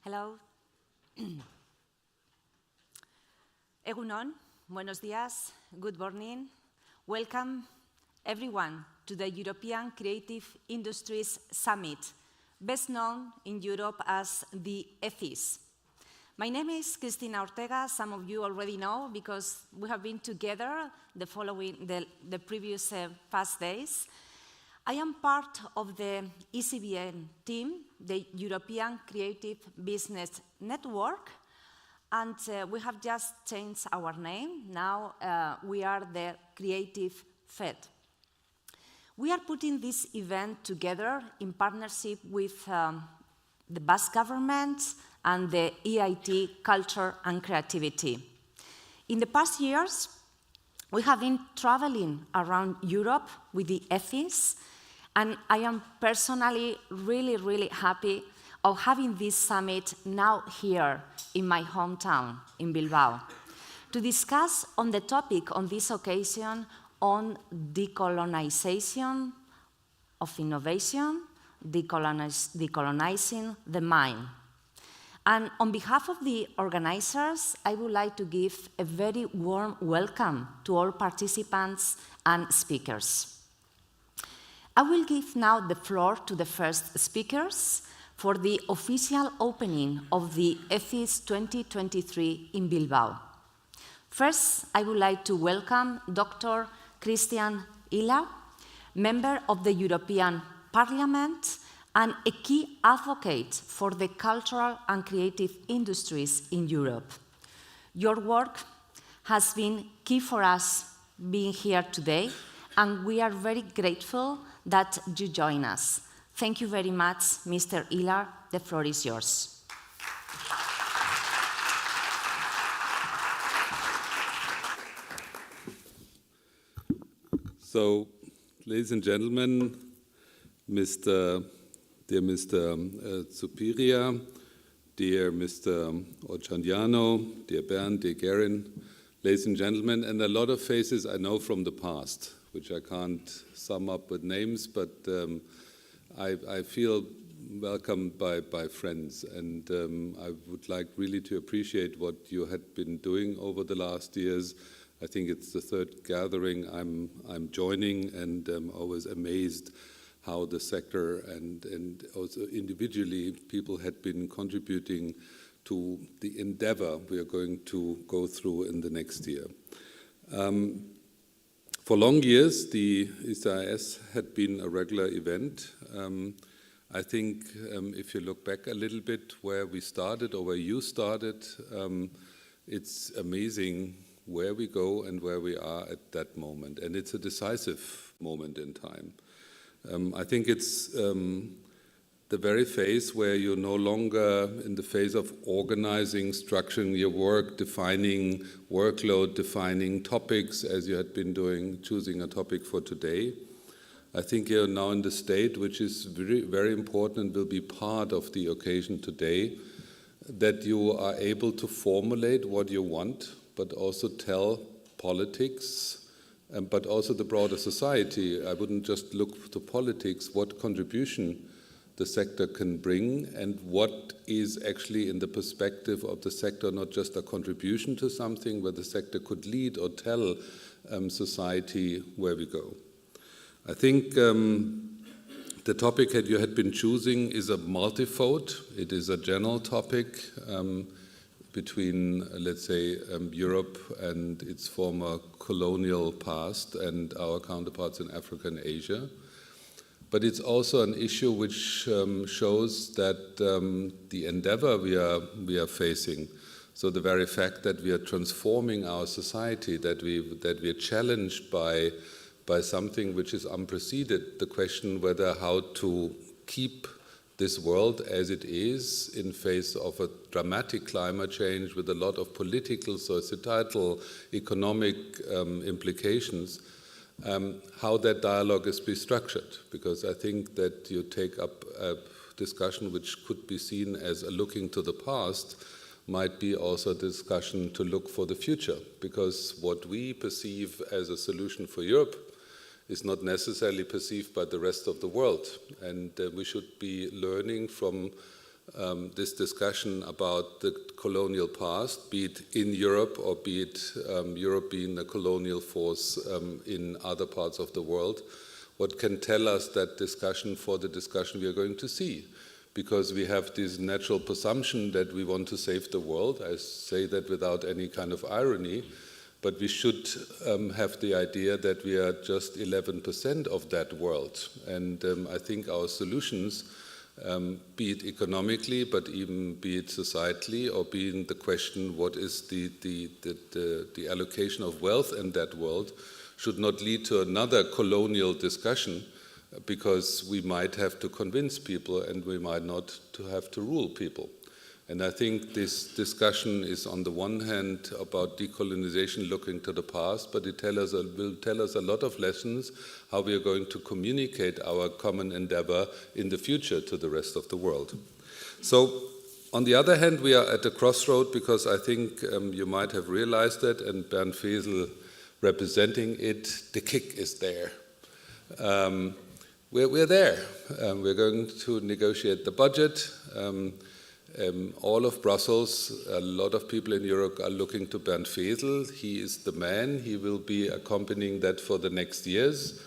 Hello. Egunon, buenos días, good morning. Welcome, everyone, to the European Creative Industries Summit, best known in Europe as the EFIS. My name is Cristina Ortega. Some of you already know because we have been together the previous past days. I am part of the ECBN team, the European Creative Business Network, and we have just changed our name. Now we are the Creative Fed. We are putting this event together in partnership with the Basque government and the EIT Culture and Creativity. In the past years, we have been traveling around Europe with the EFIS, and I am personally really happy of having this summit now here in my hometown, in Bilbao, to discuss on the topic on this occasion on decolonization of innovation, decolonizing the mind. And on behalf of the organizers, I would like to give a very warm welcome to all participants and speakers. I will give now the floor to the first speakers for the official opening of the EFIS 2023 in Bilbao. First, I would like to welcome Dr. Christian Ihler, member of the European Parliament and a key advocate for the cultural and creative industries in Europe. Your work has been key for us being here today, and we are very grateful that you join us. Thank you very much, Mr. Ihler. The floor is yours. So, ladies and gentlemen, dear Mr. Zupiria, dear Mr. Orciandiano, dear Bernd, dear Gerin, ladies and gentlemen, and a lot of faces I know from the past, which I can't sum up with names, but I feel welcomed by friends, and I would like really to appreciate what you had been doing over the last years. I think it's the third gathering I'm joining, and I'm always amazed how the sector and also individually people had been contributing to the endeavor we are going to go through in the next year. For long years, the ISAS had been a regular event. I think if you look back a little bit where we started or where you started, it's amazing where we go and where we are at that moment. And it's a decisive moment in time. I think it's the very phase where you're no longer in the phase of organizing, structuring your work, defining workload, defining topics as you had been doing, choosing a topic for today. I think you're now in the state, which is very, very important and will be part of the occasion today, that you are able to formulate what you want, but also tell politics, but also the broader society. I wouldn't just look to politics, what contribution the sector can bring and what is actually in the perspective of the sector, not just a contribution to something where the sector could lead or tell society where we go. I think the topic that you had been choosing is a multifold. It is a general topic between, let's say, Europe and its former colonial past and our counterparts in Africa and Asia. But it's also an issue which shows that the endeavor we are facing, so the very fact that we are transforming our society, that we are challenged by something which is unprecedented, the question whether how to keep this world as it is in face of a dramatic climate change with a lot of political, societal, economic implications, how that dialogue is be structured, because I think that you take up a discussion which could be seen as a looking to the past might be also a discussion to look for the future, because what we perceive as a solution for Europe is not necessarily perceived by the rest of the world, and we should be learning from this discussion about the colonial past, be it in Europe or be it Europe being a colonial force in other parts of the world, what can tell us that discussion for the discussion we are going to see? Because we have this natural presumption that we want to save the world. I say that without any kind of irony, but we should have the idea that we are just 11% of that world. And I think our solutions, be it economically, but even be it societally, or be in the question what is the allocation of wealth in that world, should not lead to another colonial discussion, because we might have to convince people and we might not to have to rule people. And I think this discussion is on the one hand about decolonization looking to the past, but it will tell us a lot of lessons how we are going to communicate our common endeavor in the future to the rest of the world. So on the other hand, we are at a crossroad, because I think you might have realized that, and Bernd Fesel representing it, the kick is there. We're there. We're going to negotiate the budget. All of Brussels, a lot of people in Europe are looking to Bernd Fesel. He is the man. He will be accompanying that for the next years.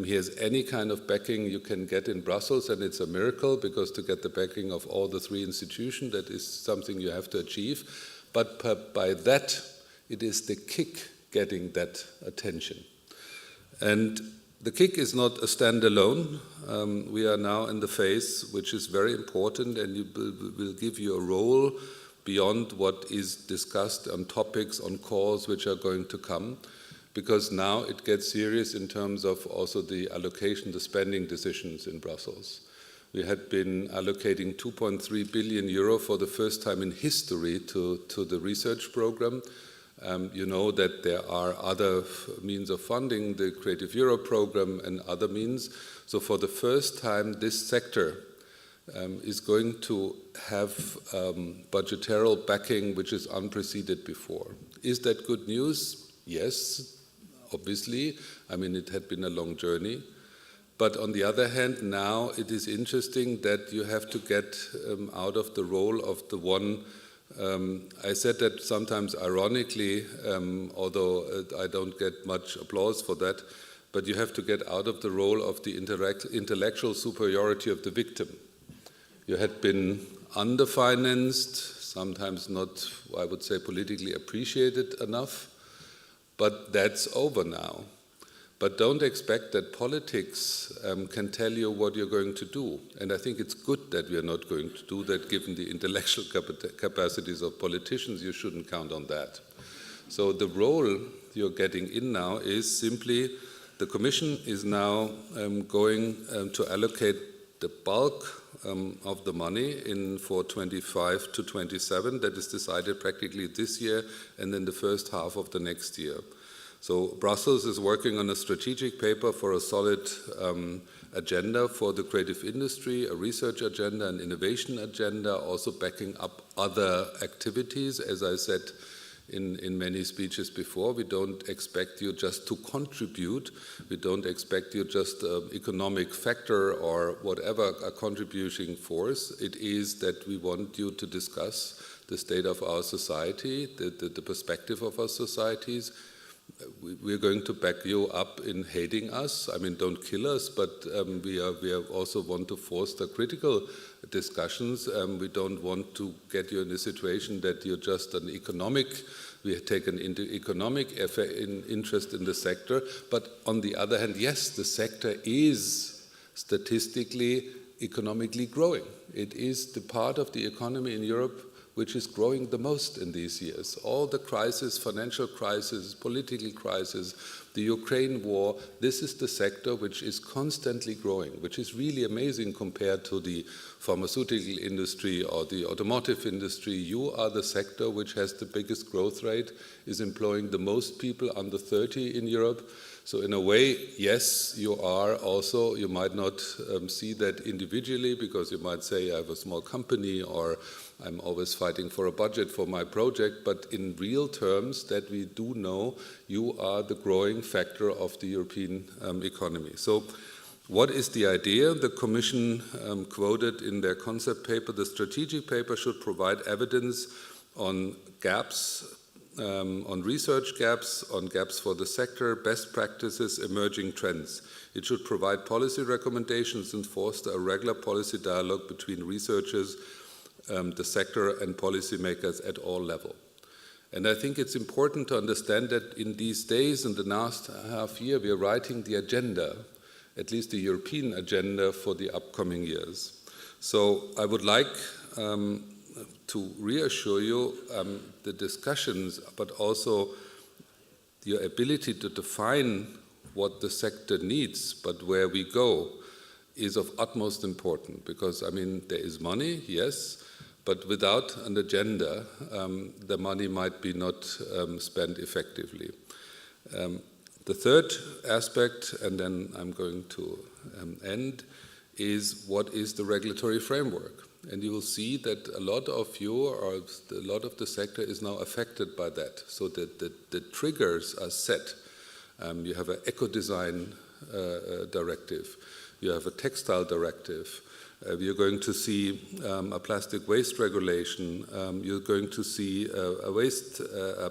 He has any kind of backing you can get in Brussels, and it's a miracle, because to get the backing of all the three institutions, that is something you have to achieve. But by that, it is the kick getting that attention. And the kick is not a standalone. We are now in the phase which is very important, and will give you a role beyond what is discussed on topics, on calls which are going to come, because now it gets serious in terms of also the allocation, the spending decisions in Brussels. We had been allocating 2.3 billion euro for the first time in history to the research program. You know that there are other means of funding, the Creative Europe program and other means. So for the first time, this sector is going to have budgetary backing which is unprecedented before. Is that good news? Yes, obviously. I mean, it had been a long journey. But on the other hand, now it is interesting that you have to get out of the role of the one. I said that sometimes ironically, although I don't get much applause for that, but you have to get out of the role of the intellectual superiority of the victim. You had been underfinanced, sometimes not, I would say, politically appreciated enough, but that's over now. But don't expect that politics can tell you what you're going to do. And I think it's good that we are not going to do that, given the intellectual capacities of politicians. You shouldn't count on that. So the role you're getting in now is simply the Commission is now going to allocate the bulk of the money for 25 to 27. That is decided practically this year and then the first half of the next year. So Brussels is working on a strategic paper for a solid agenda for the creative industry, a research agenda, an innovation agenda, also backing up other activities. As I said in many speeches before, we don't expect you just to contribute. We don't expect you just an economic factor or whatever, a contributing force. It is that we want you to discuss the state of our society, the perspective of our societies. We're going to back you up in hating us. I mean, don't kill us, but we also want to foster critical discussions. We don't want to get you in a situation that you're just an economic, we have taken into economic interest in the sector. But on the other hand, yes, the sector is statistically, economically growing. It is the part of the economy in Europe which is growing the most in these years. All the crises, financial crisis, political crisis, the Ukraine war, this is the sector which is constantly growing, which is really amazing compared to the pharmaceutical industry or the automotive industry. You are the sector which has the biggest growth rate, is employing the most people under 30 in Europe. So in a way, yes, you are also, you might not see that individually, because you might say I have a small company or I'm always fighting for a budget for my project, but in real terms that we do know you are the growing factor of the European economy. So What is the idea? The Commission quoted in their concept paper, the strategic paper should provide evidence on gaps, on research gaps, on gaps for the sector, best practices, emerging trends. It should provide policy recommendations and foster a regular policy dialogue between researchers, the sector and policymakers at all levels. And I think it's important to understand that in these days, in the last half year, we are writing the agenda, at least the European agenda for the upcoming years. So I would like to reassure you the discussions, but also your ability to define what the sector needs, but where we go, is of utmost importance. Because, I mean, there is money, yes, but without an agenda, the money might be not spent effectively. The third aspect, and then I'm going to end, is what is the regulatory framework? And you will see that a lot of you, or a lot of the sector, is now affected by that. So that the triggers are set. You have an eco-design directive. You have a textile directive. You're going to see a plastic waste regulation. You're going to see a waste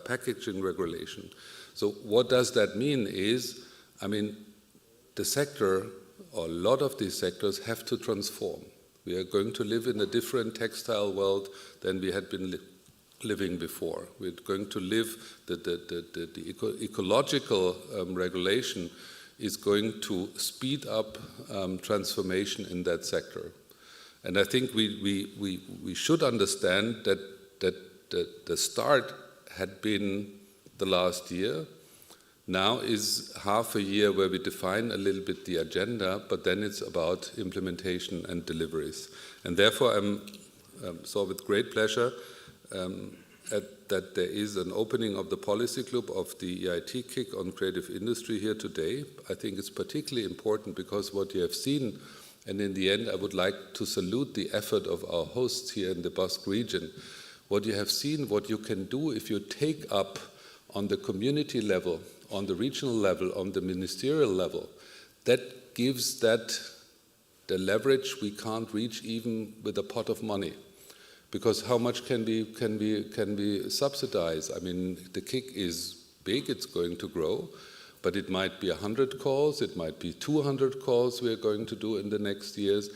packaging regulation. So what does that mean is, I mean, the sector, or a lot of these sectors, have to transform. We are going to live in a different textile world than we had been living before. We're going to live, the ecological regulation is going to speed up transformation in that sector. And I think we should understand that the start had been the last year. Now is half a year where we define a little bit the agenda, but then it's about implementation and deliveries. And therefore, I'm saw with great pleasure that there is an opening of the policy club of the EIT KIC on creative industry here today. I think it's particularly important because what you have seen, and in the end, I would like to salute the effort of our hosts here in the Basque region. What you have seen, what you can do if you take up on the community level, on the regional level, on the ministerial level, that gives that the leverage we can't reach even with a pot of money. Because how much can we subsidize? I mean, the KIC is big, it's going to grow, but it might be 100 calls, it might be 200 calls we're going to do in the next years.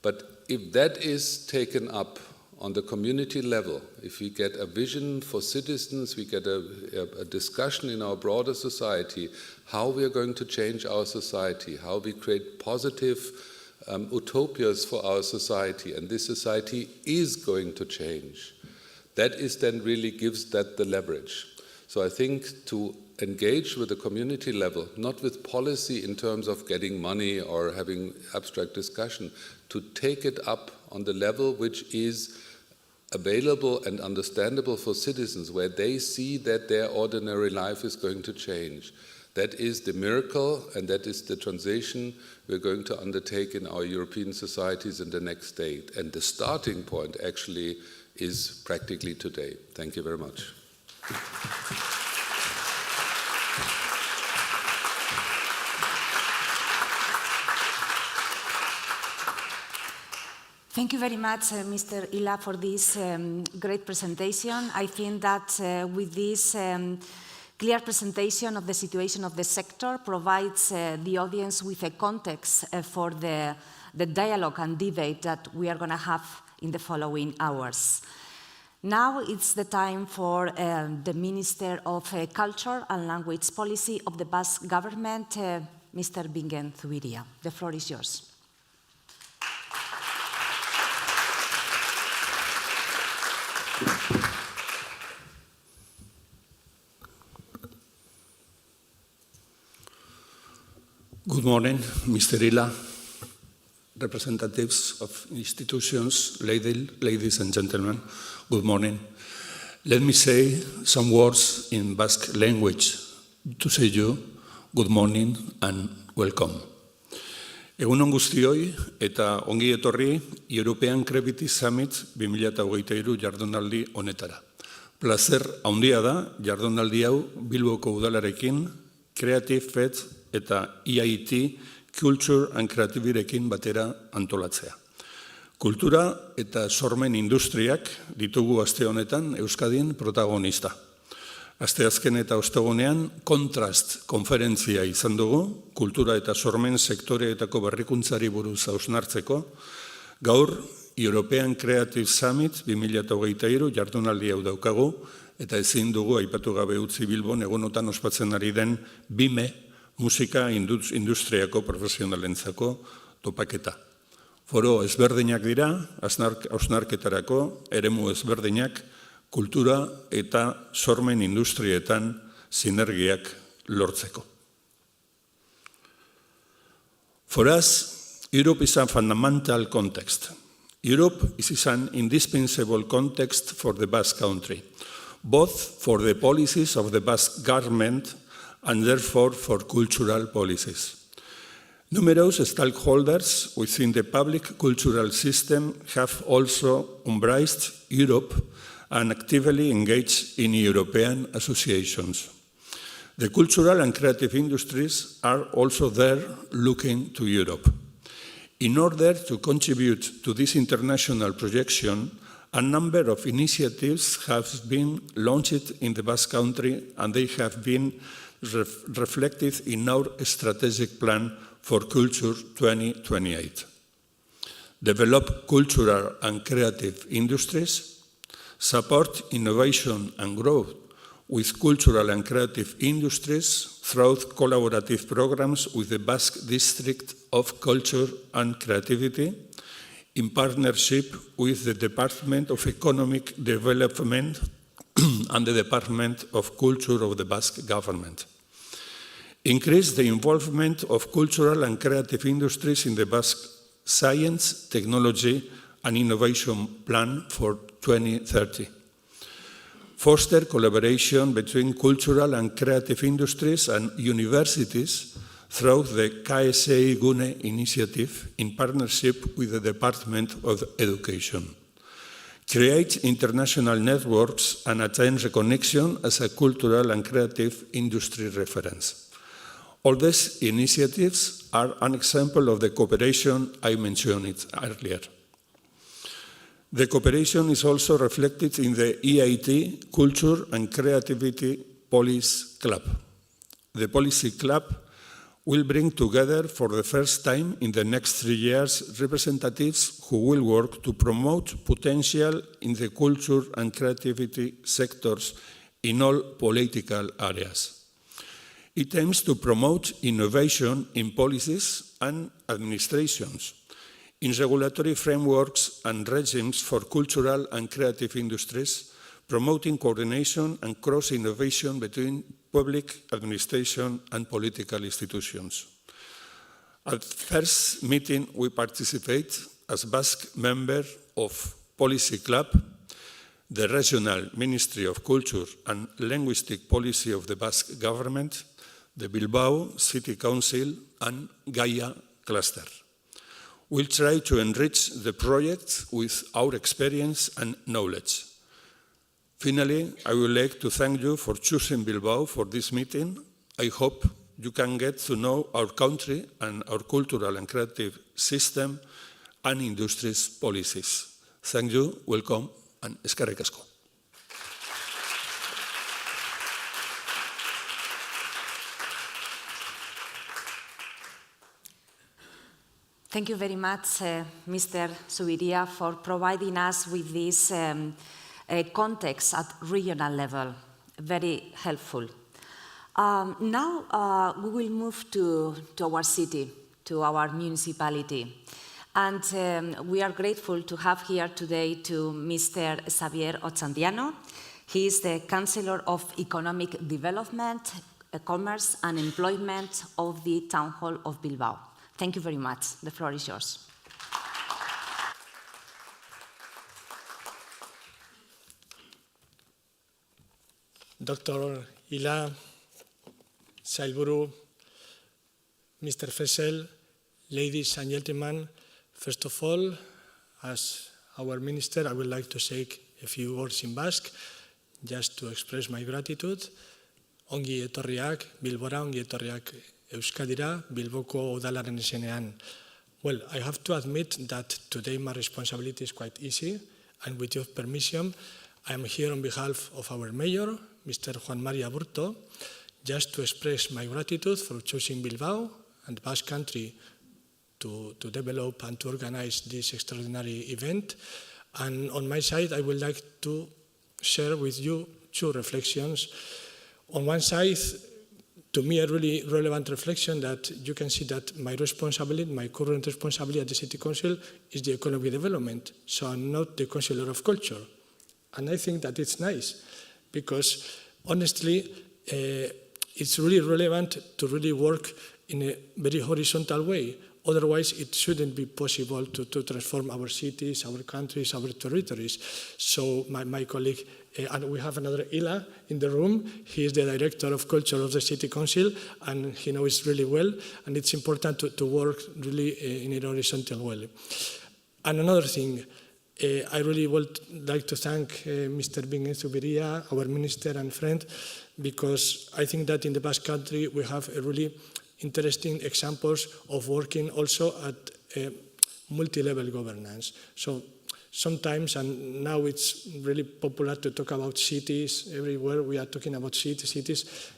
But if that is taken up on the community level, if we get a vision for citizens, we get a discussion in our broader society, how we are going to change our society, how we create positive utopias for our society, and this society is going to change. That is then really gives that the leverage. So I think to engage with the community level, not with policy in terms of getting money or having abstract discussion, to take it up on the level which is available and understandable for citizens, where they see that their ordinary life is going to change. That is the miracle, and that is the transition we're going to undertake in our European societies in the next state. And the starting point actually is practically today. Thank you very much. Thank you very much, Mr. Ila, for this great presentation. I think that with this clear presentation of the situation of the sector provides the audience with a context for the dialogue and debate that we are going to have in the following hours. Now it's the time for the Minister of Culture and Language Policy of the Basque Government, Mr. Bingen Zubiria. The floor is yours. Good morning, Mr. Ila, representatives of institutions, ladies and gentlemen, good morning. Let me say some words in Basque language to say you good morning and welcome. Egun on guztioi eta ongi etorri European Creativity Summit 2023 jardunaldi honetara. Plazer handia da jardunaldi hau Bilboko udalarekin, Creative Fest eta EIT culture and creativityrekin batera antolatzea. Kultura eta sormen industriak ditugu aste honetan Euskadin protagonista. Asteazken eta ostegunean kontrast konferentzia izan dugu, kultura eta sormen sektoreetako berrikuntzari buruz hausnartzeko. Gaur, European Creative Summit 2023 jardunaldi hau daukagu, eta ezin dugu aipatu gabe utzi Bilbon egunotan ospatzen ari den BIME, musika industriako profesionalentzako topaketa. Foro ezberdinak dira, hausnarketarako, eremu ezberdinak, kultura eta sormen industrietan sinergiak lortzeko. For us, Europe is a fundamental context. Europe is an indispensable context for the Basque Country, both for the policies of the Basque government and therefore for cultural policies. Numerous stakeholders within the public cultural system have also embraced Europe and actively engaged in European associations. The cultural and creative industries are also there looking to Europe. In order to contribute to this international projection, a number of initiatives have been launched in the Basque Country, and they have been reflected in our strategic plan for Culture 2028. Develop cultural and creative industries, support innovation and growth with cultural and creative industries through collaborative programs with the Basque District of Culture and Creativity in partnership with the Department of Economic Development and the Department of Culture of the Basque Government. Increase the involvement of cultural and creative industries in the Basque Science, Technology and Innovation Plan for 2030. Foster collaboration between cultural and creative industries and universities through the KSA Gune initiative in partnership with the Department of Education. Create international networks and attain recognition as a cultural and creative industry reference. All these initiatives are an example of the cooperation I mentioned earlier. The cooperation is also reflected in the EIT Culture and Creativity Policy Club. The Policy Club will bring together for the first time in the next 3 years representatives who will work to promote potential in the culture and creativity sectors in all political areas. It aims to promote innovation in policies and administrations, in regulatory frameworks and regimes for cultural and creative industries, promoting coordination and cross-innovation between public administration and political institutions. At the first meeting, we participate as Basque member of Policy Club, the Regional Ministry of Culture and Linguistic Policy of the Basque Government, the Bilbao City Council and Gaia Cluster. We'll try to enrich the project with our experience and knowledge. Finally, I would like to thank you for choosing Bilbao for this meeting. I hope you can get to know our country and our cultural and creative system and industries policies. Thank you, welcome, and eskerrik asko. Thank you very much, Mr. Zubiria, for providing us with this context at regional level. Very helpful. Now we will move to our city, to our municipality. And we are grateful to have here today to Mr. Xavier Ochandiano. He is the Councillor of Economic Development, Commerce and Employment of the Town Hall of Bilbao. Thank you very much. The floor is yours. Dr. Ila, Sailburu, Mr. Fessel, ladies and gentlemen, first of all, as our minister, I would like to say a few words in Basque, just to express my gratitude. Ongi etorriak, Bilbora, ongi etorriak Euskadira Bilboko udalaren izenean. Well, I have to admit that today my responsibility is quite easy, and with your permission, I am here on behalf of our mayor, Mr. Juan María Burto, just to express my gratitude for choosing Bilbao and Basque Country to develop and to organize this extraordinary event. And on my side, I would like to share with you two reflections. On one side, to me, a really relevant reflection that you can see that my responsibility, my current responsibility at the City Council is the economic development. So I'm not the Councillor of Culture. And I think that it's nice because honestly, it's really relevant to really work in a very horizontal way. Otherwise, it shouldn't be possible to transform our cities, our countries, our territories. So my colleague, and we have another Ila in the room, he is the Director of Culture of the City Council, and he knows really well, and it's important to work really in a horizontal way. And another thing, I really would like to thank Mr. Bingen Zubiria, our minister and friend, because I think that in the Basque Country we have a really interesting examples of working also at multi-level governance. So sometimes, and now it's really popular to talk about cities, everywhere we are talking about cities.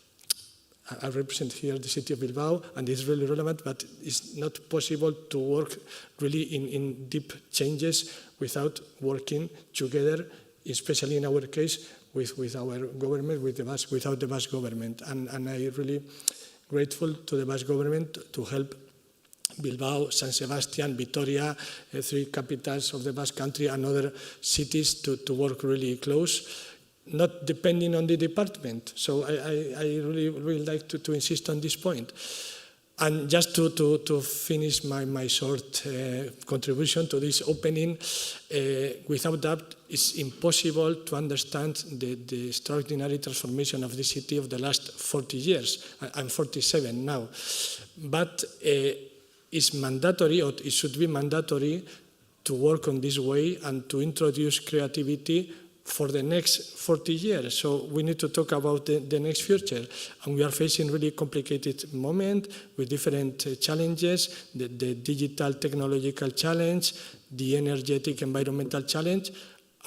I represent here the city of Bilbao, and it's really relevant, but it's not possible to work really in deep changes without working together, especially in our case, with our government, without the Basque government. And I really grateful to the Basque government to help Bilbao, San Sebastian, Vitoria, three capitals of the Basque Country, and other cities to work really close, not depending on the department. So I really like to insist on this point. And just to finish my short contribution to this opening, without that, it's impossible to understand the extraordinary transformation of the city of the last 40 years. I'm 47 now. But it's mandatory, or it should be mandatory, to work on this way and to introduce creativity for the next 40 years. So we need to talk about the next future. And we are facing really complicated moment with different challenges, the digital technological challenge, the energetic environmental challenge,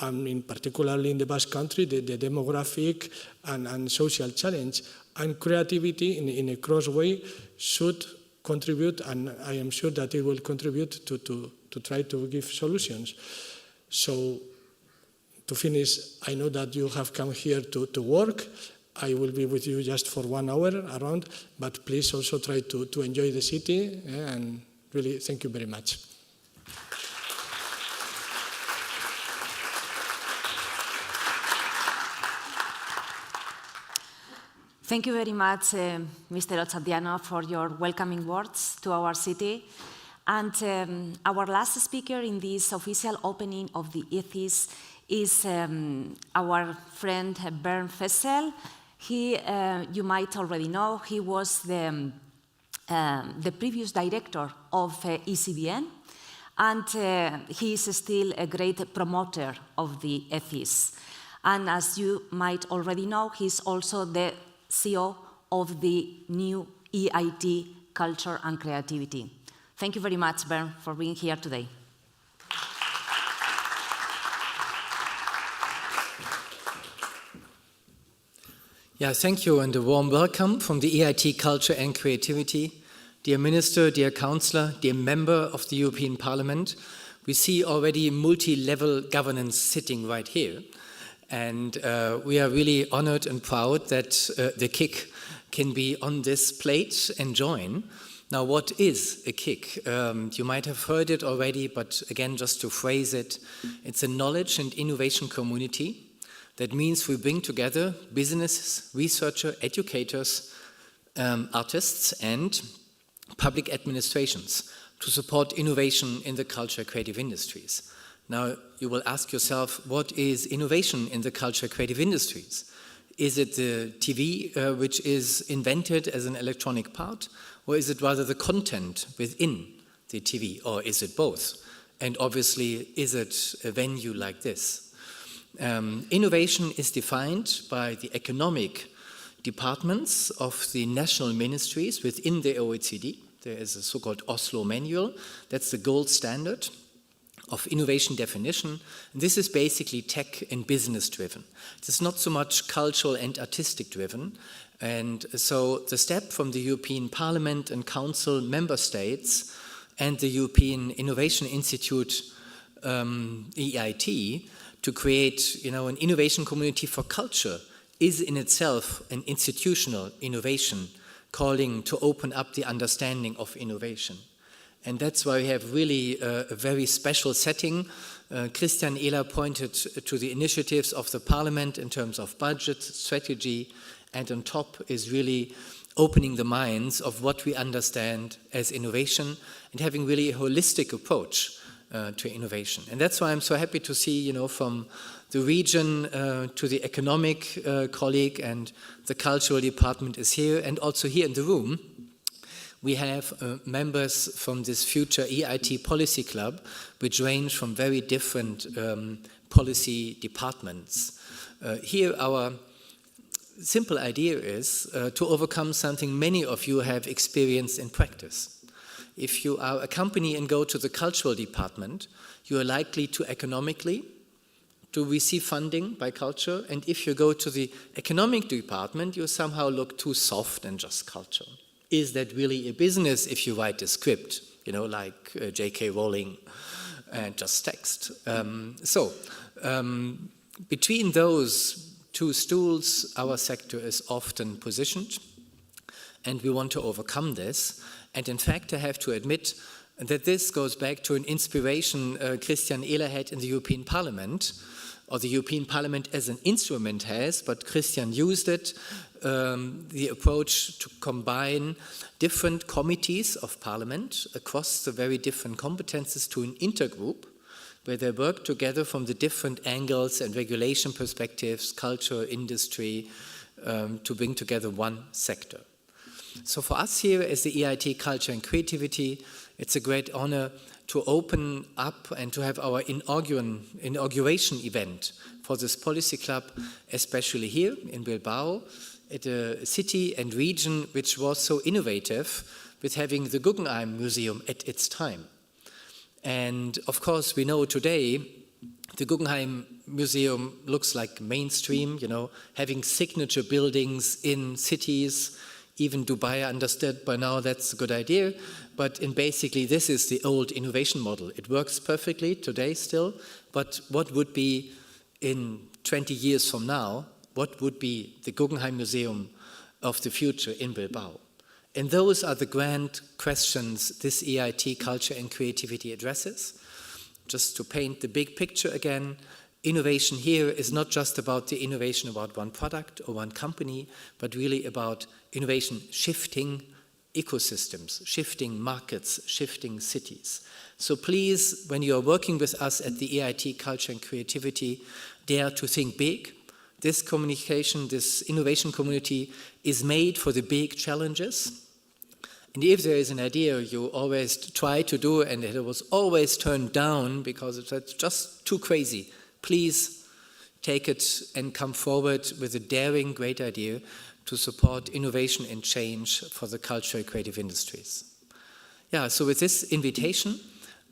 and in particularly in the Basque Country, the demographic and social challenge. And creativity in a cross way should contribute, and I am sure that it will contribute to try to give solutions. So, to finish, I know that you have come here to work. I will be with you just for 1 hour around, but please also try to enjoy the city, and really thank you very much. Thank you very much, Mr. Otsadiano, for your welcoming words to our city. And our last speaker in this official opening of the ETHIS is our friend Bernd Fessel. He, you might already know, he was the previous director of ECBN, and he is still a great promoter of the ETHIS. And as you might already know, he's also the CEO of the new EIT Culture and Creativity. Thank you very much, Bernd, for being here today. Yeah, thank you, and a warm welcome from the EIT Culture and Creativity. Dear Minister, dear Councillor, dear Member of the European Parliament, we see already multi-level governance sitting right here. And we are really honored and proud that the KIC can be on this plate and join. Now, what is a KIC? You might have heard it already, but again, just to phrase it, it's a knowledge and innovation community. That means we bring together businesses, researchers, educators, artists, and public administrations to support innovation in the culture creative industries. Now, you will ask yourself, what is innovation in the culture creative industries? Is it the TV which is invented as an electronic part, or is it rather the content within the TV, or is it both? And obviously, is it a venue like this? Innovation is defined by the economic departments of the national ministries within the OECD. There is a so-called Oslo manual. That's the gold standard of innovation definition. And this is basically tech and business driven. It's not so much cultural and artistic driven. And so the step from the European Parliament and Council member states and the European Innovation Institute, EIT, to create an innovation community for culture is in itself an institutional innovation calling to open up the understanding of innovation. And that's why we have really a very special setting. Christian Ehler pointed to the initiatives of the Parliament in terms of budget, strategy, and on top is really opening the minds of what we understand as innovation and having really a holistic approach to innovation. And that's why I'm so happy to see, from the region to the economic colleague, and the cultural department is here, and also here in the room we have members from this future EIT policy club, which range from very different policy departments. Here our simple idea is to overcome something many of you have experienced in practice. If you are a company and go to the cultural department, you are likely to economically to receive funding by culture, and if you go to the economic department, you somehow look too soft and just culture. Is that really a business if you write a script, like J.K. Rowling and just text? Between those two stools, our sector is often positioned, and we want to overcome this. And in fact, I have to admit that this goes back to an inspiration Christian Ehler had in the European Parliament, or the European Parliament as an instrument has, but Christian used it, the approach to combine different committees of Parliament across the very different competences to an intergroup, where they work together from the different angles and regulation perspectives, culture, industry, to bring together one sector. So for us here as the EIT Culture and Creativity, it's a great honor to open up and to have our inauguration event for this policy club, especially here in Bilbao, at a city and region which was so innovative with having the Guggenheim Museum at its time. And of course, we know today the Guggenheim Museum looks like mainstream, having signature buildings in cities. Even Dubai understood by now that's a good idea, but basically this is the old innovation model. It works perfectly today still, but what would be in 20 years from now, what would be the Guggenheim Museum of the future in Bilbao? And those are the grand questions this EIT Culture and Creativity addresses. Just to paint the big picture again, innovation here is not just about the innovation about one product or one company, but really about innovation shifting ecosystems, shifting markets, shifting cities. So please, when you are working with us at the EIT Culture and Creativity, dare to think big. This communication, this innovation community is made for the big challenges. And if there is an idea you always try to do and it was always turned down because it's just too crazy, please take it and come forward with a daring, great idea to support innovation and change for the cultural creative industries. Yeah, so with this invitation,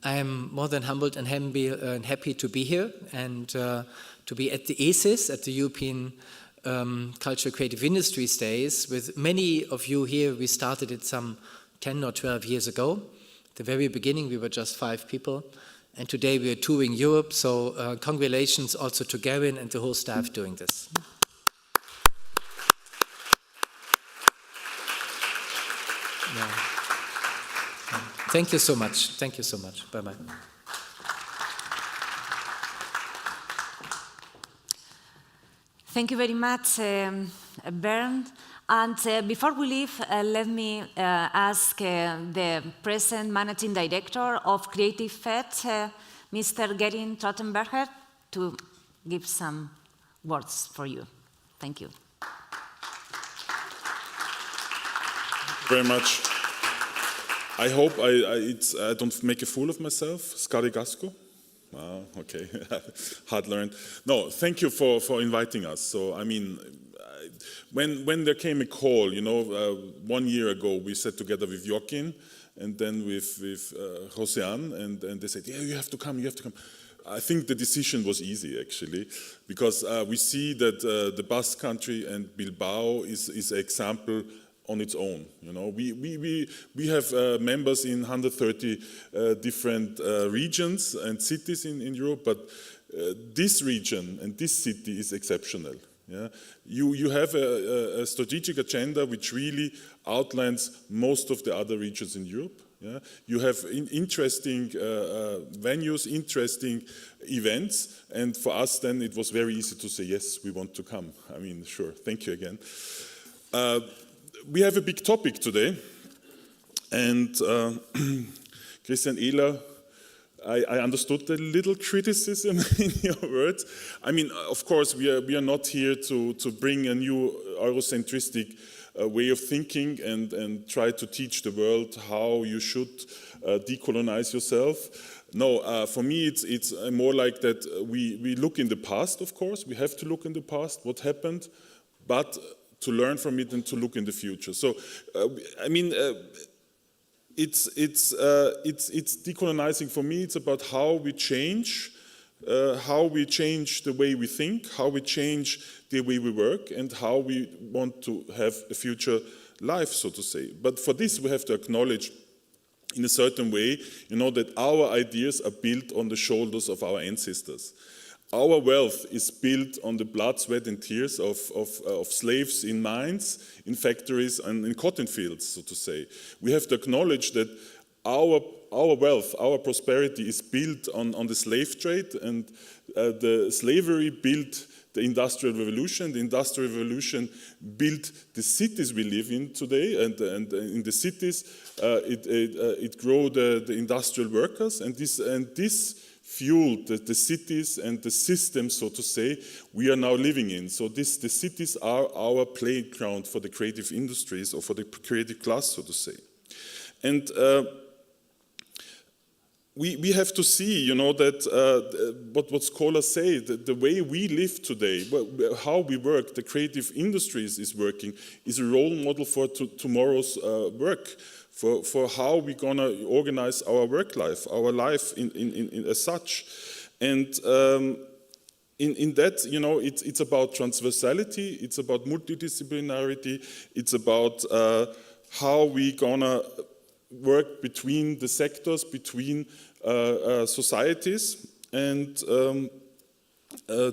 I am more than humbled and happy to be here and to be at the ESIS, at the European Cultural Creative Industries Days. With many of you here, we started it some 10 or 12 years ago. At the very beginning, we were just 5 people. And today we are touring Europe, so congratulations also to Gavin and the whole staff doing this. Yeah. Thank you so much. Thank you so much. Bye-bye. Thank you very much, Bernd. And before we leave, let me ask the present Managing Director of Creative Fed, Mr. Gerin Trottenberger, to give some words for you. Thank you. Very much. I hope I don't make a fool of myself. Scarigasco. Oh, okay, hard learned. No, thank you for inviting us. So, I mean, when there came a call, 1 year ago, we sat together with Joaquin and then with Josean, and they said, yeah, you have to come. I think the decision was easy, actually, because we see that the Basque Country and Bilbao is an example on its own. We have members in 130 different regions and cities in Europe, but this region and this city is exceptional. Yeah? You have a strategic agenda which really outlines most of the other regions in Europe. Yeah? You have interesting venues, interesting events, and for us then it was very easy to say, yes, we want to come. I mean, sure, thank you again. We have a big topic today, and Christian Ehler, I understood the little criticism in your words. I mean, of course, we are not here to bring a new Eurocentristic way of thinking and try to teach the world how you should decolonize yourself. No, for me, it's more like that we look in the past, of course. We have to look in the past, what happened, but to learn from it and to look in the future. So, I mean, it's decolonizing for me. It's about how we change the way we think, how we change the way we work, and how we want to have a future life, so to say. But for this, we have to acknowledge in a certain way, that our ideas are built on the shoulders of our ancestors. Our wealth is built on the blood, sweat, and tears of slaves in mines, in factories, and in cotton fields, so to say. We have to acknowledge that our wealth, our prosperity is built on the slave trade, and the slavery built the Industrial Revolution. The Industrial Revolution built the cities we live in today, and in the cities it grew the industrial workers, and this fueled the cities and the systems, so to say, we are now living in. So the cities are our playground for the creative industries or for the creative class, so to say. And we have to see, that what scholars say, the way we live today, how we work, the creative industries is working, is a role model for tomorrow's work, for how we're gonna organize our work life, our life in as such. And in that, it's about transversality, it's about multidisciplinarity, it's about how we gonna work between the sectors, between societies, and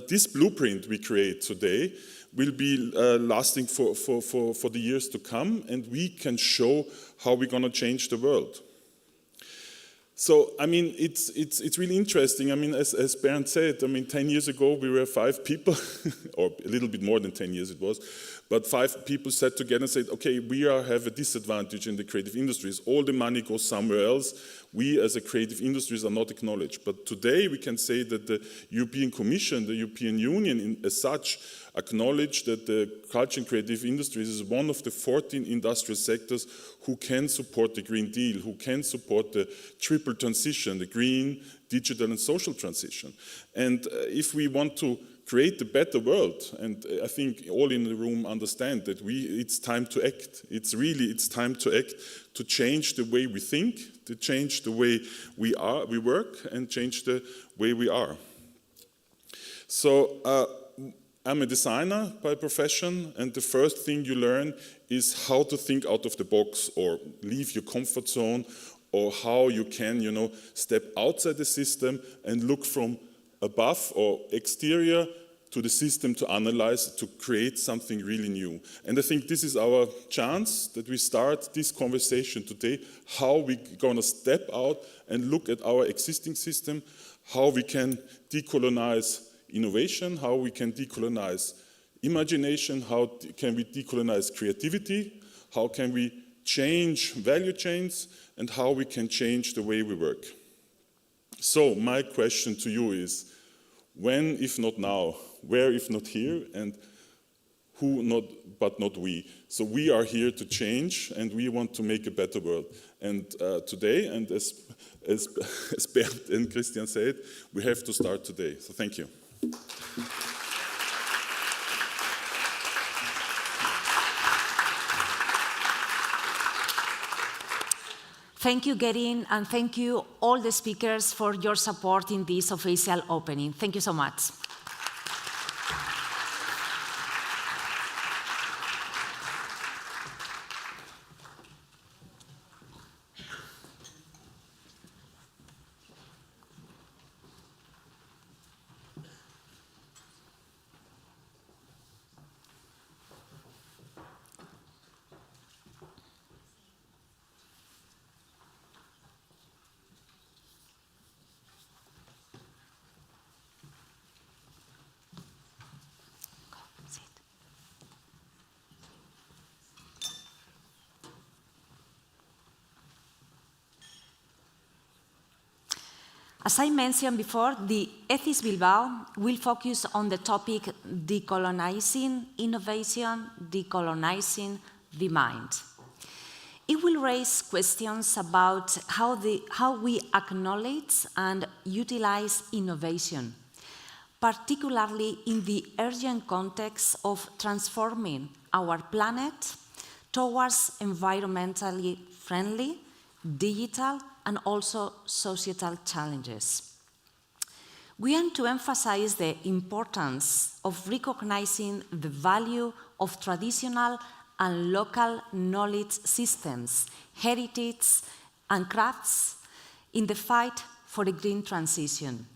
this blueprint we create today will be lasting for the years to come, and we can show how we're going to change the world. So, I mean, it's really interesting. I mean, as Bernd said, I mean, 10 years ago we were 5 people, or a little bit more than 10 years it was, but 5 people sat together and said, okay, we have a disadvantage in the creative industries. All the money goes somewhere else. We as a creative industries are not acknowledged. But today we can say that the European Commission, the European Union as such, acknowledge that the culture and creative industries is one of the 14 industrial sectors who can support the Green Deal, who can support the triple transition, the green, digital and social transition. And if we want to create a better world, and I think all in the room understand that it's time to act. It's time to act, to change the way we think, to change the way we work, and change the way we are. So I'm a designer by profession, and the first thing you learn is how to think out of the box or leave your comfort zone, or how you can, step outside the system and look from above or exterior to the system to analyze, to create something really new. And I think this is our chance that we start this conversation today, how we're gonna step out and look at our existing system, how we can decolonize innovation, how we can decolonize imagination, how can we decolonize creativity, how can we change value chains, and how we can change the way we work. So my question to you is, when if not now, where if not here, and who not but not we? So we are here to change, and we want to make a better world. And today, and as Bernd and Christian said, we have to start today. So thank you. Thank you, Gerin, and thank you all the speakers for your support in this official opening. Thank you so much. As I mentioned before, the ETHIS Bilbao will focus on the topic decolonizing innovation, decolonizing the mind. It will raise questions about how we acknowledge and utilize innovation, particularly in the urgent context of transforming our planet towards environmentally friendly, digital, and also societal challenges. We aim to emphasize the importance of recognizing the value of traditional and local knowledge systems, heritage, and crafts in the fight for a green transition.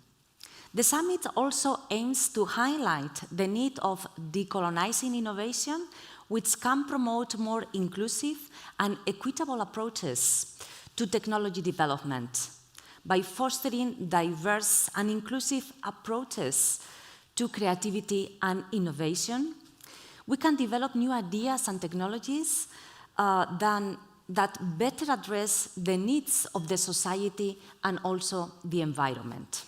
The summit also aims to highlight the need of decolonizing innovation, which can promote more inclusive and equitable approaches to technology development by fostering diverse and inclusive approaches to creativity and innovation. We can develop new ideas and technologies that better address the needs of the society and also the environment.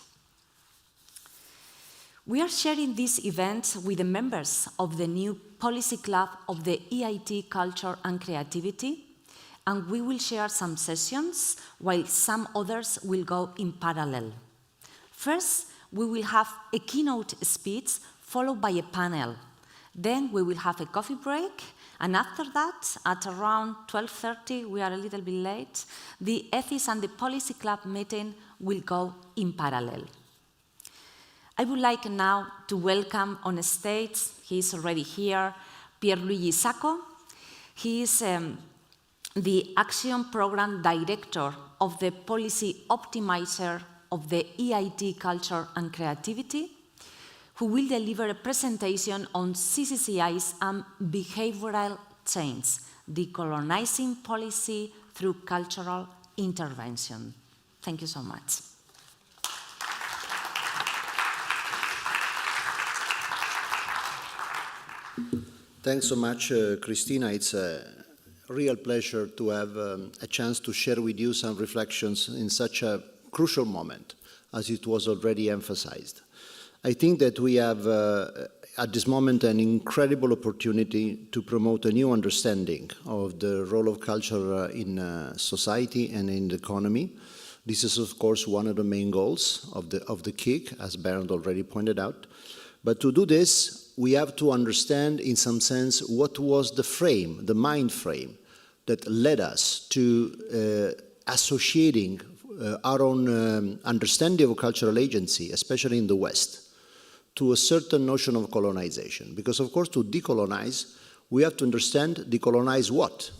We are sharing this event with the members of the new Policy Club of the EIT Culture and Creativity, and we will share some sessions while some others will go in parallel. First, we will have a keynote speech followed by a panel. Then we will have a coffee break, and after that, at around 12:30, we are a little bit late, the Ethics and the Policy Club meeting will go in parallel. I would like now to welcome on stage, he's already here, Pierluigi Sacco. He is the Action Program Director of the Policy Optimizer of the EIT Culture and Creativity, who will deliver a presentation on CCCIs and behavioral change, decolonizing policy through cultural intervention. Thank you so much. Thanks so much, Cristina. It's a real pleasure to have a chance to share with you some reflections in such a crucial moment, as it was already emphasized. I think that we have, at this moment, an incredible opportunity to promote a new understanding of the role of culture in society and in the economy. This is, of course, one of the main goals of the KIC, as Bernd already pointed out. But to do this, we have to understand, in some sense, what was the frame, the mind frame, that led us to associating our own understanding of cultural agency, especially in the West, to a certain notion of colonization. Because, of course, to decolonize, we have to understand decolonize what?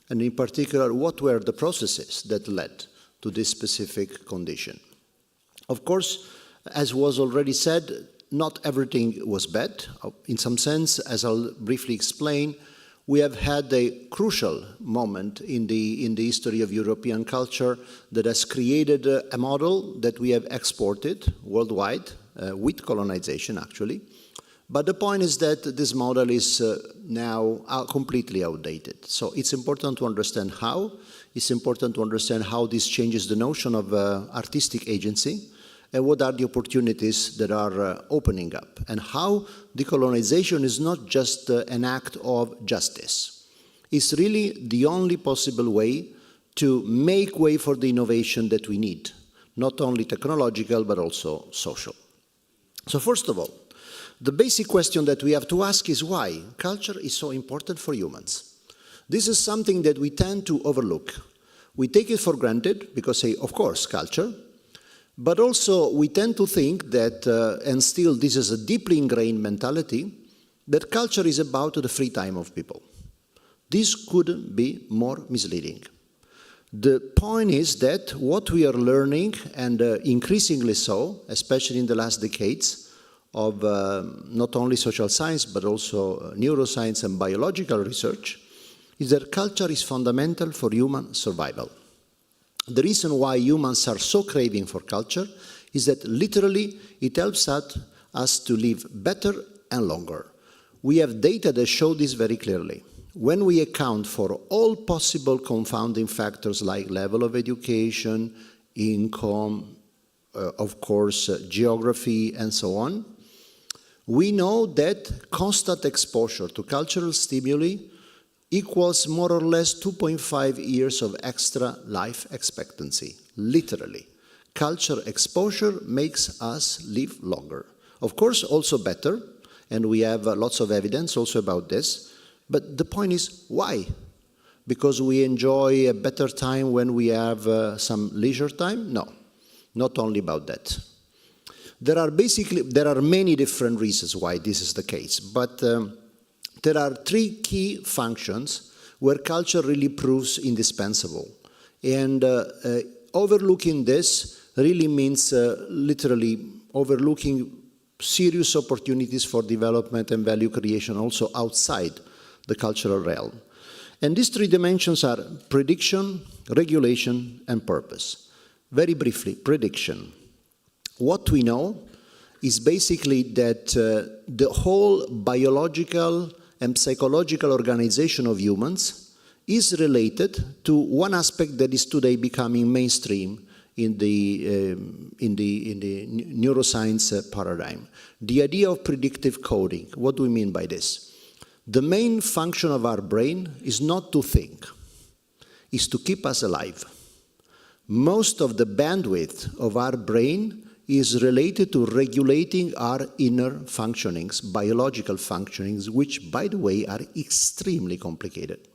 And in particular, what were the processes that led to this specific condition? Of course, as was already said, not everything was bad. In some sense, as I'll briefly explain, we have had a crucial moment in the history of European culture that has created a model that we have exported worldwide, with colonization actually. But the point is that this model is now completely outdated. So it's important to understand how. It's important to understand how this changes the notion of artistic agency, and what are the opportunities that are opening up, and how decolonization is not just an act of justice. It's really the only possible way to make way for the innovation that we need, not only technological, but also social. So first of all, the basic question that we have to ask is why culture is so important for humans. This is something that we tend to overlook. We take it for granted because, say, of course, culture, but also we tend to think that, and still this is a deeply ingrained mentality, that culture is about the free time of people. This couldn't be more misleading. The point is that what we are learning, and increasingly so, especially in the last decades, of not only social science, but also neuroscience and biological research, is that culture is fundamental for human survival. The reason why humans are so craving for culture is that literally it helps us to live better and longer. We have data that show this very clearly. When we account for all possible confounding factors like level of education, income, of course, geography, and so on, we know that constant exposure to cultural stimuli equals more or less 2.5 years of extra life expectancy, literally. Culture exposure makes us live longer. Of course, also better, and we have lots of evidence also about this, but the point is, why? Because we enjoy a better time when we have some leisure time? No, not only about that. There are many different reasons why this is the case, but there are three key functions where culture really proves indispensable. And overlooking this really means literally overlooking serious opportunities for development and value creation also outside the cultural realm. And these three dimensions are prediction, regulation, and purpose. Very briefly, prediction. What we know is basically that the whole biological and psychological organization of humans is related to one aspect that is today becoming mainstream in the neuroscience paradigm. The idea of predictive coding. What do we mean by this? The main function of our brain is not to think, is to keep us alive. Most of the bandwidth of our brain is related to regulating our inner functionings, biological functionings, which, by the way, are extremely complicated.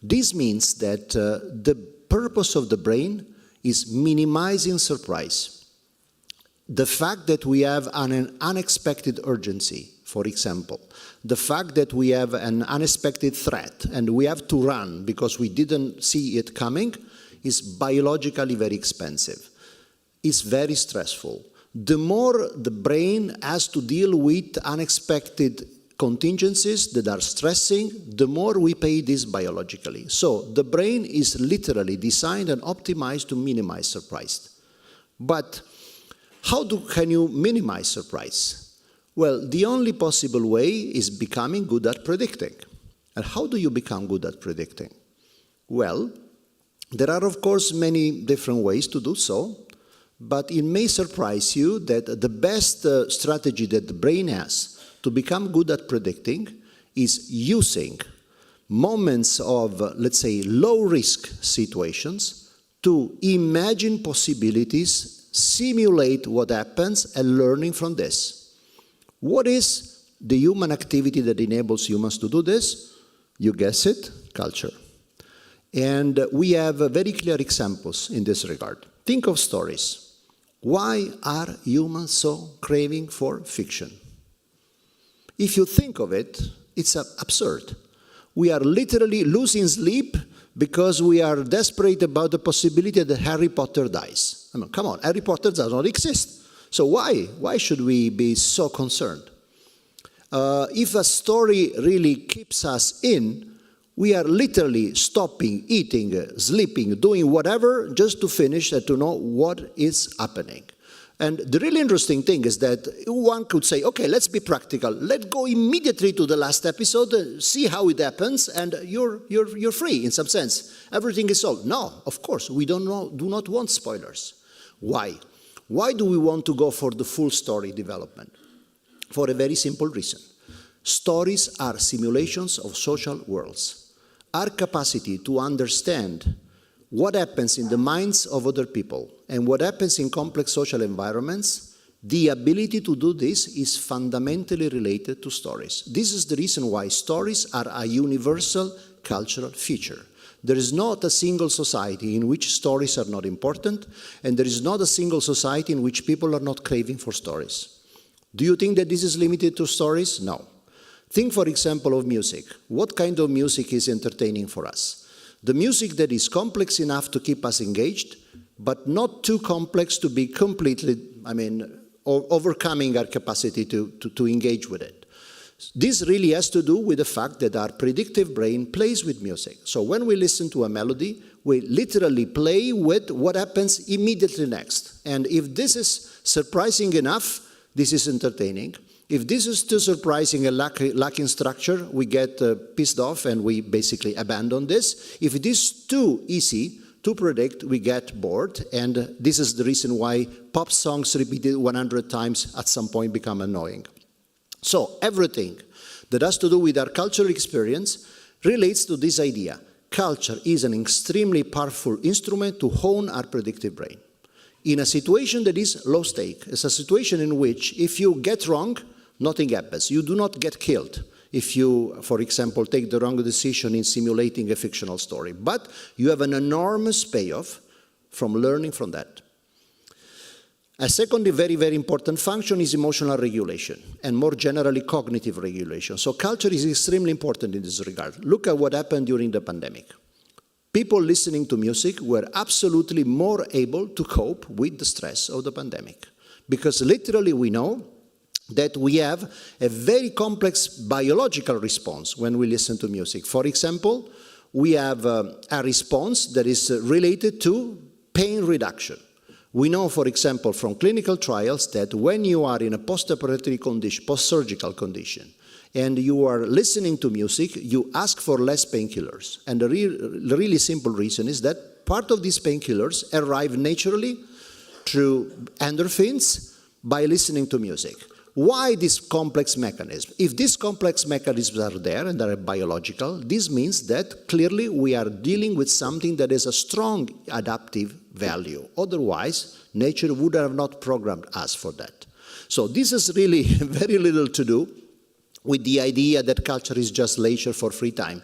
This means that the purpose of the brain is minimizing surprise. The fact that we have an unexpected urgency, for example, the fact that we have an unexpected threat and we have to run because we didn't see it coming is biologically very expensive. It's very stressful. The more the brain has to deal with unexpected contingencies that are stressing, the more we pay this biologically. So the brain is literally designed and optimized to minimize surprise. But how can you minimize surprise? Well, the only possible way is becoming good at predicting. And how do you become good at predicting? Well, there are, of course, many different ways to do so, but it may surprise you that the best strategy that the brain has to become good at predicting is using moments of, let's say, low-risk situations to imagine possibilities, simulate what happens, and learning from this. What is the human activity that enables humans to do this? You guess it, culture. And we have very clear examples in this regard. Think of stories. Why are humans so craving for fiction? If you think of it, it's absurd. We are literally losing sleep because we are desperate about the possibility that Harry Potter dies. I mean, come on, Harry Potter does not exist. So why? Why should we be so concerned? If a story really keeps us in, we are literally stopping, eating, sleeping, doing whatever just to finish and to know what is happening. And the really interesting thing is that one could say, okay, let's be practical. Let's go immediately to the last episode, see how it happens, and you're free in some sense. Everything is solved. No, of course, we do not want spoilers. Why? Why do we want to go for the full story development? For a very simple reason. Stories are simulations of social worlds. Our capacity to understand what happens in the minds of other people and what happens in complex social environments, the ability to do this is fundamentally related to stories. This is the reason why stories are a universal cultural feature. There is not a single society in which stories are not important, and there is not a single society in which people are not craving for stories. Do you think that this is limited to stories? No. Think, for example, of music. What kind of music is entertaining for us? The music that is complex enough to keep us engaged, but not too complex to be completely, overcoming our capacity to engage with it. This really has to do with the fact that our predictive brain plays with music. So when we listen to a melody, we literally play with what happens immediately next. And if this is surprising enough, this is entertaining. If this is too surprising and lacking structure, we get pissed off and we basically abandon this. If it is too easy to predict, we get bored. And this is the reason why pop songs repeated 100 times at some point become annoying. So everything that has to do with our cultural experience relates to this idea. Culture is an extremely powerful instrument to hone our predictive brain. In a situation that is low stake, it's a situation in which if you get wrong, nothing happens. You do not get killed if you, for example, take the wrong decision in simulating a fictional story. But you have an enormous payoff from learning from that. A second very, very important function is emotional regulation, and more generally, cognitive regulation. So culture is extremely important in this regard. Look at what happened during the pandemic. People listening to music were absolutely more able to cope with the stress of the pandemic, because literally we know that we have a very complex biological response when we listen to music. For example, we have a response that is related to pain reduction. We know, for example, from clinical trials that when you are in a post-operative condition, post-surgical condition, and you are listening to music, you ask for less painkillers. And the really simple reason is that part of these painkillers arrive naturally through endorphins by listening to music. Why this complex mechanism? If these complex mechanisms are there and are biological, this means that clearly we are dealing with something that has a strong adaptive value. Otherwise, nature would have not programmed us for that. So this is really very little to do with the idea that culture is just leisure for free time.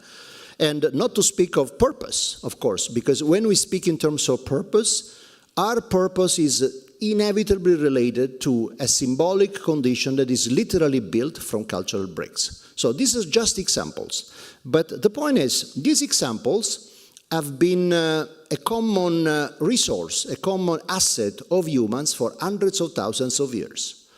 And not to speak of purpose, of course, because when we speak in terms of purpose, our purpose is inevitably related to a symbolic condition that is literally built from cultural bricks. So these are just examples. But the point is, these examples have been a common resource, a common asset of humans for hundreds of thousands of years.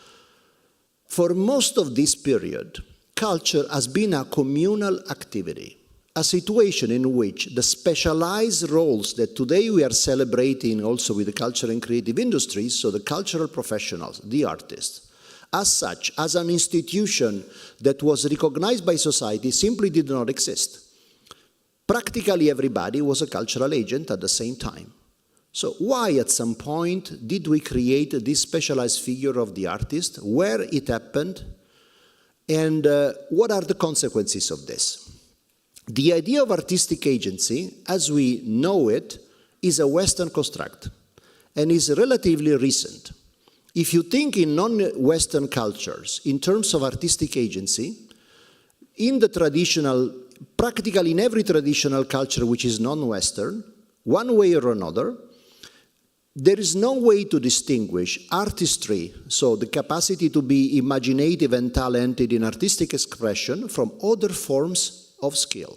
For most of this period, culture has been a communal activity, a situation in which the specialized roles that today we are celebrating also with the cultural and creative industries, so the cultural professionals, the artists, as such, as an institution that was recognized by society, simply did not exist. Practically everybody was a cultural agent at the same time. So why at some point did we create this specialized figure of the artist, where it happened, and what are the consequences of this? The idea of artistic agency, as we know it, is a Western construct and is relatively recent. If you think in non-Western cultures, in terms of artistic agency, in the traditional, practically in every traditional culture which is non-Western, one way or another, there is no way to distinguish artistry, so the capacity to be imaginative and talented in artistic expression, from other forms of skill.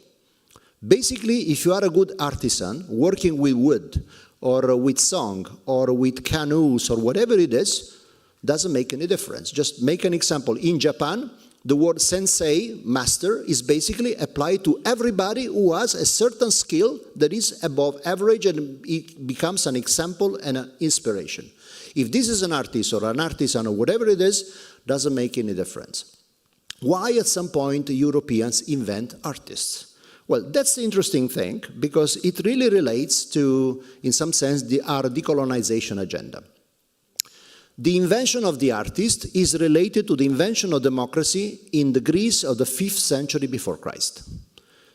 Basically, if you are a good artisan working with wood or with song or with canoes or whatever it is, doesn't make any difference. Just make an example. In Japan, the word sensei, master, is basically applied to everybody who has a certain skill that is above average, and it becomes an example and an inspiration. If this is an artist or an artisan or whatever it is, doesn't make any difference. Why at some point Europeans invent artists? Well, that's the interesting thing, because it really relates to, in some sense, our decolonization agenda. The invention of the artist is related to the invention of democracy in the Greece of the 5th century before Christ.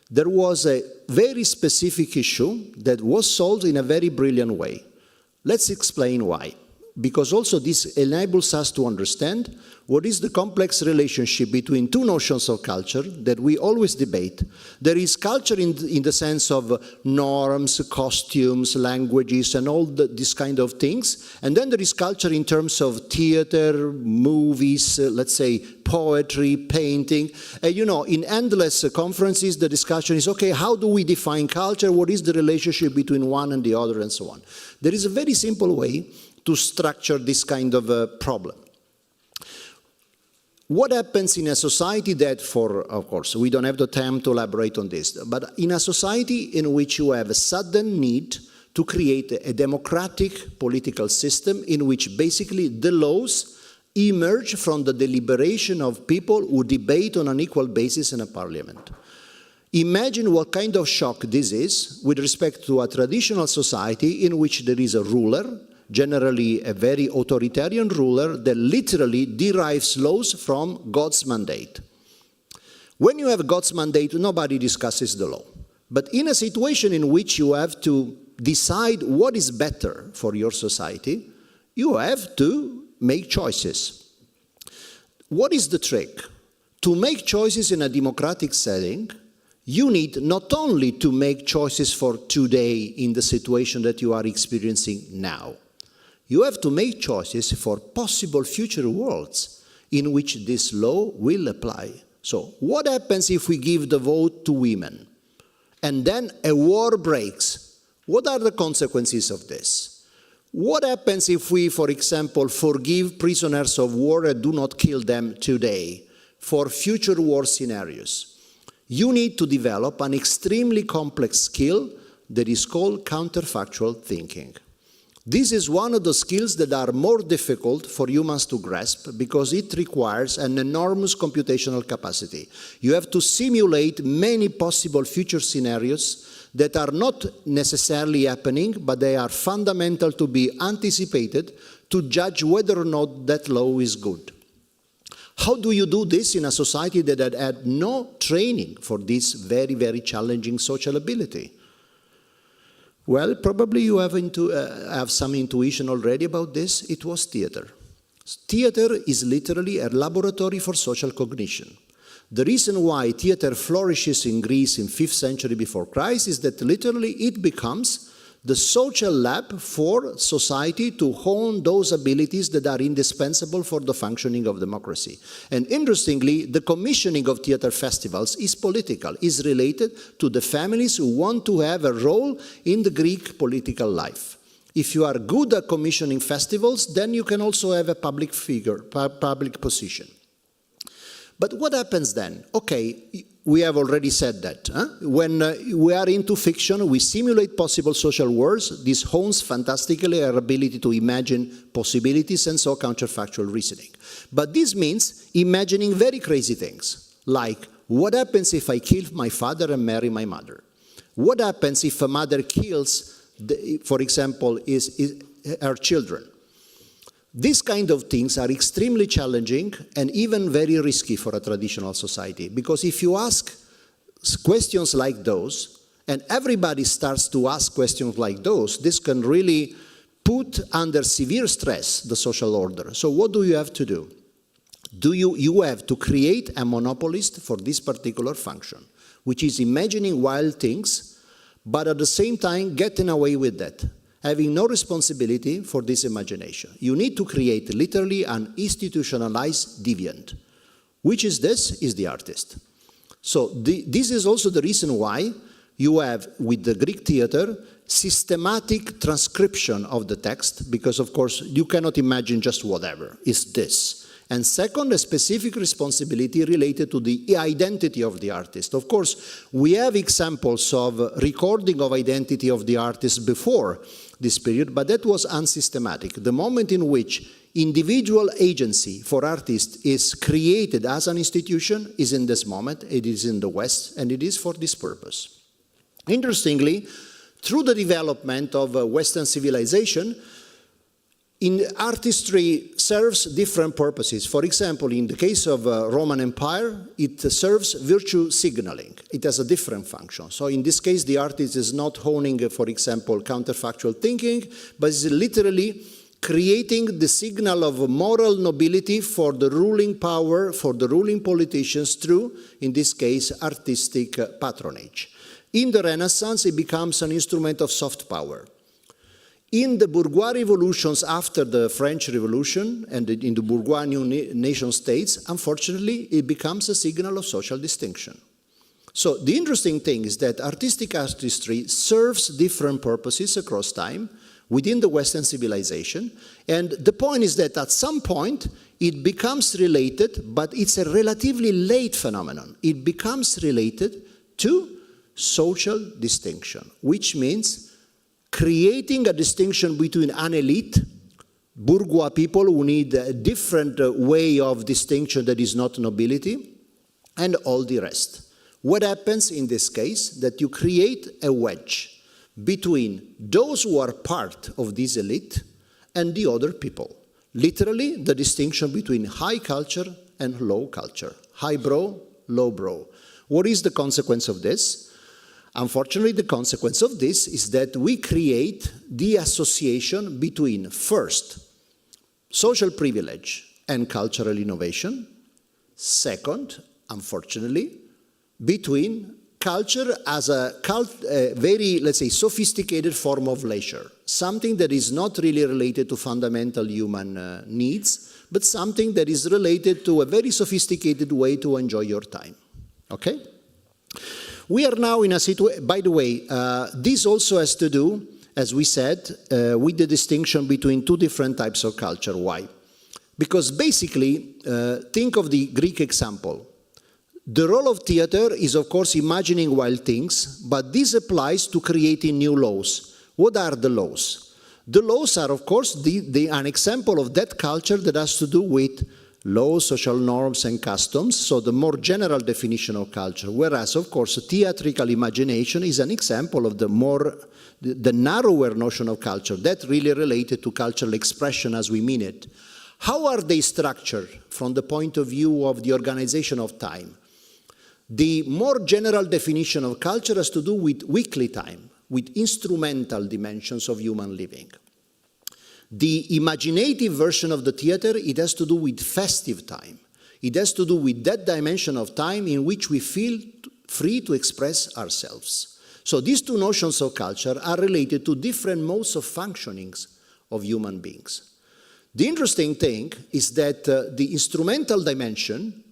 There was a very specific issue that was solved in a very brilliant way. Let's explain why. because also this enables us to understand what is the complex relationship between two notions of culture that we always debate. There is culture in the sense of norms, costumes, languages, and all these kind of things. And then there is culture in terms of theater, movies, let's say poetry, painting. In endless conferences, the discussion is, okay, how do we define culture? What is the relationship between one and the other, and so on? There is a very simple way to structure this kind of problem. What happens in a society that, of course, we don't have the time to elaborate on this, but in a society in which you have a sudden need to create a democratic political system in which basically the laws emerge from the deliberation of people who debate on an equal basis in a parliament. Imagine what kind of shock this is with respect to a traditional society in which there is a ruler, generally a very authoritarian ruler, that literally derives laws from God's mandate. When you have God's mandate, nobody discusses the law. But in a situation in which you have to decide what is better for your society, you have to make choices. What is the trick? To make choices in a democratic setting, you need not only to make choices for today in the situation that you are experiencing now. You have to make choices for possible future worlds in which this law will apply. So, what happens if we give the vote to women and then a war breaks? What are the consequences of this? What happens if we, for example, forgive prisoners of war and do not kill them today for future war scenarios? You need to develop an extremely complex skill that is called counterfactual thinking. This is one of the skills that are more difficult for humans to grasp because it requires an enormous computational capacity. You have to simulate many possible future scenarios that are not necessarily happening, but they are fundamental to be anticipated to judge whether or not that law is good. How do you do this in a society that had no training for this very, very challenging social ability? Well, probably you have some intuition already about this. It was theater. Theater is literally a laboratory for social cognition. The reason why theater flourishes in Greece in 5th century before Christ is that literally it becomes the social lab for society to hone those abilities that are indispensable for the functioning of democracy. And interestingly, the commissioning of theater festivals is political, is related to the families who want to have a role in the Greek political life. If you are good at commissioning festivals, then you can also have a public figure, public position. But what happens then? Okay, we have already said that. When we are into fiction, we simulate possible social worlds. This hones fantastically our ability to imagine possibilities and so counterfactual reasoning. But this means imagining very crazy things, like what happens if I kill my father and marry my mother? What happens if a mother kills, for example, her children? These kind of things are extremely challenging and even very risky for a traditional society, because if you ask questions like those, and everybody starts to ask questions like those, this can really put under severe stress the social order. So what do you have to do? You have to create a monopolist for this particular function, which is imagining wild things, but at the same time getting away with that, having no responsibility for this imagination. You need to create literally an institutionalized deviant. Which is this? Is the artist. So this is also the reason why you have, with the Greek theater, systematic transcription of the text, because of course you cannot imagine just whatever. It's this. And second, a specific responsibility related to the identity of the artist. Of course, we have examples of recording of identity of the artist before this period, but that was unsystematic. The moment in which individual agency for artists is created as an institution is in this moment. It is in the West, and it is for this purpose. Interestingly, through the development of Western civilization, artistry serves different purposes. For example, in the case of Roman Empire, it serves virtue signaling. It has a different function. So in this case, the artist is not honing, for example, counterfactual thinking, but is literally creating the signal of moral nobility for the ruling power, for the ruling politicians through, in this case, artistic patronage. In the Renaissance, it becomes an instrument of soft power. In the bourgeois revolutions after the French Revolution and in the bourgeois new nation states, unfortunately, it becomes a signal of social distinction. So the interesting thing is that artistic artistry serves different purposes across time within the Western civilization, and the point is that at some point it becomes related, but it's a relatively late phenomenon. It becomes related to social distinction, which means creating a distinction between an elite, bourgeois people who need a different way of distinction that is not nobility, and all the rest. What happens in this case? That you create a wedge between those who are part of this elite and the other people. Literally, the distinction between high culture and low culture. Highbrow, lowbrow. What is the consequence of this? Unfortunately, the consequence of this is that we create the association between, first, social privilege and cultural innovation. Second, unfortunately, between culture as a very, let's say, sophisticated form of leisure, something that is not really related to fundamental human needs, but something that is related to a very sophisticated way to enjoy your time. Okay? We are now in a situation, by the way, this also has to do, as we said, with the distinction between two different types of culture. Why? Because basically, think of the Greek example. The role of theater is, of course, imagining wild things, but this applies to creating new laws. What are the laws? The laws are, of course, an example of that culture that has to do with laws, social norms, and customs, so the more general definition of culture, whereas, of course, theatrical imagination is an example of the narrower notion of culture, that really related to cultural expression as we mean it. How are they structured from the point of view of the organization of time? The more general definition of culture has to do with weekly time, with instrumental dimensions of human living. The imaginative version of the theater, it has to do with festive time. It has to do with that dimension of time in which we feel free to express ourselves. So these two notions of culture are related to different modes of functionings of human beings. The interesting thing is that the instrumental dimension,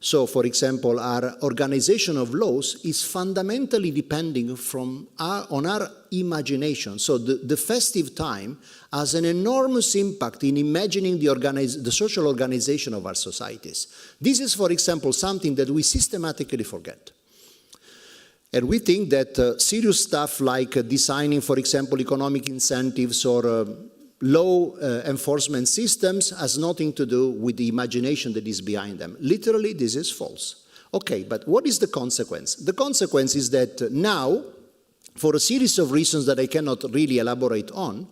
so, for example, our organization of laws is fundamentally depending on our imagination. So the festive time has an enormous impact in imagining the social organization of our societies. This is, for example, something that we systematically forget. And we think that serious stuff like designing, for example, economic incentives or law enforcement systems has nothing to do with the imagination that is behind them. Literally, this is false. Okay, but what is the consequence? The consequence is that now, for a series of reasons that I cannot really elaborate on,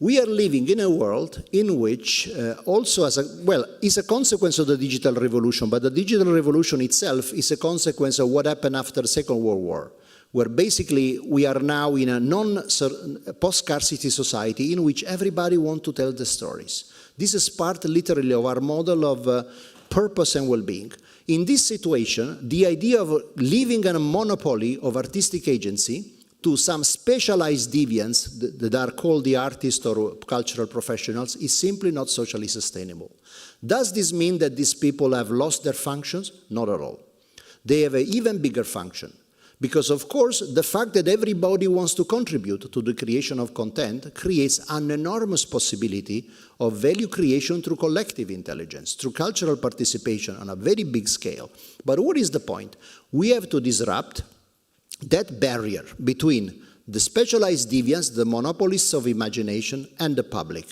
we are living in a world in which also is a consequence of the digital revolution, but the digital revolution itself is a consequence of what happened after the Second World War, where basically we are now in a post-scarcity society in which everybody wants to tell the stories. This is part literally of our model of purpose and well-being. In this situation, the idea of leaving a monopoly of artistic agency to some specialized deviants that are called the artists or cultural professionals is simply not socially sustainable. Does this mean that these people have lost their functions? Not at all. They have an even bigger function. Because, of course, the fact that everybody wants to contribute to the creation of content creates an enormous possibility of value creation through collective intelligence, through cultural participation on a very big scale. But what is the point? We have to disrupt that barrier between the specialized deviants, the monopolists of imagination, and the public.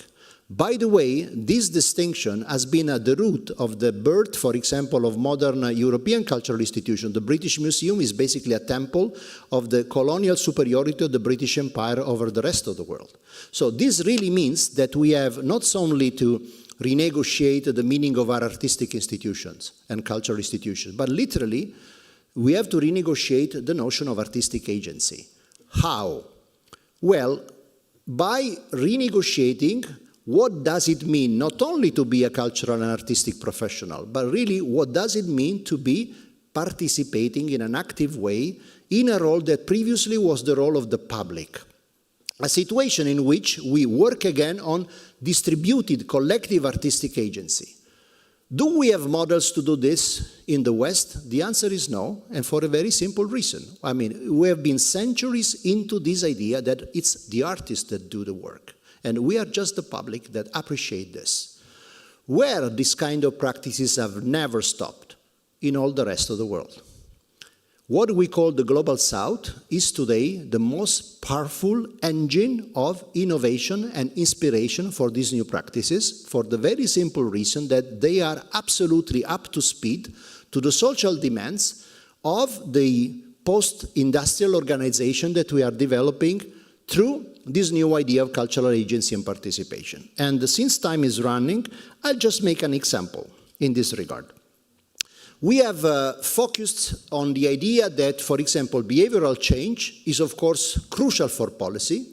By the way, this distinction has been at the root of the birth, for example, of modern European cultural institutions. The British Museum is basically a temple of the colonial superiority of the British Empire over the rest of the world. So this really means that we have not only to renegotiate the meaning of our artistic institutions and cultural institutions, but literally we have to renegotiate the notion of artistic agency. How? Well, by renegotiating what does it mean not only to be a cultural and artistic professional, but really what does it mean to be participating in an active way in a role that previously was the role of the public. A situation in which we work again on distributed collective artistic agency. Do we have models to do this in the West? The answer is no, and for a very simple reason. I mean, we have been centuries into this idea that it's the artists that do the work, and we are just the public that appreciate this. Where these kind of practices have never stopped in all the rest of the world. What we call the Global South is today the most powerful engine of innovation and inspiration for these new practices, for the very simple reason that they are absolutely up to speed to the social demands of the post-industrial organization that we are developing through this new idea of cultural agency and participation. And since time is running, I'll just make an example in this regard. We have focused on the idea that, for example, behavioral change is, of course, crucial for policy,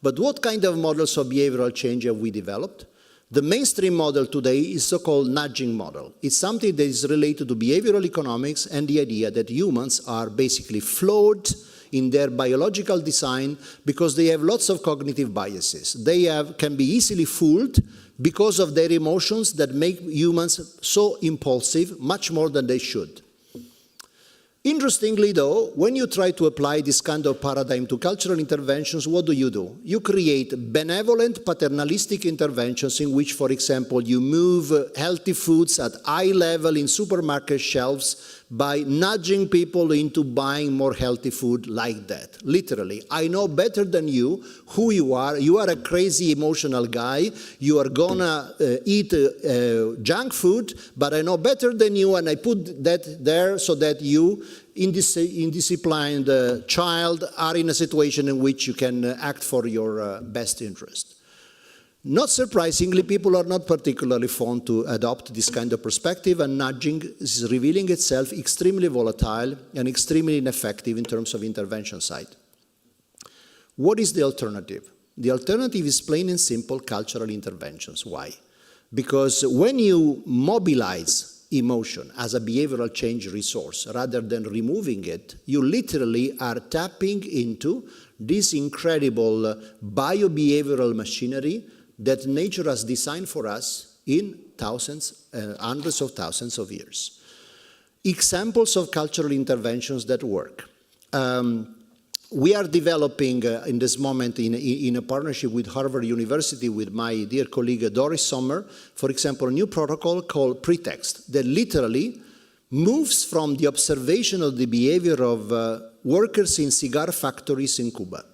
but what kind of models of behavioral change have we developed? The mainstream model today is so-called nudging model. It's something that is related to behavioral economics and the idea that humans are basically flawed in their biological design because they have lots of cognitive biases. They can be easily fooled because of their emotions that make humans so impulsive, much more than they should. Interestingly, though, when you try to apply this kind of paradigm to cultural interventions, what do? You create benevolent, paternalistic interventions in which, for example, you move healthy foods at eye level in supermarket shelves by nudging people into buying more healthy food like that. Literally, I know better than you who you are. You are a crazy emotional guy. You are gonna eat junk food, but I know better than you, and I put that there so that you, indisciplined child, are in a situation in which you can act for your best interest. Not surprisingly, people are not particularly fond to adopt this kind of perspective, and nudging is revealing itself extremely volatile and extremely ineffective in terms of intervention side. What is the alternative? The alternative is plain and simple cultural interventions. Why? Because when you mobilize emotion as a behavioral change resource rather than removing it, you literally are tapping into this incredible bio-behavioral machinery that nature has designed for us in thousands, hundreds of thousands of years. Examples of cultural interventions that work. We are developing in this moment in a partnership with Harvard University with my dear colleague Doris Sommer, for example, a new protocol called Pretext that literally moves from the observation of the behavior of workers in cigar factories in Cuba.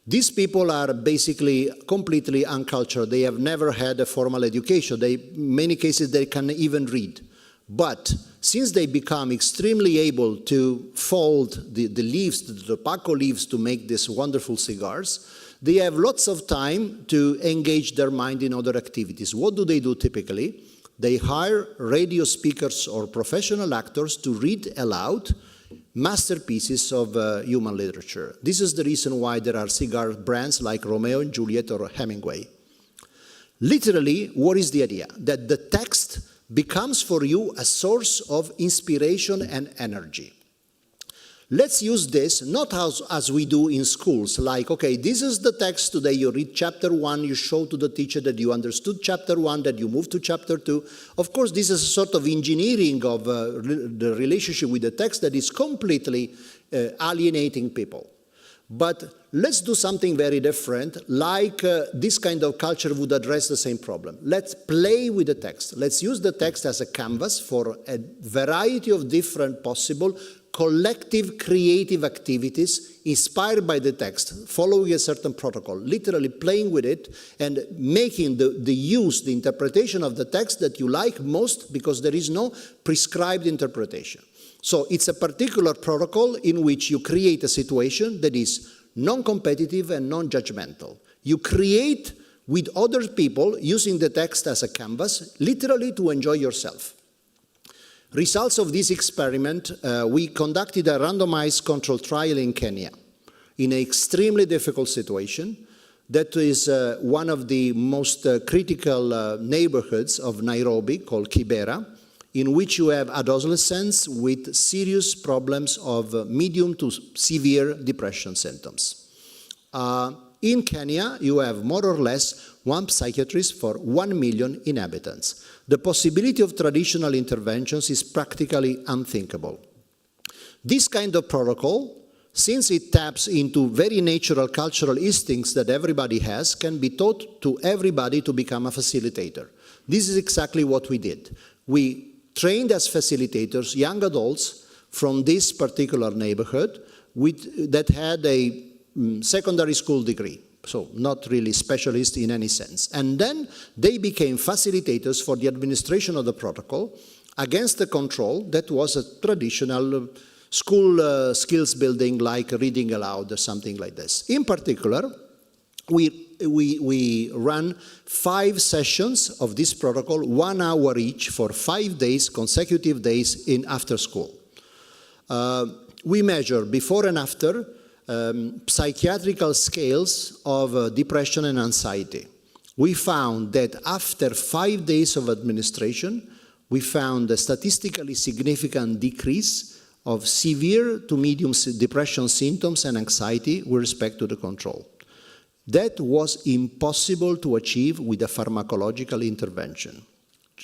These people are basically completely uncultured. They have never had a formal education. In many cases, they can't even read. But since they become extremely able to fold the leaves, the tobacco leaves, to make these wonderful cigars, they have lots of time to engage their mind in other activities. What do they do typically? They hire radio speakers or professional actors to read aloud masterpieces of human literature. This is the reason why there are cigar brands like Romeo and Juliet or Hemingway. Literally, what is the idea? That the text becomes for you a source of inspiration and energy. Let's use this not as we do in schools, like, okay, this is the text today, you read chapter 1, you show to the teacher that you understood chapter 1, that you move to chapter 2. Of course, this is a sort of engineering of the relationship with the text that is completely alienating people. But let's do something very different, like this kind of culture would address the same problem. Let's play with the text. Let's use the text as a canvas for a variety of different possible collective creative activities inspired by the text, following a certain protocol, literally playing with it and making the use, the interpretation of the text that you like most, because there is no prescribed interpretation. So it's a particular protocol in which you create a situation that is non-competitive and non-judgmental. You create with other people using the text as a canvas, literally to enjoy yourself. Results of this experiment, we conducted a randomized controlled trial in Kenya in an extremely difficult situation. That is one of the most critical neighborhoods of Nairobi, called Kibera, in which you have adolescents with serious problems of medium to severe depression symptoms. In Kenya, you have more or less one psychiatrist for 1 million inhabitants. The possibility of traditional interventions is practically unthinkable. This kind of protocol, since it taps into very natural cultural instincts that everybody has, can be taught to everybody to become a facilitator. This is exactly what we did. We trained as facilitators young adults from this particular neighborhood that had a secondary school degree, so not really specialists in any sense. And then they became facilitators for the administration of the protocol against a control that was a traditional school skills building, like reading aloud or something like this. In particular, we ran 5 sessions of this protocol, 1 hour each for 5 days, consecutive days in after school. We measure before and after psychiatrical scales of depression and anxiety. We found that after 5 days of administration, we found a statistically significant decrease of severe to medium depression symptoms and anxiety with respect to the control. That was impossible to achieve with a pharmacological intervention.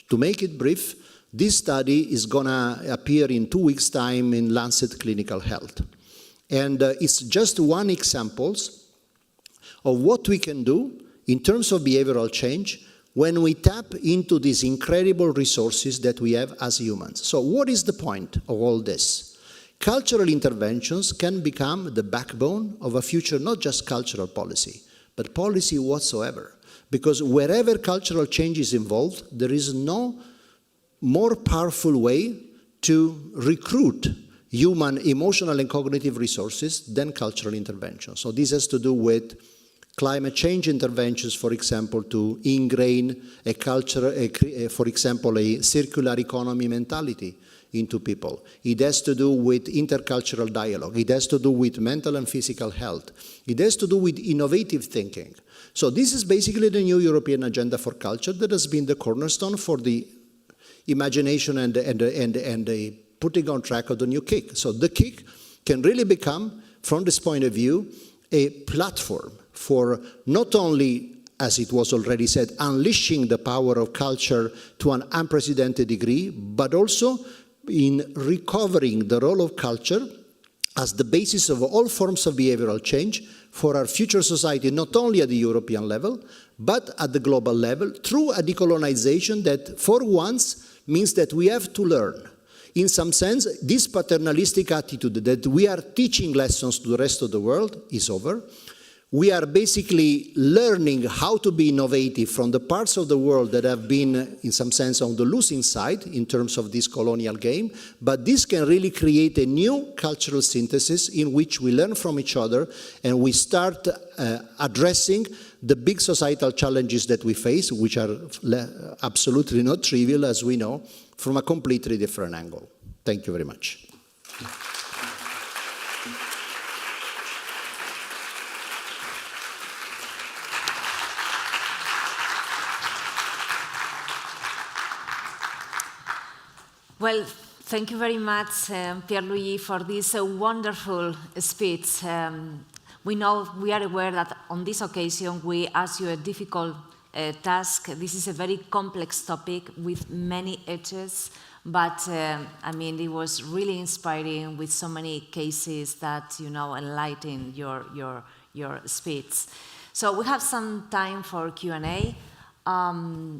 To make it brief, this study is going to appear in 2 weeks' time in Lancet Clinical Health. And it's just one example of what we can do in terms of behavioral change when we tap into these incredible resources that we have as humans. So what is the point of all this? Cultural interventions can become the backbone of a future, not just cultural policy, but policy whatsoever. Because wherever cultural change is involved, there is no more powerful way to recruit human emotional and cognitive resources than cultural intervention. So this has to do with climate change interventions, for example, to ingrain a culture, for example, a circular economy mentality into people. It has to do with intercultural dialogue. It has to do with mental and physical health. It has to do with innovative thinking. So this is basically the new European agenda for culture that has been the cornerstone for the imagination and the putting on track of the new KIC. So the KIC can really become, from this point of view, a platform for not only, as it was already said, unleashing the power of culture to an unprecedented degree, but also in recovering the role of culture as the basis of all forms of behavioral change for our future society, not only at the European level, but at the global level, through a decolonization that for once means that we have to learn. In some sense, this paternalistic attitude that we are teaching lessons to the rest of the world is over. We are basically learning how to be innovative from the parts of the world that have been, in some sense, on the losing side in terms of this colonial game. But this can really create a new cultural synthesis in which we learn from each other and we start addressing the big societal challenges that we face, which are absolutely not trivial, as we know, from a completely different angle. Thank you very much. Well, thank you very much, Pierluigi, for this wonderful speech. We know, we are aware that on this occasion we asked you a difficult task. This is a very complex topic with many edges, but I mean, it was really inspiring with so many cases that, you know, enlighten your speech. So we have some time for Q&A.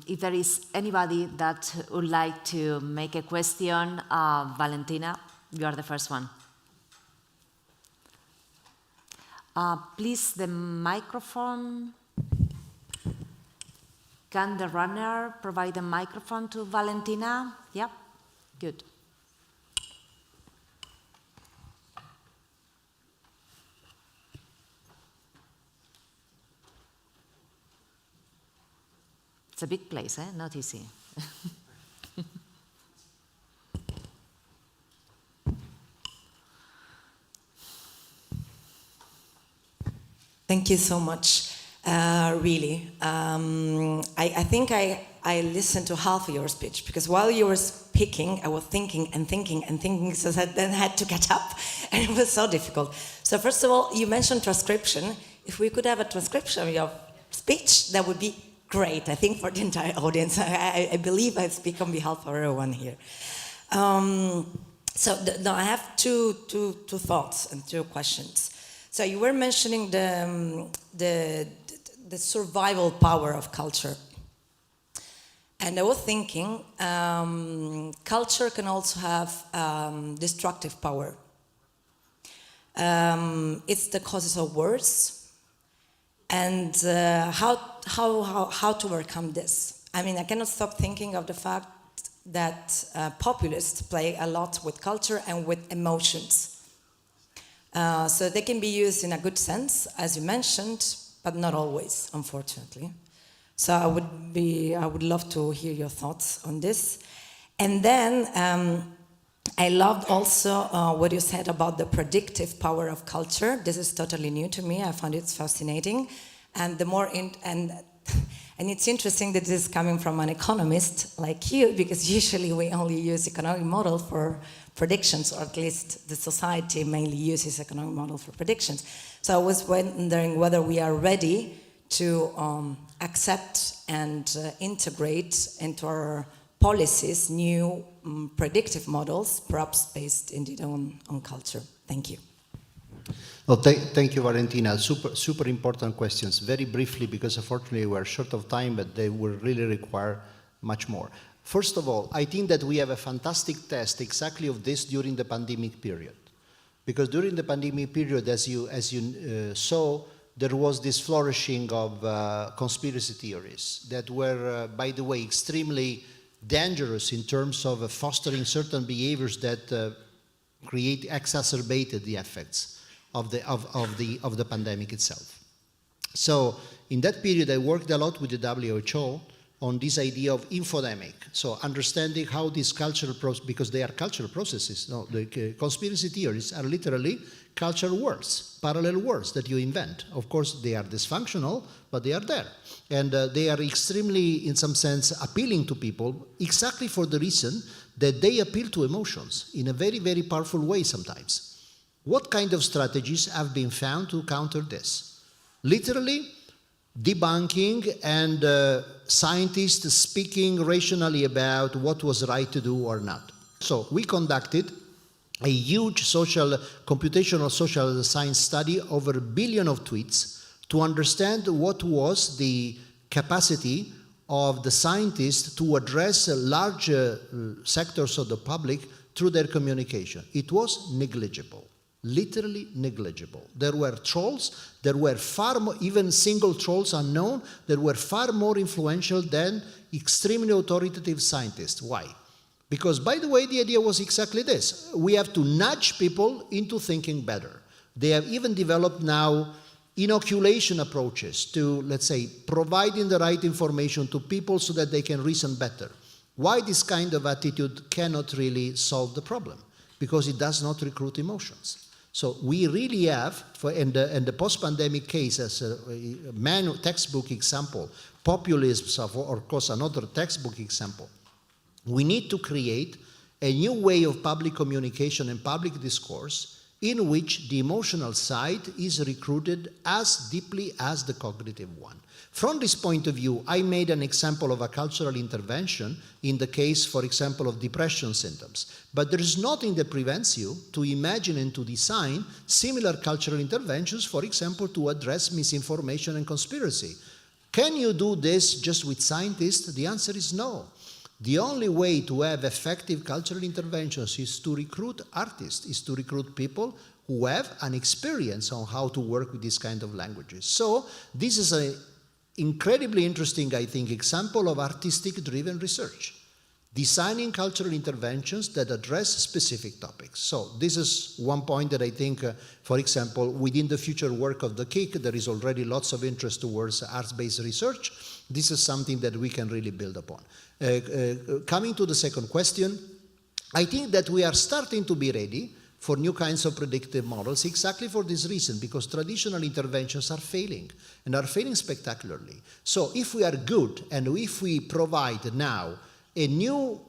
If there is anybody that would like to make a question, Valentina, you are the first one. Please, the microphone. Can the runner provide a microphone to Valentina? Yeah, good. It's a big place, eh? Not easy. Thank you so much. Really. I think I listened to half of your speech, because while you were speaking, I was thinking and thinking and thinking, so I then had to catch up, and it was so difficult. So first of all, you mentioned transcription. If we could have a transcription of your speech, that would be great, I think, for the entire audience. I believe I speak on behalf of everyone here. Now I have two thoughts and two questions. So you were mentioning the survival power of culture. And I was thinking, culture can also have destructive power. It's the causes of wars, and how to overcome this. I mean, I cannot stop thinking of the fact that populists play a lot with culture and with emotions. So they can be used in a good sense, as you mentioned, but not always, unfortunately. So I would love to hear your thoughts on this. And then I loved also what you said about the predictive power of culture. This is totally new to me. I found it fascinating, and and it's interesting that this is coming from an economist like you, because usually we only use economic model for predictions, or at least the society mainly uses economic model for predictions. So I was wondering whether we are ready to accept and integrate into our policies new predictive models, perhaps based indeed on culture. Thank you. Well, thank you, Valentina. Super important questions. Very briefly, because unfortunately we're short of time, but they will really require much more. First of all, I think that we have a fantastic test exactly of this during the pandemic period. Because during the pandemic period, as you saw, there was this flourishing of conspiracy theories that were, by the way, extremely dangerous in terms of fostering certain behaviors that exacerbated the effects of the pandemic itself. So in that period, I worked a lot with the WHO on this idea of infodemic. So understanding how these cultural processes, because they are cultural processes, no, the conspiracy theories are literally cultural words, parallel words that you invent. Of course, they are dysfunctional, but they are there. And they are extremely, in some sense, appealing to people exactly for the reason that they appeal to emotions in a very, very powerful way sometimes. What kind of strategies have been found to counter this? Literally, debunking and scientists speaking rationally about what was right to do or not. So we conducted a huge computational social science study over 1 billion of tweets to understand what was the capacity of the scientists to address large sectors of the public through their communication. It was negligible. Literally negligible. There were trolls, there were far more, even single trolls unknown, that were far more influential than extremely authoritative scientists. Why? Because, by the way, the idea was exactly this. We have to nudge people into thinking better. They have even developed now inoculation approaches to, let's say, providing the right information to people so that they can reason better. Why this kind of attitude cannot really solve the problem? Because it does not recruit emotions. So we really have, in the post-pandemic case, as a textbook example, populism, of course, another textbook example, we need to create a new way of public communication and public discourse in which the emotional side is recruited as deeply as the cognitive one. From this point of view, I made an example of a cultural intervention in the case, for example, of depression symptoms. But there is nothing that prevents you to imagine and to design similar cultural interventions, for example, to address misinformation and conspiracy. Can you do this just with scientists? The answer is no. The only way to have effective cultural interventions is to recruit artists, is to recruit people who have an experience on how to work with these kind of languages. So this is an incredibly interesting, I think, example of artistic-driven research, designing cultural interventions that address specific topics. So this is one point that I think, for example, within the future work of the KIC, there is already lots of interest towards arts-based research. This is something that we can really build upon. Coming to the second question, I think that we are starting to be ready for new kinds of predictive models exactly for this reason, because traditional interventions are failing, and are failing spectacularly. So if we are good, and if we provide now a new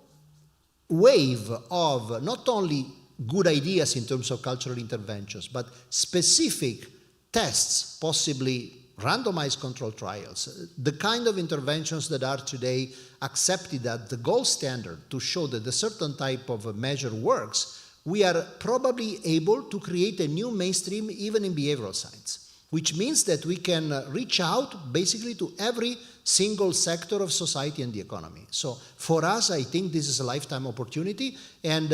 wave of not only good ideas in terms of cultural interventions, but specific tests, possibly randomized control trials, the kind of interventions that are today accepted as the gold standard to show that a certain type of a measure works, we are probably able to create a new mainstream even in behavioral science, which means that we can reach out basically to every single sector of society and the economy. So for us, I think this is a lifetime opportunity, and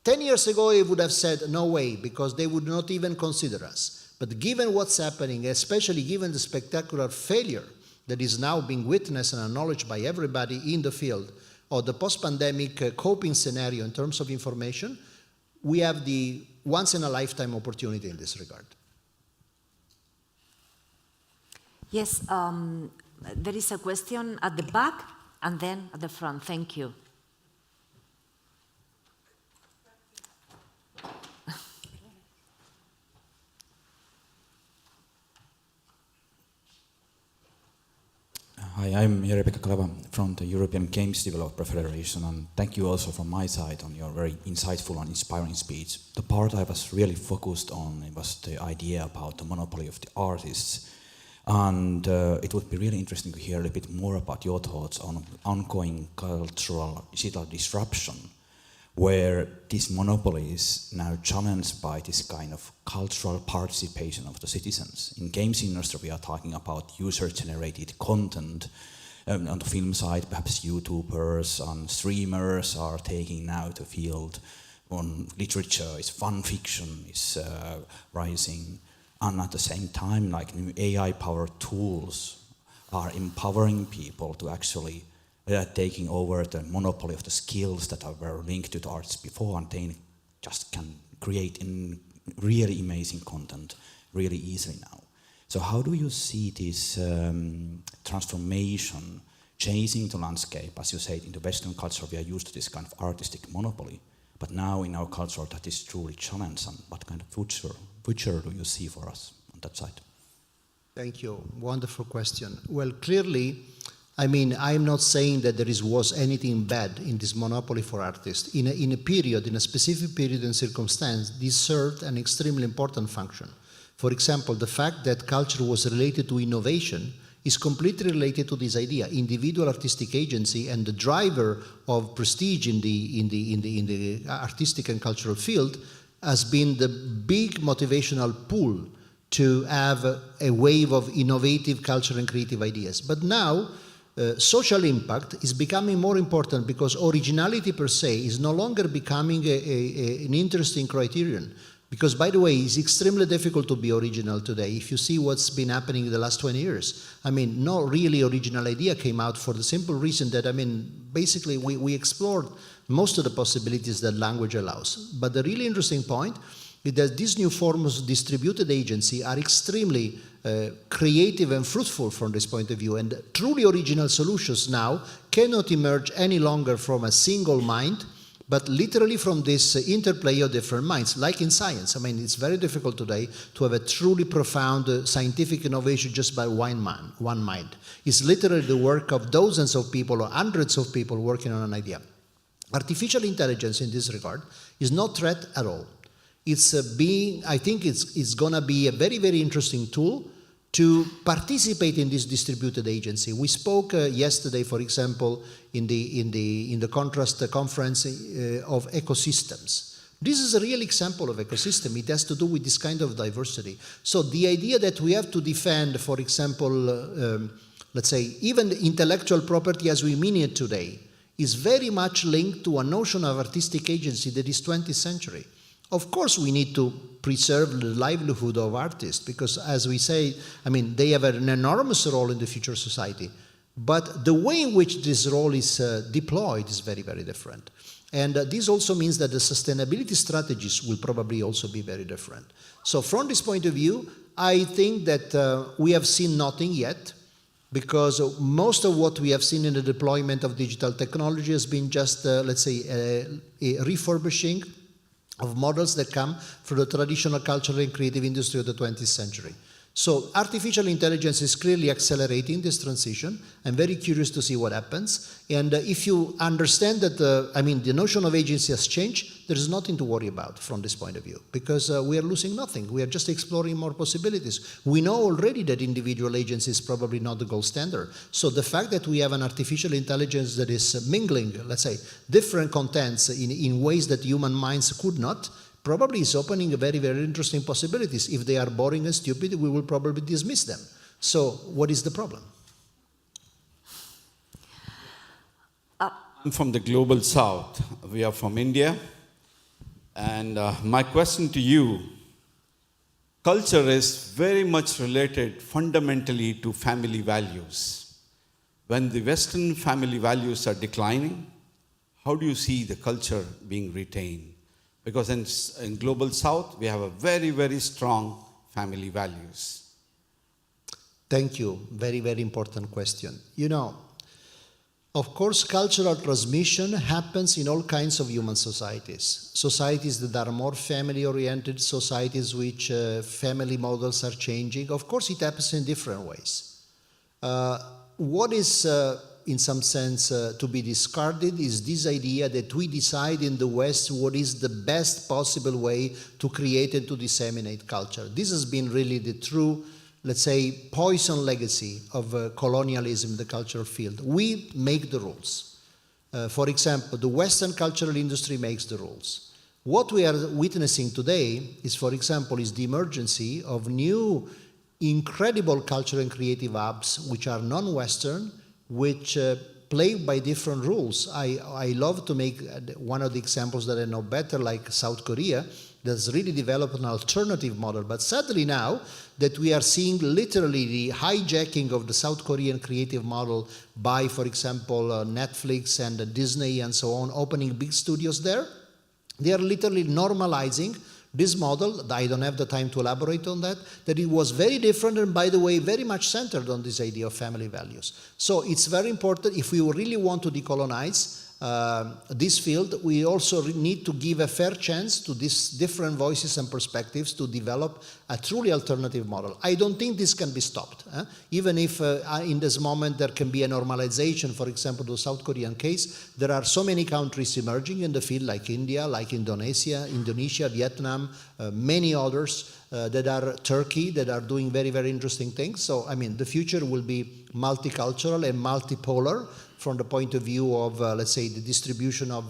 10 years ago, I would have said, no way, because they would not even consider us. But given what's happening, especially given the spectacular failure that is now being witnessed and acknowledged by everybody in the field of the post-pandemic coping scenario in terms of information, we have the once-in-a-lifetime opportunity in this regard. Yes, there is a question at the back and then at the front. Thank you. Hi, I'm Rebecca Klava from the European Games Developer Federation, and thank you also from my side on your very insightful and inspiring speech. The part I was really focused on was the idea about the monopoly of the artists, and it would be really interesting to hear a little bit more about your thoughts on ongoing cultural digital disruption, where this monopoly is now challenged by this kind of cultural participation of the citizens. In games industry, we are talking about user-generated content. On the film side, perhaps YouTubers and streamers are taking now the field. On literature, it's fun fiction is rising. And at the same time, like new AI-powered tools are empowering people to actually taking over the monopoly of the skills that were linked to the arts before, and they just can create in really amazing content really easily now. So how do you see this transformation changing the landscape? As you said, in the Western culture we are used to this kind of artistic monopoly, but now in our culture that is truly challenged, and what kind of future do you see for us on that side? Thank you. Wonderful question. Well, clearly, I mean, I'm not saying that there was anything bad in this monopoly for artists. In a specific period and circumstance, this served an extremely important function. For example, the fact that culture was related to innovation is completely related to this idea. Individual artistic agency and the driver of prestige in the artistic and cultural field has been the big motivational pull to have a wave of innovative culture and creative ideas. But now, social impact is becoming more important because originality per se is no longer becoming an interesting criterion. Because, by the way, it's extremely difficult to be original today. If you see what's been happening in the last 20 years, I mean, no really original idea came out for the simple reason that, I mean, basically we explored most of the possibilities that language allows. But the really interesting point is that these new forms of distributed agency are extremely creative and fruitful from this point of view, and truly original solutions now cannot emerge any longer from a single mind, but literally from this interplay of different minds, like in science. I mean, it's very difficult today to have a truly profound scientific innovation just by one mind. It's literally the work of dozens of people or hundreds of people working on an idea. Artificial intelligence in this regard is not a threat at all. I think it's going to be a very, very interesting tool to participate in this distributed agency. We spoke yesterday, for example, in the Contrast conference of ecosystems. This is a real example of ecosystem. It has to do with this kind of diversity. So the idea that we have to defend, for example, let's say, even intellectual property as we mean it today, is very much linked to a notion of artistic agency that is 20th century. Of course, we need to preserve the livelihood of artists because, as we say, I mean, they have an enormous role in the future society. But the way in which this role is deployed is very, very different. And this also means that the sustainability strategies will probably also be very different. So from this point of view, I think that we have seen nothing yet, because most of what we have seen in the deployment of digital technology has been just, let's say, a refurbishing of models that come from the traditional cultural and creative industry of the 20th century. So artificial intelligence is clearly accelerating this transition. I'm very curious to see what happens. And if you understand that, the notion of agency has changed, there is nothing to worry about from this point of view, because we are losing nothing. We are just exploring more possibilities. We know already that individual agency is probably not the gold standard. So the fact that we have an artificial intelligence that is mingling, let's say, different contents in ways that human minds could not, probably is opening very, very interesting possibilities. If they are boring and stupid, we will probably dismiss them. So what is the problem? I'm from the global south. We are from India. And my question to you, culture is very much related fundamentally to family values. When the Western family values are declining, how do you see the culture being retained? Because in Global South, we have a very, very strong family values. Thank you. Very, very important question. You know, of course, cultural transmission happens in all kinds of human societies. Societies that are more family-oriented, societies which family models are changing. Of course, it happens in different ways. What is in some sense to be discarded is this idea that we decide in the West what is the best possible way to create and to disseminate culture. This has been really the true, let's say, poison legacy of colonialism in the cultural field. We make the rules. For example, the Western cultural industry makes the rules. What we are witnessing today is, for example, is the emergence of new incredible cultural and creative hubs which are non-Western, which play by different rules. I love to make one of the examples that I know better, like South Korea, that's really developed an alternative model. But sadly now that we are seeing literally the hijacking of the South Korean creative model by, for example, Netflix and Disney and so on, opening big studios there, they are literally normalizing this model. I don't have the time to elaborate on that it was very different and, by the way, very much centered on this idea of family values. So it's very important, if we really want to decolonize this field, we also need to give a fair chance to these different voices and perspectives to develop a truly alternative model. I don't think this can be stopped. Even if in this moment there can be a normalization, for example, the South Korean case, there are so many countries emerging in the field like India, like Indonesia, Vietnam, many others that are Turkey, that are doing very, very interesting things. So, the future will be multicultural and multipolar from the point of view of, let's say, the distribution of,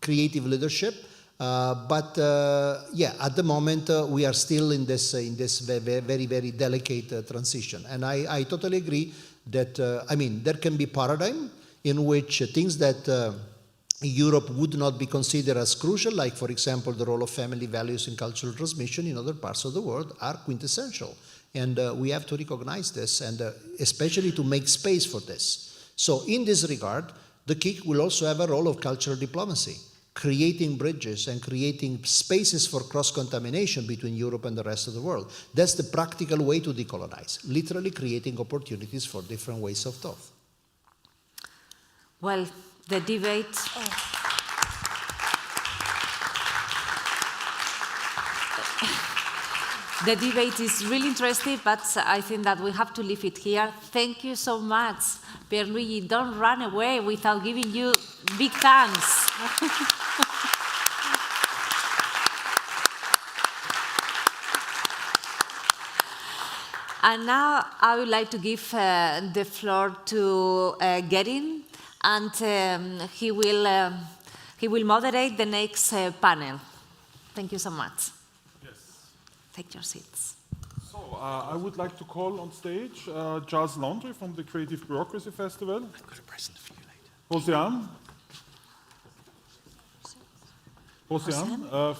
creative leadership. But at the moment, we are still in this very, very delicate transition. And I totally agree that, there can be paradigm in which things that Europe would not be considered as crucial, like, for example, the role of family values in cultural transmission in other parts of the world, are quintessential. And we have to recognize this, and especially to make space for this. So in this regard, the KIC will also have a role of cultural diplomacy, creating bridges and creating spaces for cross-contamination between Europe and the rest of the world. That's the practical way to decolonize, literally creating opportunities for different ways of thought. Well, the debate... The debate is really interesting, but I think that we have to leave it here. Thank you so much, Pierluigi. Don't run away without giving you big thanks. And now I would like to give the floor to Gerin, and he will moderate the next panel. Thank you so much. Take your seats. So I would like to call on stage Jazz Laundry from the Creative Bureaucracy Festival. I've got a present for you later. Hosian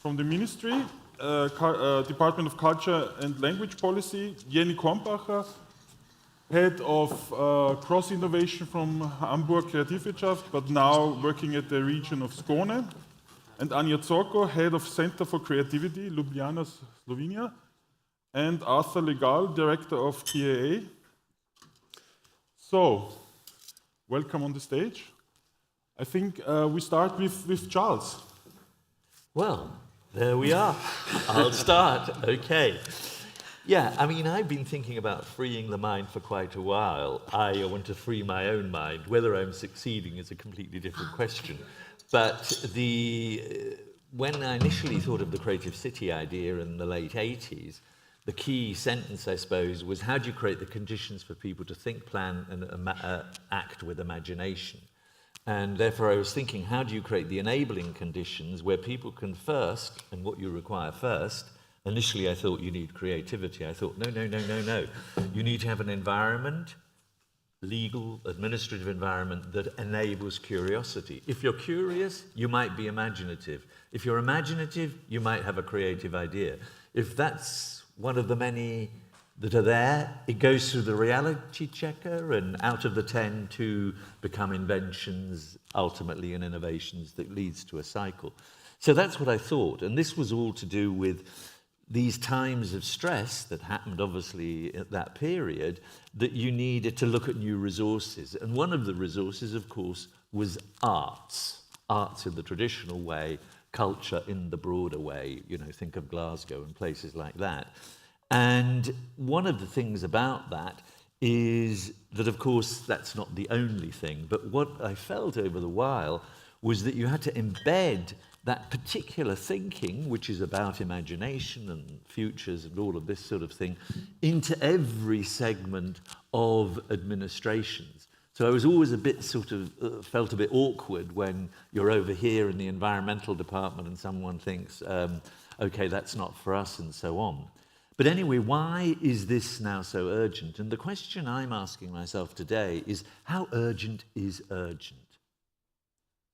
from the Ministry, Department of Culture and Language Policy. Jenny Kornbacher, Head of Cross-Innovation from Hamburg Kreativwirtschaft, but now working at the region of Skåne. And Anja Zorko, Head of Center for Creativity, Ljubljana, Slovenia, and Arthur Legal, Director of TAA. So, welcome on the stage. I think we start with Charles. Well, there we are. I'll start. Okay. Yeah, I mean, I've been thinking about freeing the mind for quite a while. I want to free my own mind. Whether I'm succeeding is a completely different question. But when I initially thought of the creative city idea in the late 80s, the key sentence, I suppose, was how do you create the conditions for people to think, plan, and act with imagination? And therefore, I was thinking, how do you create the enabling conditions where people can first, and what you require first, initially I thought you need creativity. I thought, no. You need to have an environment, legal, administrative environment that enables curiosity. If you're curious, you might be imaginative. If you're imaginative, you might have a creative idea. If that's one of the many that are there, it goes through the reality checker, and out of the 10, 2 become inventions, ultimately, and innovations that leads to a cycle. So that's what I thought, and this was all to do with these times of stress that happened, obviously, at that period, that you needed to look at new resources. And one of the resources, of course, was arts. Arts in the traditional way, culture in the broader way, you know, think of Glasgow and places like that. And one of the things about that is that, of course, that's not the only thing, but what I felt over the while was that you had to embed that particular thinking, which is about imagination and futures and all of this sort of thing, into every segment of administrations. So I was always a bit felt a bit awkward when you're over here in the environmental department and someone thinks, okay, that's not for us, and so on. But anyway, why is this now so urgent? And the question I'm asking myself today is, how urgent is urgent?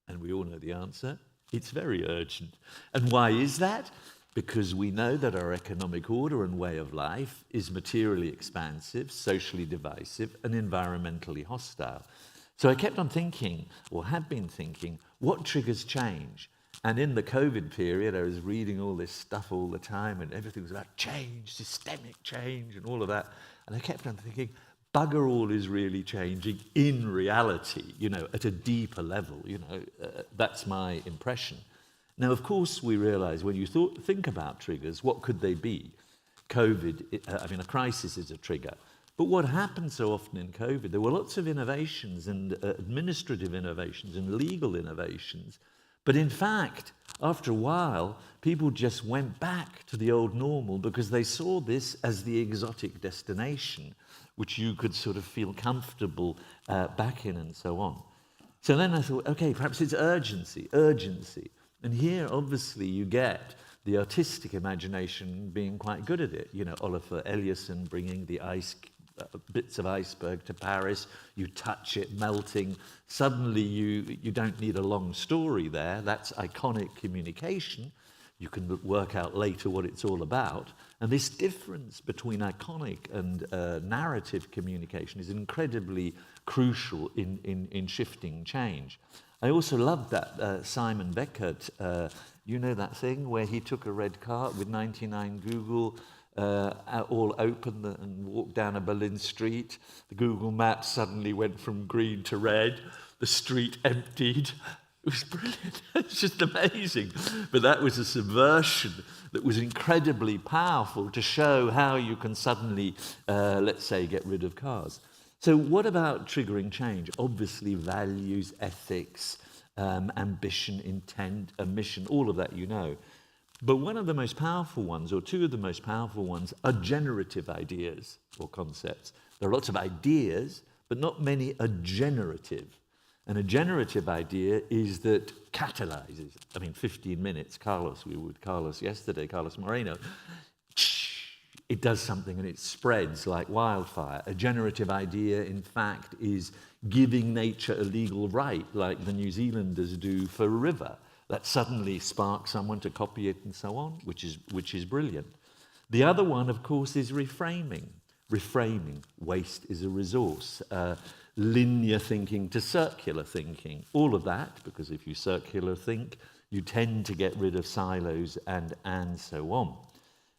And we all know the answer. It's very urgent. And why is that? Because we know that our economic order and way of life is materially expansive, socially divisive, and environmentally hostile. So I kept on thinking, or had been thinking, what triggers change? And in the COVID period, I was reading all this stuff all the time, and everything was about change, systemic change, and all of that. And I kept on thinking, bugger all is really changing in reality, you know, at a deeper level, you know, that's my impression. Now, of course, we realize when you think about triggers, what could they be? COVID, a crisis is a trigger. But what happened so often in COVID, there were lots of innovations and administrative innovations and legal innovations. But in fact, after a while, people just went back to the old normal because they saw this as the exotic destination, which you could sort of feel comfortable back in and so on. So then I thought, okay, perhaps it's urgency. And here, obviously, you get the artistic imagination being quite good at it. You know, Olafur Eliasson bringing the bits of iceberg to Paris, you touch it melting, suddenly you don't need a long story there, that's iconic communication, you can work out later what it's all about, and this difference between iconic and narrative communication is incredibly crucial in shifting change. I also loved that Simon Beckert, you know that thing where he took a red cart with 99 Google all open and walked down a Berlin street. The Google Maps suddenly went from green to red. The street emptied. It was brilliant. It's just amazing. But that was a subversion that was incredibly powerful to show how you can suddenly, let's say, get rid of cars. So what about triggering change? Obviously, values, ethics, ambition, intent, a mission, all of that you know. But one of the most powerful ones, or two of the most powerful ones, are generative ideas or concepts. There are lots of ideas, but not many are generative. And a generative idea is that catalyzes. 15 minutes, we were with Carlos yesterday, Carlos Moreno. It does something and it spreads like wildfire. A generative idea, in fact, is giving nature a legal right, like the New Zealanders do for a river. That suddenly sparks someone to copy it and so on, which is brilliant. The other one, of course, is reframing. Reframing, waste is a resource. Linear thinking to circular thinking. All of that, because if you circular think, you tend to get rid of silos and so on.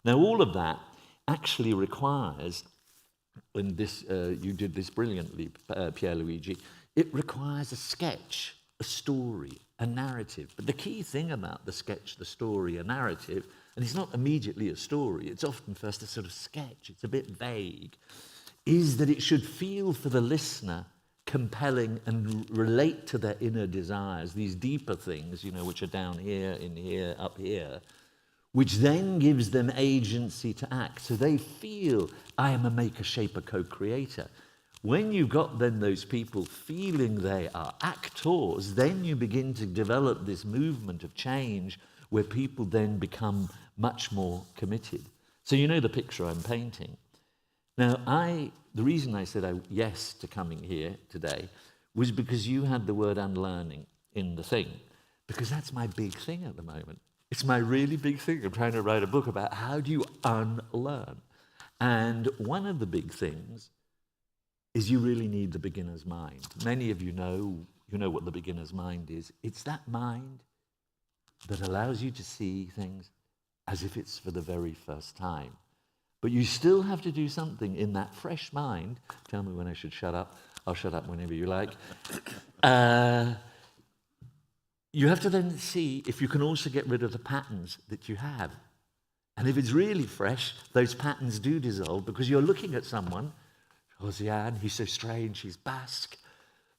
Now, all of that actually requires, and this you did this brilliantly, Pierluigi, it requires a a story, a narrative. But the key thing about the sketch, the story, a narrative, and it's not immediately a story, it's often first a sort of sketch, it's a bit vague, is that it should feel for the listener compelling and relate to their inner desires, these deeper things, which are down here, in here, up here, which then gives them agency to act. So they feel, I am a maker, shaper, co-creator. When you've got then those people feeling they are actors, then you begin to develop this movement of change where people then become much more committed. So the picture I'm painting. Now, the reason I said yes to coming here today was because you had the word unlearning in the thing, because that's my big thing at the moment. It's my really big thing. I'm trying to write a book about how do you unlearn. And one of the big things is you really need the beginner's mind. Many of you know what the beginner's mind is. It's that mind that allows you to see things as if it's for the very first time. But you still have to do something in that fresh mind. Tell me when I should shut up. I'll shut up whenever you like. You have to then see if you can also get rid of the patterns that you have. And if it's really fresh, those patterns do dissolve because you're looking at someone, Josiane, he's so strange, he's Basque.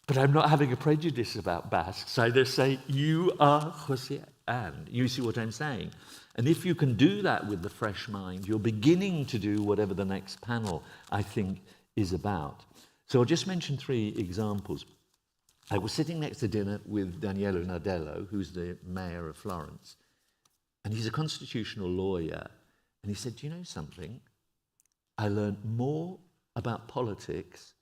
But I'm not having a prejudice about Basques. I just say, you are Josiane. You see what I'm saying? And if you can do that with the fresh mind, you're beginning to do whatever the next panel, I think, is about. So I'll just mention 3 examples. I was sitting next to dinner with Daniele Nardello, who's the mayor of Florence, and he's a constitutional lawyer, and he said, do you know something? I learned more about politics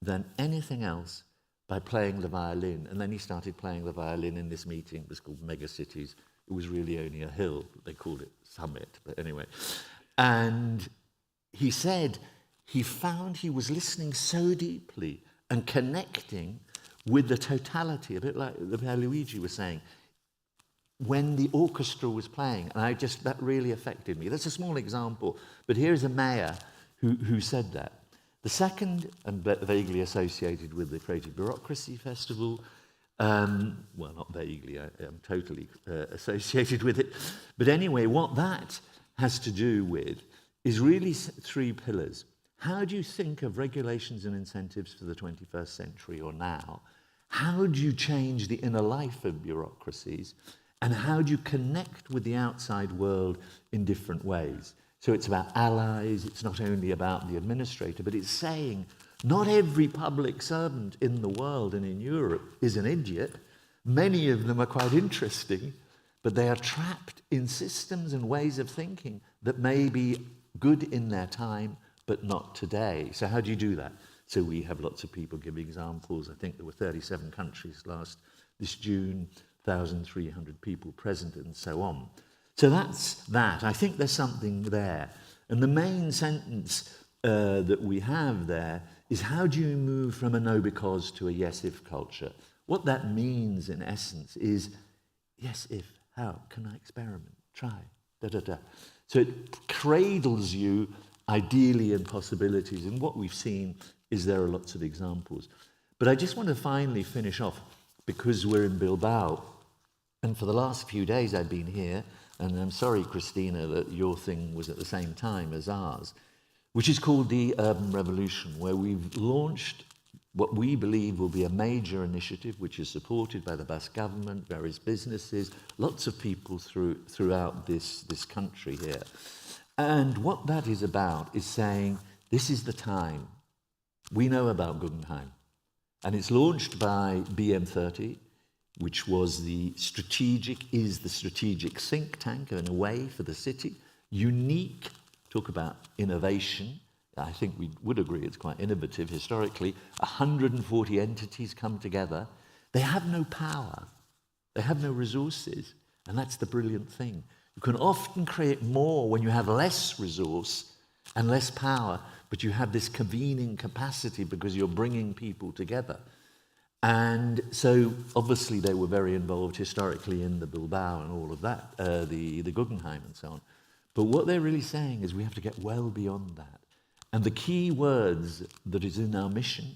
than anything else by playing the violin. And then he started playing the violin in this meeting. It was called Megacities. It was really only a hill, but they called it Summit, but anyway. And he said he found he was listening so deeply and connecting with the totality, a bit like Luigi was saying, when the orchestra was playing. And that really affected me. That's a small example, but here's a mayor who said that. The second, and vaguely associated with the Creative Bureaucracy Festival, well, not vaguely, I am totally associated with it. But anyway, what that has to do with is really 3 pillars. How do you think of regulations and incentives for the 21st century or now? How do you change the inner life of bureaucracies? And how do you connect with the outside world in different ways? So it's about allies, it's not only about the administrator, but it's saying not every public servant in the world and in Europe is an idiot. Many of them are quite interesting, but they are trapped in systems and ways of thinking that may be good in their time, but not today. So how do you do that? So we have lots of people give examples. I think there were 37 countries this June, 1,300 people present and so on. So that's that. I think there's something there. And the main sentence that we have there is how do you move from a no because to a yes if culture? What that means in essence is yes if, how, can I experiment, try, da-da-da. So it cradles you ideally in possibilities. And what we've seen is there are lots of examples. But I just want to finally finish off because we're in Bilbao. And for the last few days I've been here, and I'm sorry, Christina, that your thing was at the same time as ours, which is called the Urban Revolution, where we've launched what we believe will be a major initiative, which is supported by the Basque government, various businesses, lots of people throughout this country here. And what that is about is saying, this is the time. We know about Guggenheim. And it's launched by BM30, which was the strategic think tank in a way for the city. Unique, talk about innovation. I think we would agree it's quite innovative historically. 140 entities come together. They have no power. They have no resources. And that's the brilliant thing. You can often create more when you have less resource and less power, but you have this convening capacity because you're bringing people together. And so, obviously, they were very involved historically in the Bilbao and all of that, the Guggenheim and so on. But what they're really saying is we have to get well beyond that. And the key words that is in our mission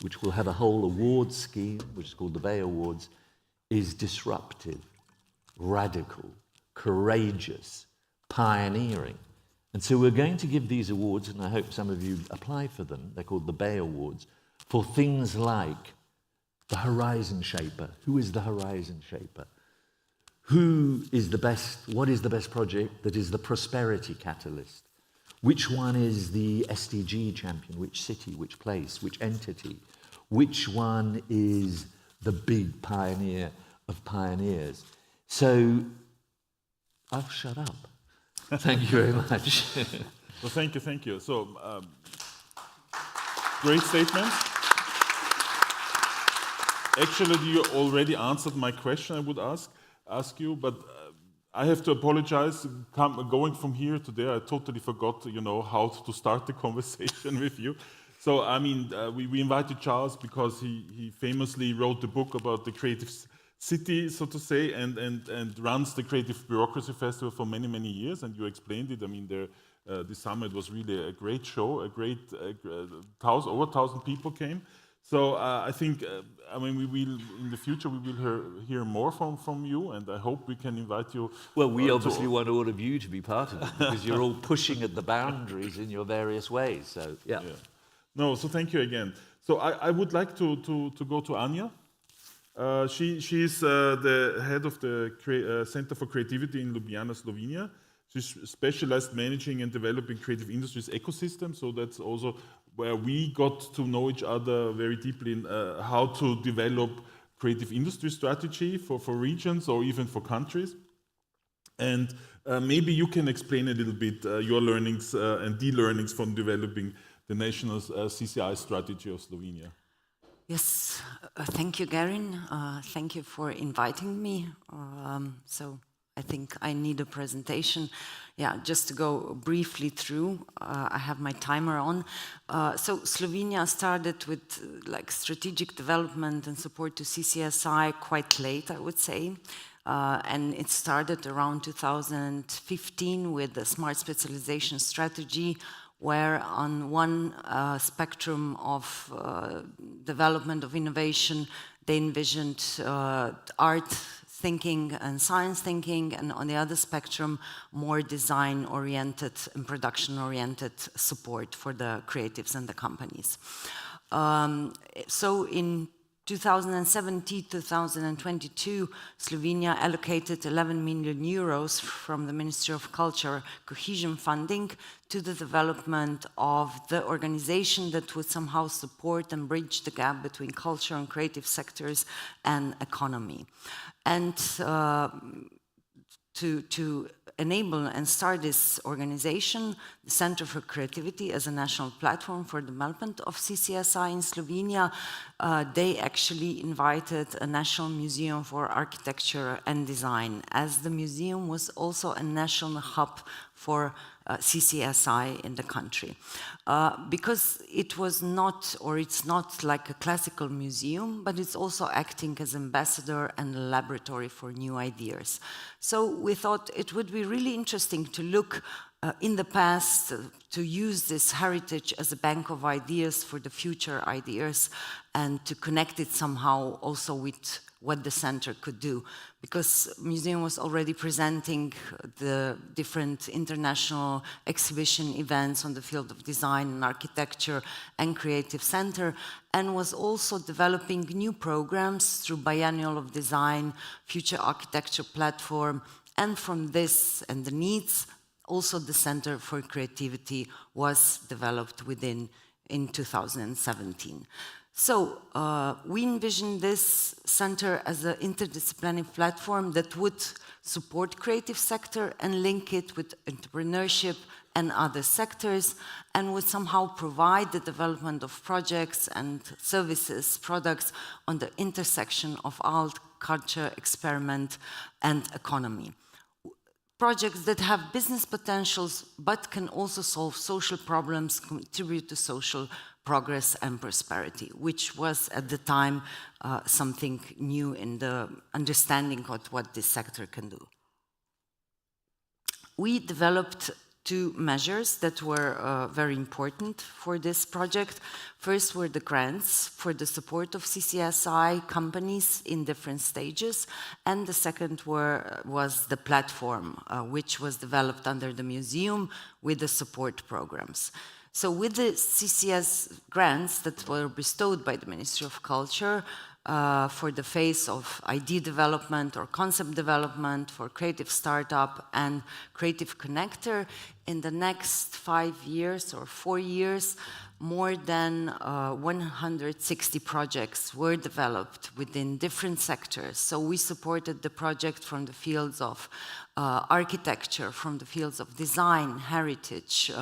which will have a whole awards scheme, which is called the Bay Awards, is disruptive, radical, courageous, pioneering. And so we're going to give these awards, and I hope some of you apply for them. They're called the Bay Awards, for things like the Horizon Shaper. Who is the Horizon Shaper? Who is the best, what is the best project that is the prosperity catalyst? Which one is the SDG champion? Which city, which place, which entity? Which one is the big pioneer of pioneers? So, I'll shut up. Thank you very much. Well, thank you. So, great statements. Actually, you already answered my question I would ask you, but I have to apologize. Going from here to there, I totally forgot, how to start the conversation with you. So, I mean, we invited Charles because he famously wrote the book about the creative city, so to say, and runs the Creative Bureaucracy Festival for many, many years, and you explained it. I mean, this summer it was really a great show, over 1,000 people came. So I think, we will, in the future, we will hear more from you, and I hope we can invite you. Well, we obviously want all of you to be part of it, because you're all pushing at the boundaries in your various ways, so, yeah. No, so thank you again. So I would like to go to Anja. She's the head of the Center for Creativity in Ljubljana, Slovenia. She's specialized managing and developing creative industries ecosystem. So that's also where we got to know each other very deeply in how to develop creative industry strategy for regions or even for countries. And maybe you can explain a little bit your learnings and the learnings from developing the national CCI strategy of Slovenia. Yes, thank you, Garin. Thank you for inviting me. So I think I need a presentation. Yeah, just to go briefly through, I have my timer on. So Slovenia started with strategic development and support to CCSI quite late, I would say. And it started around 2015 with the smart specialization strategy, where on one spectrum of development of innovation, they envisioned art thinking and science thinking, and on the other spectrum, more design-oriented and production-oriented support for the creatives and the companies. So in 2017-2022, Slovenia allocated 11 million euros from the Ministry of Culture cohesion funding to the development of the organization that would somehow support and bridge the gap between culture and creative sectors and economy. And to enable and start this organization, the Center for Creativity as a national platform for development of CCSI in Slovenia, they actually invited a National Museum for Architecture and Design, as the museum was also a national hub for CCSI in the country. Because it was not, or it's not like a classical museum, but it's also acting as ambassador and a laboratory for new ideas. So we thought it would be really interesting to look in the past, to use this heritage as a bank of ideas for the future ideas, and to connect it somehow also with what the center could do, because the museum was already presenting the different international exhibition events on the field of design and architecture and creative center, and was also developing new programs through Biennial of Design, Future Architecture Platform, and from this and the needs, also the Center for Creativity was developed in 2017. So we envision this center as an interdisciplinary platform that would support creative sector and link it with entrepreneurship and other sectors, and would somehow provide the development of projects and services, products on the intersection of art, culture, experiment, and economy. Projects that have business potentials but can also solve social problems, contribute to social progress and prosperity, which was at the time something new in the understanding of what this sector can do. We developed two measures that were very important for this project. First were the grants for the support of CCSI companies in different stages, and the second was the platform, which was developed under the museum with the support programs. So with the CCS grants that were bestowed by the Ministry of Culture, for the phase of idea development or concept development for creative startup and creative connector, in the next 5 years or 4 years, more than 160 projects were developed within different sectors. So we supported the project from the fields of architecture, from the fields of design, heritage,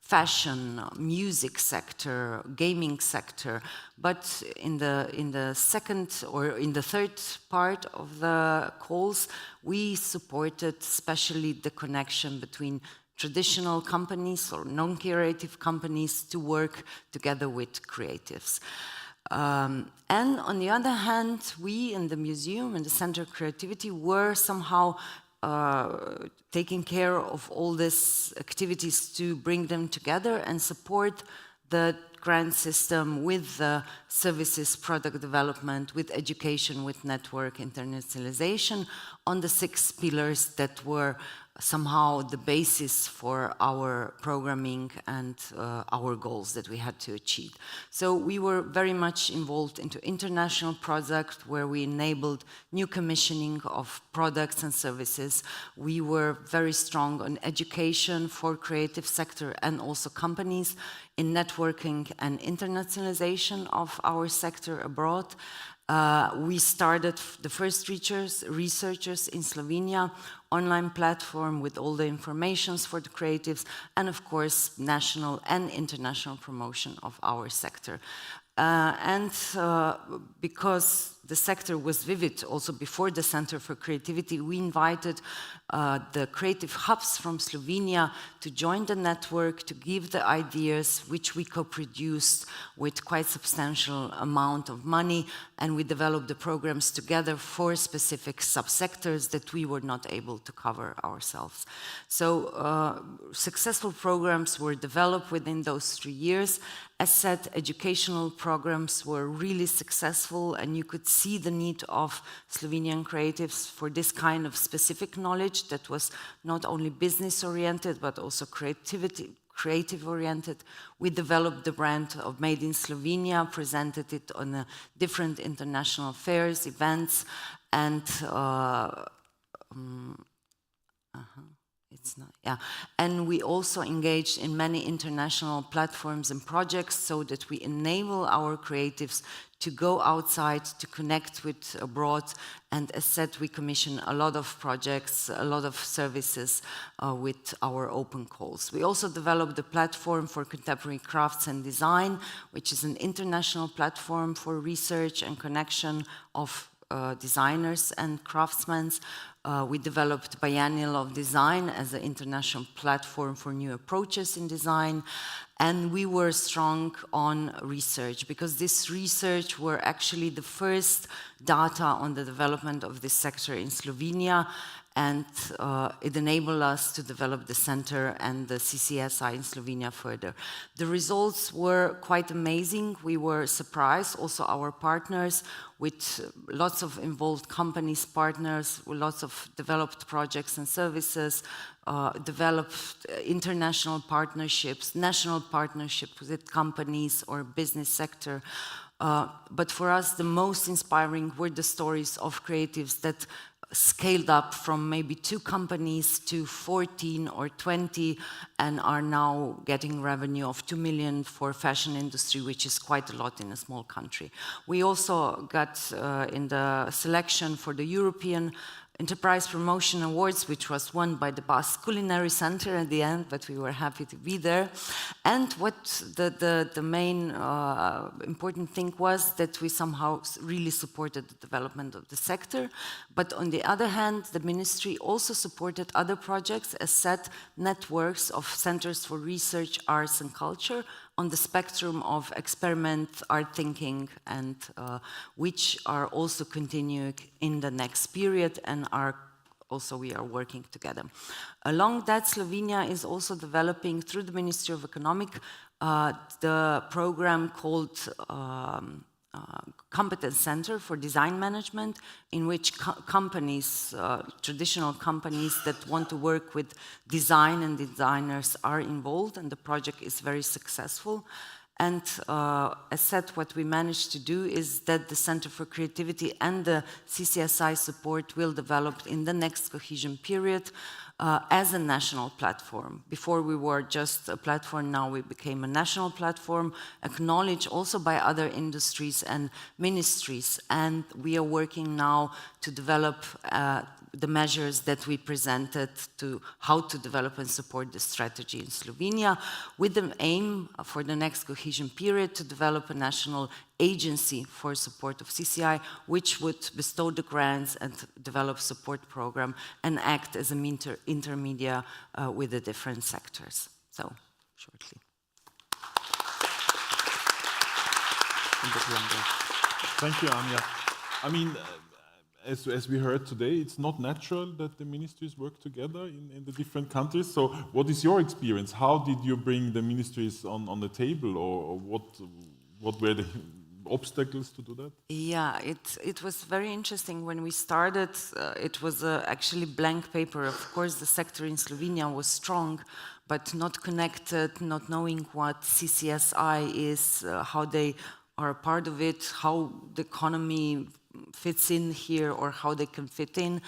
fashion, music sector, gaming sector, but in the second or in the third part of the calls, we supported especially the connection between traditional companies or non-creative companies to work together with creatives. And on the other hand, we in the museum and the Center of Creativity were somehow taking care of all these activities to bring them together and support the grant system with the services, product development, with education, with network internationalization on the 6 pillars that were somehow the basis for our programming and our goals that we had to achieve. So we were very much involved into international projects where we enabled new commissioning of products and services. We were very strong on education for creative sector and also companies in networking and internationalization of our sector abroad. We started the first researchers in Slovenia, online platform with all the informations for the creatives, and of course, national and international promotion of our sector. Because the sector was vivid also before the Center for Creativity, we invited the creative hubs from Slovenia to join the network, to give the ideas which we co-produced with quite substantial amount of money, and we developed the programs together for specific subsectors that we were not able to cover ourselves. So successful programs were developed within those 3 years. As said, educational programs were really successful, and you could see the need of Slovenian creatives for this kind of specific knowledge that was not only business-oriented, but also creative-oriented. We developed the brand of Made in Slovenia, presented it on different international fairs, events, and and we also engaged in many international platforms and projects so that we enable our creatives to go outside, to connect with abroad, and as said, we commission a lot of projects, a lot of services with our open calls. We also developed a platform for contemporary crafts and design, which is an international platform for research and connection of designers and craftsmen. We developed Biennial of Design as an international platform for new approaches in design. And we were strong on research because this research were actually the first data on the development of this sector in Slovenia. And it enabled us to develop the center and the CCSI in Slovenia further. The results were quite amazing. We were surprised, also our partners, with lots of involved companies, partners, with lots of developed projects and services, developed international partnerships, national partnerships with companies or business sector. But for us, the most inspiring were the stories of creatives that scaled up from maybe 2 companies to 14 or 20 and are now getting revenue of 2 million for fashion industry, which is quite a lot in a small country. We also got in the selection for the European Enterprise Promotion Awards, which was won by the Basque Culinary Center at the end, but we were happy to be there. And what the main important thing was that we somehow really supported the development of the sector. But on the other hand, the ministry also supported other projects, as said, networks of centers for research, arts and culture on the spectrum of experiment, art thinking, and which are also continuing in the next period and are also we are working together. Along that, Slovenia is also developing, through the Ministry of Economic, the program called Competence Center for Design Management, in which companies, traditional companies that want to work with design and designers are involved, and the project is very successful. And as said, what we managed to do is that the Center for Creativity and the CCSI support will develop in the next cohesion period as a national platform. Before we were just a platform, now we became a national platform, acknowledged also by other industries and ministries. And we are working now to develop the measures that we presented to how to develop and support the strategy in Slovenia, with the aim for the next cohesion period to develop a national agency for support of CCI, which would bestow the grants and develop support program and act as an intermediary with the different sectors. So, shortly. Thank you, Anja. I mean, as we heard today, it's not natural that the ministries work together in the different countries. So what is your experience? How did you bring the ministries on the table, or what were the obstacles to do that? Yeah, it was very interesting. When we started, it was actually blank paper. Of course, the sector in Slovenia was strong, but not connected, not knowing what CCSI is, how they are a part of it, how the economy fits in here, or how they can fit in.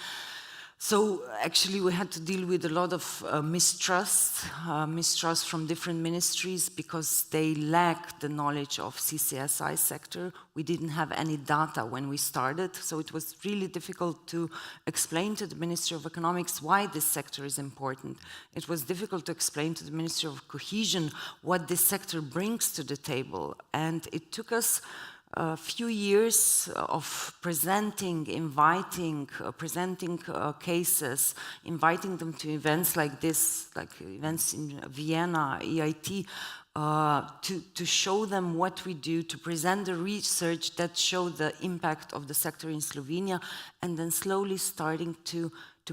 So actually we had to deal with a lot of mistrust from different ministries, because they lack the knowledge of CCSI sector. We didn't have any data when we started, so it was really difficult to explain to the Ministry of Economics why this sector is important. It was difficult to explain to the Ministry of Cohesion what this sector brings to the table, and it took us a few years of presenting cases, inviting them to events like this, like events in Vienna, EIT, to show them what we do, to present the research that showed the impact of the sector in Slovenia, and then slowly starting to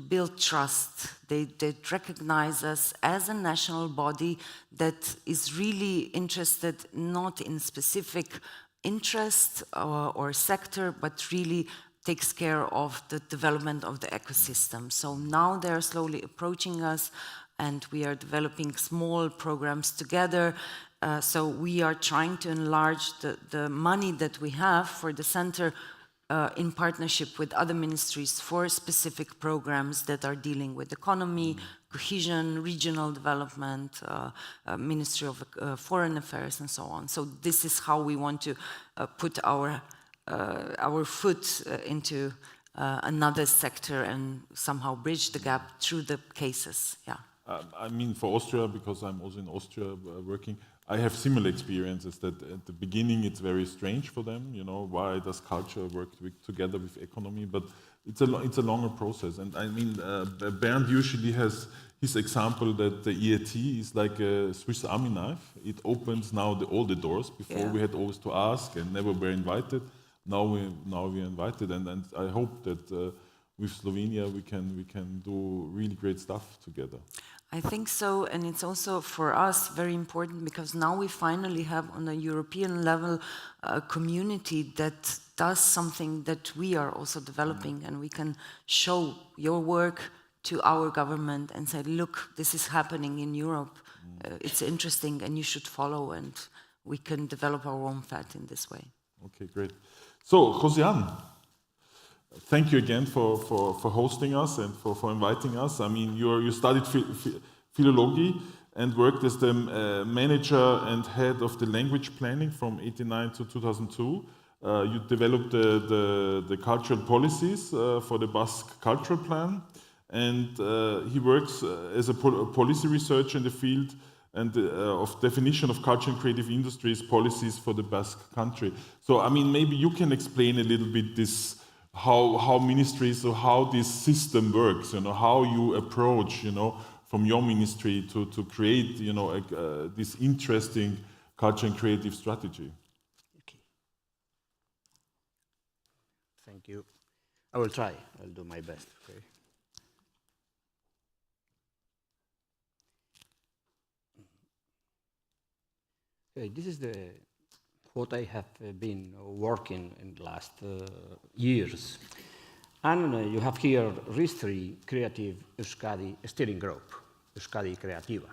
build trust. They recognize us as a national body that is really interested not in specific interest or sector, but really takes care of the development of the ecosystem. So now they're slowly approaching us, and we are developing small programs together. So we are trying to enlarge the money that we have for the center in partnership with other ministries for specific programs that are dealing with economy, cohesion, regional development, Ministry of Foreign Affairs, and so on. So this is how we want to put our foot into another sector and somehow bridge the gap through the cases. Yeah. I mean, for Austria, because I'm also in Austria working, I have similar experiences that at the beginning it's very strange for them, you know, why does culture work together with economy, but it's a longer process. And I mean, Bernd usually has his example that the EIT is like a Swiss Army knife. It opens now all the doors. Before we had always to ask and never were invited. Now we're invited, and I hope that with Slovenia we can do really great stuff together. I think so, and it's also for us very important, because now we finally have on a European level a community that does something that we are also developing, and we can show your work to our government and say, look, this is happening in Europe, it's interesting and you should follow, and we can develop our own path in this way. Okay, great. So, Josiane, thank you again for hosting us and for inviting us. I mean, you studied philology and worked as the manager and head of the language planning from 1989 to 2002. You developed the cultural policies for the Basque Cultural Plan, and he works as a policy researcher in the field and of definition of culture and creative industries policies for the Basque country. So, I mean, maybe you can explain a little bit this, how ministries, or how this system works, you know, how you approach, you know, from your ministry to create, you know, this interesting culture and creative strategy. Okay. Thank you. I will try. I'll do my best. Okay. Okay, this is what I have been working in the last years. And you have here RIS3 Creative Euskadi Steering Group, Euskadi Creativa.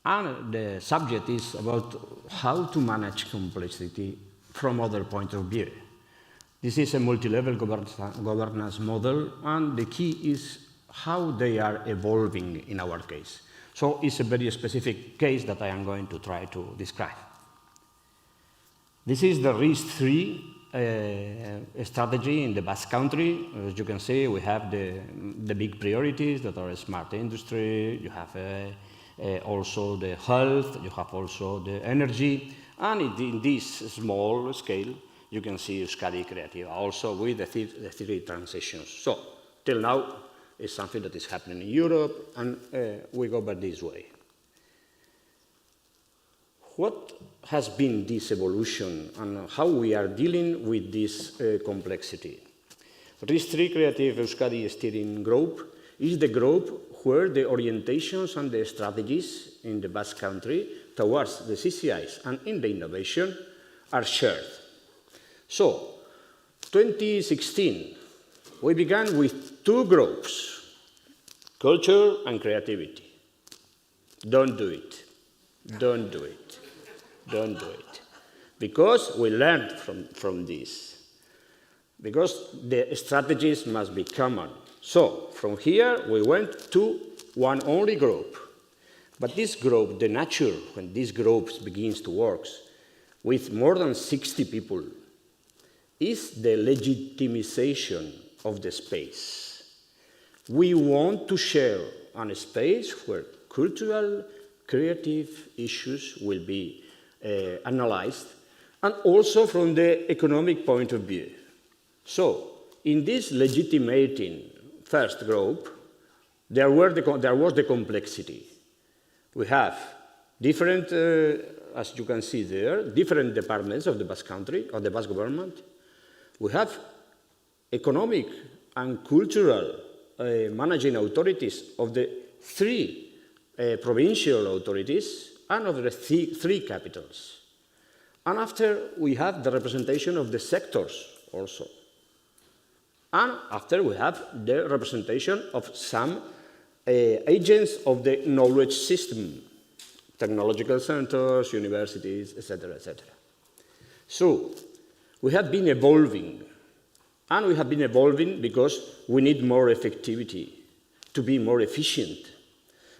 And the subject is about how to manage complexity from other point of view. This is a multi-level governance model, and the key is how they are evolving in our case. So it's a very specific case that I am going to try to describe. This is the RIS3 strategy in the Basque Country. As you can see, we have the big priorities that are smart industry, you have also the health, you have also the energy, and in this small scale, you can see Euskadi Creative, also with the three transitions. So, till now, it's something that is happening in Europe, and we go back this way. What has been this evolution, and how we are dealing with this complexity? RIS3 Creative Euskadi Steering Group is the group where the orientations and the strategies in the Basque Country towards the CCIs and in the innovation are shared. So, 2016, we began with two groups, culture and creativity. Don't do it. Don't do it. Don't do it. Because we learned from this. Because the strategies must be common. So, from here, we went to one only group. But this group, the nature, when this group begins to work with more than 60 people, is the legitimization of the space. We want to share a space where cultural, creative issues will be analyzed, and also from the economic point of view. So, in this legitimating first group, there was the complexity. We have different, as you can see there, different departments of the Basque Country, of the Basque government. We have economic and cultural managing authorities of the three provincial authorities and of the three capitals. And after, we have the representation of the sectors also. And after, we have the representation of some agents of the knowledge system, technological centers, universities, etc., etc. So, we have been evolving, and we have been evolving because we need more effectivity to be more efficient.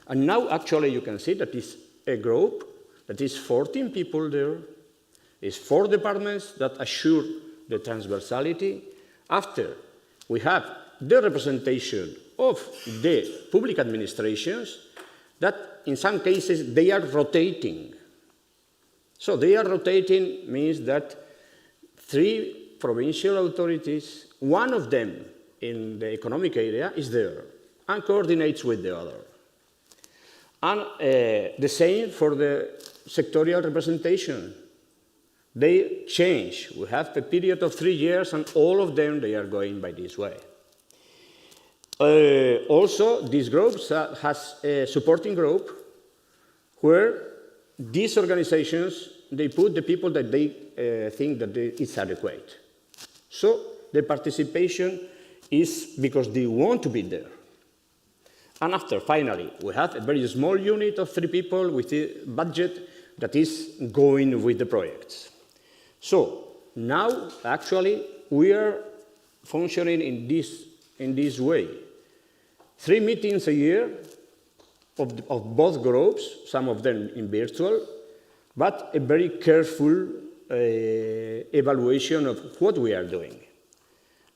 And now, actually, you can see that is a group that is 14 people there, is 4 departments that assure the transversality. After, we have the representation of the public administrations that, in some cases, they are rotating. So they are rotating means that 3 provincial authorities, one of them in the economic area is there and coordinates with the other. And the same for the sectorial representation. They change. We have a period of 3 years, and all of them, they are going by this way. Also, this group has a supporting group where these organizations, they put the people that they think that it's adequate. So the participation is because they want to be there. And after, finally, we have a very small unit of 3 people with a budget that is going with the projects. So now, actually, we are functioning in this way. 3 meetings a year of both groups, some of them in virtual, but a very careful evaluation of what we are doing.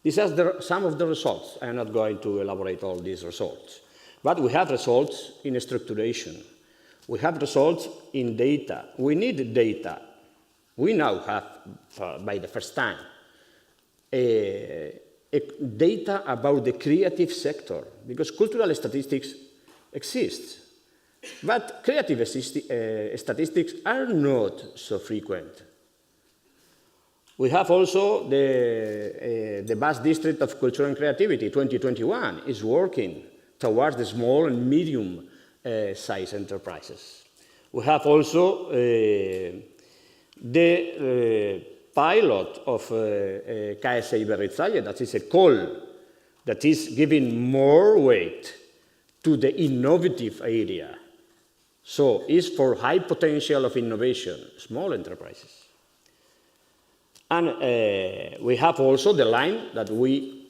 These are some of the results. I am not going to elaborate all these results. But we have results in structuration. We have results in data. We need data. We now have, by the first time, data about the creative sector, because cultural statistics exist. But creative statistics are not so frequent. We have also the Basque District of Culture and Creativity, 2021, is working towards the small and medium size enterprises. We have also the pilot of KSA Berritzaile, that is a call that is giving more weight to the innovative area. So it's for high potential of innovation, small enterprises. And we have also the line that we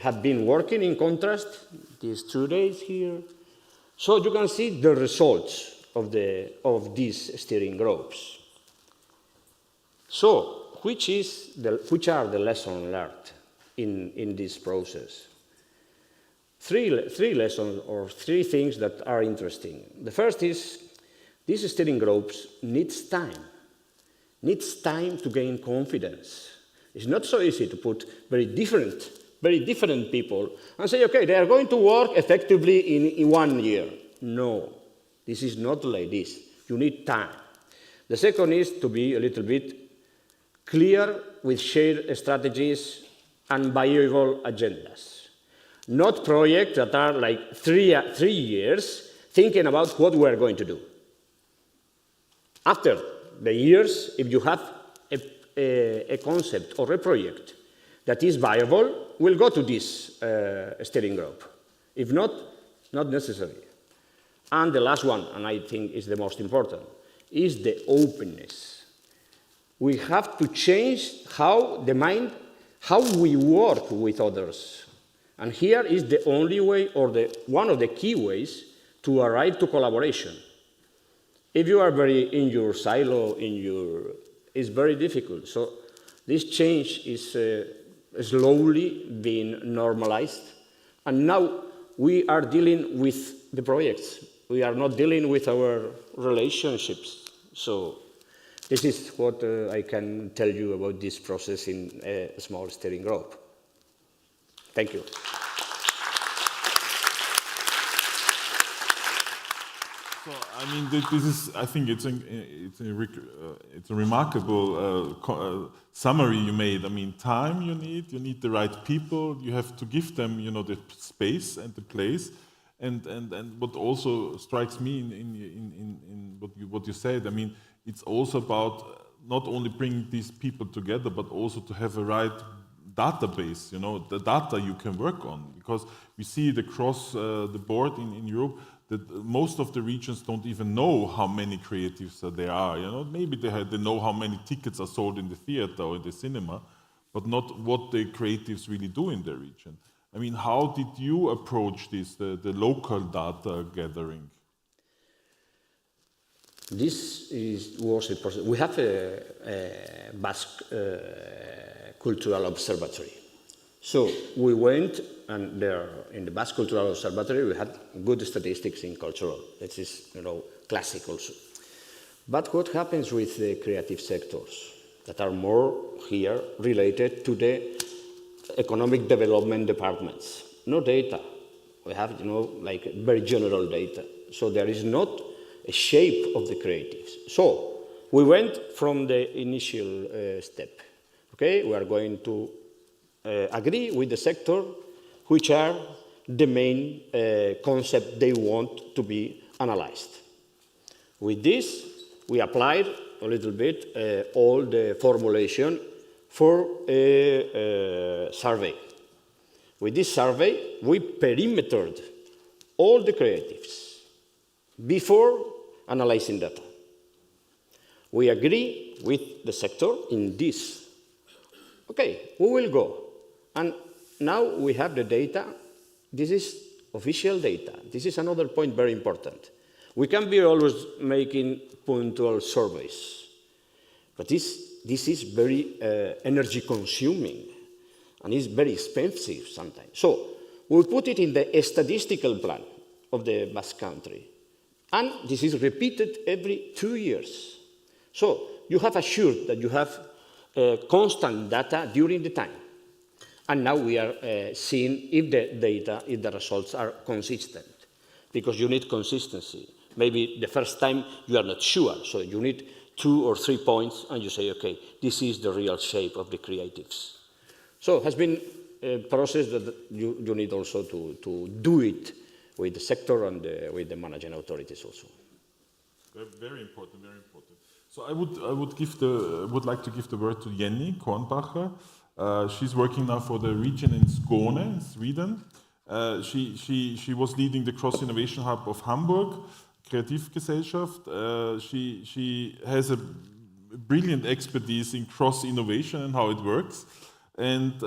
have been working in contrast these 2 days here. So you can see the results of these steering groups. So which are the lessons learned in this process? Three lessons or three things that are interesting. The first is these steering groups needs time to gain confidence. It's not so easy to put very different people and say, okay, they are going to work effectively in 1 year. No, this is not like this. You need time. The second is to be a little bit clear with shared strategies and viable agendas. Not projects that are like 3 years thinking about what we are going to do. After the years, if you have a concept or a project that is viable, we'll go to this steering group. If not, not necessary. And the last one, and I think is the most important, is the openness. We have to change how we work with others. And here is the only way, or one of the key ways, to arrive to collaboration. If you are very in your silo, it's very difficult. So this change is slowly being normalized. And now we are dealing with the projects. We are not dealing with our relationships. So this is what I can tell you about this process in a small steering group. Thank you. So, I mean, this is, I think it's a remarkable summary you made. I mean, time you need the right people, you have to give them, the space and the place. And what also strikes me in what you said, I mean, it's also about not only bringing these people together, but also to have a right database, the data you can work on. Because we see it across the board in Europe, that most of the regions don't even know how many creatives there are. Maybe they know how many tickets are sold in the theater or in the cinema, but not what the creatives really do in the region. I mean, how did you approach this, the local data gathering? This was a process. We have a Basque Cultural Observatory. So we went, and there in the Basque Cultural Observatory we had good statistics in cultural. This is, classic also. But what happens with the creative sectors that are more here related to the economic development departments? No data. We have, like very general data. So there is not a shape of the creatives. So we went from the initial step. Okay, we are going to agree with the sector which are the main concepts they want to be analyzed. With this, we applied a little bit all the formulation for a survey. With this survey, we perimetered all the creatives before analyzing data. We agree with the sector in this. Okay, we will go. And now we have the data. This is official data. This is another point very important. We can be always making punctual surveys, but this is very energy consuming and it's very expensive sometimes. So we put it in the statistical plan of the Basque Country. And this is repeated every 2 years. So you have assured that you have constant data during the time. And now we are seeing if the results are consistent, because you need consistency. Maybe the first time you are not sure, so you need 2 or 3 points, and you say, okay, this is the real shape of the creatives. So it has been a process that you need also to do it with the sector and with the managing authorities also. Very important, very important. So I would like to give the word to Jenny Kornbacher. She's working now for the region in Skåne, in Sweden. She was leading the Cross Innovation Hub of Hamburg, Kreativgesellschaft. She has a brilliant expertise in cross innovation and how it works. And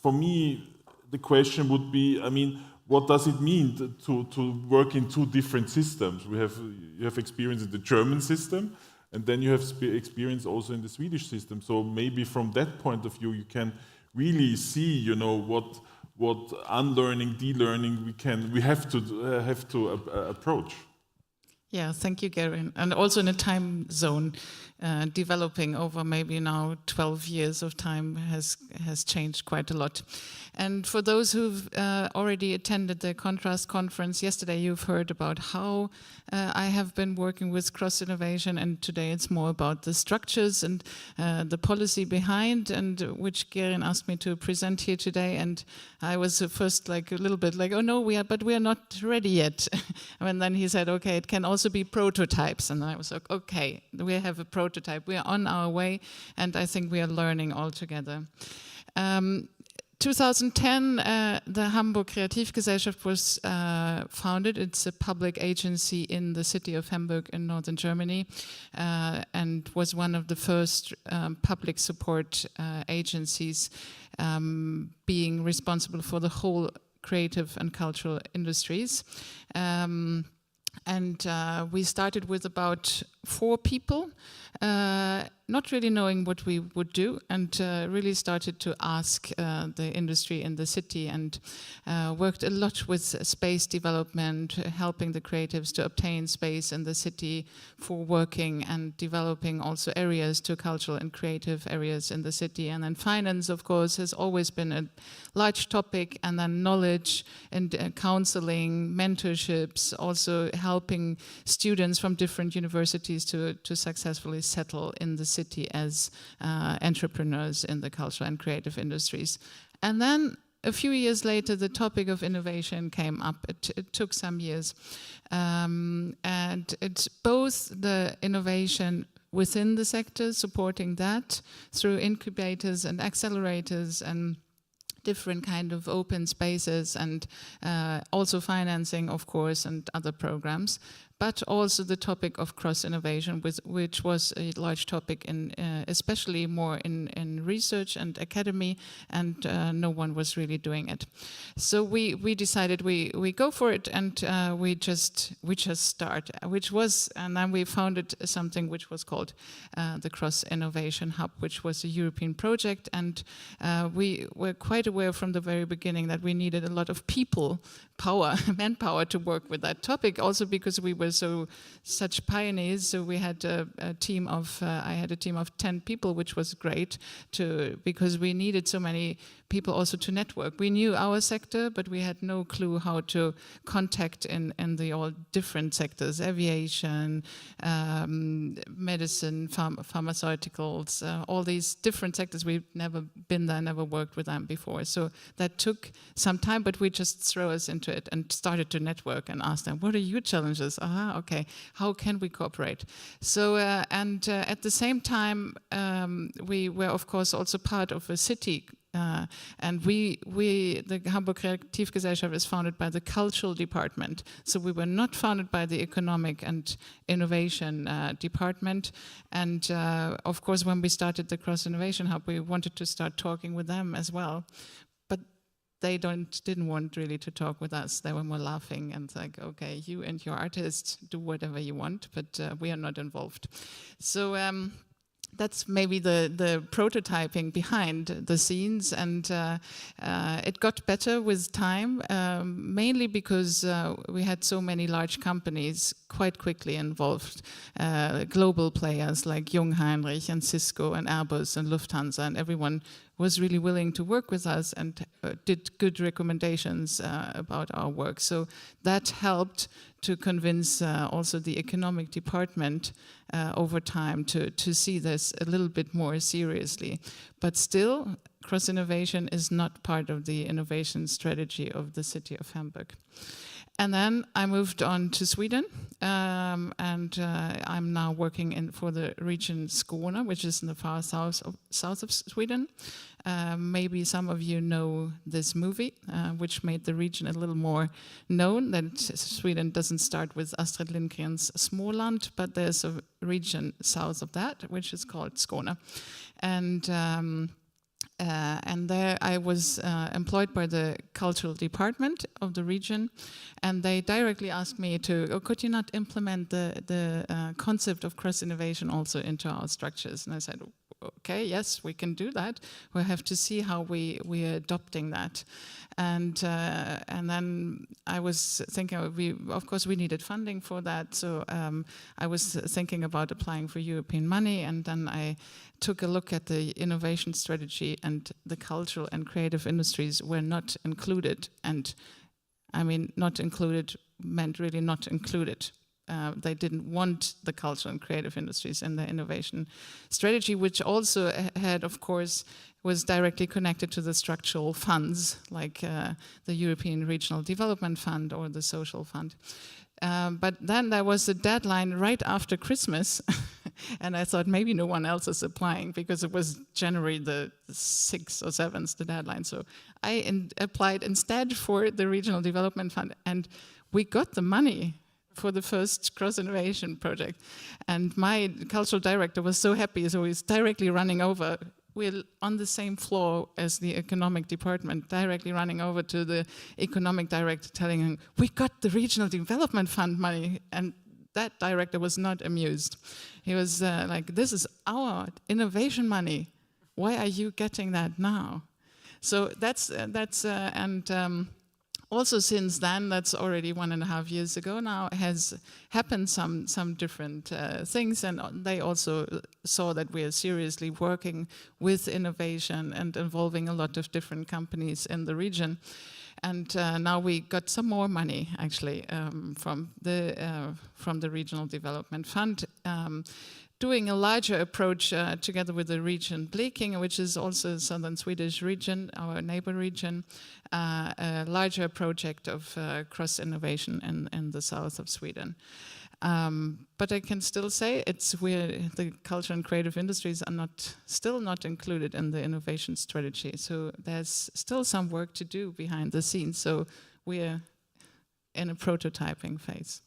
for me, the question would be, I mean, what does it mean to work in two different systems? You have experience in the German system, and then you have experience also in the Swedish system. So maybe from that point of view, you can really see, you know, what unlearning, de-learning we have to approach. Yeah, thank you, Garen. And also in a time zone, developing over maybe now 12 years of time has changed quite a lot. And for those who've already attended the Contrast conference yesterday, you've heard about how I have been working with cross-innovation, and today it's more about the structures and the policy behind, and which Garen asked me to present here today. And I was first like a little bit like, oh no, we are not ready yet. And then he said, okay, it can also be prototypes. And I was like, okay, we have a prototype. We are on our way, and I think we are learning all together. 2010, the Hamburg Kreativgesellschaft was founded. It's a public agency in the city of Hamburg in northern Germany, and was one of the first public support agencies being responsible for the whole creative and cultural industries. And we started with about 4 people, not really knowing what we would do, and really started to ask the industry in the city, and worked a lot with space development, helping the creatives to obtain space in the city for working, and developing also areas to cultural and creative areas in the city. And then finance, of course, has always been a large topic, and then knowledge and counseling, mentorships, also helping students from different universities to successfully settle in the city as entrepreneurs in the cultural and creative industries. And then a few years later, the topic of innovation came up. It took some years. And it's both the innovation within the sector, supporting that through incubators and accelerators and different kind of open spaces, and also financing, of course, and other programs, but also the topic of cross-innovation, which was a large topic in, especially more in research and academy, and no one was really doing it. So we decided we go for it, and we just start, and then we founded something which was called the Cross-Innovation Hub, which was a European project, and we were quite aware from the very beginning that we needed a lot of manpower to work with that topic, also because we were such pioneers. So we had a team of I had a team of 10 people, which was great because we needed so many people also to network. We knew our sector, but we had no clue how to contact in the all different sectors: aviation, medicine, pharmaceuticals, all these different sectors. We've never been there, never worked with them before. So that took some time, but we just threw us into it and started to network and ask them, what are your challenges? Okay, how can we cooperate? So, at the same time, we were, of course, also part of a city. And the Hamburg Kreativgesellschaft is founded by the cultural department. So we were not founded by the economic and innovation department. And of course, when we started the Cross Innovation Hub, we wanted to start talking with them as well. But they didn't want really to talk with us. They were more laughing and like, okay, you and your artists do whatever you want, but we are not involved. So that's maybe the prototyping behind the scenes, and it got better with time, mainly because we had so many large companies quite quickly involved, global players like Jungheinrich and Cisco and Airbus and Lufthansa, and everyone was really willing to work with us and did good recommendations about our work. So that helped to convince also the economic department over time to see this a little bit more seriously. But still, cross-innovation is not part of the innovation strategy of the city of Hamburg. And then I moved on to Sweden, and I'm now working for the region Skåne, which is in the far south of Sweden. Maybe some of you know this movie, which made the region a little more known, that Sweden doesn't start with Astrid Lindgren's Småland, but there's a region south of that, which is called Skåne. And there I was employed by the cultural department of the region, and they directly asked me to, could you not implement the concept of cross-innovation also into our structures? And I said, okay, yes, we can do that. We'll have to see how we're adopting that. And then I was thinking, of course, we needed funding for that. So I was thinking about applying for European money, and then I took a look at the innovation strategy, and the cultural and creative industries were not included. And I mean, not included meant really not included. They didn't want the cultural and creative industries in the innovation strategy, which also had, of course, was directly connected to the structural funds, like the European Regional Development Fund or the Social Fund. But then there was a deadline right after Christmas, and I thought maybe no one else is applying, because it was January the 6th or 7th, the deadline. So I applied instead for the Regional Development Fund, and we got the money for the first cross-innovation project. And my cultural director was so happy, so he's directly running over. We're on the same floor as the economic department, directly running over to the economic director, telling him, we got the Regional Development Fund money. And that director was not amused. He was like, this is our innovation money. Why are you getting that now? So also since then, that's already 1.5 years ago now, has happened some different things, and they also saw that we are seriously working with innovation and involving a lot of different companies in the region. And now we got some more money, actually, from the Regional Development Fund, doing a larger approach together with the region Blekinge, which is also a southern Swedish region, our neighbor region, a larger project of cross-innovation in the south of Sweden. But I can still say the culture and creative industries are still not included in the innovation strategy. So there's still some work to do behind the scenes. So we're in a prototyping phase.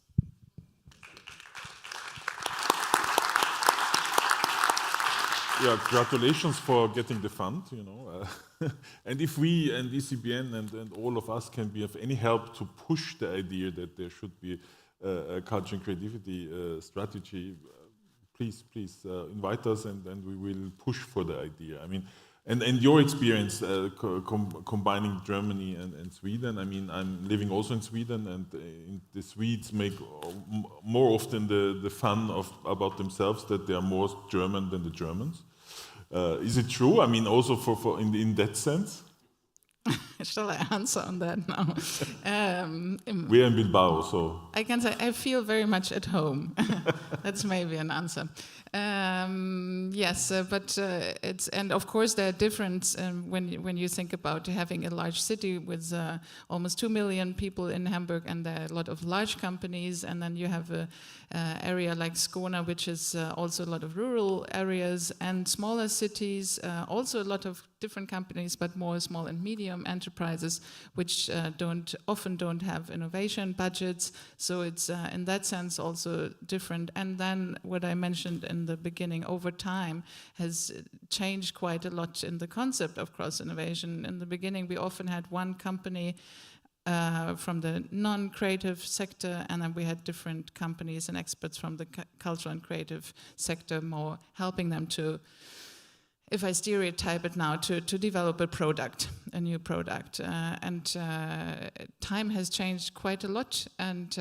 Yeah, congratulations for getting the fund, you know. And if we and ECBN and all of us can be of any help to push the idea that there should be a culture and creativity strategy, please invite us, and we will push for the idea. I mean, and your experience combining Germany and Sweden. I mean, I'm living also in Sweden, and the Swedes make more often the fun about themselves that they are more German than the Germans. Is it true? I mean, also for in that sense. Shall I answer on that now? We're in Bilbao, so I can say I feel very much at home. That's maybe an answer. Yes, but and of course there are differences when you think about having a large city with almost 2 million people in Hamburg, and there are a lot of large companies, and then you have a area like Skåne, which is also a lot of rural areas, and smaller cities, also a lot of different companies, but more small and medium enterprises, which often don't have innovation budgets. So it's in that sense also different. And then what I mentioned in the beginning, over time, has changed quite a lot in the concept of cross-innovation. In the beginning, we often had one company from the non-creative sector, and then we had different companies and experts from the cultural and creative sector, more helping them to, if I stereotype it now, to develop a new product. And time has changed quite a lot, and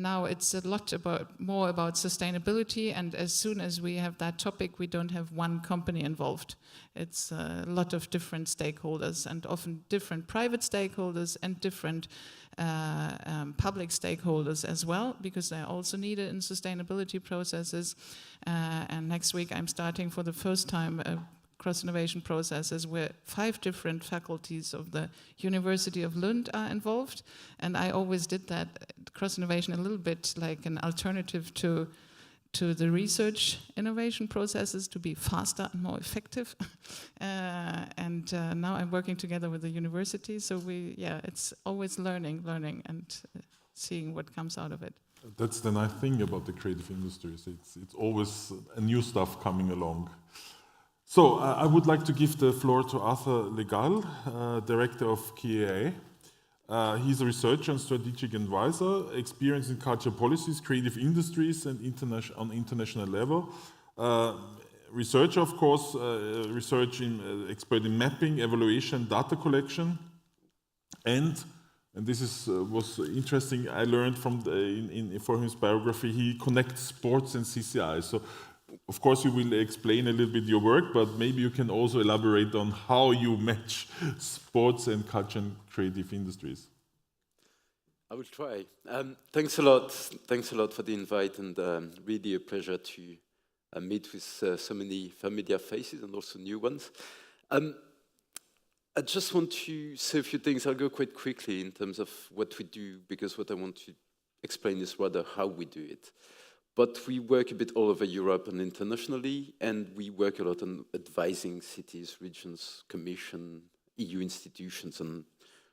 now it's a lot more about sustainability, and as soon as we have that topic, we don't have one company involved. It's a lot of different stakeholders, and often different private stakeholders and different public stakeholders as well, because they're also needed in sustainability processes. And next week I'm starting for the first time a cross-innovation processes where 5 different faculties of the University of Lund are involved. And I always did that cross-innovation a little bit like an alternative to the research innovation processes to be faster and more effective. Now I'm working together with the university. So it's always learning and seeing what comes out of it. That's the nice thing about the creative industries. It's always a new stuff coming along. So I would like to give the floor to Arthur Legal, Director of KAA. He's a researcher and strategic advisor, experienced in culture policies, creative industries, and on international level. Researcher, of course, expert in mapping, evaluation, data collection, and this was interesting. I learned from for his biography, he connects sports and CCI. So, of course, you will explain a little bit your work, but maybe you can also elaborate on how you match sports and culture and creative industries. I will try. Thanks a lot. Thanks a lot for the invite, and really a pleasure to meet with so many familiar faces and also new ones. I just want to say a few things. I'll go quite quickly in terms of what we do, because what I want to explain is rather how we do it. But we work a bit all over Europe and internationally, and we work a lot on advising cities, regions, commission, EU institutions on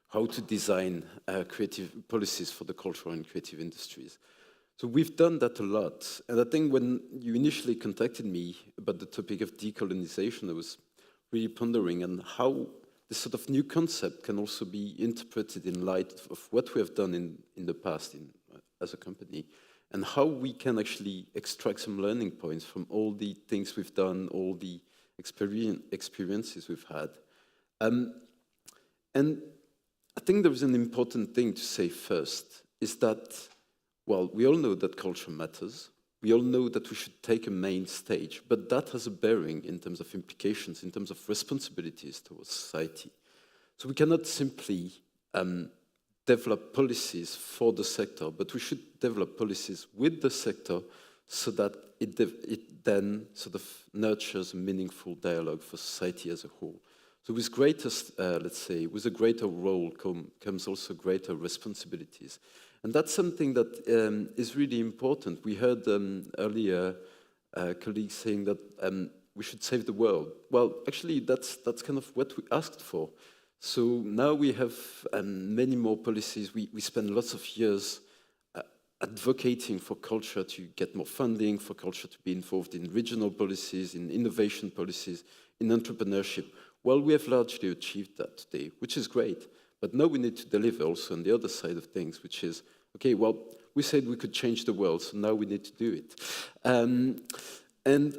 how to design creative policies for the cultural and creative industries. So we've done that a lot. And I think when you initially contacted me about the topic of decolonization, I was really pondering on how this sort of new concept can also be interpreted in light of what we have done in the past as a company, and how we can actually extract some learning points from all the things we've done, all the experiences we've had. And I think there is an important thing to say first, is that, well, we all know that culture matters. We all know that we should take a main stage, but that has a bearing in terms of implications, in terms of responsibilities towards society. So we cannot simply develop policies for the sector, but we should develop policies with the sector so that it then sort of nurtures a meaningful dialogue for society as a whole. So with let's say, with a greater role comes also greater responsibilities. And that's something that is really important. We heard earlier colleagues saying that we should save the world. Well, actually, that's kind of what we asked for. So now we have many more policies. We spend lots of years advocating for culture to get more funding, for culture to be involved in regional policies, in innovation policies, in entrepreneurship. Well, we have largely achieved that today, which is great. But now we need to deliver also on the other side of things, which is, okay, well, we said we could change the world, so now we need to do it. And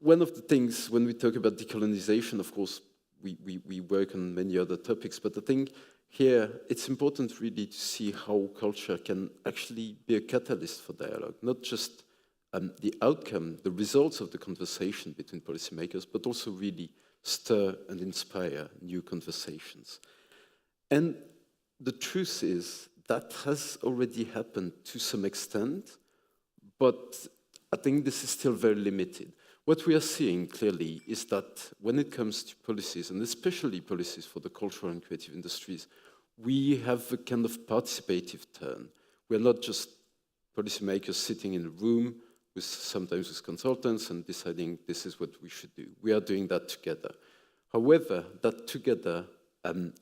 one of the things, when we talk about decolonization, of course, we work on many other topics, but I think here it's important really to see how culture can actually be a catalyst for dialogue, not just the outcome, the results of the conversation between policymakers, but also really stir and inspire new conversations. And the truth is that has already happened to some extent, but I think this is still very limited. What we are seeing clearly is that when it comes to policies, and especially policies for the cultural and creative industries, we have a kind of participative turn. We're not just policymakers sitting in a room sometimes with consultants and deciding this is what we should do. We are doing that together. However, that together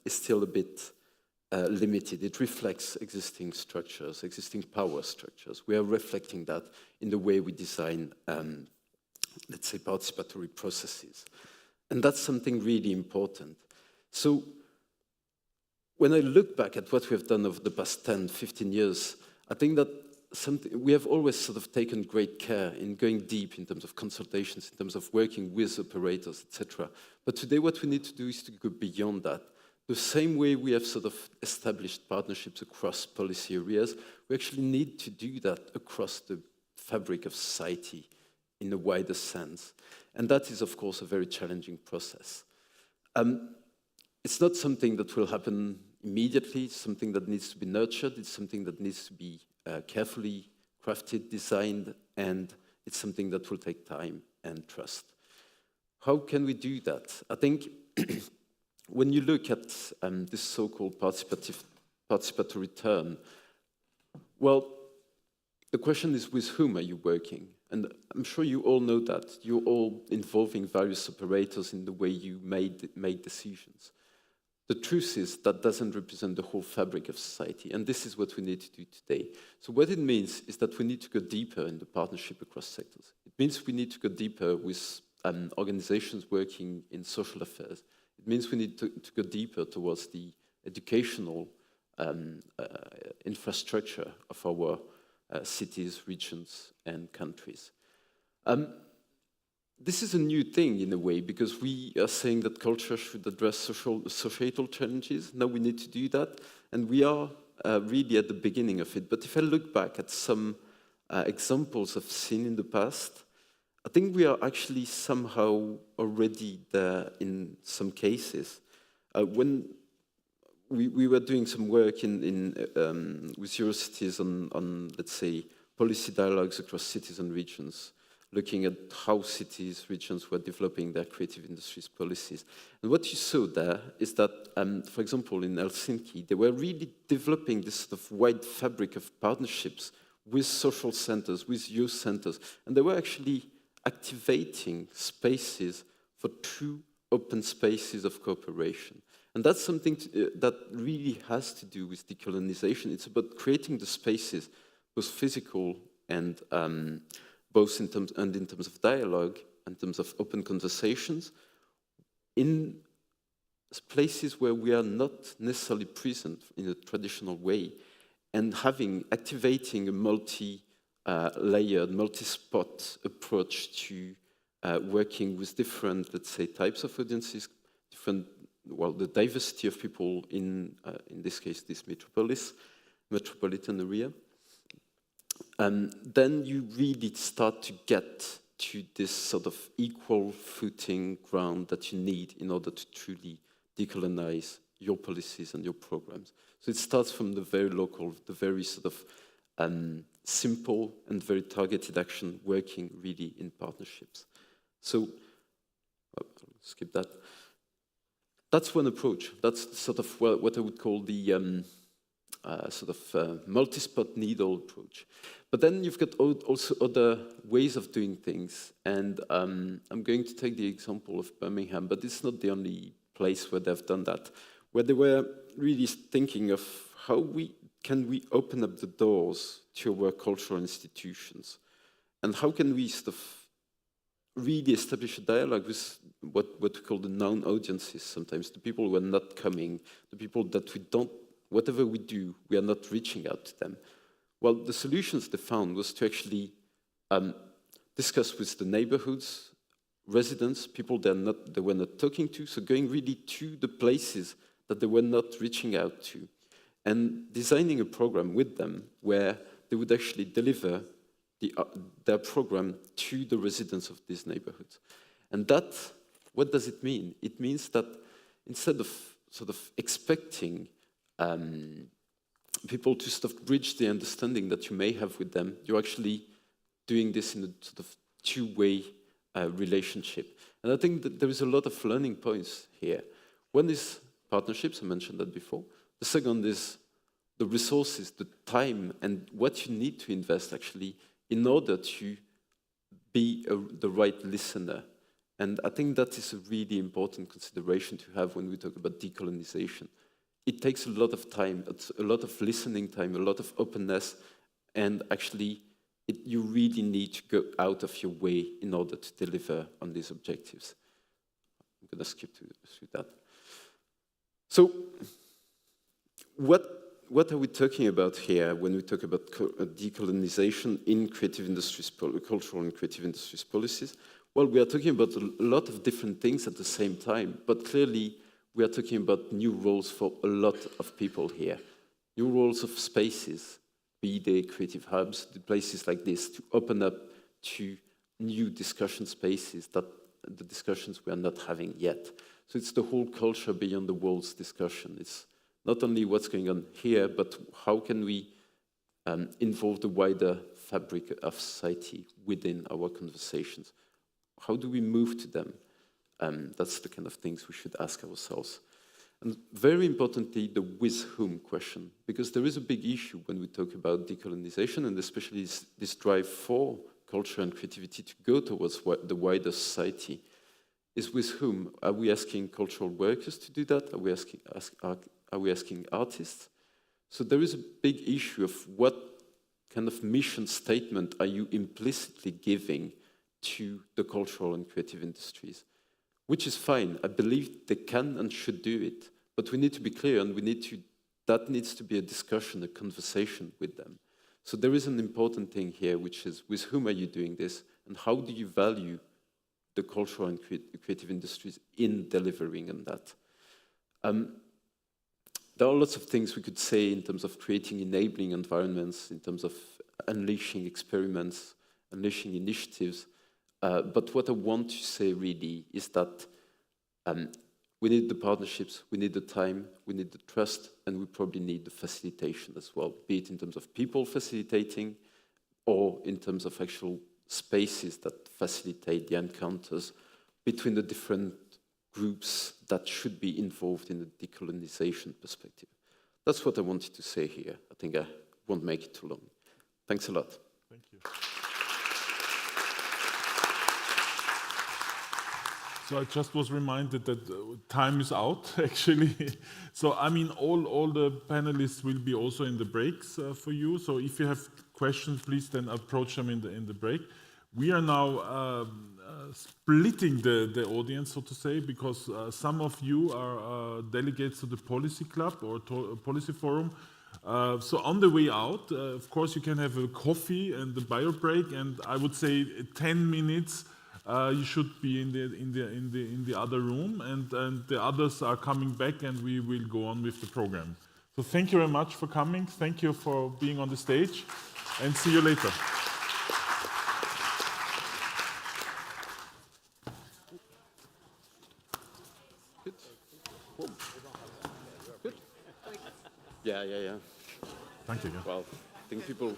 is still a bit limited. It reflects existing structures, existing power structures. We are reflecting that in the way we design, let's say, participatory processes. And that's something really important. So when I look back at what we have done over the past 10, 15 years, I think that we have always sort of taken great care in going deep in terms of consultations, in terms of working with operators, etc. But today what we need to do is to go beyond that. The same way we have sort of established partnerships across policy areas, we actually need to do that across the fabric of society in a wider sense. And that is, of course, a very challenging process. It's not something that will happen immediately. It's something that needs to be nurtured. It's something that needs to be carefully crafted, designed, and it's something that will take time and trust. How can we do that? I think when you look at this so-called participatory turn, well, the question is, with whom are you working? And I'm sure you all know that. You're all involving various operators in the way you made decisions. The truth is that doesn't represent the whole fabric of society, and this is what we need to do today. So what it means is that we need to go deeper in the partnership across sectors. It means we need to go deeper with organizations working in social affairs. It means we need to go deeper towards the educational infrastructure of our cities, regions, and countries. This is a new thing in a way, because we are saying that culture should address societal challenges. Now we need to do that, and we are really at the beginning of it. But if I look back at some examples I've seen in the past, I think we are actually somehow already there in some cases. When we were doing some work with Eurocities on, let's say, policy dialogues across cities and regions, looking at how cities, regions were developing their creative industries policies. And what you saw there is that, for example, in Helsinki, they were really developing this sort of wide fabric of partnerships with social centers, with youth centers, and they were actually activating spaces for true open spaces of cooperation. And that's something that really has to do with decolonization. It's about creating the spaces, both physical and both in terms of dialogue, in terms of open conversations, in places where we are not necessarily present in a traditional way, and activating a multi-layered, multi-spot approach to working with different, let's say, types of audiences, the diversity of people in this case, this metropolitan area. Then you really start to get to this sort of equal footing ground that you need in order to truly decolonize your policies and your programs. So it starts from the very local, the very sort of simple and very targeted action, working really in partnerships. So, skip that. That's one approach. That's sort of what I would call the multi-spot needle approach. But then you've got also other ways of doing things. And I'm going to take the example of Birmingham, but it's not the only place where they've done that, where they were really thinking of how can we open up the doors to our cultural institutions, and how can we sort of really establish a dialogue with what we call the known audiences sometimes, the people who are not coming, the people that we don't, whatever we do, we are not reaching out to them. Well, the solutions they found was to actually discuss with the neighborhoods, residents, people they were not talking to, so going really to the places that they were not reaching out to, and designing a program with them where they would actually deliver their program to the residents of these neighborhoods. And that, what does it mean? It means that instead of sort of expecting people to sort of bridge the understanding that you may have with them, you're actually doing this in a sort of two-way relationship. And I think that there is a lot of learning points here. One is partnerships, I mentioned that before. The second is the resources, the time, and what you need to invest actually in order to be the right listener. And I think that is a really important consideration to have when we talk about decolonization. It takes a lot of time, a lot of listening time, a lot of openness, and actually you really need to go out of your way in order to deliver on these objectives. I'm going to skip through that. So what are we talking about here when we talk about decolonization in creative industries, cultural and creative industries policies? Well, we are talking about a lot of different things at the same time, but clearly we are talking about new roles for a lot of people here. New roles of spaces, be they creative hubs, the places like this, to open up to new discussion spaces that the discussions we are not having yet. So it's the whole culture beyond the walls discussion. It's not only what's going on here, but how can we involve the wider fabric of society within our conversations? How do we move to them? That's the kind of things we should ask ourselves. And very importantly, the with whom question, because there is a big issue when we talk about decolonization, and especially this drive for culture and creativity to go towards the wider society, is with whom? Are we asking cultural workers to do that? Are we asking artists? So there is a big issue of what kind of mission statement are you implicitly giving to the cultural and creative industries, which is fine. I believe they can and should do it, but we need to be clear, and that needs to be a discussion, a conversation with them. So there is an important thing here, which is with whom are you doing this, and how do you value the cultural and creative industries in delivering on that? There are lots of things we could say in terms of creating enabling environments, in terms of unleashing experiments, unleashing initiatives. But what I want to say really is that we need the partnerships, we need the time, we need the trust, and we probably need the facilitation as well, be it in terms of people facilitating or in terms of actual spaces that facilitate the encounters between the different groups that should be involved in the decolonization perspective. That's what I wanted to say here. I think I won't make it too long. Thanks a lot. Thank you. So I just was reminded that time is out, actually. So, I mean, all the panelists will be also in the breaks for you. So if you have questions, please then approach them in the break. We are now splitting the audience, so to say, because some of you are delegates to the Policy Club or Policy Forum. So on the way out, of course, you can have a coffee and the bio break, and I would say 10 minutes. You should be in the other room, and the others are coming back, and we will go on with the program. So thank you very much for coming. Thank you for being on the stage, and see you later. Good. Yeah. Thank you. Yeah. Well, I think people...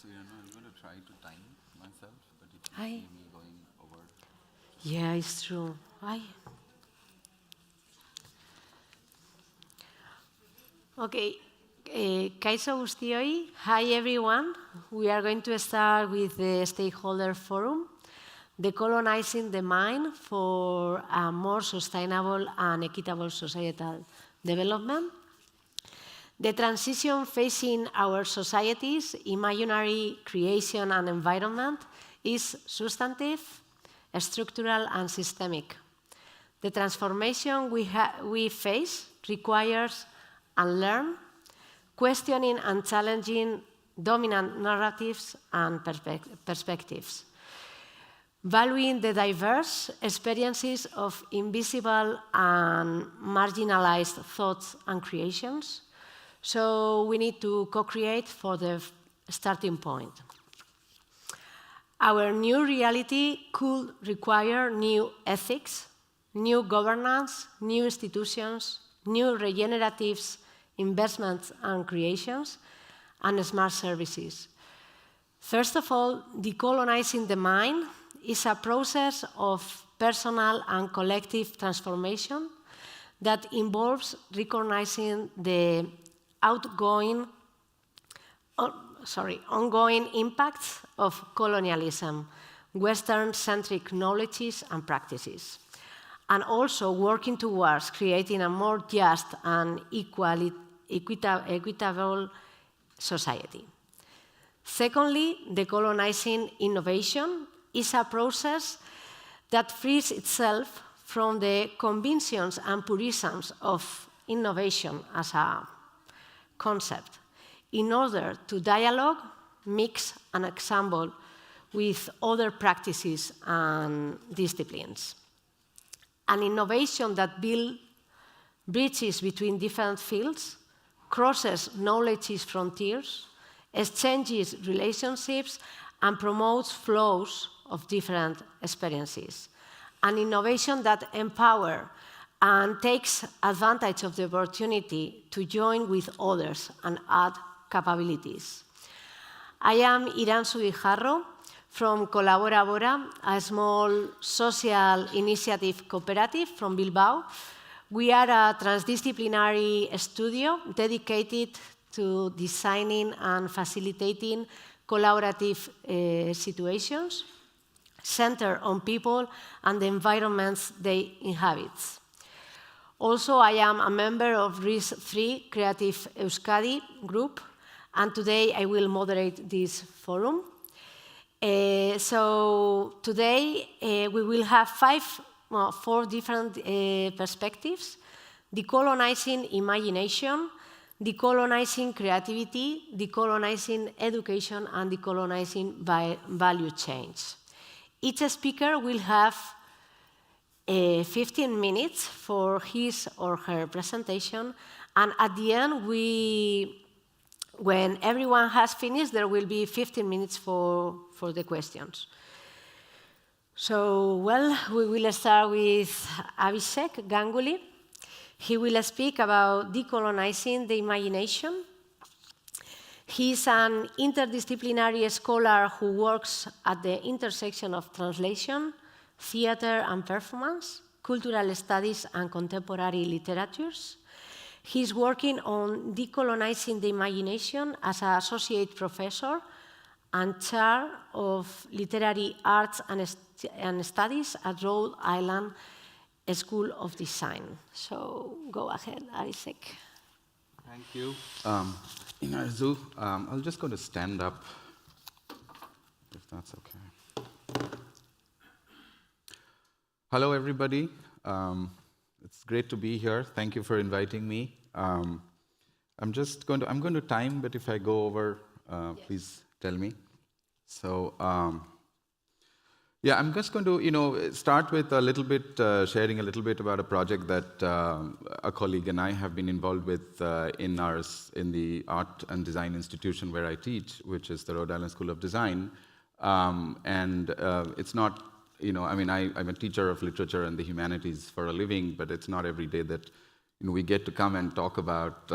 So, I'm going to try to time myself, but if you Hi. see me going over... Yeah, it's true. Okay, kaixo guztioi. Hi everyone. We are going to start with the stakeholder forum, Decolonizing the Mind for a more sustainable and equitable societal development. The transition facing our societies, imaginary creation and environment is substantive, structural and systemic. The transformation we face requires unlearn, questioning and challenging dominant narratives and perspectives, valuing the diverse experiences of invisible and marginalized thoughts and creations. So we need to co-create for the starting point. Our new reality could require new ethics, new governance, new institutions, new regenerative investments and creations, and smart services. First of all, decolonizing the mind is a process of personal and collective transformation that involves recognizing the ongoing impacts of colonialism, Western-centric knowledges and practices, and also working towards creating a more just and equitable society. Secondly, decolonizing innovation is a process that frees itself from the conventions and purisms of innovation as a concept in order to dialogue, mix, and ensemble with other practices and disciplines. An innovation that builds bridges between different fields, crosses knowledge frontiers, exchanges relationships, and promotes flows of different experiences. An innovation that empowers and takes advantage of the opportunity to join with others and add capabilities. I am Iranzu Guijarro from Colabora Bora, a small social initiative cooperative from Bilbao. We are a transdisciplinary studio dedicated to designing and facilitating collaborative situations centered on people and the environments they inhabit. Also, I am a member of RIS3 Creative Euskadi group, and today I will moderate this forum. So today we will have four different perspectives: decolonizing imagination, decolonizing creativity, decolonizing education, and decolonizing value change. Each speaker will have 15 minutes for his or her presentation, and at the end, when everyone has finished, there will be 15 minutes for the questions. So, well, we will start with Abhishek Ganguly. He will speak about decolonizing the imagination. He's an interdisciplinary scholar who works at the intersection of translation, theater and performance, cultural studies and contemporary literatures. He's working on decolonizing the imagination as an associate professor and chair of literary arts and studies at Rhode Island School of Design. So go ahead, Abhishek. Thank you. Iranzu, I'm just going to stand up, if that's okay. Hello, everybody. It's great to be here. Thank you for inviting me. I'm going to time, but if I go over, please tell me. So, yeah, I'm just going to, start with a little bit, sharing a little bit about a project that a colleague and I have been involved with in the Art and Design Institution where I teach, which is the Rhode Island School of Design. It's not, I'm a teacher of literature and the humanities for a living, but it's not every day that, we get to come and talk about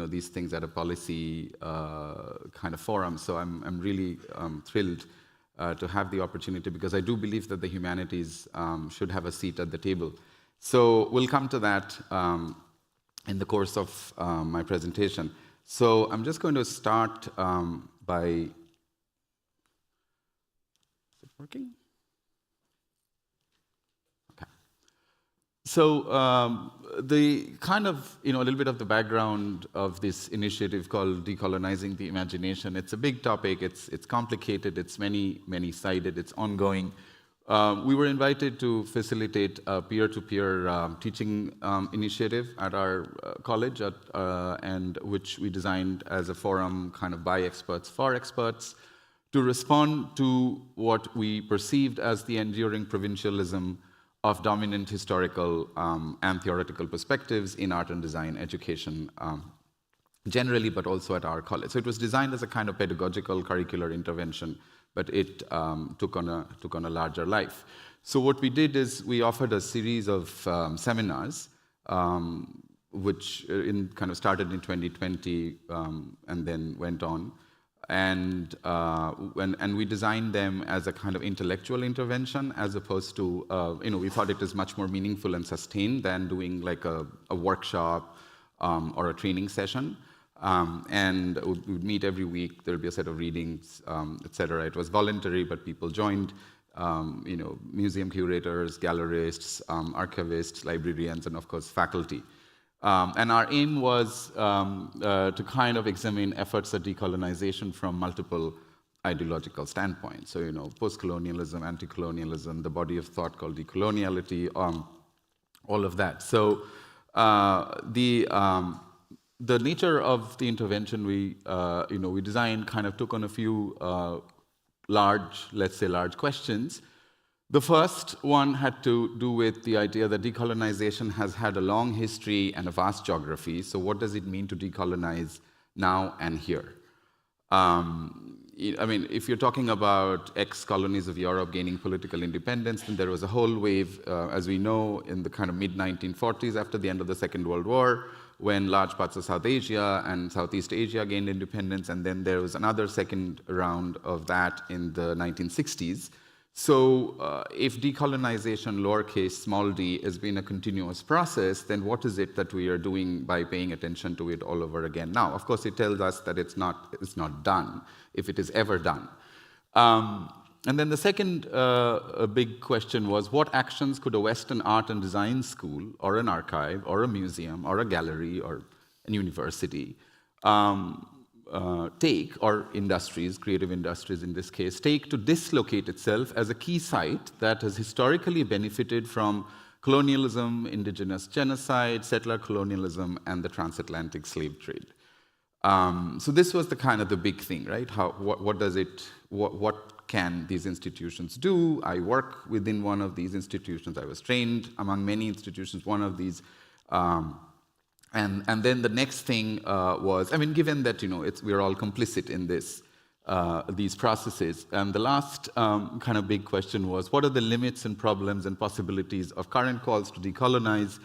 these things at a policy kind of forum. So I'm really thrilled to have the opportunity, because I do believe that the humanities should have a seat at the table. So we'll come to that in the course of my presentation. So I'm just going to start by... Is it working? So the kind of, a little bit of the background of this initiative called Decolonizing the Imagination. It's a big topic, it's complicated, it's many-sided, it's ongoing. We were invited to facilitate a peer-to-peer teaching initiative at our college, and which we designed as a forum kind of by experts for experts to respond to what we perceived as the enduring provincialism of dominant historical and theoretical perspectives in art and design education generally, but also at our college. So it was designed as a kind of pedagogical curricular intervention, but it took on a larger life. So what we did is we offered a series of seminars, which kind of started in 2020 and then went on. And we designed them as a kind of intellectual intervention, as opposed to, we thought it is much more meaningful and sustained than doing like a workshop or a training session. And we would meet every week. There would be a set of readings, etc. It was voluntary, but people joined. Museum curators, gallerists, archivists, librarians, and of course faculty. And our aim was to kind of examine efforts at decolonization from multiple ideological standpoints. So, post-colonialism, anti-colonialism, the body of thought called decoloniality, all of that. So the nature of the intervention we designed kind of took on a few large questions. The first one had to do with the idea that decolonization has had a long history and a vast geography. So what does it mean to decolonize now and here? If you're talking about ex-colonies of Europe gaining political independence, then there was a whole wave, as we know, in the kind of mid-1940s after the end of the Second World War, when large parts of South Asia and Southeast Asia gained independence, and then there was another second round of that in the 1960s. So if decolonization, lowercase small d, has been a continuous process, then what is it that we are doing by paying attention to it all over again now? Of course, it tells us that it's not done, if it is ever done. And then the second big question was, what actions could a Western art and design school, or an archive, or a museum, or a gallery, or a university take, or industries, creative industries in this case, take to dislocate itself as a key site that has historically benefited from colonialism, indigenous genocide, settler colonialism, and the transatlantic slave trade. So this was the kind of the big thing, right? What can these institutions do? I work within one of these institutions. I was trained among many institutions, one of these. And then the next thing was, given that we're all complicit in these processes, and the last kind of big question was, what are the limits and problems and possibilities of current calls to decolonize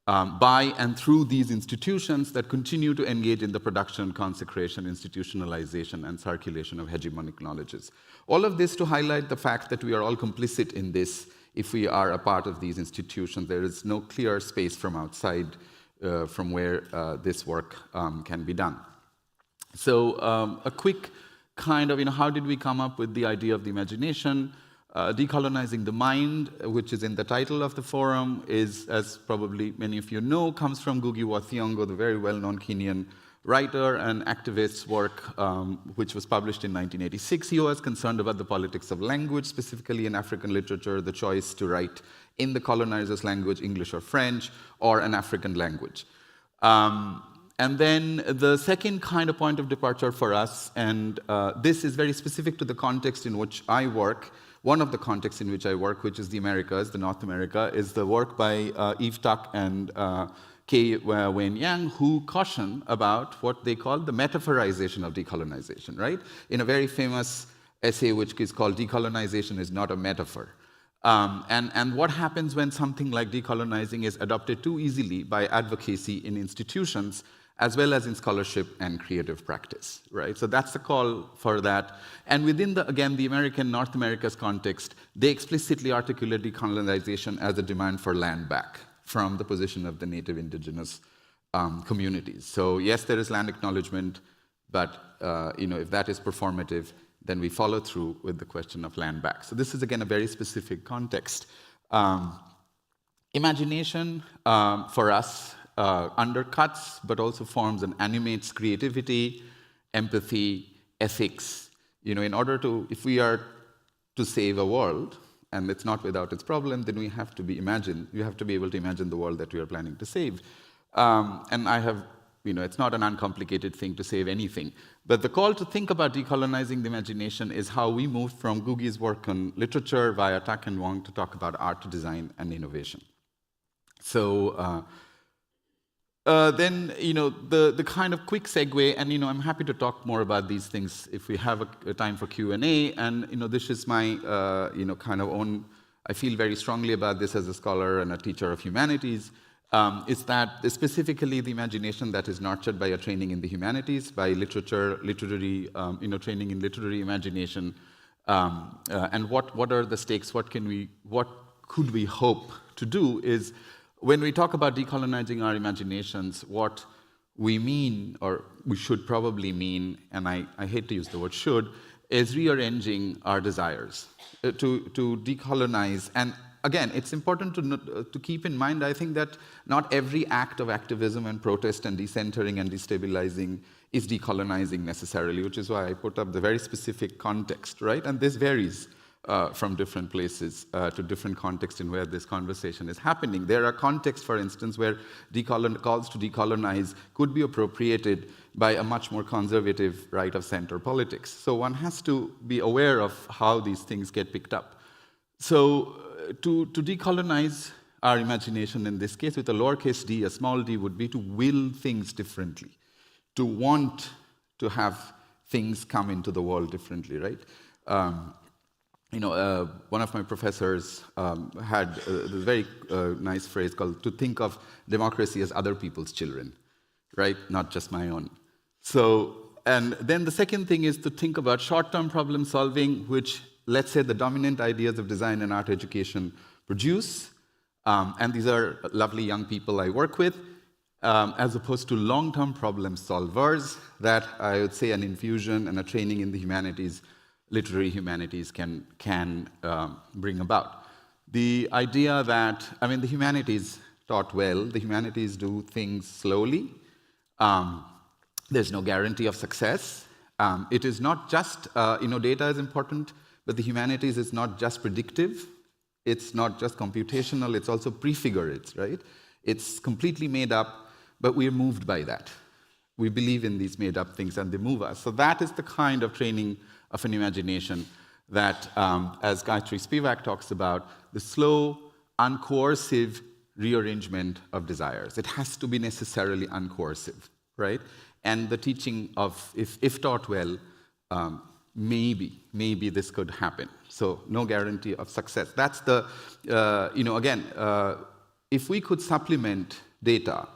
by and through these institutions that continue to engage in the production, consecration, institutionalization, and circulation of hegemonic knowledges? All of this to highlight the fact that we are all complicit in this. If we are a part of these institutions, there is no clear space from outside from where this work can be done. So a quick kind of, how did we come up with the idea of the imagination? Decolonizing the mind, which is in the title of the forum, is, as probably many of you know, comes from Ngugi wa Thiong'o, the very well-known Kenyan writer and activist's work, which was published in 1986. He was concerned about the politics of language, specifically in African literature, the choice to write in the colonizer's language, English or French, or an African language. And then the second kind of point of departure for us, and this is very specific to the context in which I work, one of the contexts in which I work, which is the Americas, the North America, is the work by Eve Tuck and Kay Wen Yang, who caution about what they call the metaphorization of decolonization, right? In a very famous essay which is called Decolonization is Not a Metaphor. And what happens when something like decolonizing is adopted too easily by advocacy in institutions as well as in scholarship and creative practice, right? So that's the call for that. And within, again, the North America's context, they explicitly articulate decolonization as a demand for land back from the position of the native indigenous communities. So yes, there is land acknowledgement, but if that is performative, then we follow through with the question of land back. So this is, again, a very specific context. Imagination, for us, undercuts, but also forms and animates creativity, empathy, ethics. In order to, if we are to save a world, and it's not without its problem, then we have to be able to imagine the world that we are planning to save. And I have, it's not an uncomplicated thing to save anything. But the call to think about decolonizing the imagination is how we moved from Gugi's work on literature via Tak and Wong to talk about art, design, and innovation. So then, the kind of quick segue, and I'm happy to talk more about these things if we have a time for Q&A. And this is my kind of own. I feel very strongly about this as a scholar and a teacher of humanities. Is that specifically the imagination that is nurtured by a training in the humanities, by literature, literary, training in literary imagination, and what are the stakes? What could we hope to do? Is when we talk about decolonizing our imaginations, what we mean, or we should probably mean, and I hate to use the word should, is rearranging our desires to decolonize. And again, it's important to keep in mind, I think, that not every act of activism and protest and decentering and destabilizing is decolonizing necessarily, which is why I put up the very specific context, right? And this varies from different places to different contexts in where this conversation is happening. There are contexts, for instance, where calls to decolonize could be appropriated by a much more conservative right-of-center politics. So one has to be aware of how these things get picked up. So to decolonize our imagination in this case with a lowercase d, a small d, would be to will things differently, to want to have things come into the world differently, right? One of my professors had a very nice phrase called to think of democracy as other people's children, right? Not just my own. So, and then the second thing is to think about short-term problem solving, which, let's say, the dominant ideas of design and art education produce, and these are lovely young people I work with, as opposed to long-term problem solvers that I would say an infusion and a training in the humanities, literary humanities can bring about. The idea that, the humanities taught well, the humanities do things slowly. There's no guarantee of success. It is not just, data is important, but the humanities is not just predictive, it's not just computational, it's also prefigurates, right? It's completely made up, but we're moved by that. We believe in these made up things and they move us. So that is the kind of training of an imagination that, as Gayatri Spivak talks about, the slow, uncoercive rearrangement of desires. It has to be necessarily uncoercive, right? And the teaching of, if taught well, maybe this could happen. So no guarantee of success. That's the, if we could supplement data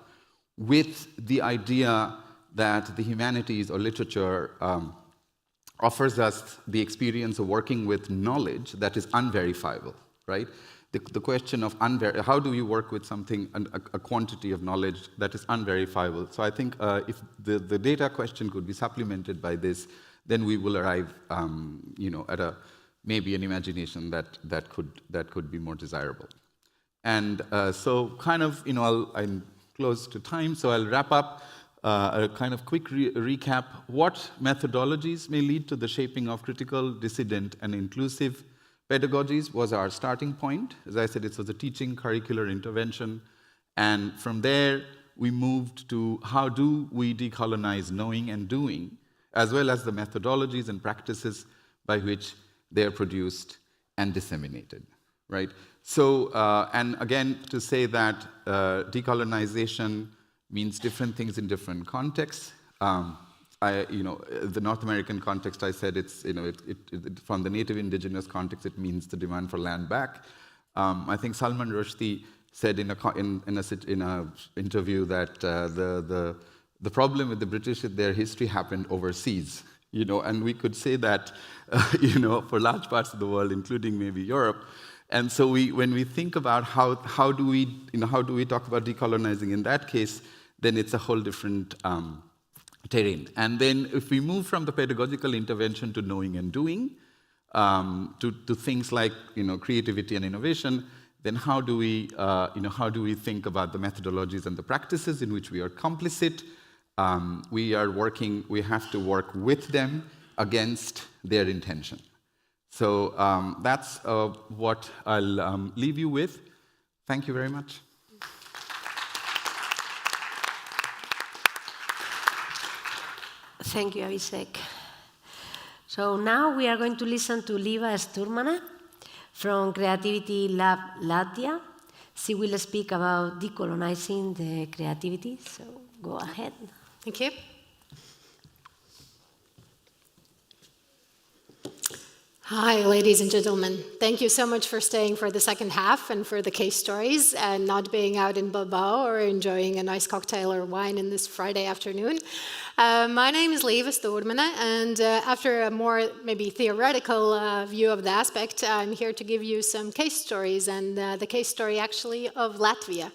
with the idea that the humanities or literature offers us the experience of working with knowledge that is unverifiable, right? The question of how do you work with something, a quantity of knowledge that is unverifiable? So I think if the data question could be supplemented by this, then we will arrive, at maybe an imagination that could be more desirable. And so kind of, I'm close to time, so I'll wrap up. A kind of quick recap. What methodologies may lead to the shaping of critical, dissident, and inclusive pedagogies was our starting point. As I said, it was a teaching curricular intervention. And from there, we moved to how do we decolonize knowing and doing, as well as the methodologies and practices by which they are produced and disseminated, right? So, and again, to say that decolonization means different things in different contexts. the North American context, I said it's, from the native indigenous context, it means the demand for land back. I think Salman Rushdie said in a interview that the problem with the British is their history happened overseas, and we could say that, for large parts of the world, including maybe Europe. And so when we think about how do we talk about decolonizing in that case, then it's a whole different terrain. And then if we move from the pedagogical intervention to knowing and doing, to things like creativity and innovation, then how do we think about the methodologies and the practices in which we are complicit? We have to work with them against their intention. So that's what I'll leave you with. Thank you very much. Thank you, Abhishek. So now we are going to listen to Liva Sturmana from Creativity Lab Latvia. She will speak about decolonizing the creativity, so go ahead. Thank you. Hi, ladies and gentlemen. Thank you so much for staying for the second half and for the case stories and not being out in Bilbao or enjoying a nice cocktail or wine in this Friday afternoon. My name is Liva Sturmana, and after a more maybe theoretical view of the aspect, I'm here to give you some case stories, and the case story actually of Latvia.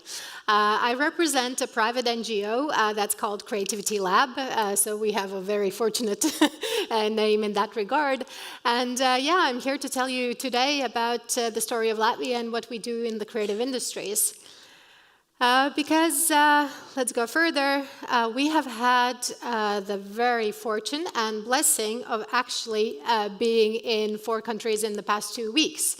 I represent a private NGO that's called Creativity Lab, so we have a very fortunate name in that regard. And yeah, I'm here to tell you today about the story of Latvia and what we do in the creative industries. Because, let's go further, we have had the very fortune and blessing of actually being in 4 countries in the past 2 weeks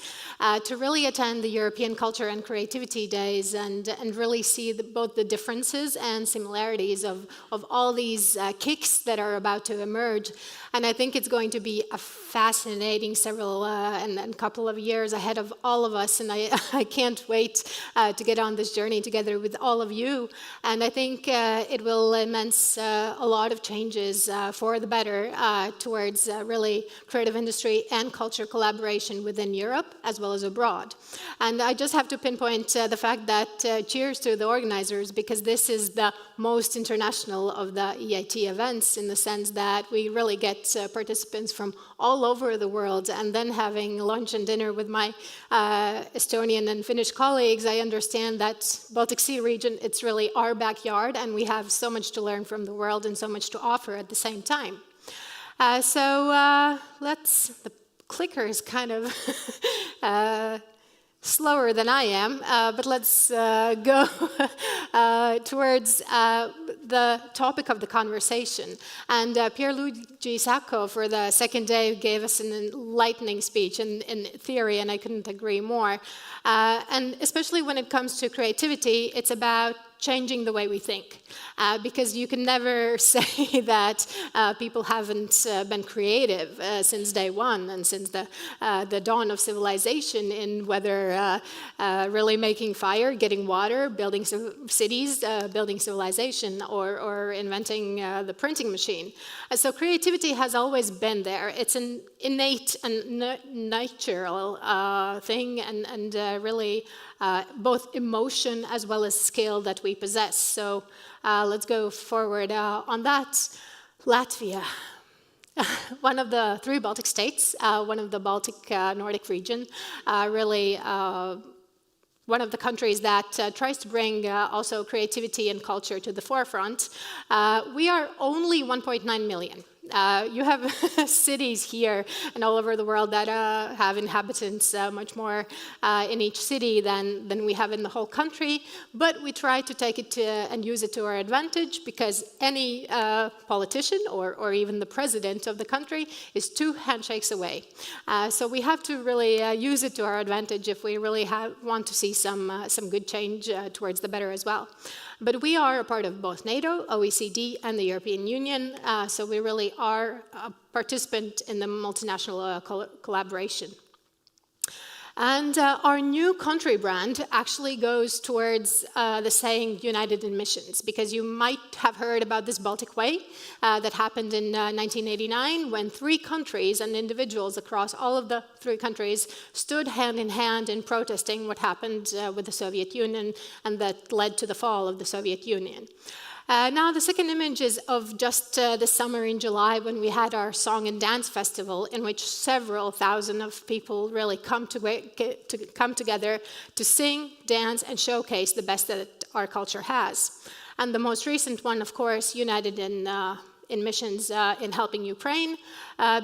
to really attend the European Culture and Creativity Days and really see both the differences and similarities of all these kicks that are about to emerge. And I think it's going to be a fascinating several and couple of years ahead of all of us. And I can't wait to get on this journey together with all of you. And I think it will immense a lot of changes for the better towards really creative industry and culture collaboration within Europe as well as abroad. And I just have to pinpoint the fact that cheers to the organizers, because this is the most international of the EIT events in the sense that we really get participants from all over the world. And then having lunch and dinner with my Estonian and Finnish colleagues, I understand that Baltic Sea region, it's really our backyard, and we have so much to learn from the world and so much to offer at the same time. The clicker is kind of slower than I am, but let's go towards the topic of the conversation. And Pierluigi Sacco, for the second day, gave us an enlightening speech in theory, and I couldn't agree more. And especially when it comes to creativity, it's about changing the way we think, because you can never say that people haven't been creative since day one and since the dawn of civilization, in whether really making fire, getting water, building cities, building civilization, or inventing the printing machine. So creativity has always been there. It's an innate and natural thing, and really both emotion as well as skill that we possess. So let's go forward on that. Latvia, one of the 3 Baltic states, one of the Baltic Nordic region, really one of the countries that tries to bring also creativity and culture to the forefront. We are only 1.9 million. You have cities here and all over the world that have inhabitants much more in each city than we have in the whole country, but we try to take it and use it to our advantage, because any politician or even the president of the country is 2 handshakes away. So we have to really use it to our advantage if we really want to see some good change towards the better as well. But we are a part of both NATO, OECD, and the European Union, so we really are a participant in the multinational collaboration. And our new country brand actually goes towards the saying United in Missions, because you might have heard about this Baltic Way that happened in 1989 when 3 countries and individuals across all of the 3 countries stood hand in hand in protesting what happened with the Soviet Union, and that led to the fall of the Soviet Union. Now, the second image is of just this summer in July when we had our Song and Dance Festival, in which several thousand of people really come together to sing, dance, and showcase the best that our culture has. And the most recent one, of course, United in Missions in helping Ukraine,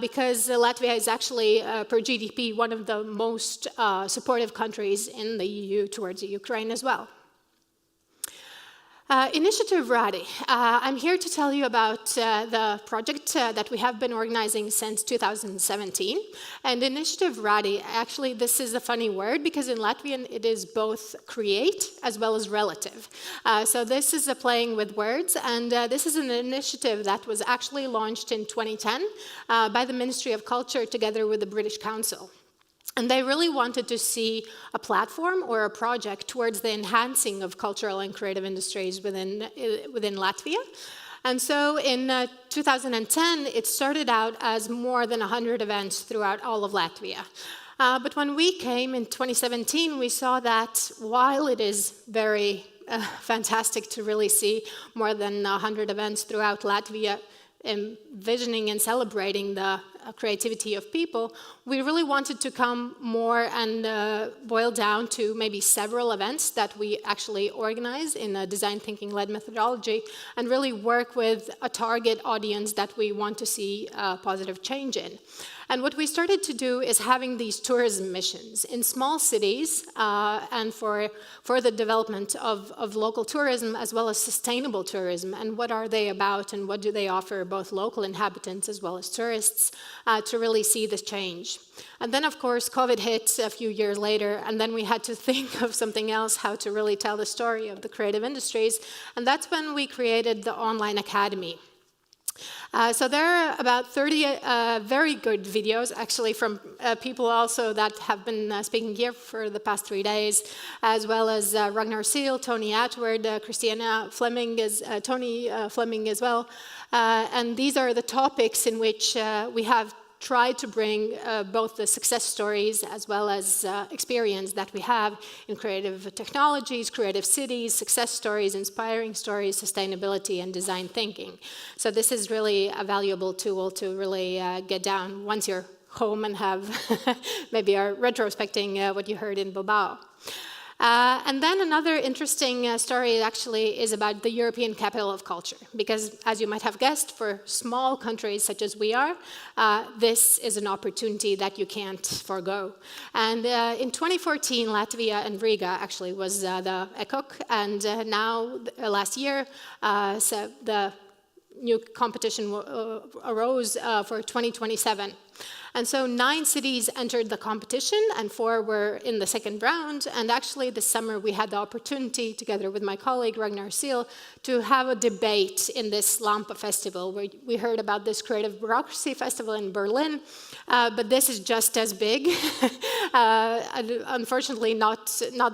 because Latvia is actually, per GDP, one of the most supportive countries in the EU towards Ukraine as well. Initiative Radi. I'm here to tell you about the project that we have been organizing since 2017. And Initiative Radi, actually this is a funny word because in Latvian it is both create as well as relative. So this is a playing with words, and this is an initiative that was actually launched in 2010 by the Ministry of Culture together with the British Council. And they really wanted to see a platform or a project towards the enhancing of cultural and creative industries within Latvia. And so in 2010, it started out as more than 100 events throughout all of Latvia. But when we came in 2017, we saw that while it is very fantastic to really see more than 100 events throughout Latvia, envisioning and celebrating the creativity of people, we really wanted to come more and boil down to maybe several events that we actually organize in a design thinking-led methodology and really work with a target audience that we want to see positive change in. And what we started to do is having these tourism missions in small cities and for the development of local tourism as well as sustainable tourism, and what are they about and what do they offer both local inhabitants as well as tourists to really see this change. And then of course COVID hit a few years later, and then we had to think of something else, how to really tell the story of the creative industries, and that's when we created the online academy. So there are about 30 very good videos, actually, from people also that have been speaking here for the past 3 days, as well as Ragnar Seal, Tony Atwood, Christina Fleming, Tony Fleming as well. And these are the topics in which we have tried to bring both the success stories as well as experience that we have in creative technologies, creative cities, success stories, inspiring stories, sustainability, and design thinking. So this is really a valuable tool to really get down once you're home and have maybe are retrospecting what you heard in Bilbao. And then another interesting story actually is about the European Capital of Culture, because as you might have guessed, for small countries such as we are, this is an opportunity that you can't forgo. And in 2014, Latvia and Riga actually was the ECOC, and now last year, so the new competition arose for 2027. And so 9 cities entered the competition and 4 were in the second round. And actually this summer we had the opportunity, together with my colleague Ragnar Seal, to have a debate in this Lampa festival, where we heard about this creative bureaucracy festival in Berlin. But this is just as big. Unfortunately, not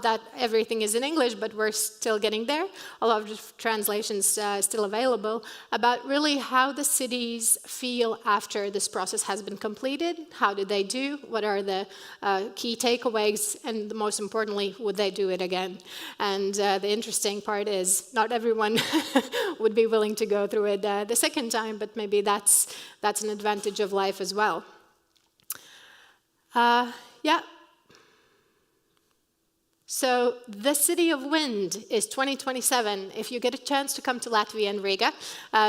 that everything is in English, but we're still getting there. A lot of translations still available about really how the cities feel after this process has been completed. How did they do? What are the key takeaways? And most importantly, would they do it again? And the interesting part is not everyone would be willing to go through it the second time, but maybe that's an advantage of life as well. Yeah. So the City of Wind is 2027. If you get a chance to come to Latvia and Riga,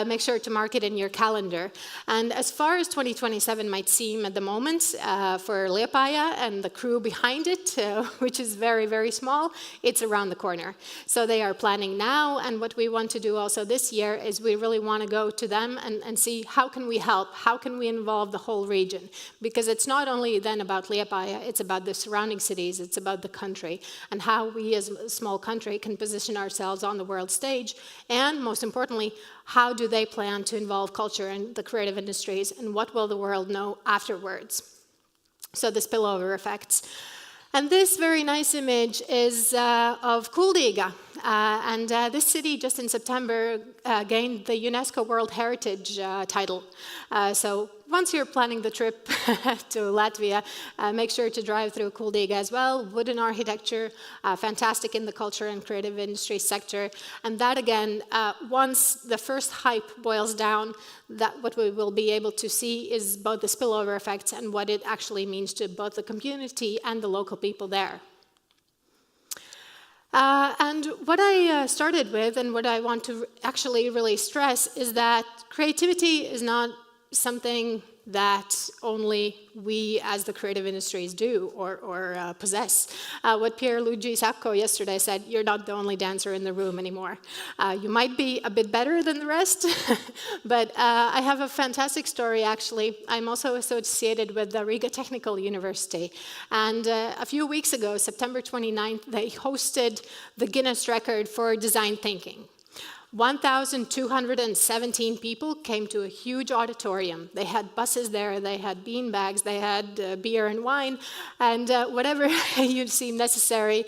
make sure to mark it in your calendar. And as far as 2027 might seem at the moment, for Liepāja and the crew behind it, which is very, very small, it's around the corner. So they are planning now, and what we want to do also this year is we really want to go to them and see how can we help, how can we involve the whole region? Because it's not only then about Liepāja, it's about the surrounding cities, it's about the country, and how we as a small country can position ourselves on the world stage, and most importantly, how do they plan to involve culture and the creative industries, and what will the world know afterwards? So the spillover effects. And this very nice image is of Kuldiga. And this city just in September gained the UNESCO World Heritage title. So once you're planning the trip to Latvia, make sure to drive through Kuldiga as well. Wooden architecture, fantastic in the culture and creative industry sector. And that again, once the first hype boils down, that what we will be able to see is both the spillover effects and what it actually means to both the community and the local people there. And what I started with and what I want to actually really stress is that creativity is not something that only we as the creative industries do or possess. What Pierluigi Sacco yesterday said, you're not the only dancer in the room anymore. You might be a bit better than the rest, but I have a fantastic story actually. I'm also associated with the Riga Technical University, and a few weeks ago, September 29th, they hosted the Guinness record for design thinking. 1,217 people came to a huge auditorium. They had buses there, they had bean bags, they had beer and wine, and whatever you'd seem necessary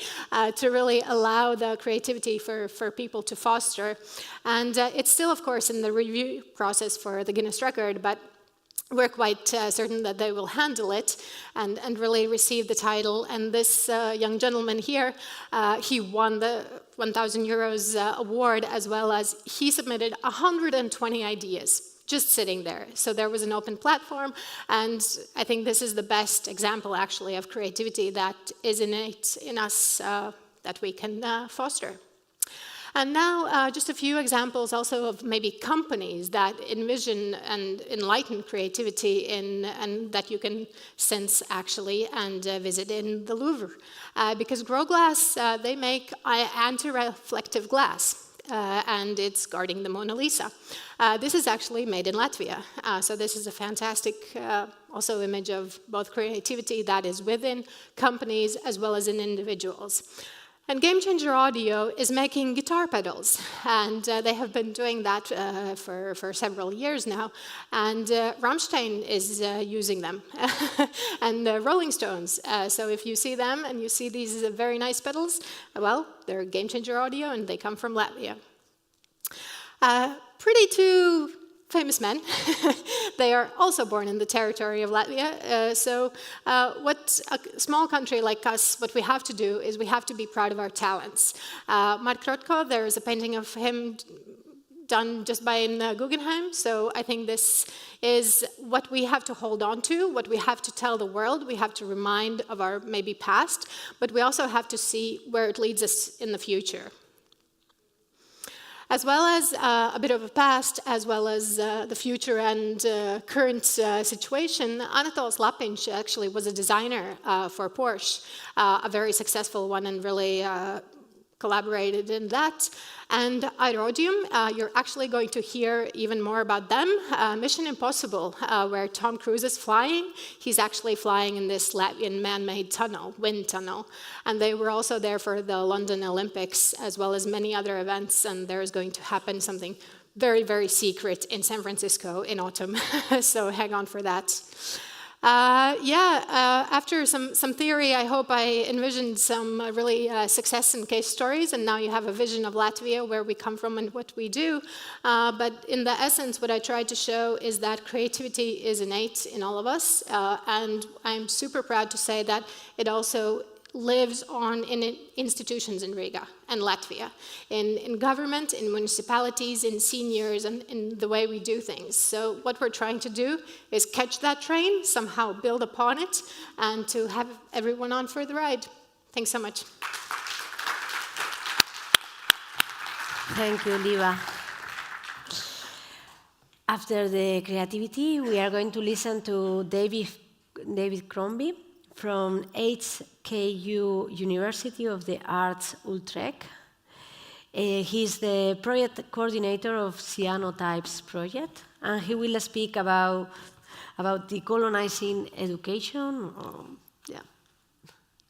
to really allow the creativity for people to foster. And it's still, of course, in the review process for the Guinness record, but we're quite certain that they will handle it and really receive the title. And this young gentleman here, he won the 1,000 euros award, as well as he submitted 120 ideas just sitting there. So there was an open platform, and I think this is the best example actually of creativity that is innate in us that we can foster. And now, just a few examples also of maybe companies that envision and enlighten creativity and that you can sense actually and visit in the Louvre. Because Grow Glass, they make anti-reflective glass. And it's guarding the Mona Lisa. This is actually made in Latvia. So this is a fantastic also image of both creativity that is within companies as well as in individuals. And Game Changer Audio is making guitar pedals, and they have been doing that for several years now. And Rammstein is using them, and Rolling Stones. So if you see them and you see these very nice pedals, well, they're Game Changer Audio, and they come from Latvia. Pretty two famous men. They are also born in the territory of Latvia. So what a small country like us, what we have to do is we have to be proud of our talents. Mark Rothko, there is a painting of him done just by in Guggenheim. So I think this is what we have to hold on to, what we have to tell the world. We have to remind of our maybe past, but we also have to see where it leads us in the future. As well as a bit of a past, as well as the future and current situation, Anatols Lapinš actually was a designer for Porsche, a very successful one, and really collaborated in that. And Aerodium, you're actually going to hear even more about them. Mission Impossible, where Tom Cruise is flying, he's actually flying in this Latvian man-made tunnel, wind tunnel. And they were also there for the London Olympics, as well as many other events, and there is going to happen something very, very secret in San Francisco in autumn, so hang on for that. After some theory, I hope I envisioned some really success and case stories, and now you have a vision of Latvia, where we come from and what we do. But in the essence, what I tried to show is that creativity is innate in all of us, and I'm super proud to say that it also lives on in institutions in Riga and Latvia, in government, in municipalities, in seniors, and in the way we do things. So what we're trying to do is catch that train, somehow build upon it, and to have everyone on for the ride. Thanks so much. Thank you, Liva. After the creativity, we are going to listen to David Crombie from HKU University of the Arts Utrecht. He's the project coordinator of Cyanotypes project, and he will speak about decolonizing education. Yeah,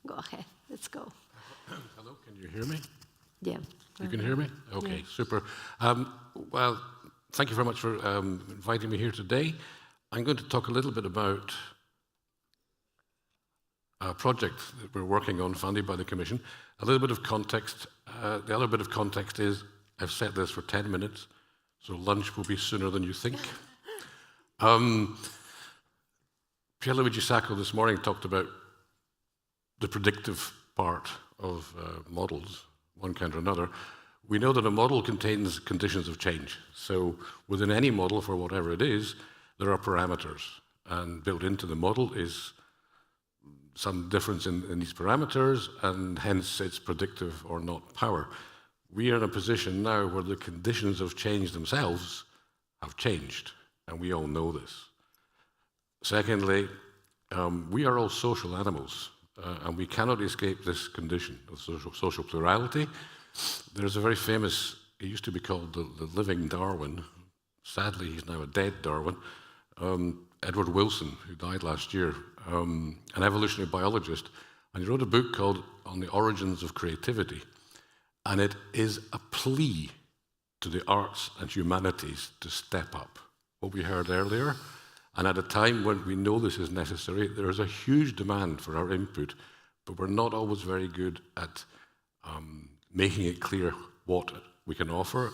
go ahead, let's go. Hello, can you hear me? Yeah. You can hear me? Okay, yeah. Super. Well, thank you very much for inviting me here today. I'm going to talk a little bit about project that we're working on, funded by the Commission. A little bit of context. The other bit of context is I've set this for 10 minutes, so lunch will be sooner than you think. Pierluigi Sacco this morning talked about the predictive part of models, one kind or another. We know that a model contains conditions of change. So within any model, for whatever it is, there are parameters. And built into the model is some difference in these parameters, and hence its predictive or not power. We are in a position now where the conditions of change themselves have changed, and we all know this. Secondly, we are all social animals, and we cannot escape this condition of social plurality. There's a very famous, he used to be called the living Darwin. Sadly, he's now a dead Darwin. Edward Wilson, who died last year, an evolutionary biologist, and he wrote a book called On the Origins of Creativity. And it is a plea to the arts and humanities to step up. What we heard earlier, and at a time when we know this is necessary, there is a huge demand for our input, but we're not always very good at making it clear what we can offer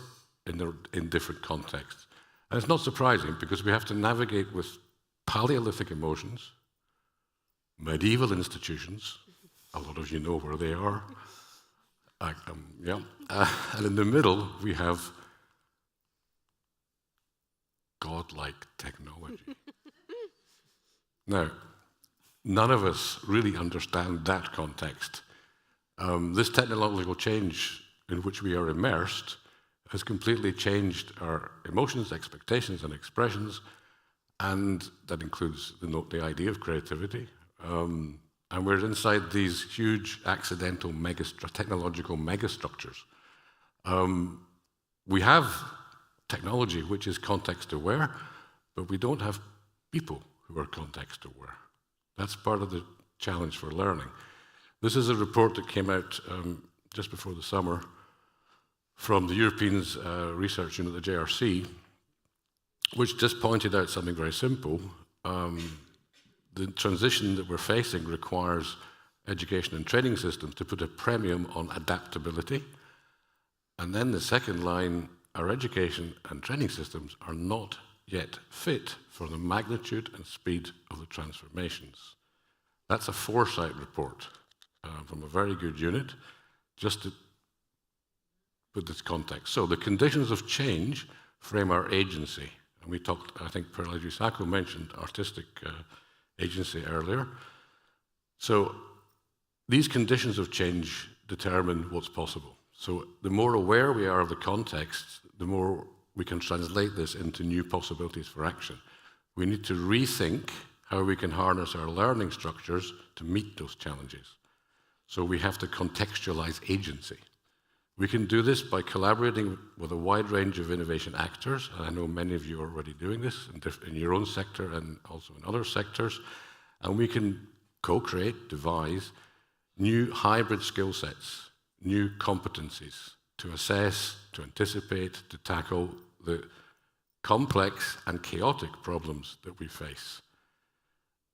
in different contexts. And it's not surprising, because we have to navigate with Paleolithic emotions, medieval institutions, a lot of you know where they are, and in the middle we have godlike technology. Now, none of us really understand that context. This technological change in which we are immersed has completely changed our emotions, expectations, and expressions, and that includes the idea of creativity. And we're inside these huge accidental technological megastructures. We have technology which is context-aware, but we don't have people who are context-aware. That's part of the challenge for learning. This is a report that came out just before the summer from the European Research Unit, the JRC, which just pointed out something very simple. The transition that we're facing requires education and training systems to put a premium on adaptability. And then the second line, our education and training systems are not yet fit for the magnitude and speed of the transformations. That's a foresight report from a very good unit, just to put this context. So the conditions of change frame our agency. And we talked, I think Pierluigi Sacco mentioned artistic agency earlier. So these conditions of change determine what's possible. So the more aware we are of the context, the more we can translate this into new possibilities for action. We need to rethink how we can harness our learning structures to meet those challenges. So we have to contextualize agency. We can do this by collaborating with a wide range of innovation actors, and I know many of you are already doing this in your own sector and also in other sectors, and we can co-create, devise new hybrid skill sets, new competencies to assess, to anticipate, to tackle the complex and chaotic problems that we face.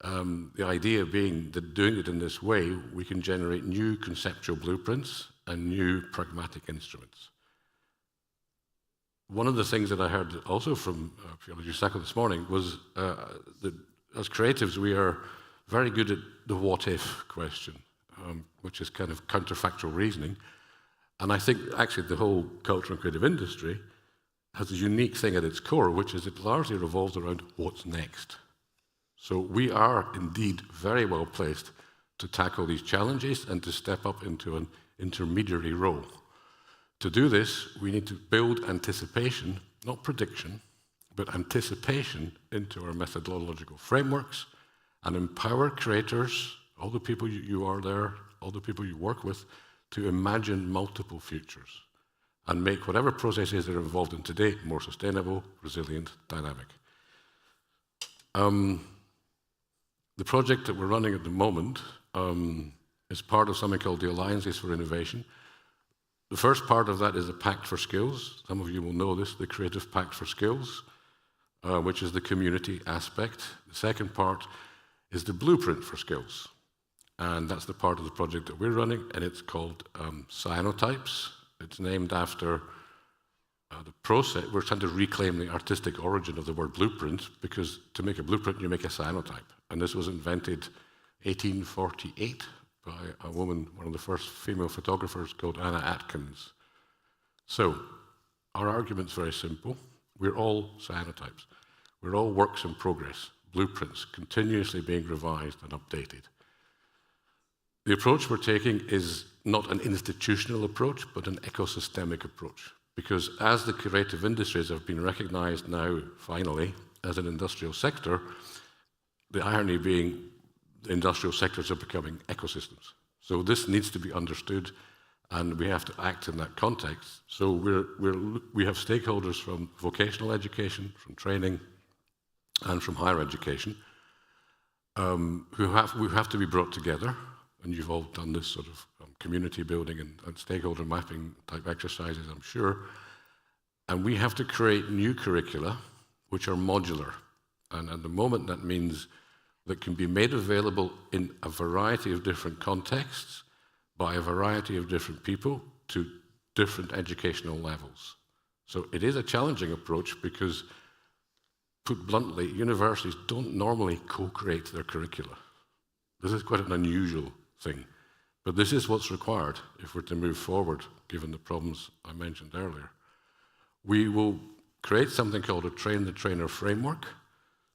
The idea being that doing it in this way, we can generate new conceptual blueprints and new pragmatic instruments. One of the things that I heard also from Pierluigi Sacco this morning was that as creatives, we are very good at the what-if question, which is kind of counterfactual reasoning. And I think actually the whole culture and creative industry has a unique thing at its core, which is it largely revolves around what's next. So we are indeed very well placed to tackle these challenges and to step up into an intermediary role. To do this, we need to build anticipation, not prediction, but anticipation into our methodological frameworks and empower creators, all the people you are there, all the people you work with, to imagine multiple futures and make whatever processes they're involved in today more sustainable, resilient, dynamic. The project that we're running at the moment is part of something called the Alliances for Innovation. The first part of that is a Pact for Skills. Some of you will know this, the Creative Pact for Skills, which is the community aspect. The second part is the Blueprint for Skills. and that's the part of the project that we're running, and it's called cyanotypes. It's named after the process. We're trying to reclaim the artistic origin of the word blueprint, because to make a blueprint, you make a cyanotype. And this was invented 1848 by a woman, one of the first female photographers, called Anna Atkins. So our argument's very simple. We're all cyanotypes. We're all works in progress, blueprints, continuously being revised and updated. The approach we're taking is not an institutional approach, but an ecosystemic approach. Because as the creative industries have been recognized now, finally, as an industrial sector, the irony being the industrial sectors are becoming ecosystems. So this needs to be understood, and we have to act in that context. So we have stakeholders from vocational education, from training, and from higher education, who have to be brought together. And you've all done this sort of community building and stakeholder mapping type exercises, I'm sure. And we have to create new curricula which are modular. And at the moment that means that can be made available in a variety of different contexts by a variety of different people to different educational levels. So it is a challenging approach because, put bluntly, universities don't normally co-create their curricula. This is quite an unusual thing. But this is what's required if we're to move forward, given the problems I mentioned earlier. We will create something called a train-the-trainer framework.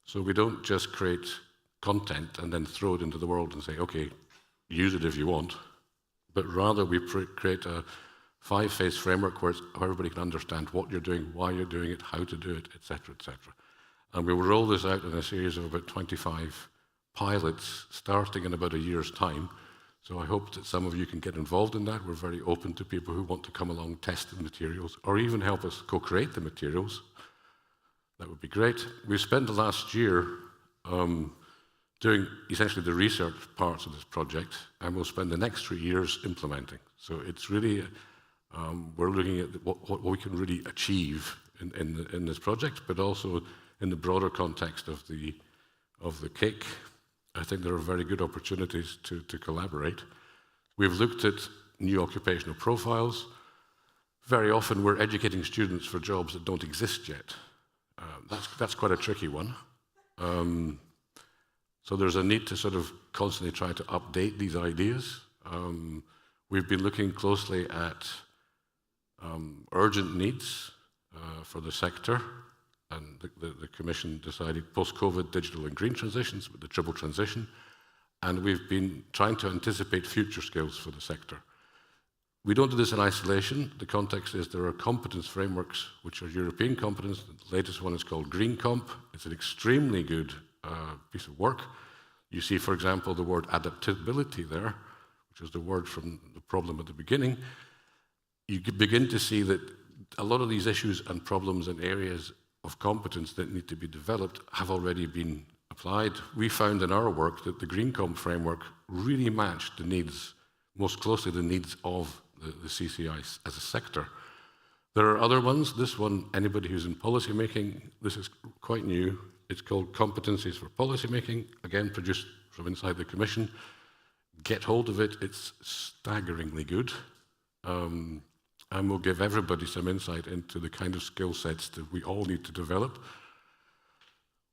So we don't just create content and then throw it into the world and say, okay, use it if you want. But rather we create a 5-phase framework where everybody can understand what you're doing, why you're doing it, how to do it, etc., etc. And we will roll this out in a series of about 25 pilots starting in about a year's time. So I hope that some of you can get involved in that. We're very open to people who want to come along, test the materials, or even help us co-create the materials. That would be great. We've spent the last year doing essentially the research parts of this project, and we'll spend the next 3 years implementing. So it's really, we're looking at what we can really achieve in this project, but also in the broader context of the cake. I think there are very good opportunities to collaborate. We've looked at new occupational profiles. Very often we're educating students for jobs that don't exist yet. That's quite a tricky one. So there's a need to sort of constantly try to update these ideas. We've been looking closely at urgent needs for the sector, and the Commission decided post-COVID digital and green transitions with the triple transition, and we've been trying to anticipate future skills for the sector. We don't do this in isolation. The context is there are competence frameworks which are European competence. The latest one is called Green Comp. It's an extremely good piece of work. You see, for example, the word adaptability there, which is the word from the problem at the beginning. You begin to see that a lot of these issues and problems and areas of competence that need to be developed have already been applied. We found in our work that the Green Comp framework really matched the needs, most closely the needs of the CCI as a sector. There are other ones. This one, anybody who's in policy making, this is quite new. It's called Competencies for Policy Making, again produced from inside the Commission. Get hold of it, it's staggeringly good. And will give everybody some insight into the kind of skill sets that we all need to develop.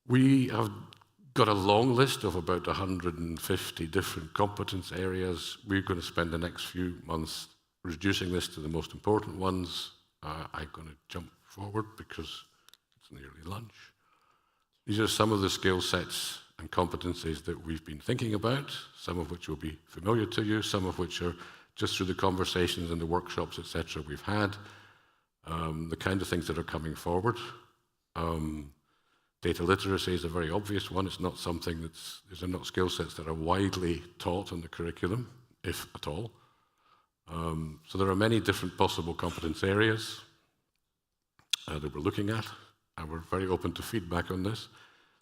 We have got a long list of about 150 different competence areas. We're going to spend the next few months reducing this to the most important ones. I'm going to jump forward because it's nearly lunch. These are some of the skill sets and competencies that we've been thinking about, some of which will be familiar to you, some of which are just through the conversations and the workshops, etc. we've had, the kind of things that are coming forward. Data literacy is a very obvious one. It's not something these are not skill sets that are widely taught in the curriculum, if at all. So there are many different possible competence areas that we're looking at, and we're very open to feedback on this.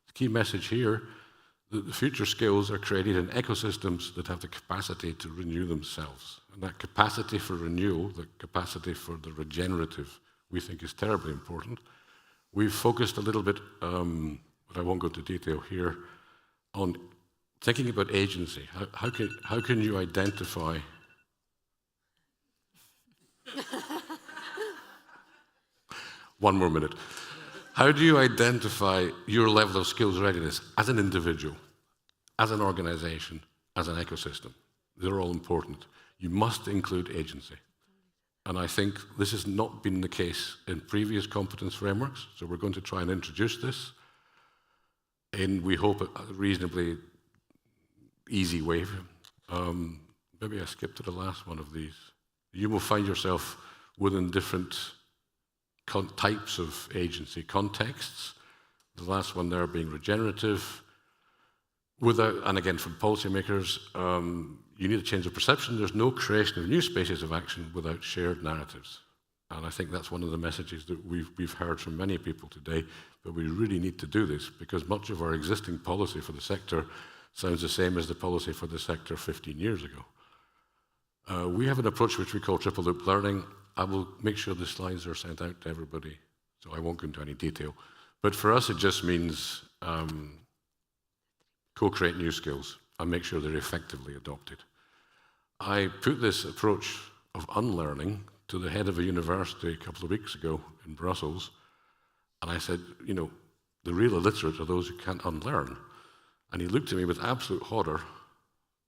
The key message here, the future skills are created in ecosystems that have the capacity to renew themselves. And that capacity for renewal, the capacity for the regenerative, we think is terribly important. We've focused a little bit, but I won't go into detail here, on thinking about agency, how can you identify one more minute. How do you identify your level of skills readiness as an individual, as an organization, as an ecosystem? They're all important. You must include agency. And I think this has not been the case in previous competence frameworks, so we're going to try and introduce this in, we hope, a reasonably easy way. Maybe I skipped to the last one of these. You will find yourself within different types of agency contexts. The last one there being regenerative. And again, for policymakers, you need a change of perception. There's no creation of new spaces of action without shared narratives. And I think that's one of the messages that we've heard from many people today, but we really need to do this because much of our existing policy for the sector sounds the same as the policy for the sector 15 years ago. We have an approach which we call triple loop learning. I will make sure the slides are sent out to everybody, so I won't go into any detail. But for us, it just means co-create new skills and make sure they're effectively adopted. I put this approach of unlearning to the head of a university a couple of weeks ago in Brussels, and I said, you know, the real illiterate are those who can't unlearn. And he looked at me with absolute horror,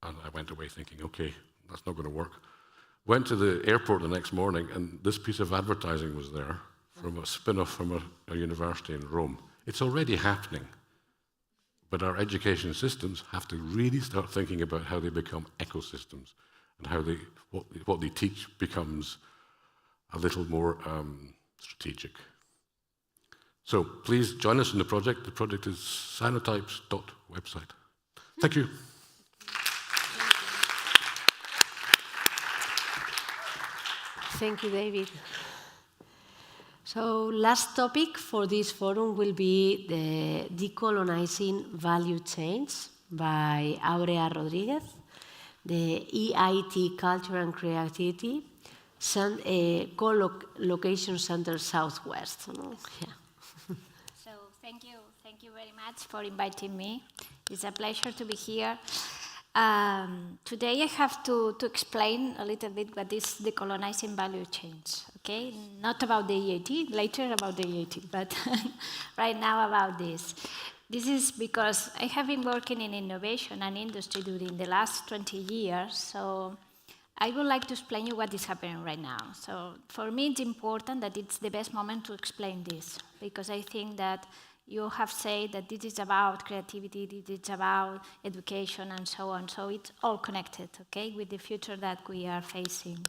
and I went away thinking, okay, that's not going to work. Went to the airport the next morning, and this piece of advertising was there from a spin-off from a university in Rome. It's already happening. But our education systems have to really start thinking about how they become ecosystems and how what they teach becomes a little more strategic. So please join us in the project. The project is cyanotypes.website. Thank you. Thank you, David. So last topic for this forum will be the decolonizing value chains by Aurea Rodriguez, the EIT Culture and Creativity Co-Location Center Southwest. Yeah. So thank you very much for inviting me. It's a pleasure to be here. Today I have to explain a little bit what is decolonizing value chains, okay? Not about the EIT, later about the EIT, but right now about this. This is because I have been working in innovation and industry during the last 20 years, so I would like to explain you what is happening right now. So for me it's important that it's the best moment to explain this, because I think that you have said that this is about creativity, this is about education, and so on. So it's all connected, okay, with the future that we are facing.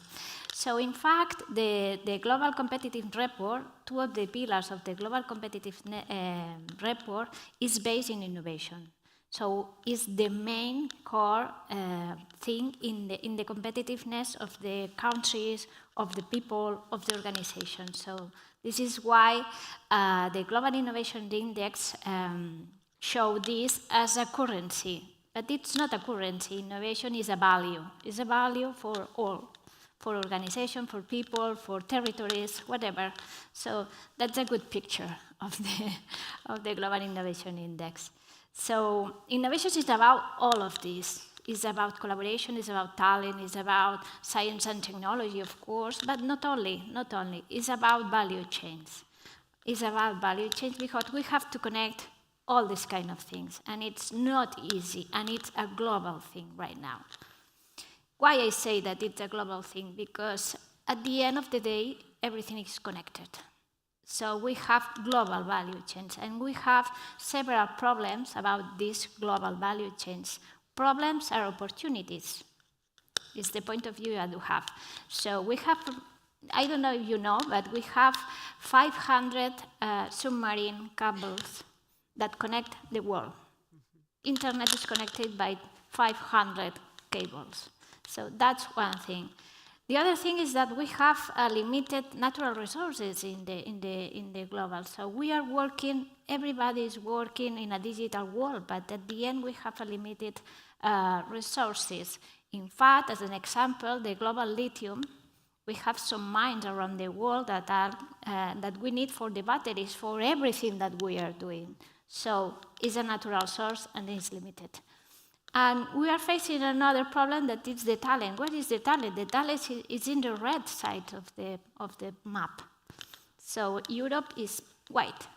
So in fact, the Global Competitive Report, two of the pillars of the Global Competitive Report is based in innovation. So it's the main core thing in the competitiveness of the countries, of the people, of the organization. So this is why the Global Innovation Index showed this as a currency. But it's not a currency. Innovation is a value. It's a value for all, for organization, for people, for territories, whatever. So that's a good picture of the Global Innovation Index. So innovation is about all of this. It's about collaboration, it's about talent, it's about science and technology, of course, but not only. It's about value chains. It's about value chains because we have to connect all these kind of things, and it's not easy, and it's a global thing right now. Why I say that it's a global thing? Because at the end of the day, everything is connected. So we have global value chains, and we have several problems about these global value chains. Problems are opportunities. It's the point of view that you have. So we have, I don't know if you know, but we have 500 submarine cables that connect the world. Internet is connected by 500 cables. So that's one thing. The other thing is that we have limited natural resources in the global. So we are working, everybody is working in a digital world, but at the end we have a limited resources. In fact, as an example, the global lithium, we have some mines around the world that we need for the batteries, for everything that we are doing. So it's a natural source and it's limited. And we are facing another problem, that is the talent. Where is the talent? The talent is in the red side of the map. So Europe is white.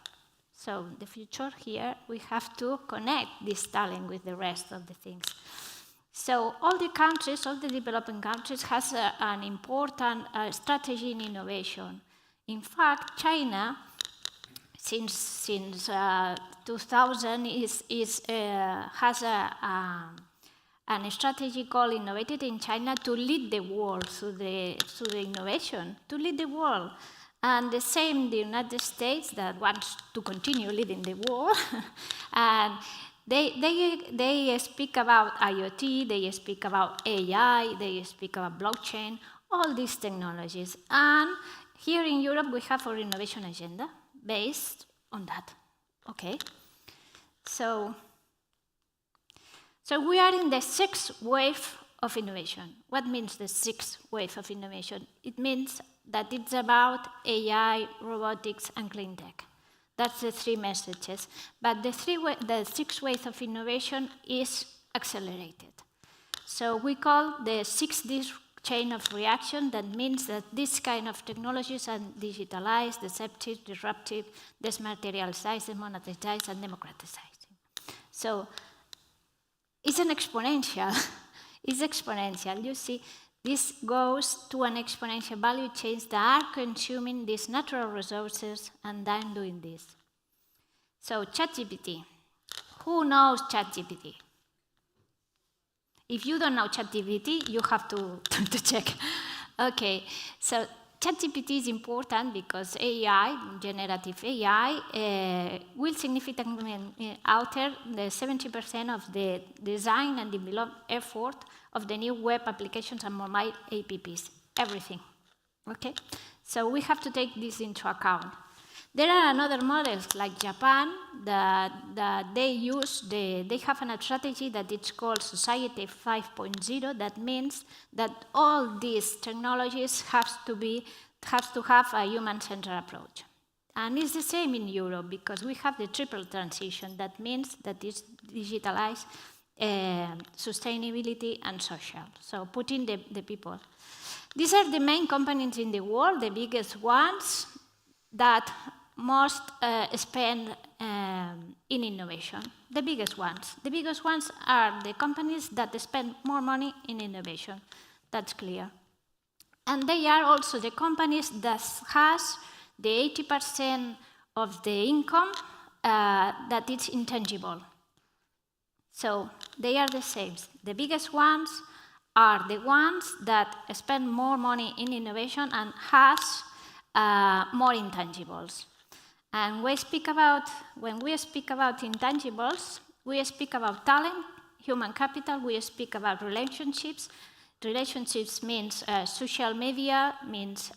So the future here, we have to connect this talent with the rest of the things. So all the countries, all the developing countries, has an important strategy in innovation. In fact, China, since 2000, has a strategy called Innovated in China to lead the world through the innovation, to lead the world. And the same, the United States, that wants to continue leading the world. And they speak about IoT, they speak about AI, they speak about blockchain, all these technologies. And here in Europe, we have our innovation agenda based on that. Okay. So we are in the sixth wave of innovation. What means the sixth wave of innovation? It means that it's about AI, robotics, and clean tech. That's the three messages. But the sixth wave of innovation is accelerated. So we call the 6D chain of reaction. That means that this kind of technologies are digitalized, deceptive, disruptive, desmaterialized, demonetized, and democratized. So it's an exponential. It's exponential. You see, this goes to an exponential value chains that are consuming these natural resources and then doing this. So ChatGPT. Who knows ChatGPT? If you don't know ChatGPT, you have to check. Okay, so ChatGPT is important because AI, generative AI, will significantly alter the 70% of the design and development effort of the new web applications and mobile apps, everything. Okay? So we have to take this into account. There are other models like Japan that they have a strategy that it's called Society 5.0. That means that all these technologies have to have a human-centered approach. And it's the same in Europe because we have the triple transition. That means that it's digitalized, sustainability, and social. So putting the people. These are the main companies in the world, the biggest ones that most spend in innovation. The biggest ones. The biggest ones are the companies that spend more money in innovation. That's clear. And they are also the companies that has the 80% of the income that is intangible. So they are the same. The biggest ones are the ones that spend more money in innovation and has more intangibles. And when we speak about intangibles, we speak about talent, human capital, we speak about relationships. Relationships means social media, means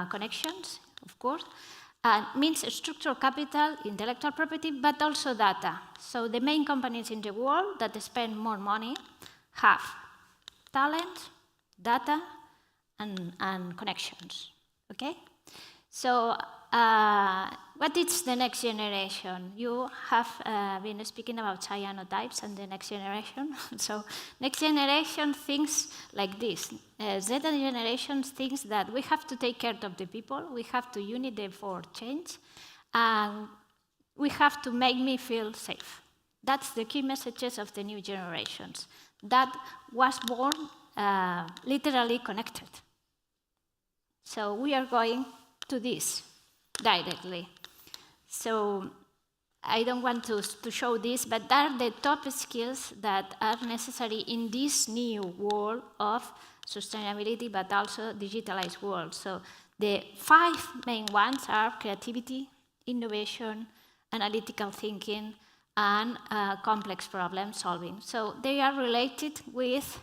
connections, of course, and means structural capital, intellectual property, but also data. So the main companies in the world that spend more money have talent, data, and connections, okay? So what is the next generation? You have been speaking about cyanotypes and the next generation. So next generation thinks like this. Z generation thinks that we have to take care of the people, we have to unite them for change, and we have to make me feel safe. That's the key messages of the new generations. That was born literally connected. So we are going to this directly. So I don't want to show this, but that are the top skills that are necessary in this new world of sustainability, but also digitalized world. So the 5 main ones are creativity, innovation, analytical thinking, and complex problem solving. So they are related with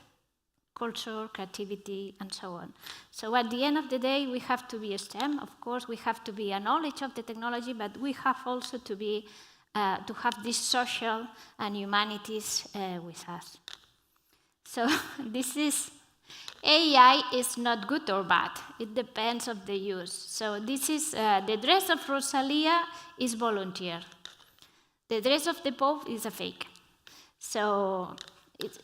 culture, creativity, and so on. So at the end of the day, we have to be a STEM. Of course, we have to be a knowledge of the technology, but we have also to be to have this social and humanities with us. So this is AI is not good or bad. It depends on the use. So this is the dress of Rosalia is volunteer. The dress of the Pope is a fake. So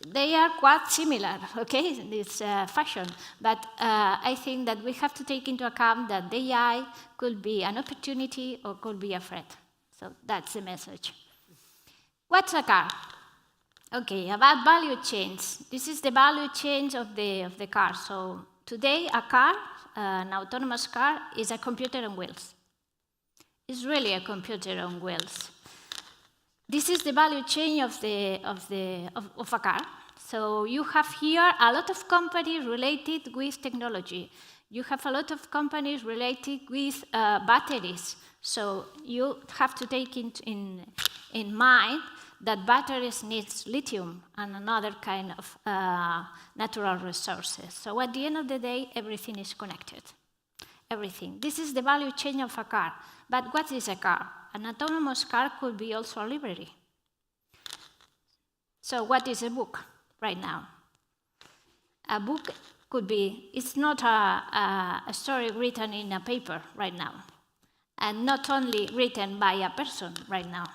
They are quite similar, okay, this fashion. But I think that we have to take into account that the AI could be an opportunity or could be a threat. So that's the message. What's a car? Okay, about value chains. This is the value chain of the car. So today, a car, an autonomous car, is a computer on wheels. It's really a computer on wheels. This is the value chain of a car. So you have here a lot of companies related with technology. You have a lot of companies related with batteries. So you have to take in mind that batteries needs lithium and another kind of natural resources. So at the end of the day, everything is connected. Everything. This is the value chain of a car. But what is a car? An autonomous car could be also a library. So what is a book right now? A book could be, it's not a story written in a paper right now, and not only written by a person right now.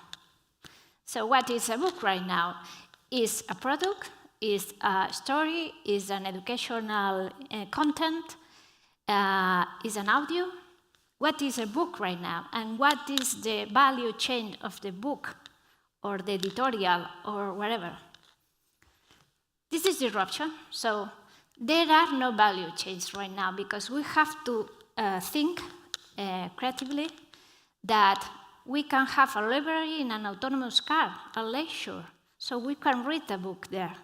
So what is a book right now? Is a product, is a story, is an educational content, is an audio. What is a book right now? And what is the value chain of the book or the editorial or whatever? This is disruption. So there are no value chains right now because we have to think creatively that we can have a library in an autonomous car, a leisure, so we can read a book there.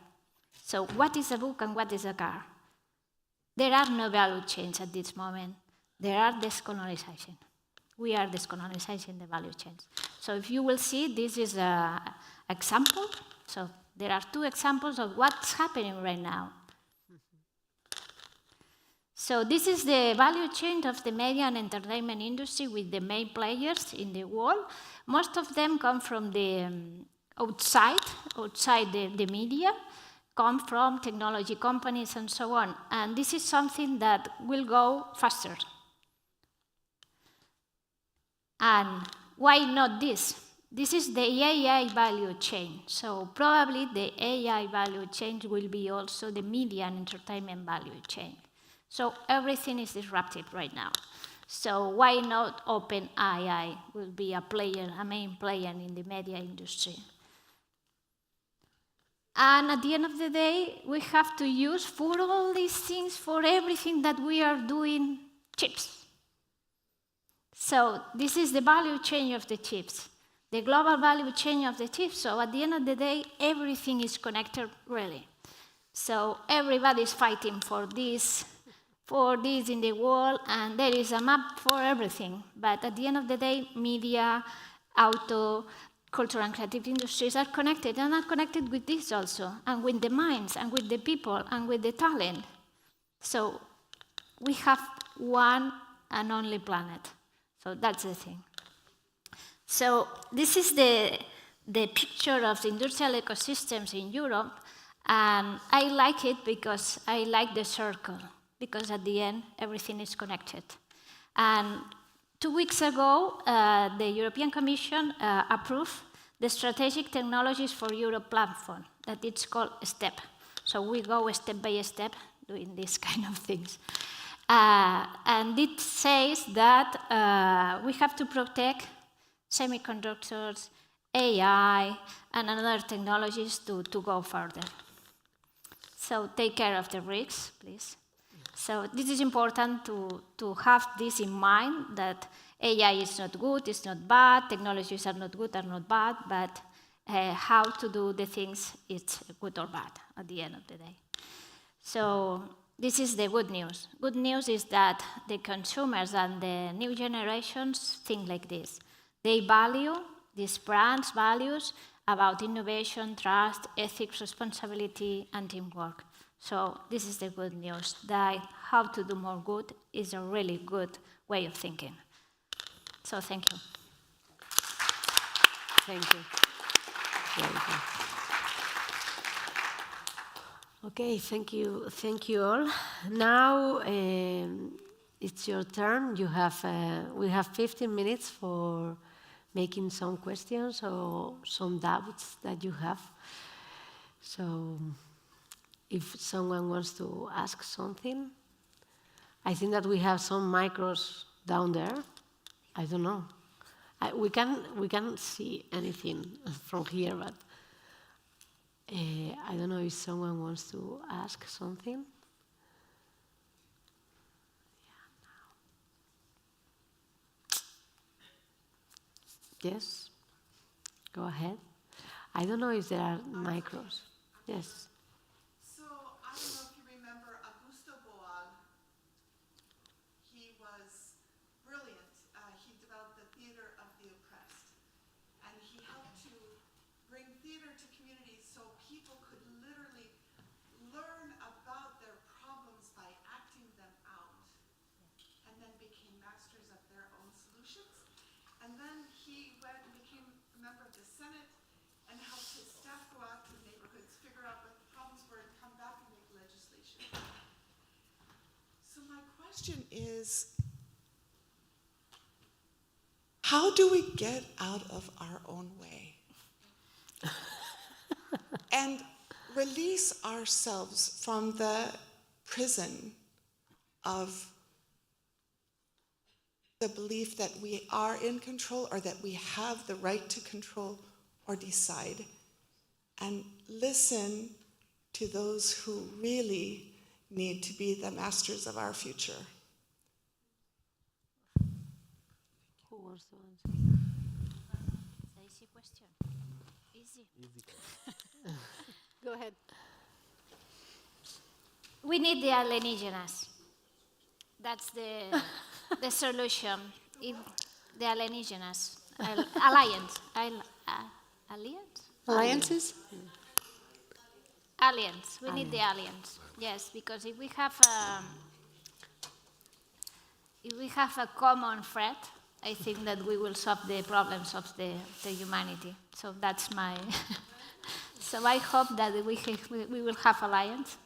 So what is a book and what is a car? There are no value chains at this moment. There are descolonization. We are descolonizing the value chains. So if you will see, this is an example. So there are two examples of what's happening right now. So this is the value chain of the media and entertainment industry with the main players in the world. Most of them come from the outside the media, come from technology companies and so on. And this is something that will go faster. And why not this? This is the AI value chain. So probably the AI value chain will be also the media and entertainment value chain. So everything is disrupted right now. So why not OpenAI will be a player, a main player in the media industry? And at the end of the day, we have to use for all these things, for everything that we are doing, chips. So this is the value chain of the chips, the global value chain of the chips. So at the end of the day, everything is connected, really. So everybody's fighting for this in the world, and there is a map for everything. But at the end of the day, media, auto, cultural and creative industries are connected, and are connected with this also, and with the minds, and with the people, and with the talent. So we have one and only planet. So that's the thing. So this is the picture of the industrial ecosystems in Europe, and I like it because I like the circle, because at the end, everything is connected. And 2 weeks ago, the European Commission approved the Strategic Technologies for Europe platform, that it's called STEP. So we go step by step doing these kind of things. And it says that we have to protect semiconductors, AI, and other technologies to go further. So take care of the risks, please. So this is important to have this in mind, that AI is not good, it's not bad, technologies are not good, are not bad, but how to do the things, it's good or bad at the end of the day. So this is the good news. Good news is that the consumers and the new generations think like this. They value, these brands values about innovation, trust, ethics, responsibility, and teamwork. So this is the good news, that how to do more good is a really good way of thinking. So thank you. Thank you. Okay, thank you all. Now it's your turn. You have we have 15 minutes for making some questions or some doubts that you have. So if someone wants to ask something, I think that we have some micros down there. I don't know. We can't see anything from here, but I don't know if someone wants to ask something. Yes, go ahead. I don't know if there are micros. Yes. So I don't know if you remember Augusto Boal. He was brilliant. He developed the theater of the oppressed. And he helped to bring theater to communities so people could literally learn about their problems by acting them out, and then became masters of their own solutions. And then he went and became a member of the Senate and helped his staff go out to the neighborhoods, figure out what the problems were, and come back and make legislation. So my question is, how do we get out of our own way and release ourselves from the prison of the belief that we are in control or that we have the right to control or decide, and listen to those who really need to be the masters of our future? Who wants to answer? It's an easy question. Easy. Go ahead. We need the alienígenas. That's the solution. The alienígenas. Alliance. Alliance? Alliances? Aliens. We need the aliens. Yes, because if we have a common threat, I think that we will solve the problems of the humanity. So that's my. So I hope that we will have alliance.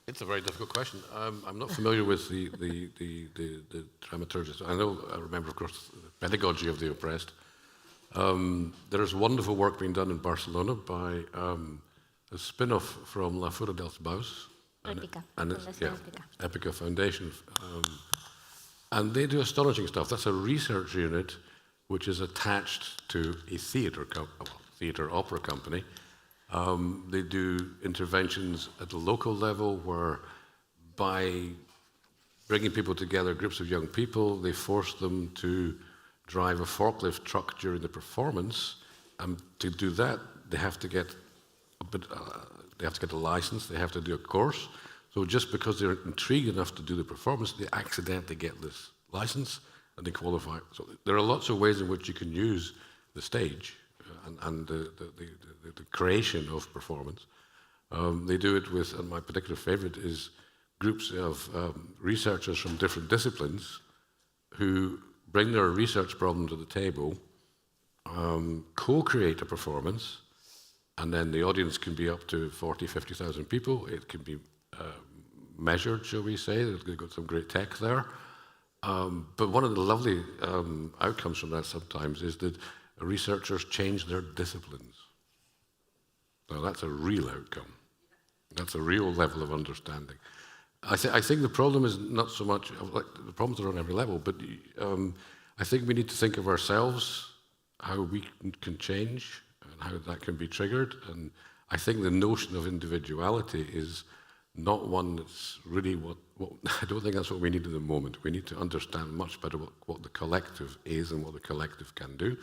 It's a very difficult question. I'm not familiar with the dramaturgy. I remember, of course, the pedagogy of the oppressed. There is wonderful work being done in Barcelona by a spin-off from La Fura dels Baus. Epica Foundation. And they do astonishing stuff. That's a research unit which is attached to a theatre opera company. They do interventions at the local level where by bringing people together, groups of young people, they force them to drive a forklift truck during the performance. And to do that, they have to get a license, they have to do a course. So just because they're intrigued enough to do the performance, they accidentally get this license and they qualify. So there are lots of ways in which you can use the stage and the creation of performance. They do it with, and my particular favorite is groups of researchers from different disciplines who bring their research problem to the table, co-create a performance, and then the audience can be up to 40, 50,000 people. It can be measured, shall we say. They've got some great tech there. But one of the lovely outcomes from that sometimes is that researchers change their disciplines. Now that's a real outcome. That's a real level of understanding. I think the problem is not so much, the problems are on every level, but I think we need to think of ourselves, how we can change, and how that can be triggered. And I think the notion of individuality is not one that's really what I don't think that's what we need at the moment. We need to understand much better what the collective is and what the collective can do.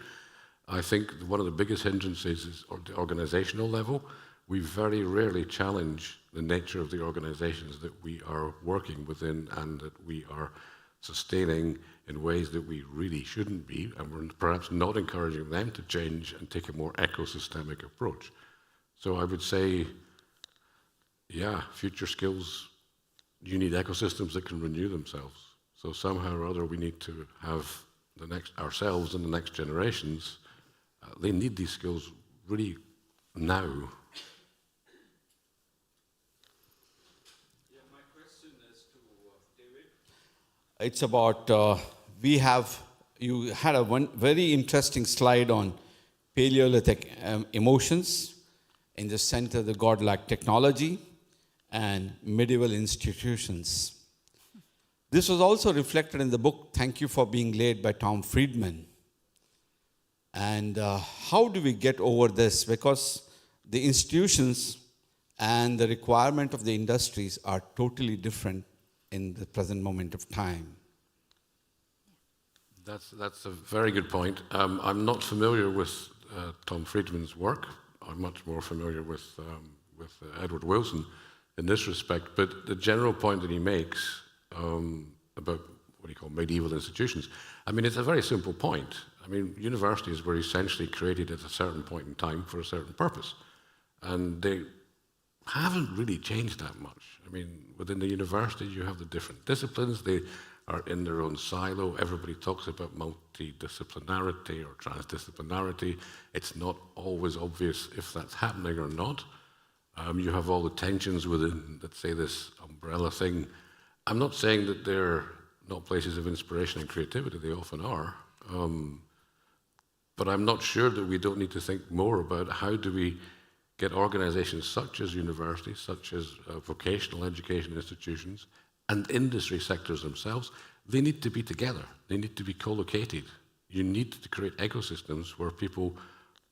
I think one of the biggest hindrances is at the organizational level. We very rarely challenge the nature of the organizations that we are working within and that we are sustaining in ways that we really shouldn't be, and we're perhaps not encouraging them to change and take a more ecosystemic approach. So I would say, yeah, future skills, you need ecosystems that can renew themselves. So somehow or other we need to have ourselves and the next generations, they need these skills really now. Yeah, my question is to David. It's about, you had a very interesting slide on Paleolithic emotions, in the center the godlike technology, and medieval institutions. This was also reflected in the book Thank You for Being Late by Tom Friedman. And how do we get over this? Because the institutions and the requirement of the industries are totally different in the present moment of time. That's a very good point. I'm not familiar with Tom Friedman's work. I'm much more familiar with Edward Wilson in this respect. But the general point that he makes about what he called medieval institutions, I mean, it's a very simple point. I mean, universities were essentially created at a certain point in time for a certain purpose. And they haven't really changed that much. I mean, within the university, you have the different disciplines. They are in their own silo. Everybody talks about multidisciplinarity or transdisciplinarity. It's not always obvious if that's happening or not. You have all the tensions within, let's say, this umbrella thing. I'm not saying that they're not places of inspiration and creativity. They often are. But I'm not sure that we don't need to think more about how do we get organizations such as universities, such as vocational education institutions, and industry sectors themselves. They need to be together. They need to be co-located. You need to create ecosystems where people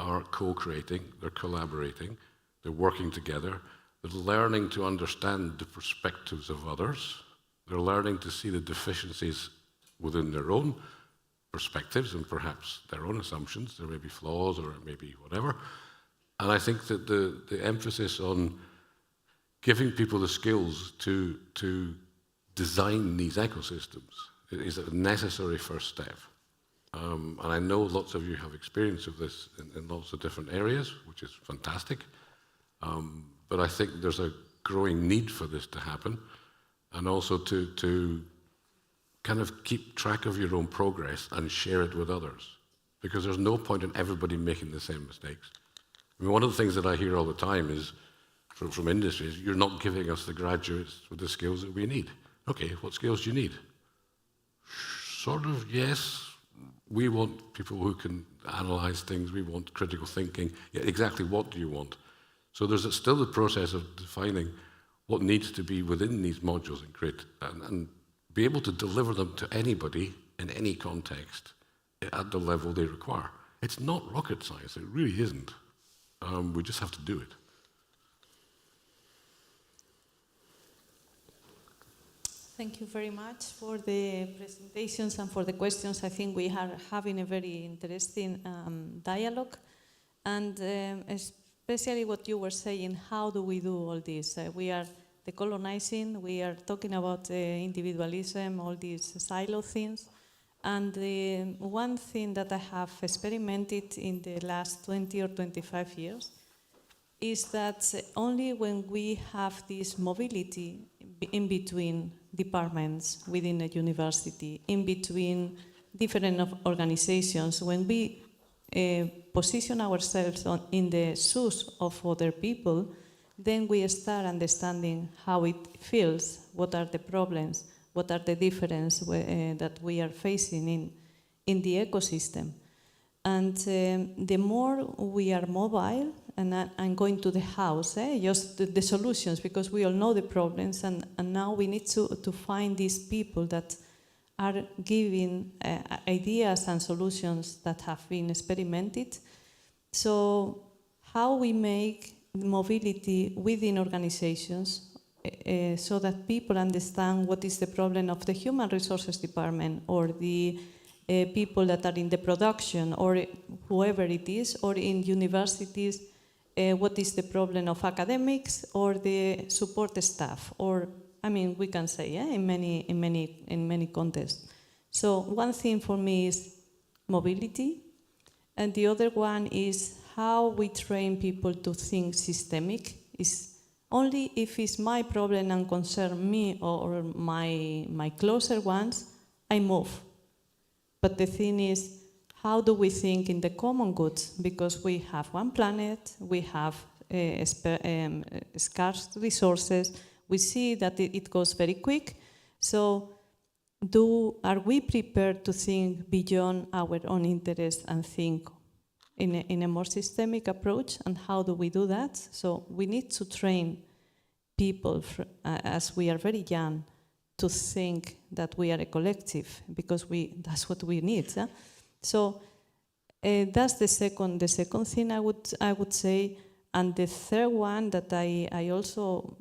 are co-creating, they're collaborating, they're working together, they're learning to understand the perspectives of others, they're learning to see the deficiencies within their own perspectives and perhaps their own assumptions. There may be flaws or it may be whatever. And I think that the emphasis on giving people the skills to design these ecosystems is a necessary first step. And I know lots of you have experience of this in lots of different areas, which is fantastic. But I think there's a growing need for this to happen, and also to kind of keep track of your own progress and share it with others, because there's no point in everybody making the same mistakes. I mean, one of the things that I hear all the time is from industries, you're not giving us the graduates with the skills that we need. Okay, what skills do you need? Sort of, yes. We want people who can analyze things. We want critical thinking. Yeah, exactly what do you want? So there's still the process of defining what needs to be within these modules and be able to deliver them to anybody in any context at the level they require. It's not rocket science. It really isn't. We just have to do it. Thank you very much for the presentations and for the questions. I think we are having a very interesting dialogue, and especially what you were saying, how do we do all this? We are decolonizing, we are talking about individualism, all these silo things. And the one thing that I have experimented in the last 20 or 25 years is that only when we have this mobility in between departments within a university, in between different organizations, when we position ourselves in the shoes of other people, then we start understanding how it feels, what are the problems, what are the differences that we are facing in the ecosystem. And the more we are mobile, and I'm going to the house, just the solutions, because we all know the problems, and now we need to find these people that are giving ideas and solutions that have been experimented. So how we make mobility within organizations so that people understand what is the problem of the human resources department or the people that are in the production or whoever it is, or in universities, what is the problem of academics or the support staff, or I mean we can say in many contexts. So one thing for me is mobility, and the other one is how we train people to think systemic. Is only if it's my problem and concern me or my closer ones, I move. But the thing is, how do we think in the common good? Because we have one planet, we have scarce resources, we see that it goes very quick. So are we prepared to think beyond our own interests and think in a more systemic approach. And how do we do that? So we need to train people, as we are very young, to think that we are a collective, because that's what we need. So that's the second thing I would say. And the third one that I also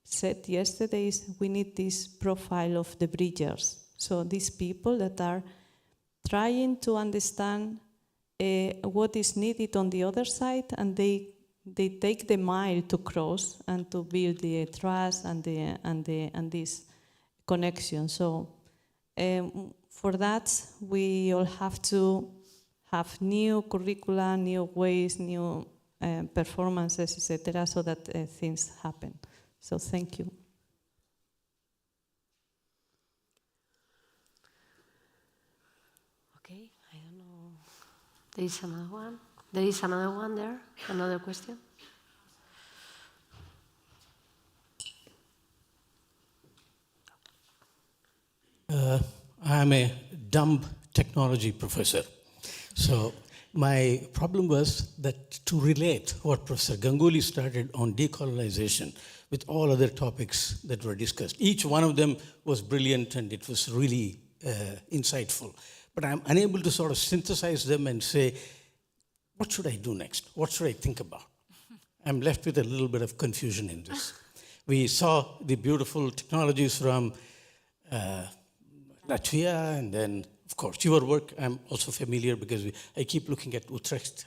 said yesterday is we need this profile of the bridgers. So these people that are trying to understand what is needed on the other side, and they take the mile to cross and to build the trust and this connection. So for that, we all have to have new curricula, new ways, new performances, etc., so that things happen. So thank you. Okay, I don't know. There is another one. There is another one there. Another question. I'm a dumb technology professor. So my problem was that to relate what Professor Ganguly started on decolonization with all other topics that were discussed. Each one of them was brilliant and it was really insightful. But I'm unable to sort of synthesize them and say, what should I do next? What should I think about? I'm left with a little bit of confusion in this. We saw the beautiful technologies from Latvia, and then, of course, your work I'm also familiar because I keep looking at Utrecht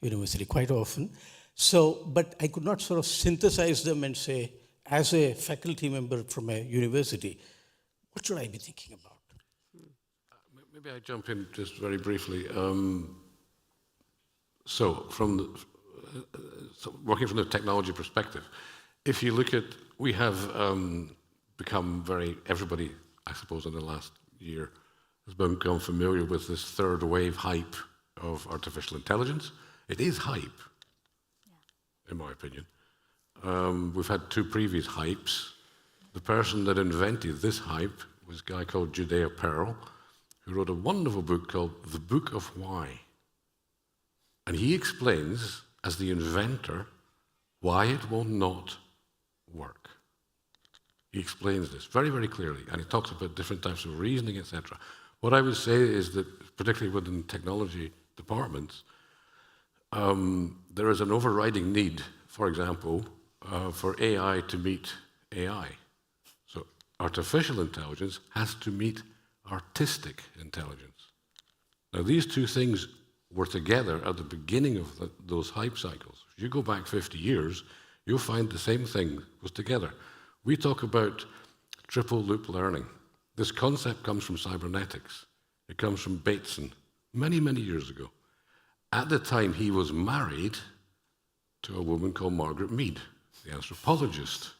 University quite often. So, but I could not sort of synthesize them and say, as a faculty member from a university, what should I be thinking about? Maybe I jump in just very briefly. So, working from the technology perspective, if you look at, we have become everybody, I suppose, in the last year has become familiar with this third wave hype of artificial intelligence. It is hype, in my opinion. We've had two previous hypes. The person that invented this hype was a guy called Judea Pearl, who wrote a wonderful book called The Book of Why. And he explains, as the inventor, why it will not work. He explains this very, very clearly, and he talks about different types of reasoning, etc. What I would say is that, particularly within technology departments, there is an overriding need, for example, for AI to meet AI. So artificial intelligence has to meet artistic intelligence. Now, these two things were together at the beginning of those hype cycles. If you go back 50 years, you'll find the same thing was together. We talk about triple loop learning. This concept comes from cybernetics. It comes from Bateson, many, many years ago. At the time, he was married to a woman called Margaret Mead, the anthropologist.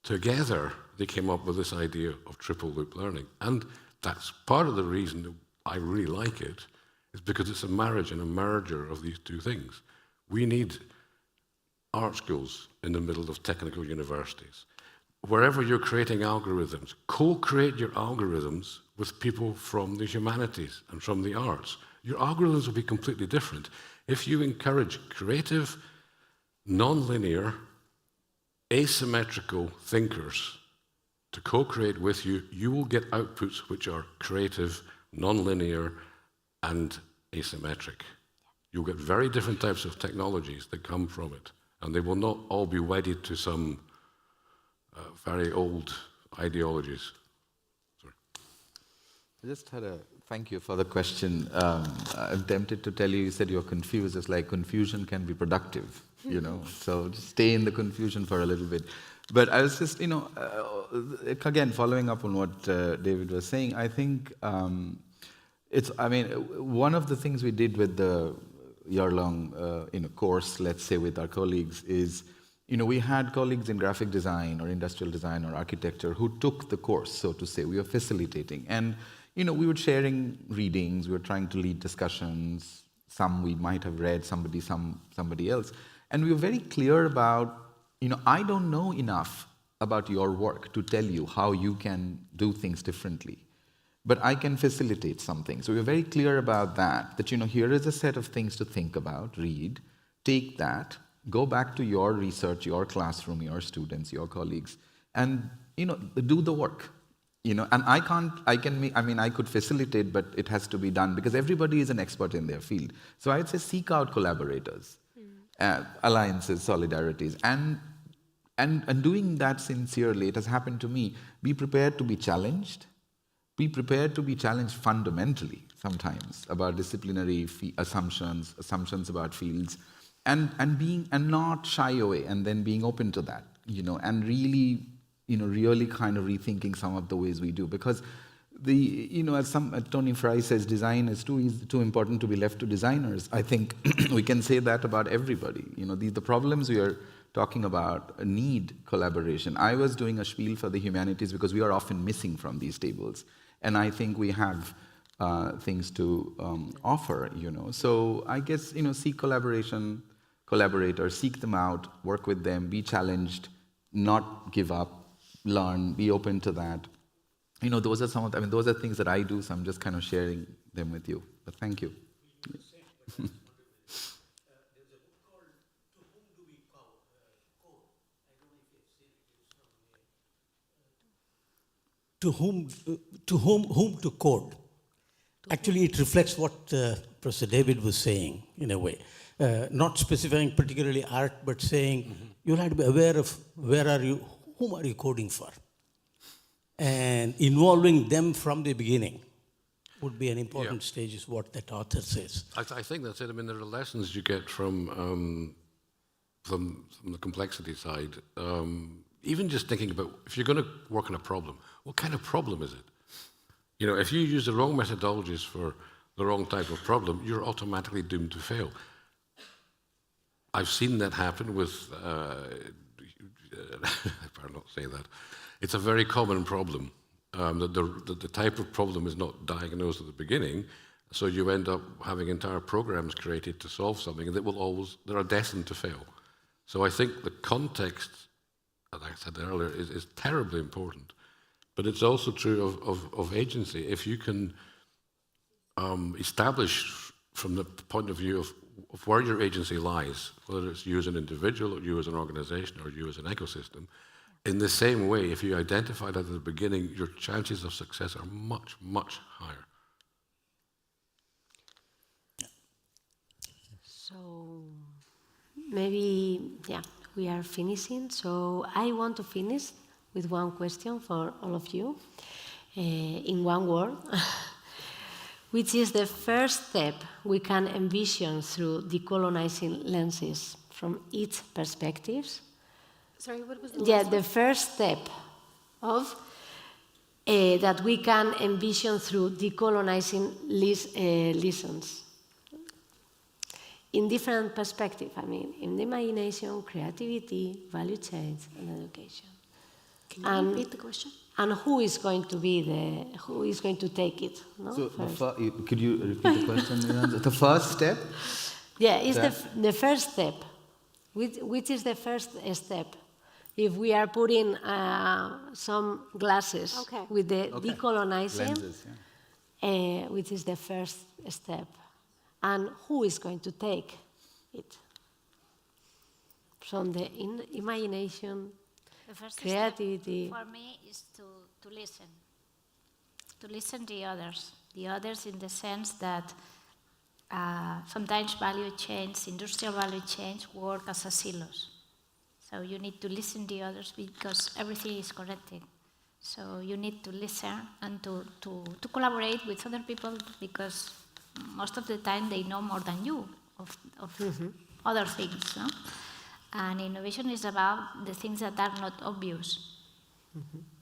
Together, they came up with this idea of triple loop learning. And that's part of the reason that I really like it, is because it's a marriage and a merger of these two things. We need art schools in the middle of technical universities. Wherever you're creating algorithms, co-create your algorithms with people from the humanities and from the arts. Your algorithms will be completely different. If you encourage creative, non-linear, asymmetrical thinkers to co-create with you, you will get outputs which are creative, non-linear, and asymmetric. You'll get very different types of technologies that come from it, and they will not all be wedded to some very old ideologies. Sorry. I just had a thank you for the question. I'm tempted to tell you, you said you're confused. It's like confusion can be productive, so just stay in the confusion for a little bit. But I was just, again, following up on what David was saying, I think one of the things we did with the year-long course, let's say, with our colleagues is, we had colleagues in graphic design or industrial design or architecture who took the course, so to say. We were facilitating. And, we were sharing readings, we were trying to lead discussions. Some we might have read, somebody else. And we were very clear about, I don't know enough about your work to tell you how you can do things differently. but I can facilitate something. So we're very clear about that, here is a set of things to think about, read, take that, go back to your research, your classroom, your students, your colleagues, and, do the work. And I could facilitate, but it has to be done because everybody is an expert in their field. So I'd say seek out collaborators, alliances, solidarities, and doing that sincerely. It has happened to me. Be prepared to be challenged. Be prepared to be challenged fundamentally sometimes about disciplinary assumptions about fields, and not shy away, and then being open to that, and really kind of rethinking some of the ways we do, because as Tony Fry says, design is too important to be left to designers. I think we can say that about everybody. The problems we are talking about need collaboration. I was doing a spiel for the humanities because we are often missing from these tables, and I think we have things to offer. So I guess seek collaborators, seek them out, work with them, be challenged, not give up. Learn, be open to that. Those are those are things that I do, so I'm just kind of sharing them with you. But thank you. To whom to code. Actually, it reflects what Professor David was saying, in a way. Not specifying particularly art, but saying you'll have to be aware of whom are you coding for? And involving them from the beginning would be an important stage, is what that author says. I think that's it. I mean, there are lessons you get from the complexity side. Even just thinking about, if you're going to work on a problem, what kind of problem is it? If you use the wrong methodologies for the wrong type of problem, you're automatically doomed to fail. I've seen that happen with, I better not say that. It's a very common problem. The type of problem is not diagnosed at the beginning, so you end up having entire programs created to solve something that are destined to fail. So I think the context, as I said earlier, is terribly important. But it's also true of agency. If you can establish from the point of view of where your agency lies, whether it's you as an individual, or you as an organization, or you as an ecosystem, in the same way, if you identify that at the beginning, your chances of success are much, much higher. So maybe, we are finishing. So I want to finish with one question for all of you, in one word. Which is the first step we can envision through decolonizing lenses from each perspective? Sorry, what was the last the first step of that we can envision through decolonizing lessons. In different perspectives, in the imagination, creativity, value change, and education. Can you repeat the question? And who is going to take it? No? So could you repeat the question? The first step? Yeah, is the first step. Which is the first step? If we are putting some glasses with the decolonizing, lenses, which is the first step, and who is going to take it? From the imagination. The first creativity. Step for me is to listen. To listen to the others in the sense that sometimes value chains, industrial value chains, work as a silos. So you need to listen to the others because everything is connected. So you need to listen and to collaborate with other people because most of the time they know more than you of other things. No? And innovation is about the things that are not obvious.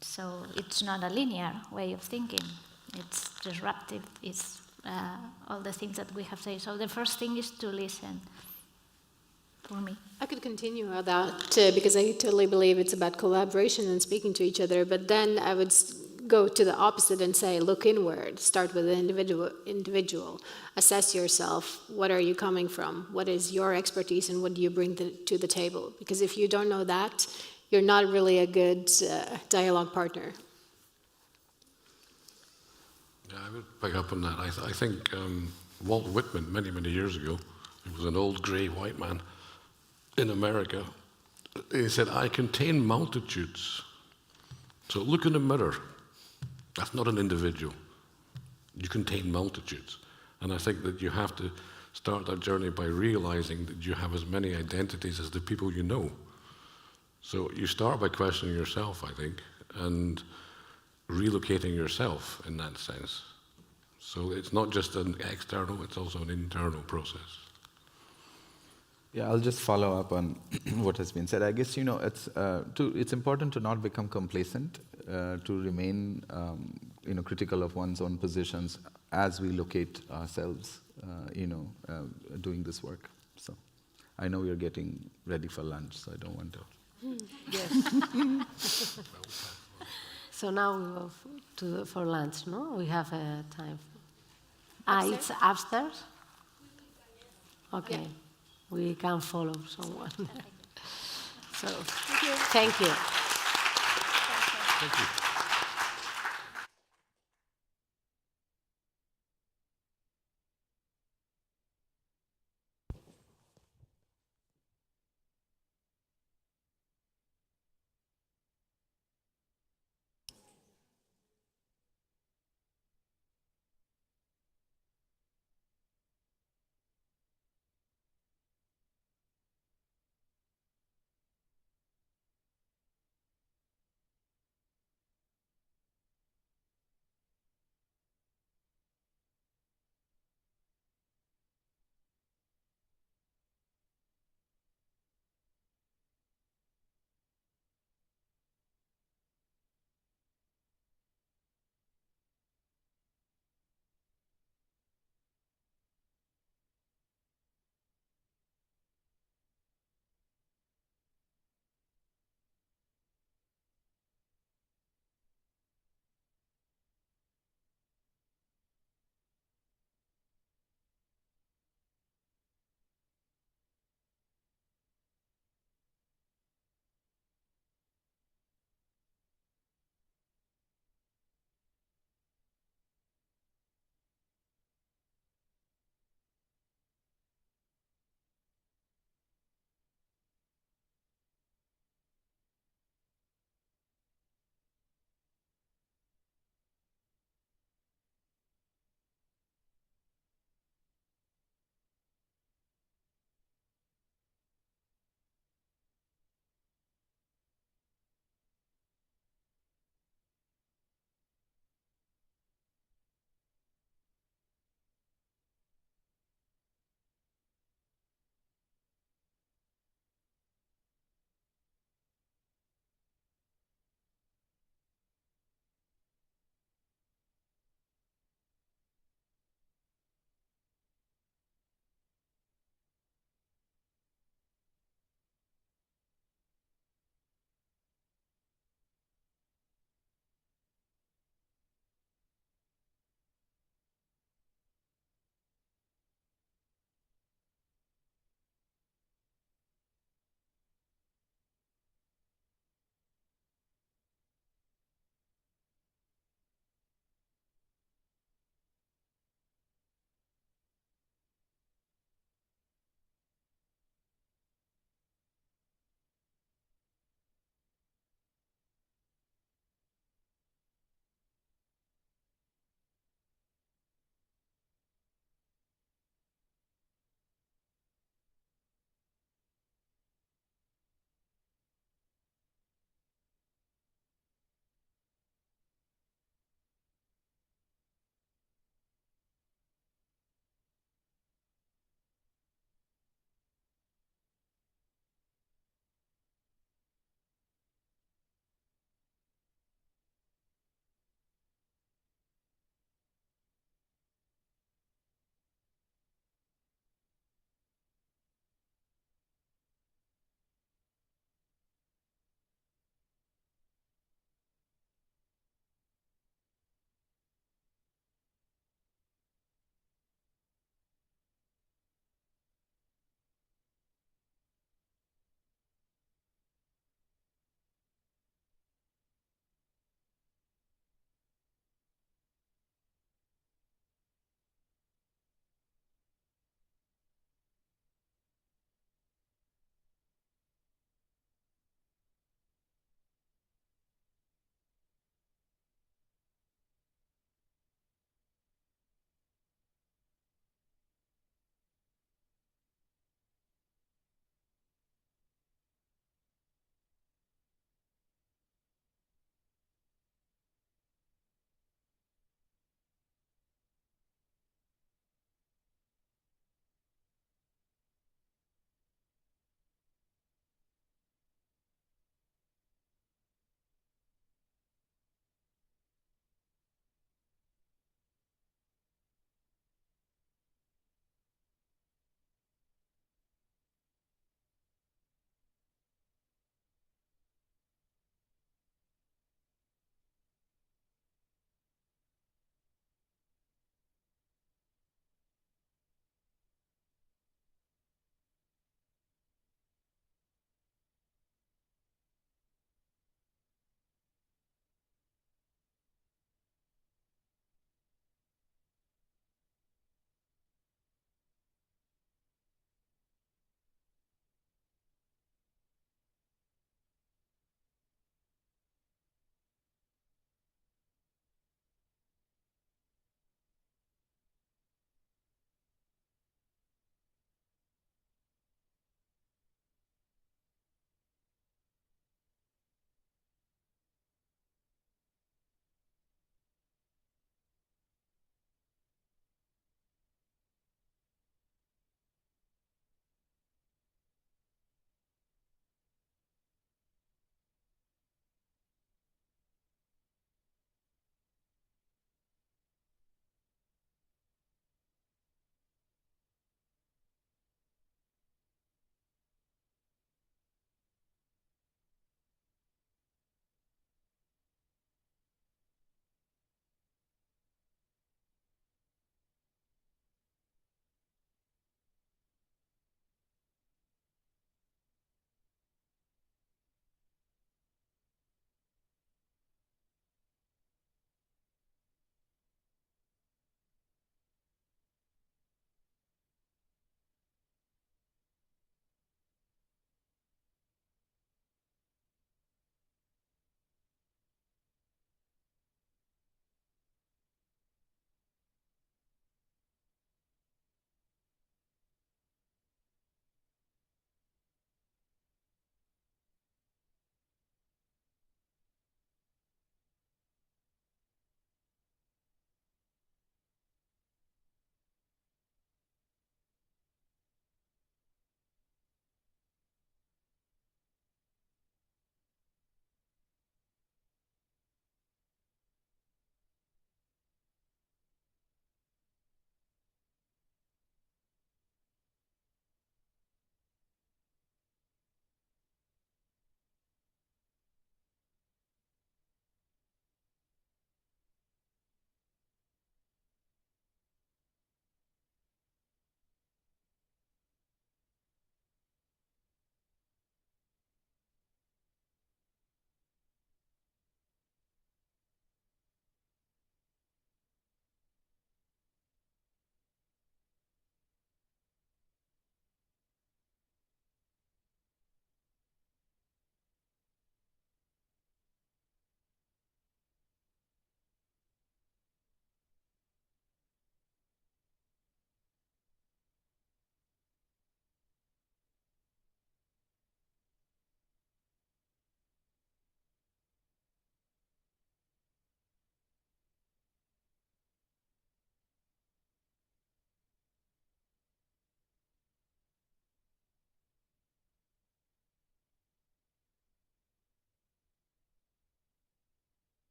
So it's not a linear way of thinking. It's disruptive. It's all the things that we have said. So the first thing is to listen. For me, I could continue on that because I totally believe it's about collaboration and speaking to each other. But then I would go to the opposite and say, look inward. Start with the individual. Assess yourself. What are you coming from? What is your expertise and what do you bring to the table? Because if you don't know that, you're not really a good dialogue partner. Yeah, I would pick up on that. I think Walt Whitman, many, many years ago, he was an old grey white man in America. He said, I contain multitudes. So look in the mirror. That's not an individual. You contain multitudes. And I think that you have to start that journey by realizing that you have as many identities as the people you know. So you start by questioning yourself, I think, and relocating yourself in that sense. So it's not just an external, it's also an internal process. Yeah, I'll just follow up on what has been said. I guess, it's important to not become complacent, to remain, critical of one's own positions as we locate ourselves, doing this work. So I know you're getting ready for lunch, so I don't want to. Yes. So now we go for lunch, no? We have time. It's upstairs? Okay. Yeah. We can follow someone. So, thank you. Thank you.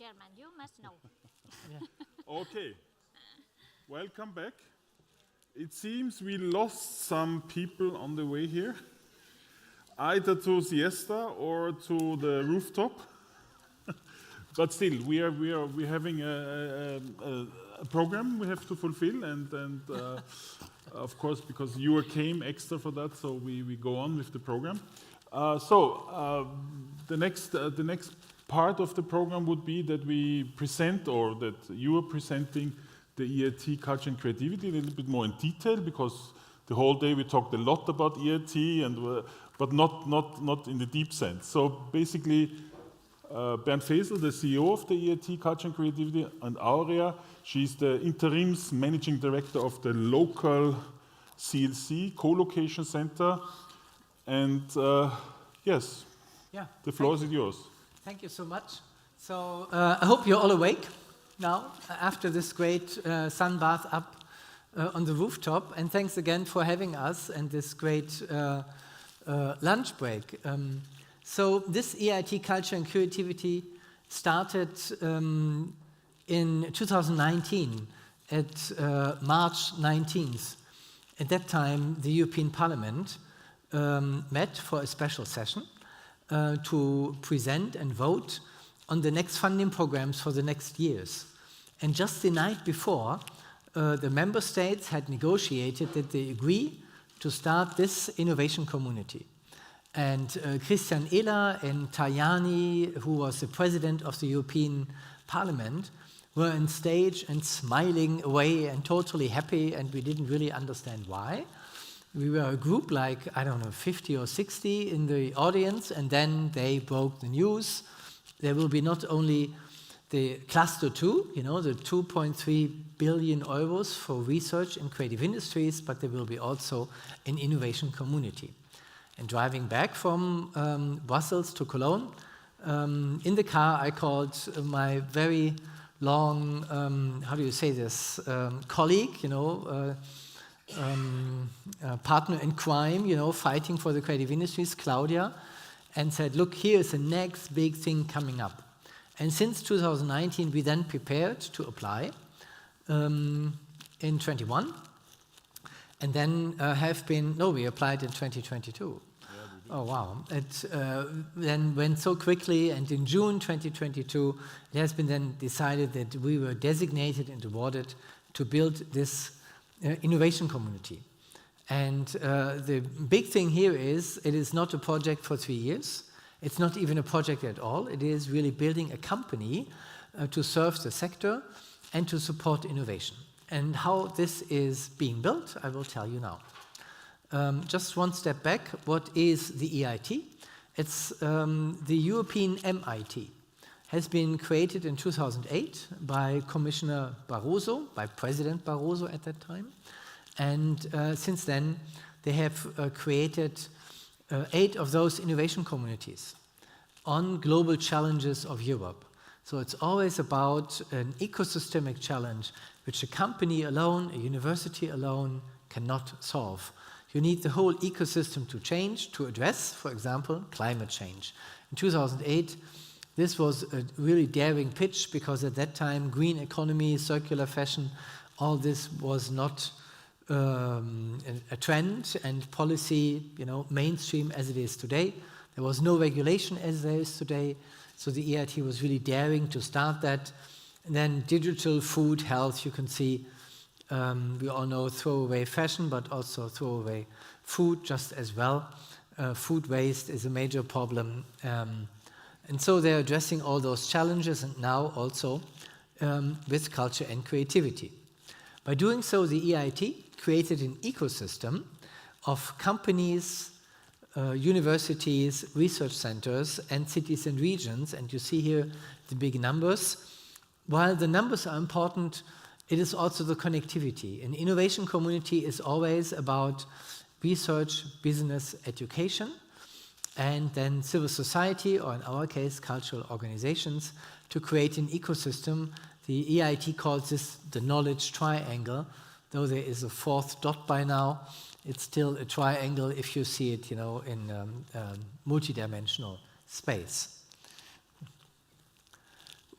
German. You must know. Okay. Welcome back. It seems we lost some people on the way here, either to siesta or to the rooftop. But still, we're having a program we have to fulfill, and of course, because you came extra for that, so we go on with the program. The next part of the program would be that we present, or that you are presenting, the EIT Culture and Creativity a little bit more in detail, because the whole day we talked a lot about EIT, but not in the deep sense. So basically, Bernd Fesel, the CEO of the EIT Culture and Creativity, and Aurea, she's the interim managing director of the local CLC, co-location center. And yes, the floor is yours. Thank you so much. So I hope you're all awake now after this great sun bath up on the rooftop. And thanks again for having us and this great lunch break. So this EIT Culture and Creativity started in 2019 at March 19th. At that time, the European Parliament met for a special session to present and vote on the next funding programs for the next years. And just the night before, the member states had negotiated that they agree to start this innovation community. And Christian Ehler and Tajani, who was the president of the European Parliament, were on stage and smiling away and totally happy, and we didn't really understand why. We were a group like, I don't know, 50 or 60 in the audience, and then they broke the news. There will be not only the cluster 2, the 2.3 billion euros for research in creative industries, but there will be also an innovation community. And driving back from Brussels to Cologne, in the car I called my very long, how do you say this, colleague, partner in crime, fighting for the creative industries, Claudia, and said, look, here's the next big thing coming up. And since 2019, we then prepared to apply in 21, and then we applied in 2022. Oh, wow. It then went so quickly, and in June 2022, it has been then decided that we were designated and awarded to build this innovation community. And the big thing here is, it is not a project for 3 years. It's not even a project at all. It is really building a company to serve the sector and to support innovation. And how this is being built, I will tell you now. Just one step back, what is the EIT? It's the European MIT. Has been created in 2008 by Commissioner Barroso, by President Barroso at that time. And since then, they have created 8 of those innovation communities on global challenges of Europe. So it's always about an ecosystemic challenge which a company alone, a university alone, cannot solve. You need the whole ecosystem to change, to address, for example, climate change. In 2008, this was a really daring pitch, because at that time, green economy, circular fashion, all this was not a trend and policy, mainstream as it is today. There was no regulation as there is today. So the EIT was really daring to start that. And then digital, food, health, you can see, we all know throwaway fashion, but also throwaway food just as well. Food waste is a major problem. And so they're addressing all those challenges, and now also with culture and creativity. By doing so, the EIT created an ecosystem of companies, universities, research centers, and cities and regions. And you see here the big numbers. While the numbers are important, it is also the connectivity. An innovation community is always about research, business, education, and then civil society, or in our case, cultural organizations, to create an ecosystem. The EIT calls this the knowledge triangle, though there is a 4th dot by now. It's still a triangle if you see it, in multidimensional space.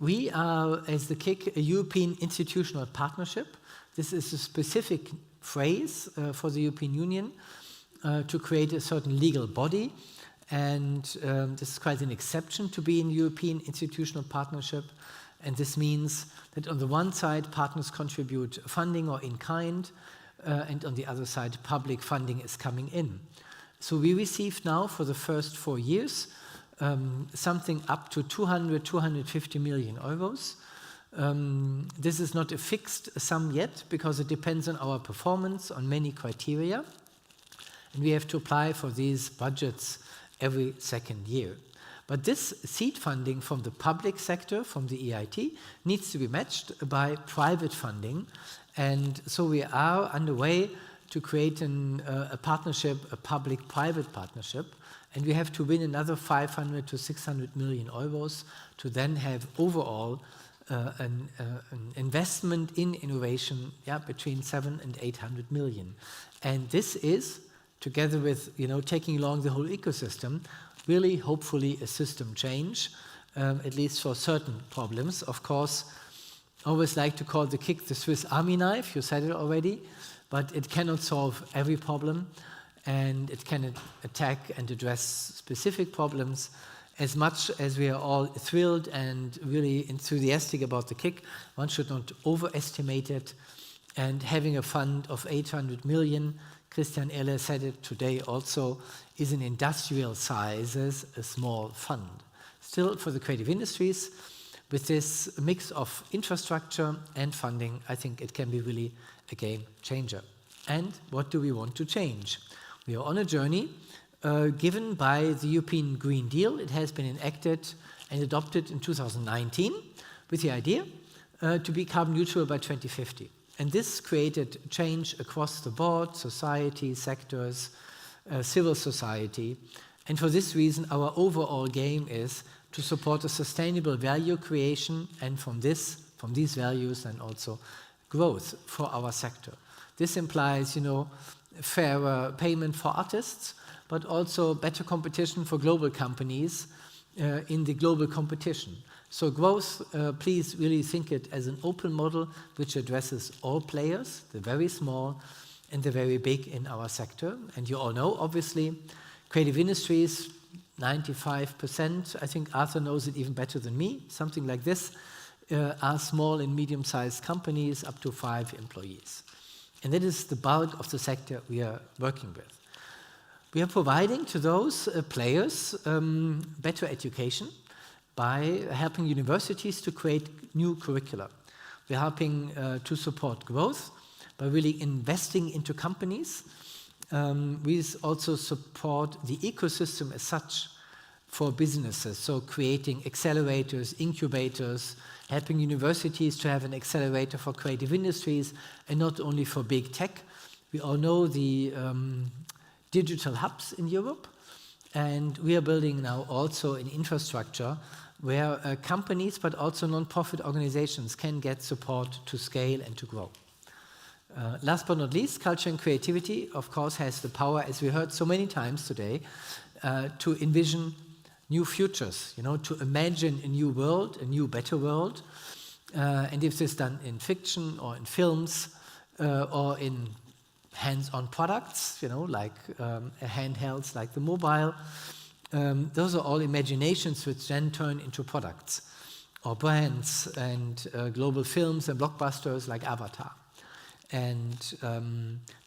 We are, as the KIC, a European institutional partnership. This is a specific phrase for the European Union to create a certain legal body. And this is quite an exception to be in European institutional partnership. And this means that on the one side, partners contribute funding or in kind, and on the other side, public funding is coming in. So we received now for the first 4 years something up to 250 million euros. This is not a fixed sum yet because it depends on our performance, on many criteria. And we have to apply for these budgets every second year. But this seed funding from the public sector, from the EIT, needs to be matched by private funding. And so we are underway to create a partnership, a public-private partnership. And we have to win another 500 to 600 million euros to then have overall an investment in innovation between 700 and 800 million. And this is, together with taking along the whole ecosystem, really hopefully a system change, at least for certain problems. Of course, I always like to call the KIC the Swiss Army knife, you said it already, but it cannot solve every problem, and it can attack and address specific problems. As much as we are all thrilled and really enthusiastic about the KIC, one should not overestimate it. And having a fund of 800 million, Christian Eller said it today also, is an industrial size, a small fund. Still, for the creative industries, with this mix of infrastructure and funding, I think it can be really a game changer. And what do we want to change? We are on a journey given by the European Green Deal. It has been enacted and adopted in 2019 with the idea to be carbon neutral by 2050. And this created change across the board, society, sectors, civil society. And for this reason, our overall game is to support a sustainable value creation, and from these values, and also growth for our sector. This implies, fairer payment for artists, but also better competition for global companies in the global competition. So growth, please really think it as an open model which addresses all players, the very small and the very big in our sector. And you all know, obviously, creative industries, 95%, I think Arthur knows it even better than me, something like this, are small and medium-sized companies up to 5 employees. And that is the bulk of the sector we are working with. We are providing to those players better education by helping universities to create new curricula. We're helping to support growth by really investing into companies. We also support the ecosystem as such for businesses, so creating accelerators, incubators, helping universities to have an accelerator for creative industries, and not only for big tech. We all know the digital hubs in Europe, and we are building now also an infrastructure where companies, but also non-profit organizations can get support to scale and to grow. Last but not least, culture and creativity, of course, has the power, as we heard so many times today, to envision new futures, to imagine a new world, a new, better world. And if this is done in fiction or in films or in hands-on products, like handhelds, like the mobile, those are all imaginations which then turn into products or brands and global films and blockbusters like Avatar. And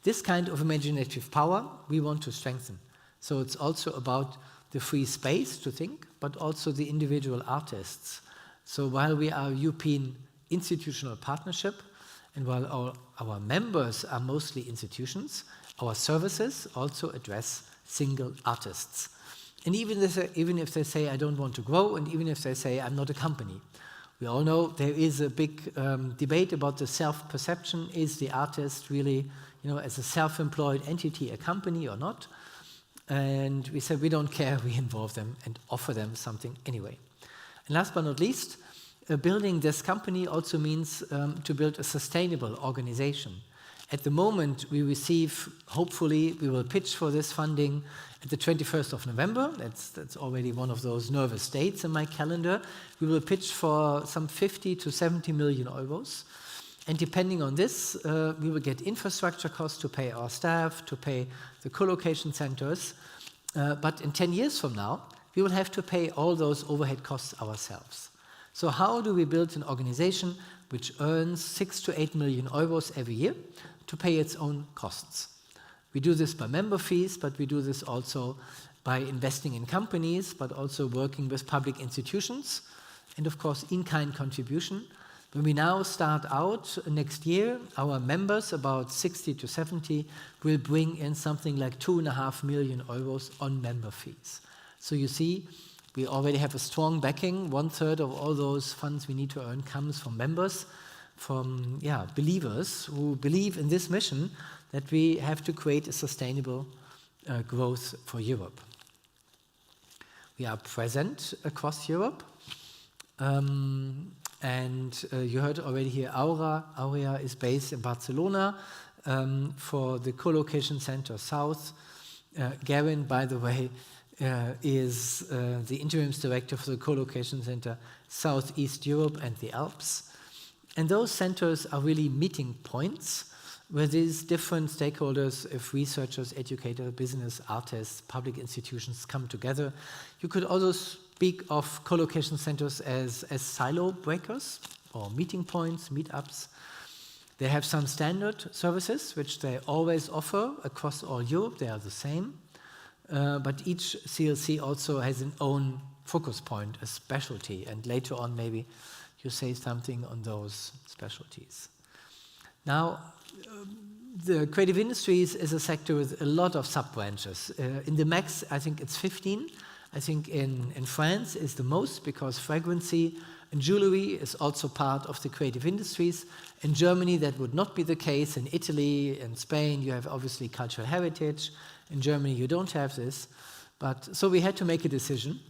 this kind of imaginative power we want to strengthen. So it's also about the free space to think, but also the individual artists. So while we are a European institutional partnership, and while our members are mostly institutions, our services also address single artists. And even if they say, I don't want to grow, and even if they say, I'm not a company, we all know there is a big debate about the self-perception. Is the artist really, as a self-employed entity, a company or not? And we said, we don't care, we involve them and offer them something anyway. And last but not least, building this company also means to build a sustainable organization. At the moment, we receive, hopefully, we will pitch for this funding at the 21st of November. That's already one of those nervous dates in my calendar. We will pitch for some 50 to 70 million euros. And depending on this, we will get infrastructure costs to pay our staff, to pay the co-location centers. But in 10 years from now, we will have to pay all those overhead costs ourselves. So how do we build an organization which earns 6 to 8 million euros every year to pay its own costs? We do this by member fees, but we do this also by investing in companies, but also working with public institutions, and of course in-kind contribution. When we now start out next year, our members, about 60 to 70, will bring in something like 2.5 million euros on member fees. So you see, we already have a strong backing. 1/3 of all those funds we need to earn comes from members, from believers who believe in this mission that we have to create a sustainable growth for Europe. We are present across Europe. And you heard already here, Aurea is based in Barcelona for the co-location center South. Gavin, by the way, is the interims director for the co-location center Southeast Europe and the Alps. And those centers are really meeting points where these different stakeholders, if researchers, educators, business, artists, public institutions come together. You could also speak of co-location centers as silo breakers or meeting points, meetups. They have some standard services which they always offer across all Europe. They are the same. But each CLC also has an own focus point, a specialty. And later on, maybe you say something on those specialties. Now, the creative industries is a sector with a lot of sub-branches. In the max, I think it's 15. I think in France is the most because fragrancy and jewelry is also part of the creative industries. In Germany, that would not be the case. In Italy, in Spain, you have obviously cultural heritage. In Germany, you don't have this. But so we had to make a decision.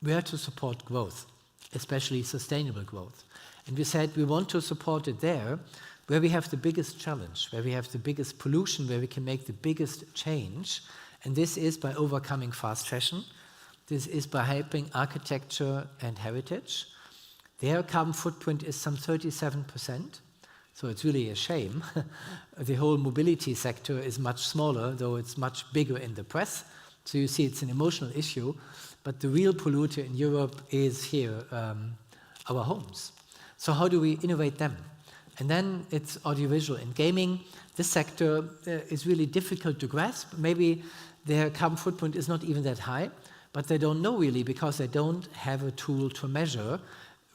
We had to support growth, especially sustainable growth. And we said we want to support it there where we have the biggest challenge, where we have the biggest pollution, where we can make the biggest change. And this is by overcoming fast fashion. This is by helping architecture and heritage. Their carbon footprint is some 37%. So it's really a shame. The whole mobility sector is much smaller, though it's much bigger in the press. So you see it's an emotional issue. But the real polluter in Europe is here, our homes. So how do we innovate them? And then it's audiovisual and gaming. This sector is really difficult to grasp. Maybe their carbon footprint is not even that high, but they don't know really because they don't have a tool to measure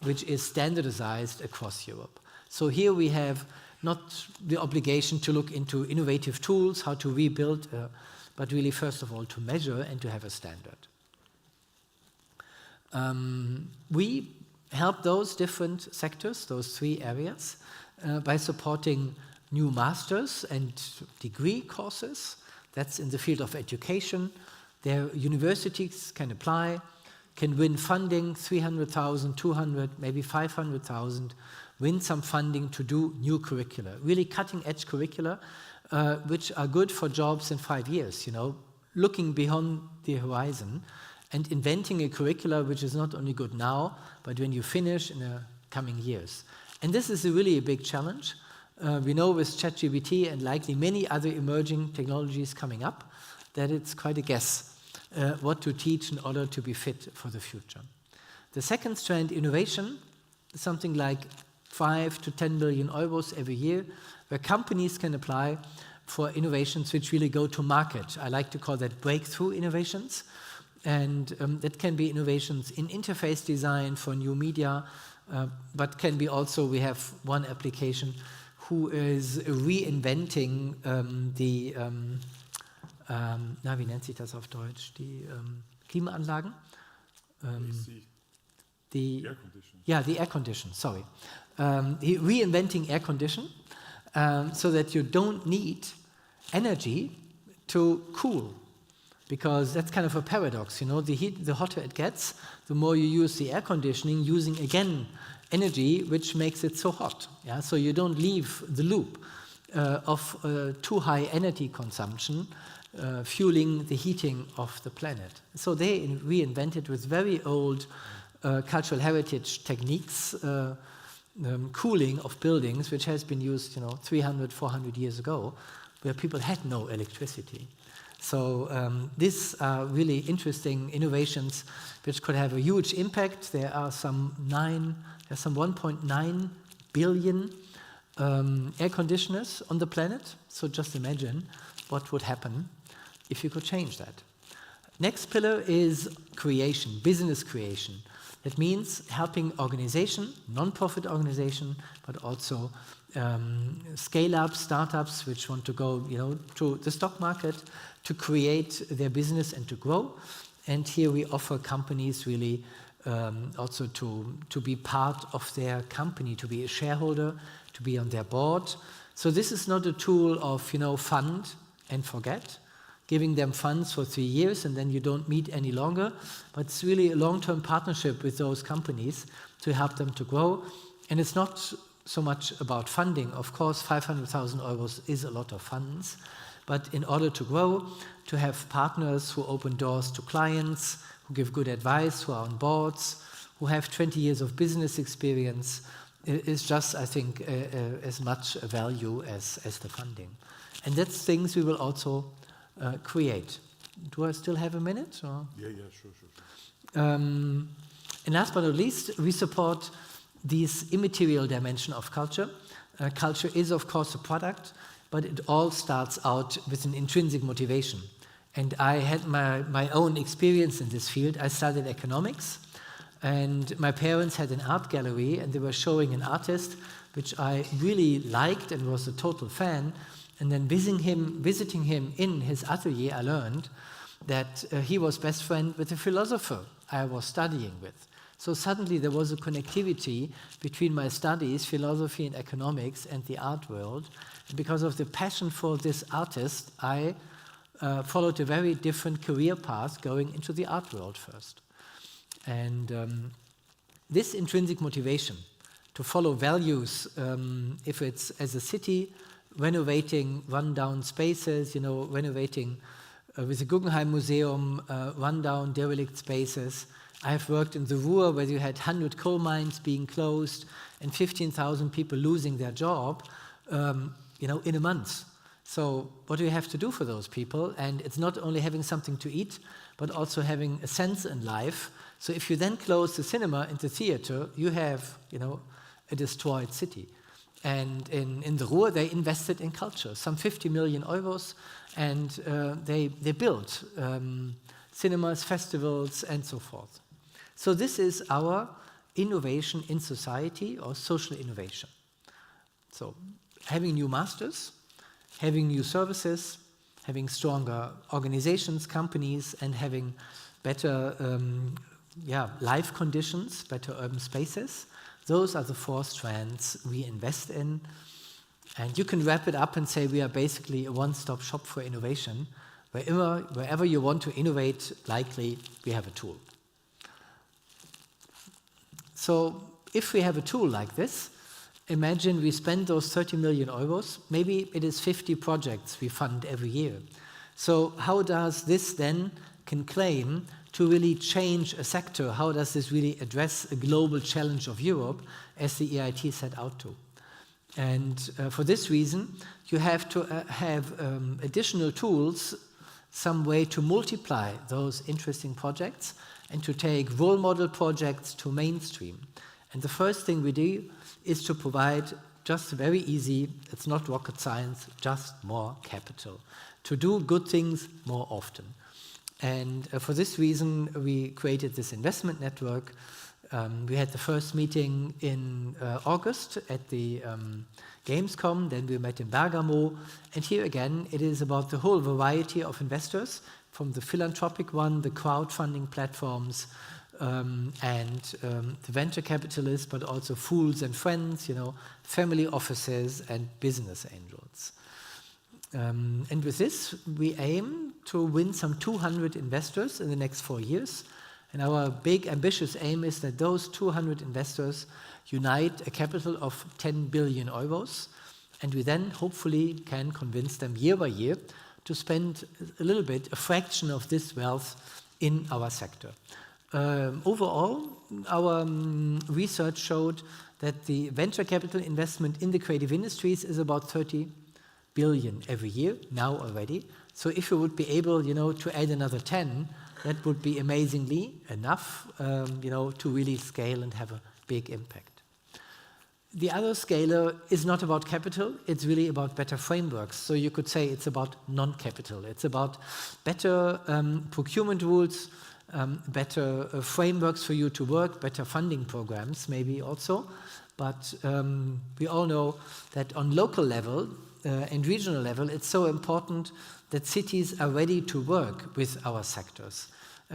which is standardized across Europe. So here we have not the obligation to look into innovative tools, how to rebuild, but really first of all to measure and to have a standard. We help those different sectors, those 3 areas, by supporting new masters and degree courses. That's in the field of education. Their universities can apply, can win funding, 300,000, 200, maybe 500,000, win some funding to do new curricula, really cutting-edge curricula, which are good for jobs in 5 years, looking beyond the horizon and inventing a curricula which is not only good now, but when you finish in the coming years. And this is really a big challenge. We know with ChatGPT and likely many other emerging technologies coming up that it's quite a guess what to teach in order to be fit for the future. The second strand, innovation, is something like 5 to 10 billion euros every year, where companies can apply for innovations which really go to market. I like to call that breakthrough innovations. And that can be innovations in interface design for new media, but can be also, we have one application who is reinventing wie nennt sich das auf Deutsch? Die Klimaanlagen? The air condition. Yeah, the air condition, sorry. Reinventing air condition so that you don't need energy to cool. Because that's kind of a paradox, the hotter it gets, the more you use the air conditioning, using again energy which makes it so hot. Yeah? So you don't leave the loop. of too high energy consumption, fueling the heating of the planet. So they reinvented with very old cultural heritage techniques, cooling of buildings, which has been used 300, 400 years ago, where people had no electricity. So these are really interesting innovations which could have a huge impact. There are some 1.9 billion air conditioners on the planet. So just imagine what would happen if you could change that. Next pillar is creation, business creation. That means helping organization, non-profit organization, but also scale-ups, startups which want to go to the stock market to create their business and to grow. And here we offer companies really also to be part of their company, to be a shareholder, to be on their board. So this is not a tool of fund and forget, giving them funds for 3 years and then you don't meet any longer, but it's really a long-term partnership with those companies to help them to grow. And it's not so much about funding. Of course, 500,000 euros is a lot of funds, but in order to grow, to have partners who open doors to clients, who give good advice, who are on boards, who have 20 years of business experience, is just, I think, as much a value as the funding. And that's things we will also create. Do I still have a minute? Or? Yeah, sure. And last but not least, we support this immaterial dimension of culture. Culture is, of course, a product, but it all starts out with an intrinsic motivation. And I had my own experience in this field. I studied economics, and my parents had an art gallery, and they were showing an artist which I really liked and was a total fan. And then visiting him in his atelier, I learned that he was best friend with a philosopher I was studying with. So suddenly there was a connectivity between my studies, philosophy and economics, and the art world. And because of the passion for this artist, I followed a very different career path, going into the art world first. And this intrinsic motivation to follow values, if it's as a city, renovating rundown spaces, renovating with the Guggenheim Museum, rundown derelict spaces. I have worked in the Ruhr where you had 100 coal mines being closed and 15,000 people losing their job, in a month. So what do you have to do for those people? And it's not only having something to eat, but also having a sense in life. So if you then close the cinema and the theater, you have, a destroyed city. And in the Ruhr, they invested in culture, some 50 million euros, and they built cinemas, festivals, and so forth. So this is our innovation in society, or social innovation. So having new masters, having new services, having stronger organizations, companies, and having better life conditions, better urban spaces. Those are the 4 strands we invest in. And you can wrap it up and say we are basically a one-stop shop for innovation. Wherever you want to innovate, likely we have a tool. So if we have a tool like this, imagine we spend those 30 million euros, maybe it is 50 projects we fund every year. So how does this then can claim to really change a sector? How does this really address a global challenge of Europe as the EIT set out to? And for this reason, you have to have additional tools, some way to multiply those interesting projects and to take role model projects to mainstream. And the first thing we do is to provide just very easy, it's not rocket science, just more capital, to do good things more often. And for this reason, we created this investment network. We had the first meeting in August at the Gamescom, then we met in Bergamo. And here again, it is about the whole variety of investors, from the philanthropic one, the crowdfunding platforms, and the venture capitalists, but also fools and friends, family offices and business angels. And with this, we aim to win some 200 investors in the next 4 years. And our big ambitious aim is that those 200 investors unite a capital of 10 billion euros, And we then hopefully can convince them year by year to spend a little bit, a fraction of this wealth in our sector. Overall, our research showed that the venture capital investment in the creative industries is about 30 billion every year, now already. So if we would be able, to add another 10, that would be amazingly enough, to really scale and have a big impact. The other scalar is not about capital, it's really about better frameworks. So you could say it's about non-capital. It's about better procurement rules, better frameworks for you to work, better funding programs maybe also. But we all know that on local level and regional level, it's so important that cities are ready to work with our sectors.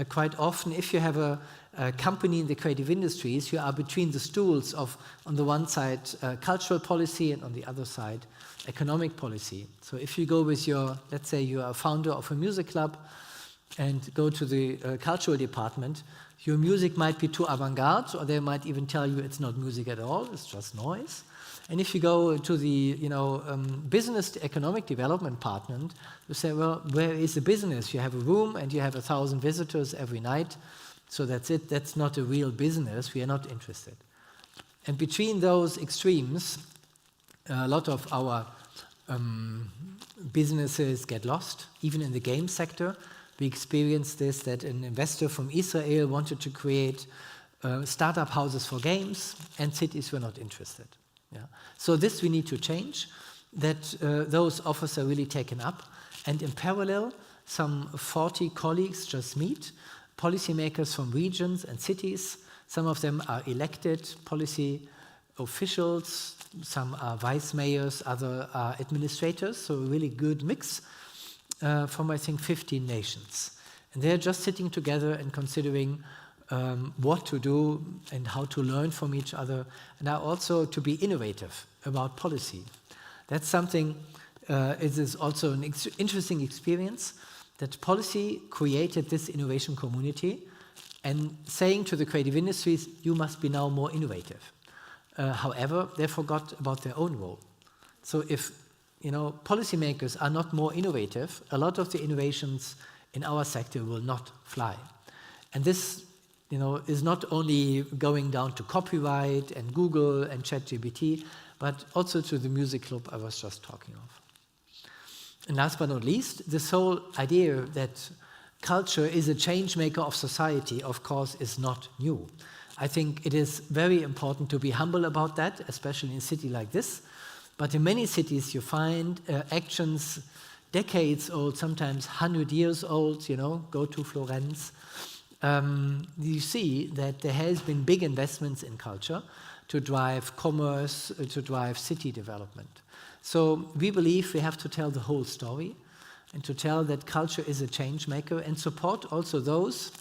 Quite often, if you have a company in the creative industries, you are between the stools of, on the one side, cultural policy, and on the other side, economic policy. So if you go with your, let's say you are a founder of a music club and go to the cultural department, your music might be too avant-garde, or they might even tell you it's not music at all, it's just noise. And if you go to the business economic development department, you say, well, where is the business? You have a room and you have 1,000 visitors every night, so that's it. That's not a real business. We are not interested. And between those extremes, a lot of our businesses get lost, even in the game sector. We experienced this, that an investor from Israel wanted to create startup houses for games, and cities were not interested. Yeah. So this we need to change, that those offers are really taken up. And in parallel, some 40 colleagues just meet, policymakers from regions and cities. Some of them are elected policy officials, some are vice mayors, other are administrators, so a really good mix from, I think, 15 nations. And they're just sitting together and considering what to do and how to learn from each other, and also to be innovative about policy. That's something, it is also an interesting experience, that policy created this innovation community and saying to the creative industries, you must be now more innovative. However, they forgot about their own role. So if policymakers are not more innovative, a lot of the innovations in our sector will not fly. And this is not only going down to copyright and Google and ChatGPT, but also to the music club I was just talking of. And last but not least, this whole idea that culture is a change maker of society, of course, is not new. I think it is very important to be humble about that, especially in a city like this. But in many cities, you find actions decades old, sometimes 100 years old, go to Florence. You see that there has been big investments in culture to drive commerce, to drive city development. So we believe we have to tell the whole story and to tell that culture is a change maker and support also those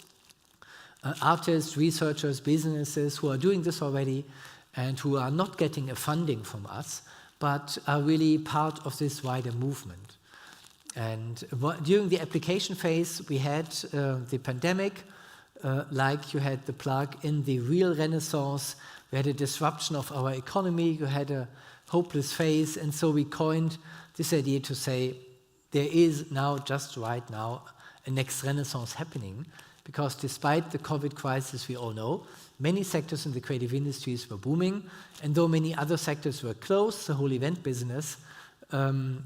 artists, researchers, businesses who are doing this already and who are not getting a funding from us, but are really part of this wider movement. And during the application phase, we had the pandemic, like you had the plug in the real renaissance, we had a disruption of our economy, you had a hopeless phase, and so we coined this idea to say there is now, just right now, a next renaissance happening, because despite the COVID crisis we all know, many sectors in the creative industries were booming, and though many other sectors were closed, the whole event business,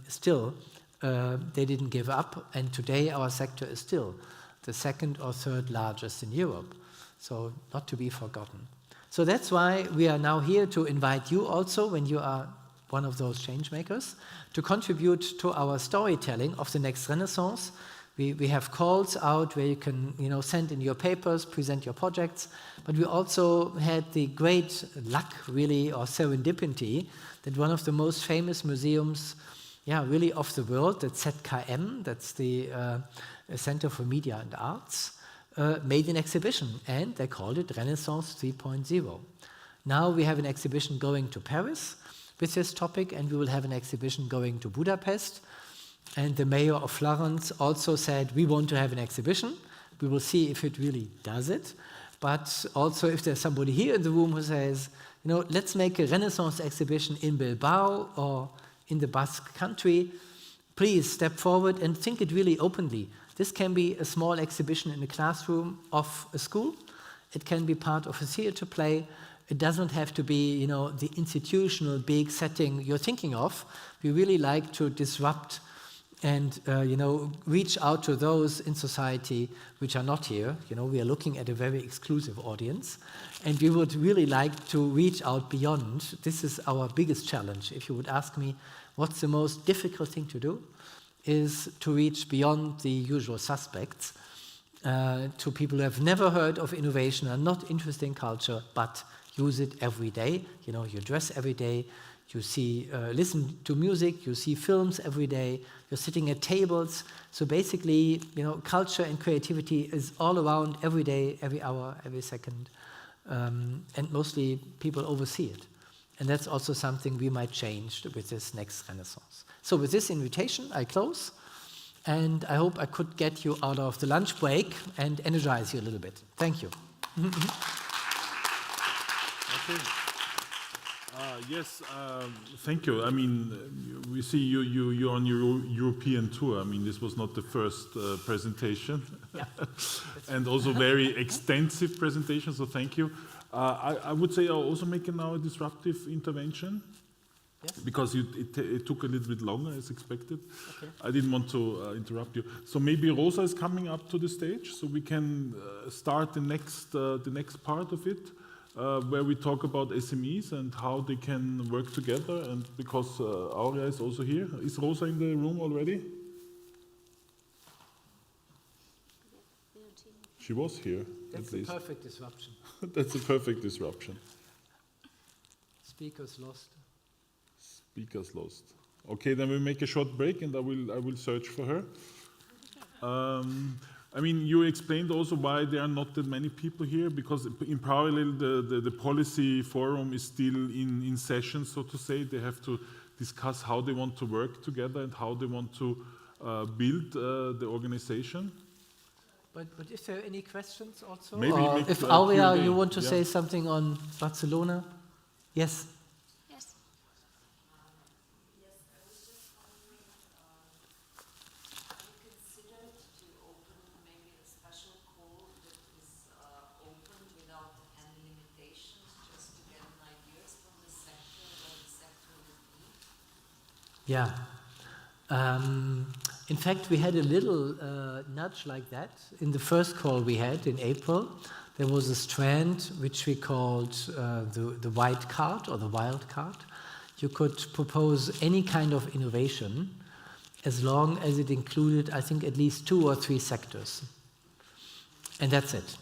still, they didn't give up, and today our sector is still the second or third largest in Europe, so not to be forgotten. So that's why we are now here to invite you also, when you are one of those change makers, to contribute to our storytelling of the next renaissance. We have calls out where you can send in your papers, present your projects, but we also had the great luck, really, or serendipity, that one of the most famous museums really of the world, that's ZKM, that's the Center for Media and Arts, made an exhibition, and they called it Renaissance 3.0. Now we have an exhibition going to Paris with this topic, and we will have an exhibition going to Budapest. And the mayor of Florence also said, we want to have an exhibition. We will see if it really does it. But also if there's somebody here in the room who says, let's make a Renaissance exhibition in Bilbao or in the Basque Country, please step forward and think it really openly. This can be a small exhibition in a classroom of a school. It can be part of a theater play. It doesn't have to be, the institutional big setting you're thinking of. We really like to disrupt and, reach out to those in society which are not here. We are looking at a very exclusive audience. And we would really like to reach out beyond. This is our biggest challenge. If you would ask me, what's the most difficult thing to do? Is to reach beyond the usual suspects, to people who have never heard of innovation, are not interested in culture, but use it every day. You dress every day, you see, listen to music, you see films every day, you're sitting at tables. So basically, culture and creativity is all around every day, every hour, every second. And mostly people oversee it. And that's also something we might change with this next Renaissance. So with this invitation, I close. And I hope I could get you out of the lunch break and energize you a little bit. Thank you. Okay. Yes, thank you. I mean, we see you're on your European tour. I mean, this was not the first presentation. Yeah. And also very extensive presentation, so thank you. I would say I'll also make now a disruptive intervention. Yes. Because it took a little bit longer as expected. Okay. I didn't want to interrupt you. So maybe Rosa is coming up to the stage, so we can start the next part of it, where we talk about SMEs and how they can work together. And because Aurea is also here, is Rosa in the room already? She was here. That's at least. A perfect disruption. That's a perfect disruption. Speakers lost. Speakers lost. Okay, then we make a short break, and I will search for her. I mean, you explained also why there are not that many people here, because in parallel the policy forum is still in session, so to say. They have to discuss how they want to work together and how they want to build the organization. But is there any questions also? Maybe or if Aurea, you want to say something on Barcelona? Yes. Yeah. In fact, we had a little nudge like that in the first call we had in April. There was a strand which we called the white card or the wild card. You could propose any kind of innovation as long as it included, I think, at least 2 or 3 sectors. And that's it.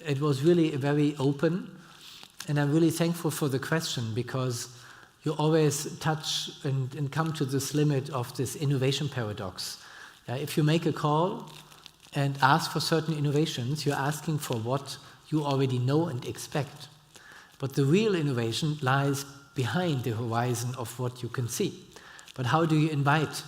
It was really very open. And I'm really thankful for the question, because you always touch and come to this limit of this innovation paradox. If you make a call and ask for certain innovations, you're asking for what you already know and expect. But the real innovation lies behind the horizon of what you can see. But how do you invite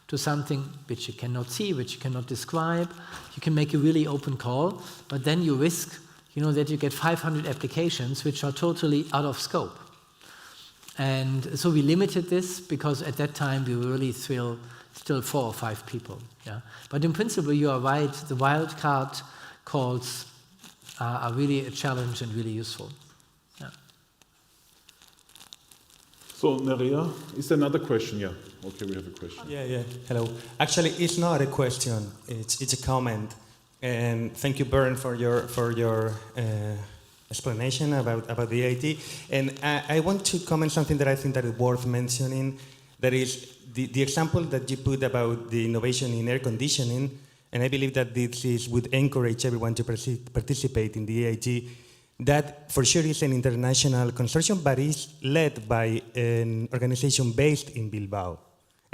to something which you cannot see, which you cannot describe? You can make a really open call, but then you risk, that you get 500 applications which are totally out of scope. And so we limited this, because at that time we were really still 4 or 5 people. Yeah. But in principle, you are right. The wildcard calls are really a challenge and really useful. Yeah. So Nerea, is there another question? Yeah. Okay, we have a question. Yeah. Hello. Actually, it's not a question. It's a comment. And thank you, Bernd, for your explanation about the EIT. And I want to comment something that I think that is worth mentioning. That is the example that you put about the innovation in air conditioning. And I believe that this would encourage everyone to participate in the EIT. That for sure is an international consortium, but is led by an organization based in Bilbao.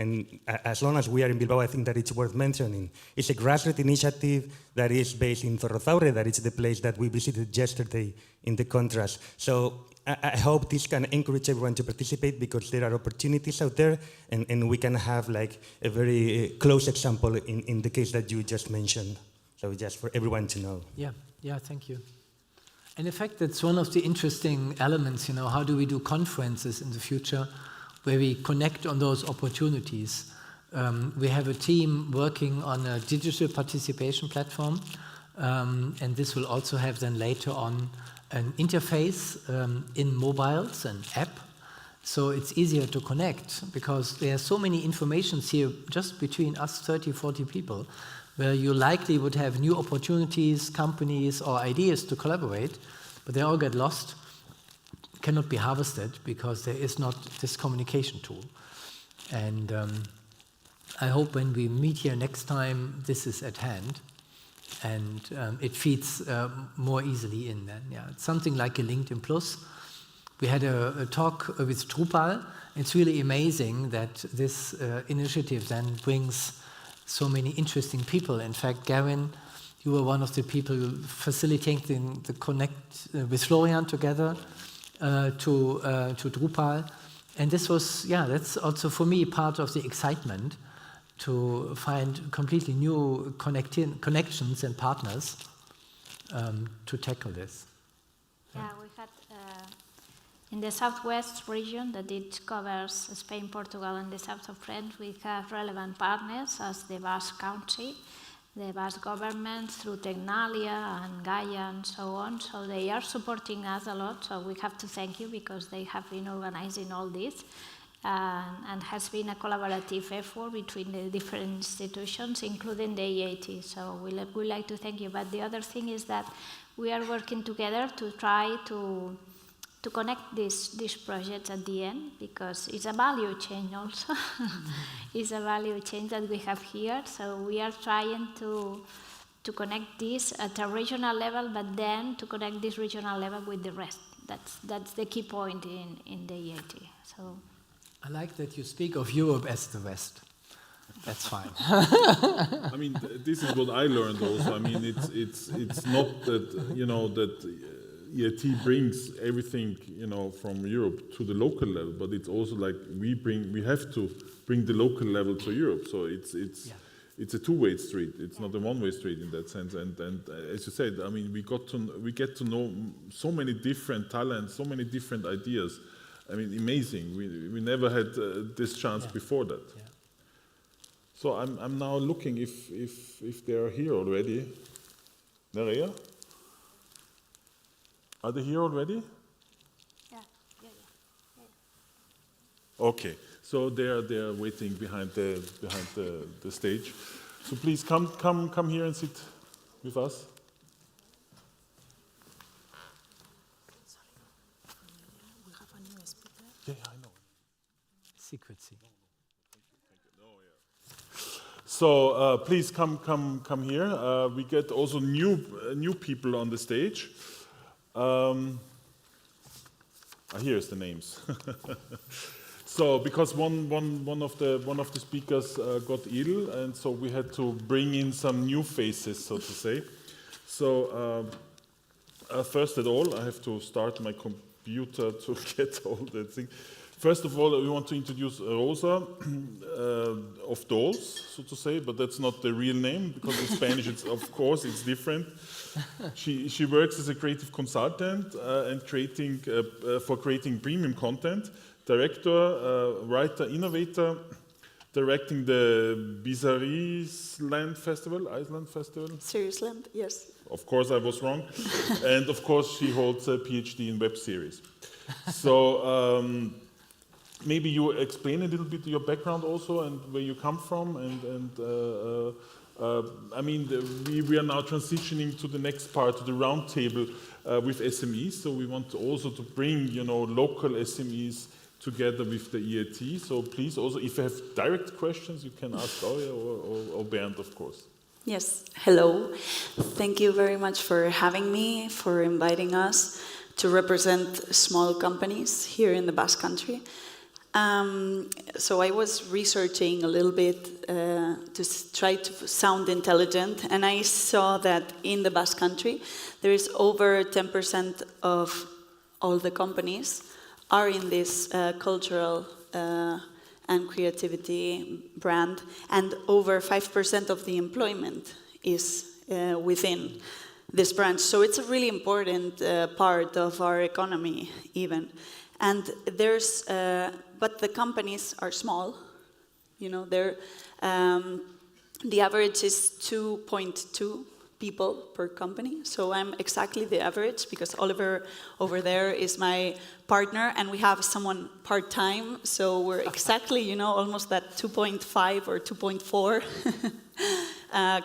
And as long as we are in Bilbao, I think that it's worth mentioning. It's a grassroots initiative that is based in Zorrozaurre, that is the place that we visited yesterday in the contrast. So I hope this can encourage everyone to participate, because there are opportunities out there, and we can have like a very close example in the case that you just mentioned. So just for everyone to know. Yeah, thank you. And in fact, that's one of the interesting elements, how do we do conferences in the future where we connect on those opportunities. We have a team working on a digital participation platform, and this will also have then later on an interface in mobiles, an app, so it's easier to connect, because there are so many informations here just between us 30, 40 people, where you likely would have new opportunities, companies, or ideas to collaborate, but they all get lost, cannot be harvested, because there is not this communication tool. And I hope when we meet here next time, this is at hand, and it feeds more easily in then. Yeah, it's something like a LinkedIn Plus. We had a talk with Drupal. It's really amazing that this initiative then brings so many interesting people. In fact, Gavin, you were one of the people facilitating the connect with Florian together to Drupal. And this was, yeah, that's also for me part of the excitement, to find completely new connections and partners to tackle this. Yeah, we had in the southwest region, that it covers Spain, Portugal, and the south of France, we have relevant partners as the Basque Country, the Basque government, through Tecnalia and Gaia and so on. So they are supporting us a lot, so we have to thank you, because they have been organizing all this. And has been a collaborative effort between the different institutions, including the EIT. So we like to thank you. But the other thing is that we are working together to try to connect these projects at the end, because it's a value chain also. It's a value chain that we have here. So we are trying to connect this at a regional level, but then to connect this regional level with the rest. That's the key point in the EIT. So. I like that you speak of Europe as the West. That's fine. I mean, this is what I learned also. I mean, it's not that, you know, that EIT brings everything, you know, from Europe to the local level, but it's also like we have to bring the local level to Europe. So it's a two-way street. It's not a one-way street in that sense. And as you said, I mean, we get to know so many different talents, so many different ideas. I mean, amazing. We never had this chance before that. Yeah. So I'm now looking if they are here already. Nerea? Are they here already? Yeah. Okay. So they are waiting behind the stage. So please come here and sit with us. Yeah, I know. Secrecy. So please come here. We get also new people on the stage. Here's the names. So because one of the speakers got ill, and so we had to bring in some new faces, so to say. So first of all, I have to start my computer to get all the things. First of all, we want to introduce Rosa of Dolls, so to say, but that's not the real name, because in Spanish, of course, it's different. She works as a creative consultant and for creating premium content, director, writer, innovator, directing the Iceland Festival. Seriesland, yes. Of course, I was wrong. And of course, she holds a PhD in web series. So maybe you explain a little bit your background also, and where you come from, I mean, we are now transitioning to the next part, to the round table with SMEs. So we want also to bring, you know, local SMEs together with the EIT. So please also, if you have direct questions, you can ask Aurea or Bernd, of course. Yes, hello. Thank you very much for having me, for inviting us to represent small companies here in the Basque Country. So I was researching a little bit to try to sound intelligent, and I saw that in the Basque Country, there is over 10% of all the companies are in this cultural and creativity brand, and over 5% of the employment is within this branch. So it's a really important part of our economy even. And there's, but the companies are small. You know, the average is 2.2 people per company. So I'm exactly the average because Oliver over there is my partner and we have someone part-time. So we're exactly, you know, almost that 2.5 or 2.4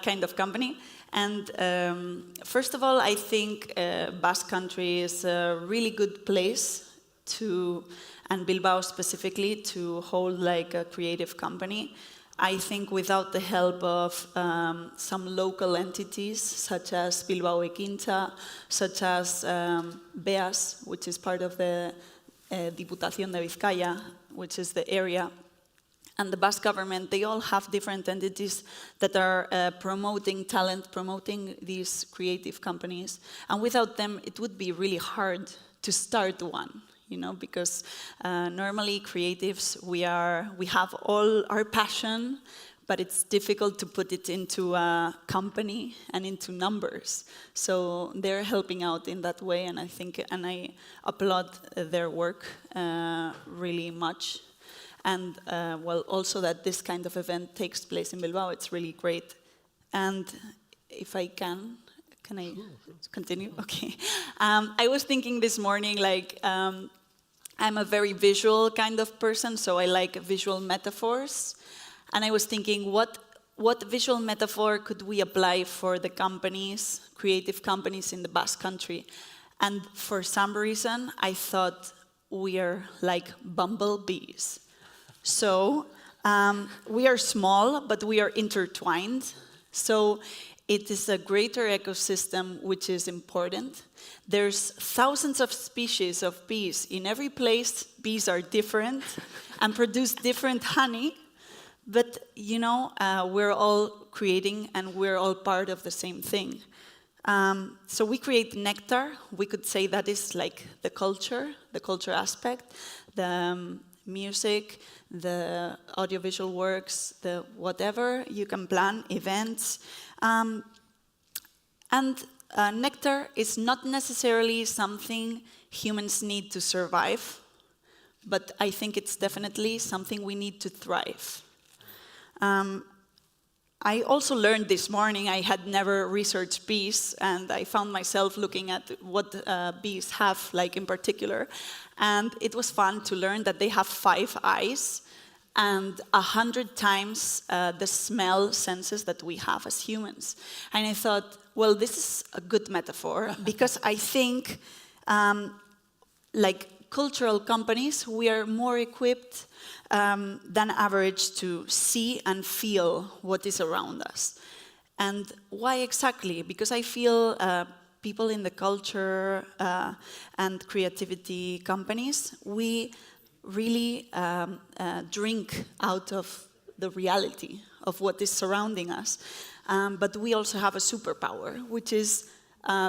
kind of company. And first of all, I think Basque Country is a really good place to, and Bilbao specifically, to hold like a creative company. I think without the help of some local entities, such as Bilbao Ekinta, such as BEAS, which is part of the Diputación de Vizcaya, which is the area, and the Basque government, they all have different entities that are promoting talent, promoting these creative companies. And without them, it would be really hard to start one. You know, because normally creatives, we have all our passion, but it's difficult to put it into a company and into numbers. So they're helping out in that way, and I think, and I applaud their work really much. And well, also that this kind of event takes place in Bilbao, it's really great. And if I can I continue? Okay. I was thinking this morning, like, I'm a very visual kind of person, so I like visual metaphors. And I was thinking, what visual metaphor could we apply for the companies, creative companies in the Basque Country? And for some reason, I thought we are like bumblebees. So we are small, but we are intertwined. So it is a greater ecosystem which is important. There's thousands of species of bees. In every place, bees are different and produce different honey. But, you know, we're all creating and we're all part of the same thing. So we create nectar. We could say that is like the culture aspect, the music, the audiovisual works, the whatever you can plan, events. Nectar is not necessarily something humans need to survive, but I think it's definitely something we need to thrive. I also learned this morning, I had never researched bees, and I found myself looking at what bees have, like in particular, and it was fun to learn that they have 5 eyes and 100 times the smell senses that we have as humans. And I thought, well, this is a good metaphor, because I think, like cultural companies, we are more equipped than average to see and feel what is around us. And why exactly? Because I feel people in the culture and creativity companies, we really drink out of the reality of what is surrounding us. But we also have a superpower, which is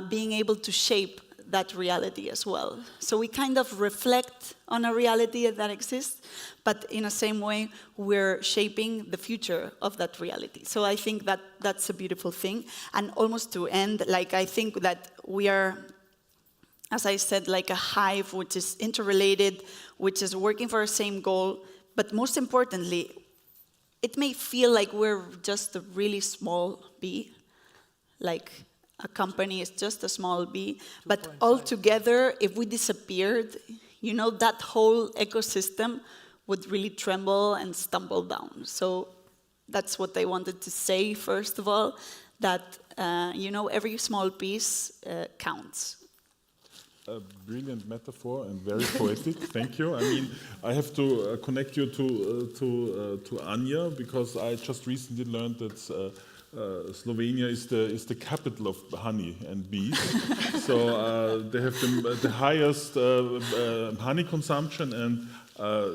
being able to shape that reality as well. So we kind of reflect on a reality that exists, but in the same way, we're shaping the future of that reality. So I think that that's a beautiful thing. And almost to end, like, I think that we are, as I said, like a hive which is interrelated, which is working for the same goal, but most importantly, it may feel like we're just a really small bee, like a company is just a small bee, but altogether, if we disappeared, you know, that whole ecosystem would really tremble and stumble down. So that's what I wanted to say, first of all, that, you know, every small piece counts. A brilliant metaphor and very poetic. Thank you. I mean, I have to connect you to Anya, because I just recently learned that Slovenia is the capital of honey and bees. So they have the highest honey consumption and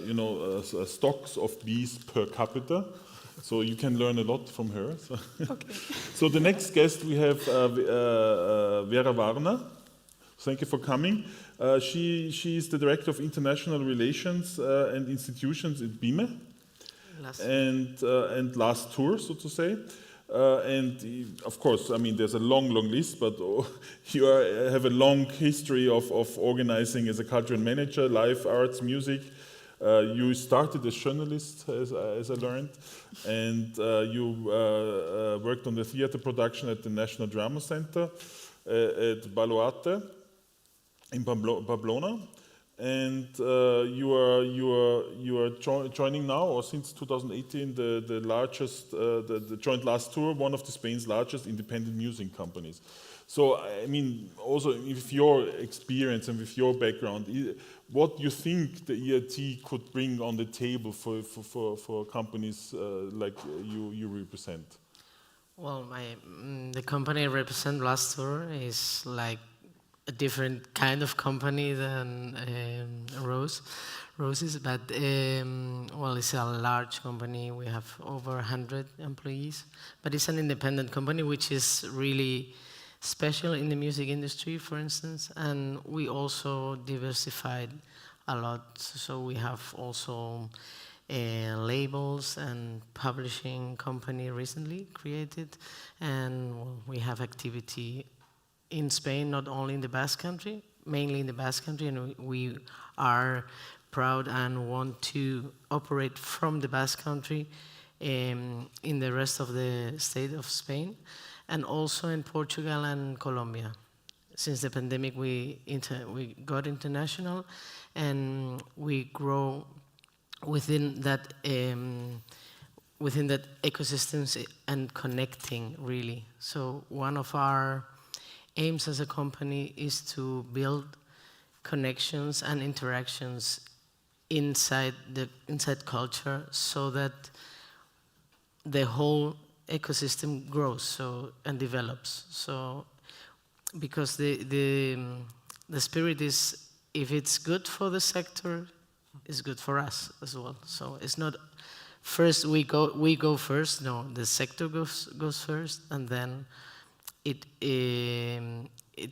you know, stocks of bees per capita. So you can learn a lot from her. So, okay. So the next guest we have Vera Varna. Thank you for coming. She is the Director of International Relations and Institutions at BIME, and last tour, so to say. Of course, I mean, there's a long, long list, but you have a long history of organizing as a cultural manager, live arts, music. You started as journalist, as I learned, and you worked on the theater production at the National Drama Center at Baluarte in Pamplona. And you are joining now, or since 2018, the largest, the joint last tour, one of Spain's largest independent music companies. So, I mean, also with your experience and with your background, what you think the EIT could bring on the table for companies like you represent? Well, the company I represent, Last Tour, is like a different kind of company than Roses, but well, it's a large company. We have over 100 employees, but it's an independent company, which is really special in the music industry, for instance, and we also diversified a lot. So we have also labels and publishing company recently created, and we have activity in Spain, not only in the Basque Country, mainly in the Basque Country, and we are proud and want to operate from the Basque Country in the rest of the state of Spain, and also in Portugal and Colombia. Since the pandemic, we got international, and we grow within that ecosystems and connecting, really. So one of our aims as a company is to build connections and interactions inside culture, so that the whole ecosystem grows and develops. So because the spirit is, if it's good for the sector, it's good for us as well. So it's not first we go first. No, the sector goes first, and then it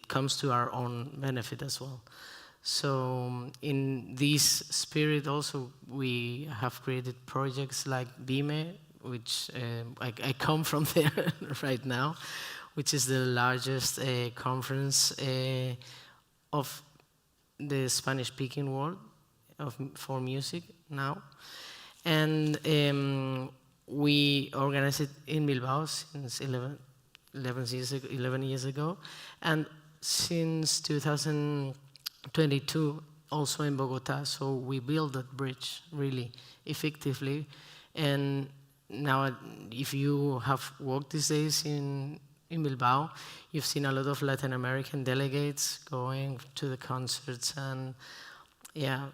comes to our own benefit as well. So in this spirit also, we have created projects like BIME, which I come from there right now, which is the largest conference of the Spanish-speaking world for music now. And we organized it in Bilbao since 11 years ago, and since 2022 also in Bogota. So we built that bridge really effectively. And now, if you have walked these days in Bilbao, you've seen a lot of Latin American delegates going to the concerts, and yeah,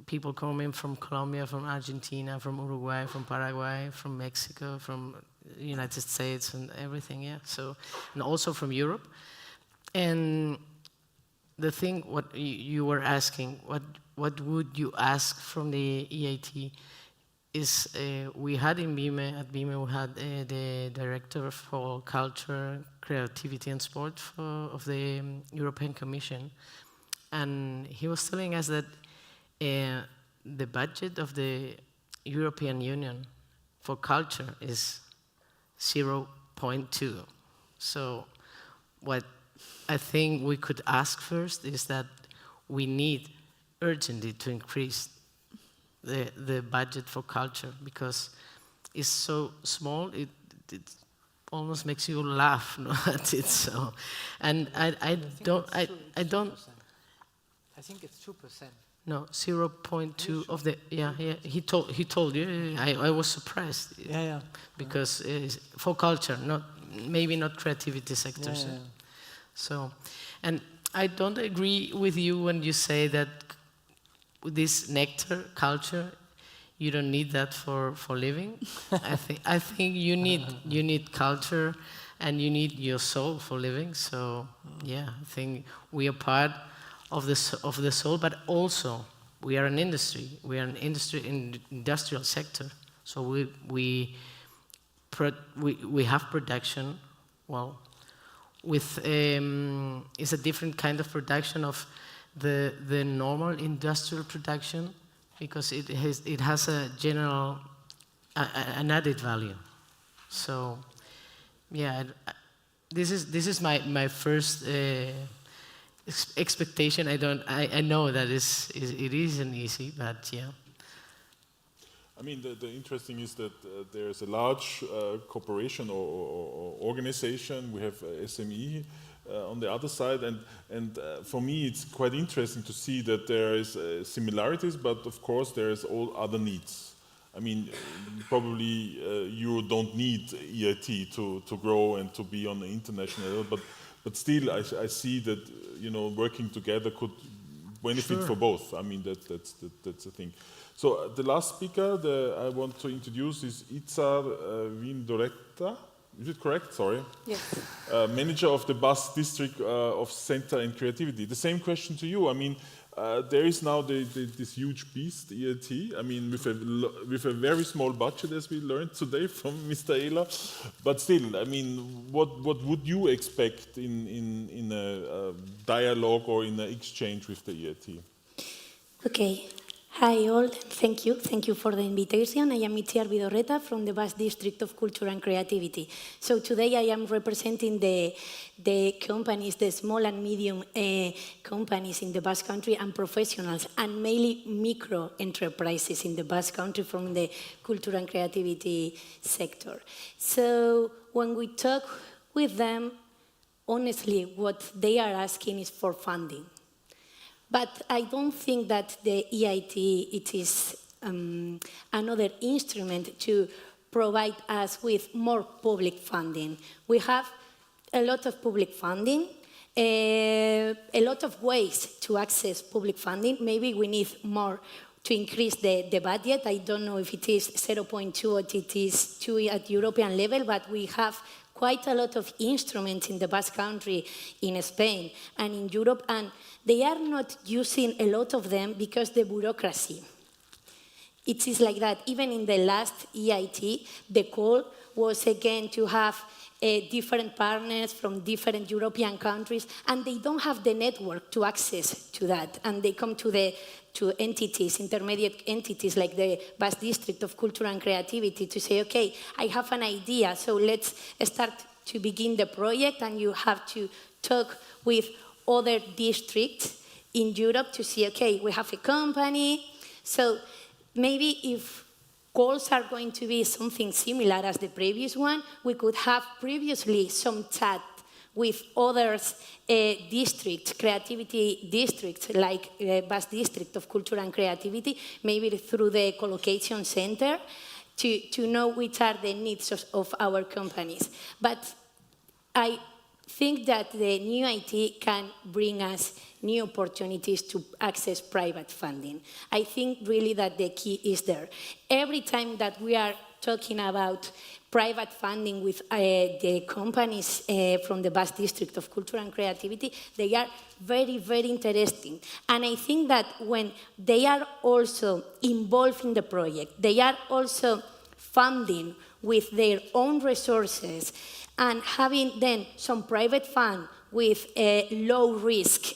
people coming from Colombia, from Argentina, from Uruguay, from Paraguay, from Mexico, from the United States, and everything, yeah. So, and also from Europe. And the thing, what you were asking, what would you ask from the EIT, is we had in BIME, at BIME we had the director for culture, creativity and sport of the European Commission, and he was telling us that the budget of the European Union for culture is 0.2. So what I think we could ask first is that we need urgently to increase the budget for culture, because it's so small, it almost makes you laugh at it. So, and I don't. I think it's 2%. No, 0.2 of the, yeah, he told you, I was surprised. Yeah. Because for culture, maybe not creativity sectors. Yeah. So, and I don't agree with you when you say that this nectar culture, you don't need that for living. I think you need culture, and you need your soul for living. So yeah, I think we are part of the soul, but also we are an industry. We are an industrial sector. So we have production. Well, with it's a different kind of production of the normal industrial production, because it has a general an added value. So yeah, this is my first expectation. I know that it isn't easy, but yeah. I mean, the interesting is that there's a large corporation or organization. We have SME on the other side, and for me, it's quite interesting to see that there is similarities, but of course, there's all other needs. I mean, probably you don't need EIT to grow and to be on the international level, but still, I see that working together could benefit for both. I mean, that's the thing. So the last speaker I want to introduce is Itzar Vindoretta. Is it correct? Sorry. Yes. Manager of the bus district of Center and Creativity. The same question to you. I mean, there is now this huge beast, EIT. I mean, with a very small budget, as we learned today from Mr. Ehler. But still, I mean, what would you expect in a dialogue or in an exchange with the EIT? Okay. Hi all, thank you for the invitation. I am Itziar Vidorreta from the Basque District of Culture and Creativity. So today I am representing the companies, the small and medium companies in the Basque Country and professionals and mainly micro enterprises in the Basque Country from the culture and creativity sector. So when we talk with them, honestly, what they are asking is for funding. But I don't think that the EIT, it is another instrument to provide us with more public funding. We have a lot of public funding, a lot of ways to access public funding. Maybe we need more to increase the budget. I don't know if it is 0.2 or it is 2 at European level, but we have quite a lot of instruments in the Basque Country, in Spain, and in Europe, and they are not using a lot of them because the bureaucracy. It is like that. Even in the last EIT, the call was again to have different partners from different European countries, and they don't have the network to access to that, and they come to entities, intermediate entities like the Basque District of Culture and Creativity to say, okay, I have an idea, so let's start to begin the project, and you have to talk with other districts in Europe to see, okay, we have a company. So maybe if goals are going to be something similar as the previous one, we could have previously some chat with other districts, creativity districts, like Basque District of Culture and Creativity, maybe through the collocation center, to know which are the needs of our companies. But I think that the new IT can bring us new opportunities to access private funding. I think really that the key is there. Every time that we are talking about private funding with the companies from the Basque District of Culture and Creativity, they are very, very interesting. And I think that when they are also involved in the project, they are also funding with their own resources and having then some private fund with low-risk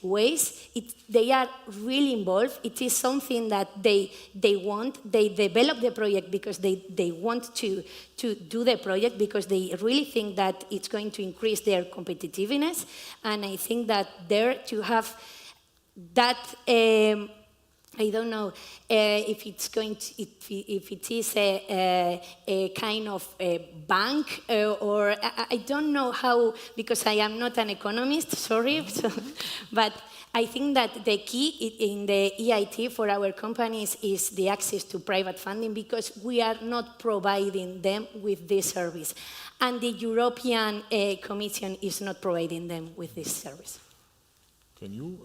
ways, they are really involved. It is something that they want. They develop the project because they want to do the project because they really think that it's going to increase their competitiveness. And I think that there to have that, I don't know if it's going to, if it is a kind of a bank or I don't know how, because I am not an economist, sorry, but I think that the key in the EIT for our companies is the access to private funding because we are not providing them with this service. And the European Commission is not providing them with this service. Can you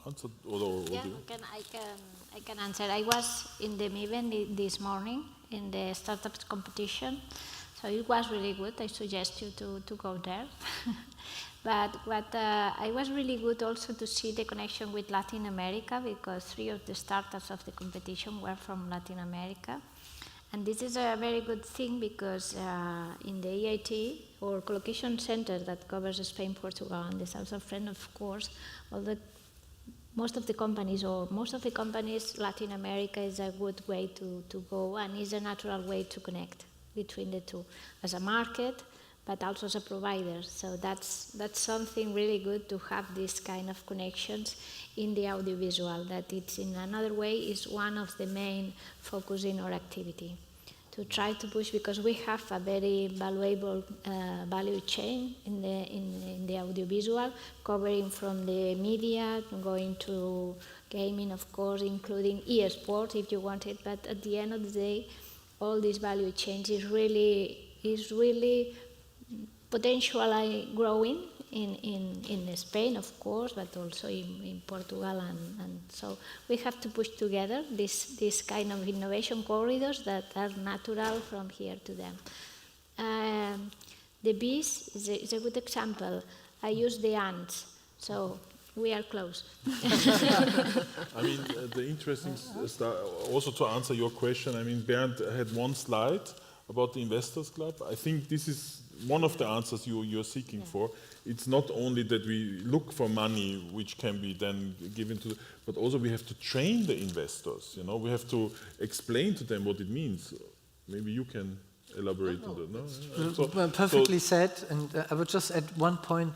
answer? Or yeah, I can answer. I was in the event this morning in the startups competition, so it was really good. I suggest you to go there. But what I was really good also to see the connection with Latin America because 3 of the startups of the competition were from Latin America. And this is a very good thing because in the EIT or collocation center that covers Spain, Portugal, and the south of France, of course, most of the companies, Latin America is a good way to go and is a natural way to connect between the two, as a market, but also as a provider. So that's something really good to have this kind of connections in the audiovisual, that it's in another way is one of the main focus in our activity. To try to push, because we have a very valuable value chain in the audiovisual, covering from the media, going to gaming, of course, including e-sports if you want it, but at the end of the day, all this value chain is really potentially growing in Spain, of course, but also in Portugal, and so we have to push together this kind of innovation corridors that are natural from here to them. The bees is a good example. I use the ants, so we are close. I mean, the interesting also to answer your question, I mean, Bernd had one slide about the Investors Club. I think this is one of the answers you're seeking for. It's not only that we look for money which can be then given to, but also we have to train the investors. You know, we have to explain to them what it means. Maybe you can elaborate on that. No? Perfectly said, and I would just add one point.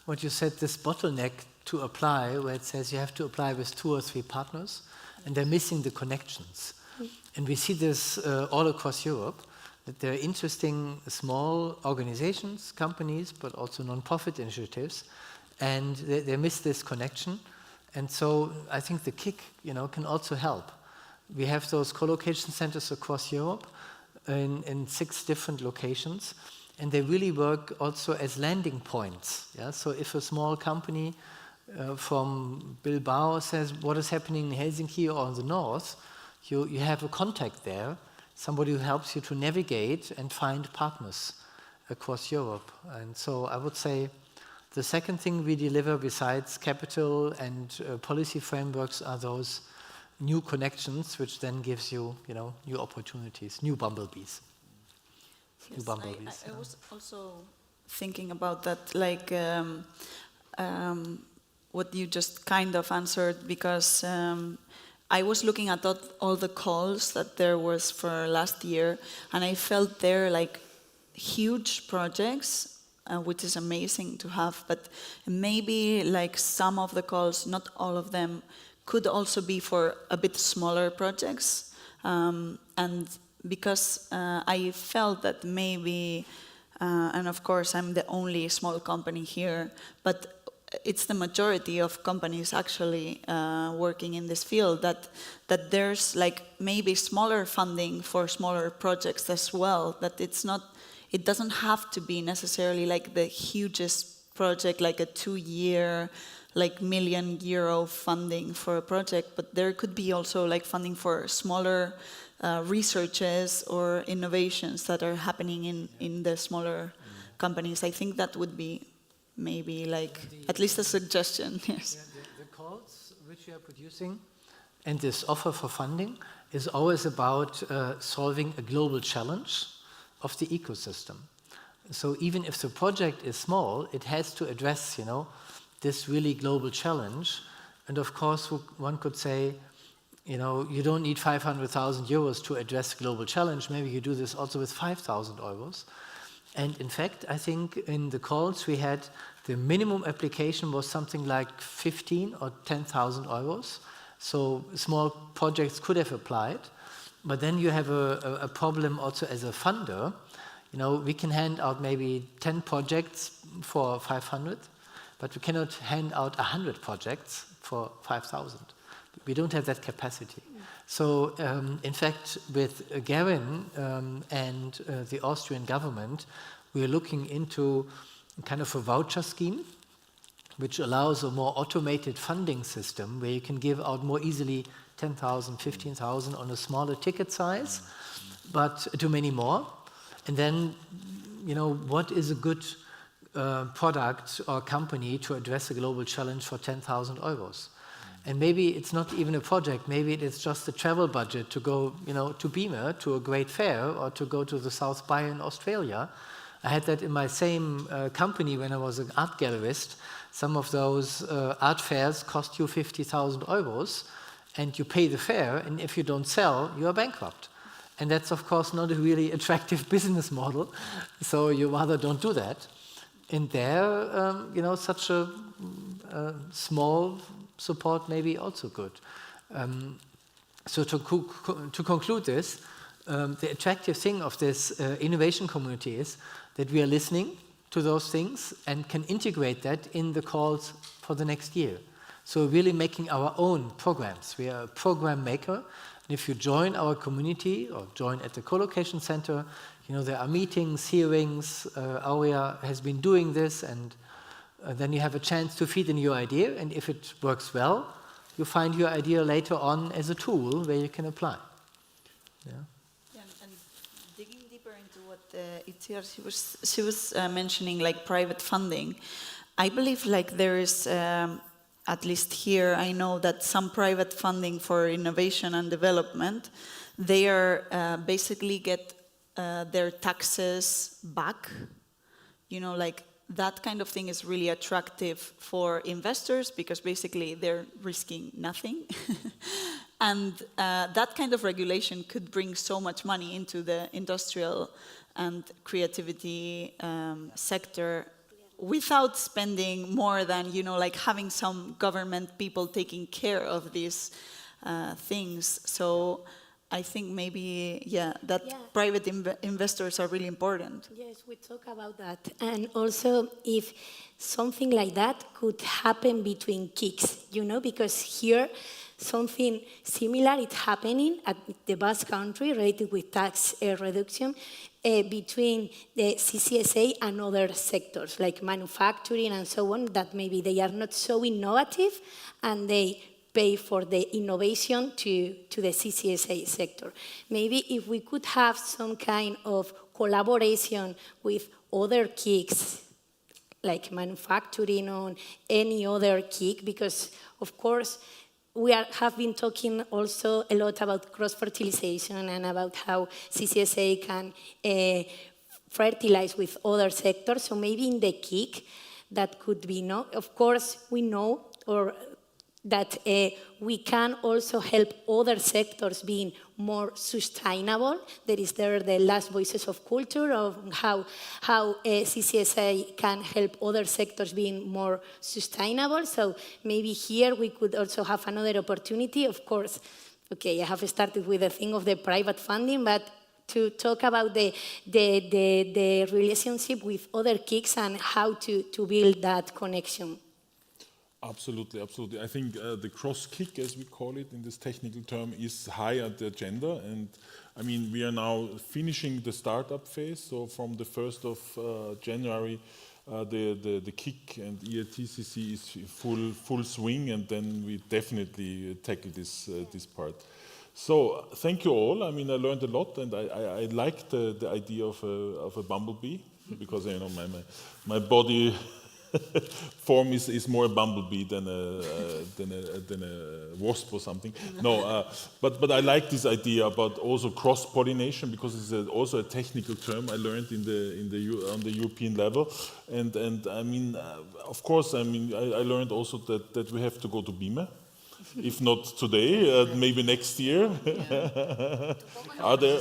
What you said, this bottleneck to apply, where it says you have to apply with 2 or 3 partners, and they're missing the connections. And we see this all across Europe, that there are interesting small organizations, companies, but also non-profit initiatives, and they miss this connection. And so I think the KIC, can also help. We have those co-location centers across Europe in 6 different locations, and they really work also as landing points. Yeah? So if a small company from Bilbao says what is happening in Helsinki or in the north, you have a contact there, somebody who helps you to navigate and find partners across Europe. And so I would say the second thing we deliver besides capital and policy frameworks are those new connections, which then gives you, new opportunities, new bumblebees. Yes, I was also thinking about that, like what you just kind of answered, because I was looking at all the calls that there was for last year, and I felt there like huge projects, which is amazing to have, but maybe like some of the calls, not all of them, could also be for a bit smaller projects. And because I felt that maybe, and of course I'm the only small company here, but it's the majority of companies actually working in this field, that there's like maybe smaller funding for smaller projects as well, that it doesn't have to be necessarily like the hugest project, like a 2-year, like €1 million funding for a project, but there could be also like funding for smaller researches or innovations that are happening in the smaller companies. I think that would be maybe like at least a suggestion. Yes. The calls which we are producing and this offer for funding is always about solving a global challenge of the ecosystem. So even if the project is small, it has to address, this really global challenge. And of course, one could say, you don't need 500,000 euros to address a global challenge. Maybe you do this also with 5,000 euros. And in fact, I think in the calls we had, the minimum application was something like 15 or 10,000 euros. So small projects could have applied. But then you have a problem also as a funder. We can hand out maybe 10 projects for 500, but we cannot hand out 100 projects for 5,000. We don't have that capacity. So, in fact, with Garin and the Austrian government, we are looking into kind of a voucher scheme, which allows a more automated funding system where you can give out more easily 10,000, 15,000 on a smaller ticket size, but to many more. And then, what is a good product or company to address a global challenge for 10,000 euros? And maybe it's not even a project, maybe it's just a travel budget to go, to Beamer, to a great fair, or to go to the South By in Australia. I had that in my same company when I was an art gallerist. Some of those art fairs cost you 50,000 euros, and you pay the fare, and if you don't sell, you are bankrupt. And that's, of course, not a really attractive business model. So you rather don't do that. And there, such a small support may be also good. So to conclude this, the attractive thing of this innovation community is that we are listening to those things and can integrate that in the calls for the next year. So really making our own programs. We are a program maker. And if you join our community or join at the co-location center, there are meetings, hearings. Aurea has been doing this, and then you have a chance to feed in your idea. And if it works well, you find your idea later on as a tool where you can apply. Yeah. And digging deeper into what Itziar, she was mentioning, like private funding. I believe like there is, at least here, I know that some private funding for innovation and development, they are basically get their taxes back. Like that kind of thing is really attractive for investors because basically they're risking nothing. And that kind of regulation could bring so much money into the industrial and creativity sector without spending more than, like having some government people taking care of these things. So I think maybe, private investors are really important. Yes, we talk about that. And also if something like that could happen between kicks, because here something similar is happening at the Basque Country related with tax reduction between the CCSA and other sectors like manufacturing and so on, that maybe they are not so innovative and they pay for the innovation to the CCSA sector. Maybe if we could have some kind of collaboration with other kicks, like manufacturing on any other kick, because of course we have been talking also a lot about cross-fertilization and about how CCSA can fertilize with other sectors. So maybe in the kick that could be, of course we know that we can also help other sectors being more sustainable. There is the last voices of culture of how CCSA can help other sectors being more sustainable. So maybe here we could also have another opportunity. Of course, okay, I have started with the thing of the private funding, but to talk about the relationship with other kicks and how to build that connection. Absolutely, absolutely. I think the cross-kick, as we call it in this technical term, is high at the agenda. And I mean, we are now finishing the startup phase. So from the 1st of January, the kick and EATCC is full swing, and then we definitely tackle this part. So thank you all. I mean, I learned a lot, and I liked the idea of a bumblebee because my body form is more a bumblebee than a wasp or something. No, but I like this idea about also cross-pollination because it's also a technical term I learned on the European level, and I mean, of course, I mean, I learned also that we have to go to BIME. If not today, maybe next year. Are there?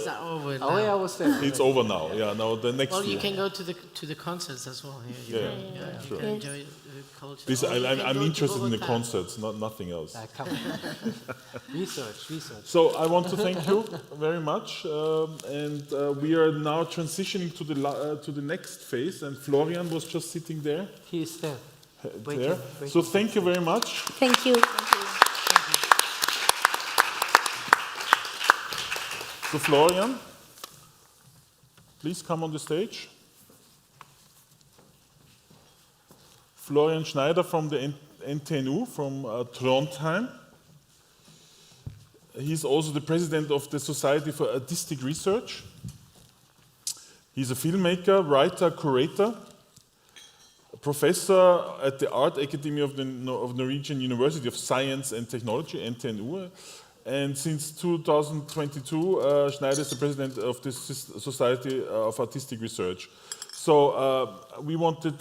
It's over now. Yeah, now the next. Well, year. You can go to the concerts as well. Here. Sure. You can enjoy the culture. This, I'm interested in the concerts, nothing else. Research. So I want to thank you very much, and we are now transitioning to the next phase. And Florian was just sitting there. He is there. Waiting. So thank you very much. Thank you. So Florian, please come on the stage. Florian Schneider from the NTNU from Trondheim. He's also the president of the Society for Artistic Research. He's a filmmaker, writer, curator, professor at the Art Academy of the Norwegian University of Science and Technology, NTNU. And since 2022, Schneider is the president of the Society of Artistic Research. So we wanted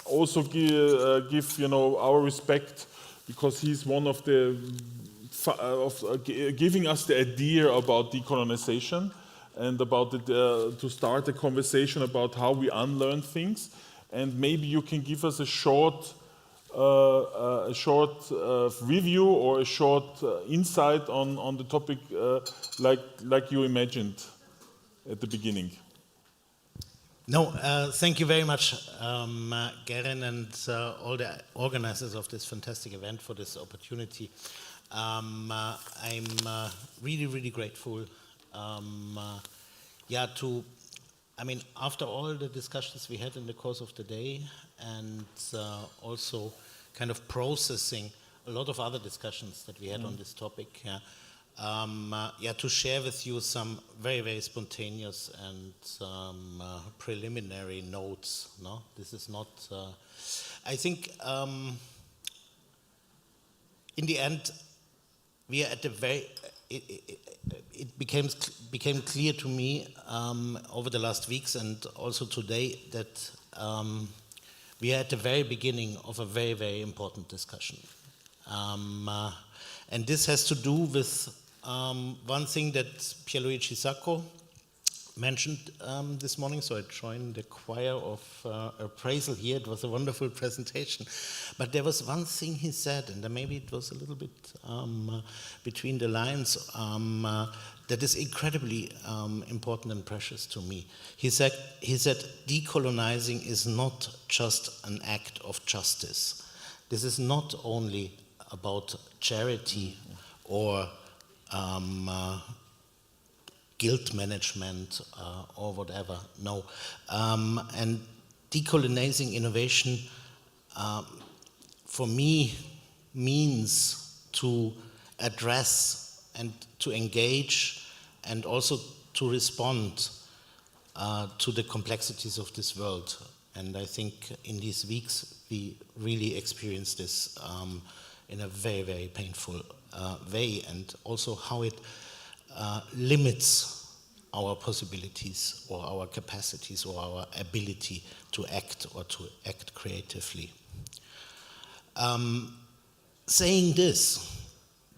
also give our respect because he's one of the giving us the idea about decolonization and about it, to start a conversation about how we unlearn things. And maybe you can give us a short review or a short insight on the topic, like you imagined at the beginning. No, thank you very much, Garen, and all the organizers of this fantastic event for this opportunity. I'm really, really grateful. After all the discussions we had in the course of the day, and also kind of processing a lot of other discussions that we had on this topic, to share with you some very, very spontaneous and preliminary notes. No, this is not. I think in the end, we are at the very. It became clear to me over the last weeks and also today that we are at the very beginning of a very, very important discussion. And this has to do with one thing that Pierluigi Sacco mentioned this morning, so I joined the choir of appraisal here. It was a wonderful presentation. But there was one thing he said, and maybe it was a little bit between the lines, that is incredibly important and precious to me. He said decolonizing is not just an act of justice. This is not only about charity or guilt management or whatever. No. And decolonizing innovation for me means to address and to engage and also to respond to the complexities of this world. And I think in these weeks we really experienced this in a very, very painful way, and also how it limits our possibilities or our capacities or our ability to act or to act creatively. Saying this,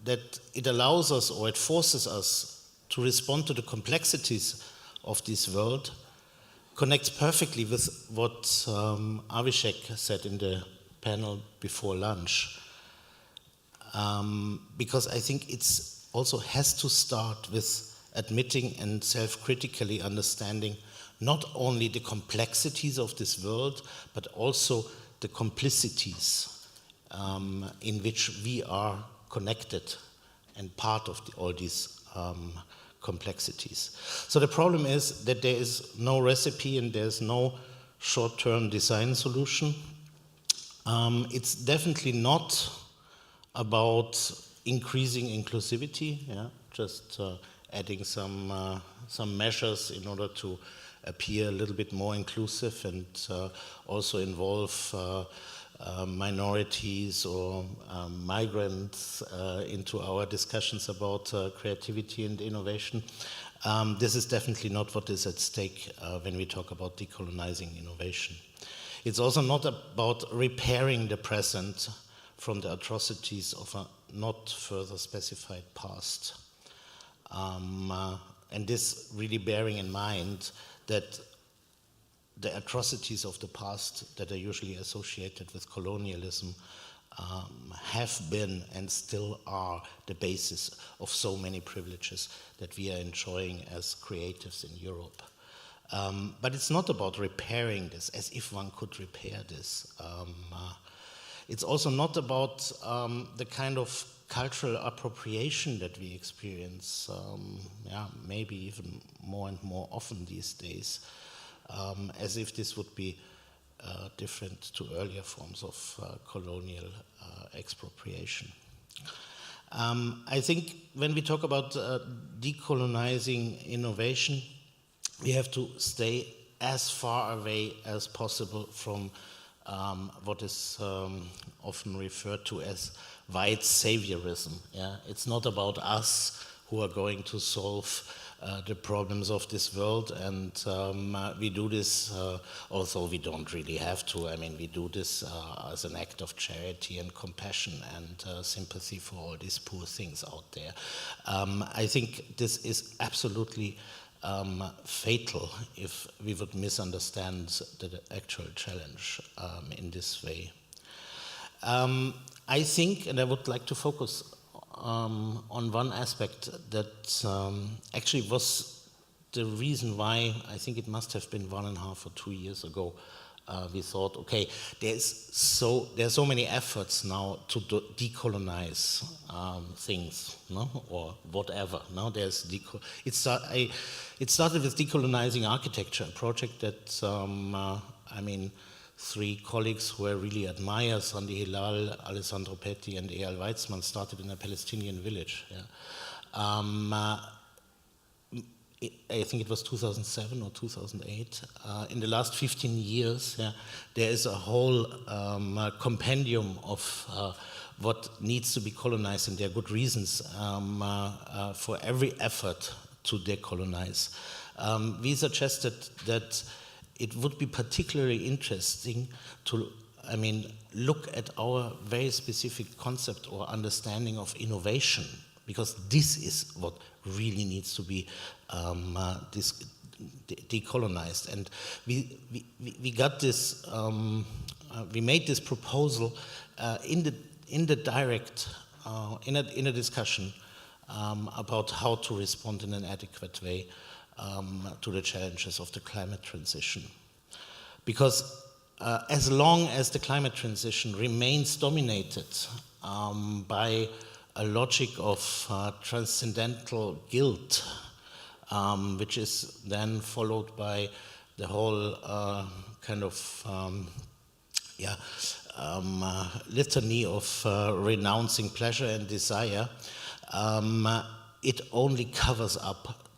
that it allows us or it forces us to respond to the complexities of this world, connects perfectly with what Avishek said in the panel before lunch. Because I think it's also has to start with admitting and self-critically understanding not only the complexities of this world, but also the complicities in which we are connected and part of all these complexities. So the problem is that there is no recipe and there's no short-term design solution. It's definitely not about increasing inclusivity, just adding some measures in order to appear a little bit more inclusive and also involve minorities or migrants into our discussions about creativity and innovation. This is definitely not what is at stake when we talk about decolonizing innovation. It's also not about repairing the present from the atrocities of a not further specified past. And this really bearing in mind that the atrocities of the past that are usually associated with colonialism have been and still are the basis of so many privileges that we are enjoying as creatives in Europe. But it's not about repairing this, as if one could repair this. It's also not about the kind of cultural appropriation that we experience, maybe even more and more often these days, as if this would be different to earlier forms of colonial expropriation. I think when we talk about decolonizing innovation, we have to stay as far away as possible from what is often referred to as white saviorism. It's not about us who are going to solve the problems of this world, and we do this, although we don't really have to. I mean, we do this as an act of charity and compassion and sympathy for all these poor things out there. I think this is absolutely fatal if we would misunderstand the actual challenge in this way. I think, and I would like to focus on one aspect that actually was the reason why I think it must have been 1.5 or 2 years ago. We thought, okay, there's so many efforts now to decolonize things, no, or whatever. Now there's it started with decolonizing architecture, a project that I mean, 3 colleagues who I really admire, Sandy Hilal, Alessandro Petti, and Eyal Weizmann, started in a Palestinian village. Yeah. I think it was 2007 or 2008. In the last 15 years, yeah, there is a whole compendium of what needs to be colonized, and there are good reasons for every effort to decolonize. We suggested that it would be particularly interesting to, I mean, look at our very specific concept or understanding of innovation, because this is what really needs to be decolonized. And we got this, we made this proposal in the direct, in a discussion about how to respond in an adequate way to the challenges of the climate transition. Because as long as the climate transition remains dominated by a logic of transcendental guilt, which is then followed by the whole kind of litany of renouncing pleasure and desire, it only covers up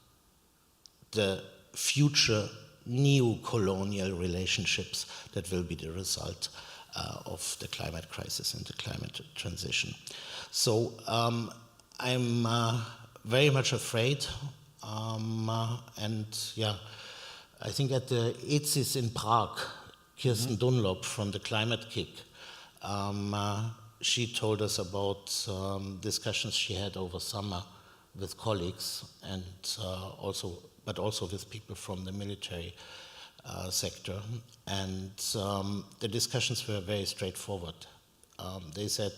the future new colonial relationships that will be the result of the climate crisis and the climate transition. So I'm very much afraid, and yeah, I think at the ITSIS in Prague, Kirsten Dunlop from the Climate Kick, she told us about discussions she had over summer with colleagues, and but also with people from the military sector, and the discussions were very straightforward. They said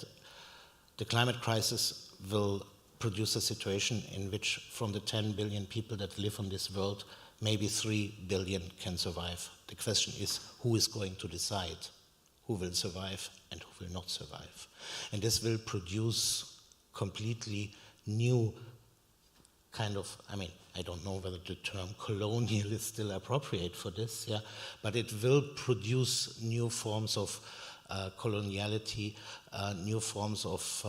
the climate crisis will produce a situation in which from the 10 billion people that live on this world, maybe 3 billion can survive. The question is, who is going to decide who will survive and who will not survive? And this will produce completely new kind of, I mean, I don't know whether the term colonial is still appropriate for this, yeah, but it will produce new forms of coloniality, new forms of,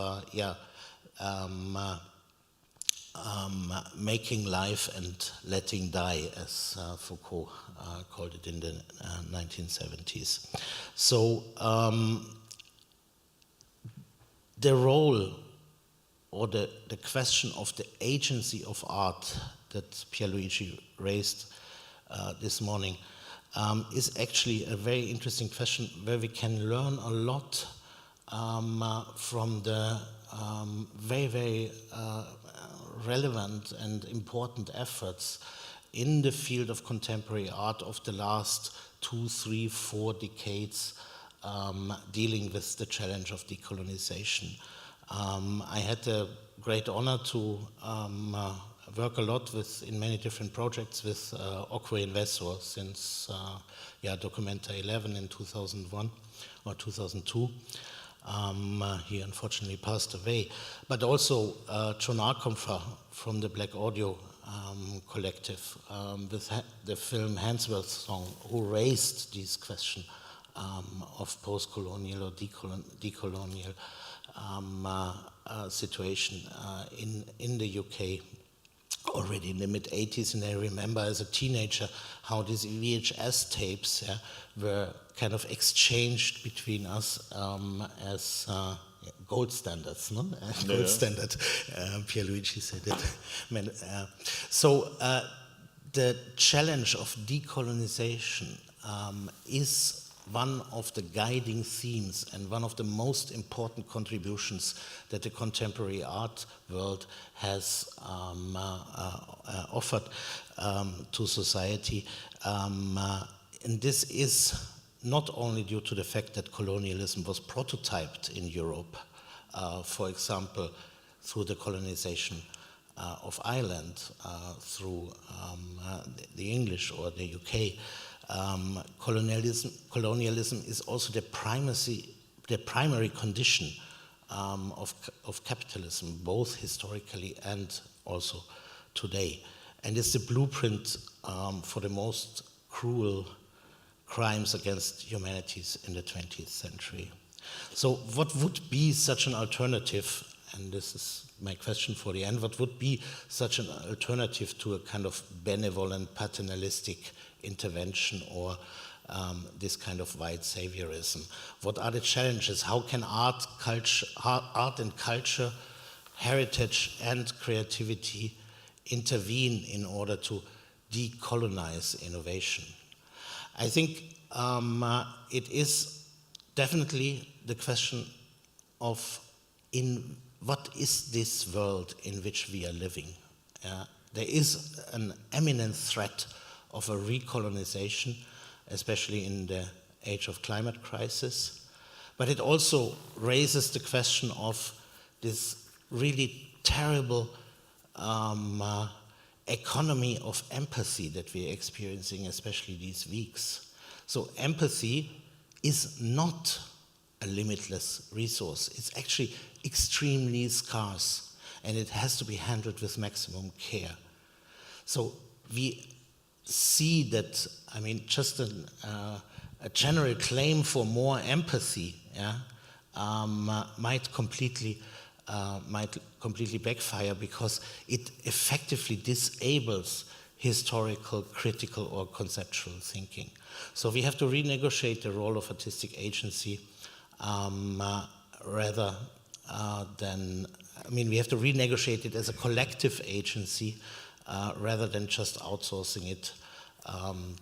making life and letting die, as Foucault called it in the 1970s. So the role or the question of the agency of art that Pierluigi raised this morning is actually a very interesting question where we can learn a lot from the very, very relevant and important efforts in the field of contemporary art of the last 2, 3, 4 decades dealing with the challenge of decolonization. I had the great honor to work a lot in many different projects with Okwe Investor since Documenta 11 in 2001 or 2002. He unfortunately passed away. But also John Arkomfer from the Black Audio Collective with the film Handsworth Song, who raised this question of post-colonial or decolonial situation in the UK already in the mid-80s. And I remember as a teenager how these VHS tapes were kind of exchanged between us as gold standards, no? Gold standard, Pierluigi said it. So the challenge of decolonization is one of the guiding themes and one of the most important contributions that the contemporary art world has offered to society. And this is not only due to the fact that colonialism was prototyped in Europe, for example, through the colonization of Ireland, through the English or the UK. Colonialism is also the primary condition of capitalism, both historically and also today. And it's the blueprint for the most cruel crimes against humanities in the 20th century. So what would be such an alternative, and this is my question for the end, what would be such an alternative to a kind of benevolent, paternalistic intervention or this kind of white saviorism? What are the challenges? How can art and culture, heritage and creativity intervene in order to decolonize innovation? I think it is definitely the question of in what is this world in which we are living? There is an imminent threat of a recolonization, especially in the age of climate crisis. But it also raises the question of this really terrible economy of empathy that we're experiencing, especially these weeks. So empathy is not a limitless resource. It's actually extremely scarce, and it has to be handled with maximum care. So we see that, I mean, just a general claim for more empathy might completely backfire, because it effectively disables historical, critical, or conceptual thinking. So we have to renegotiate the role of artistic agency rather than, I mean, we have to renegotiate it as a collective agency rather than just outsourcing it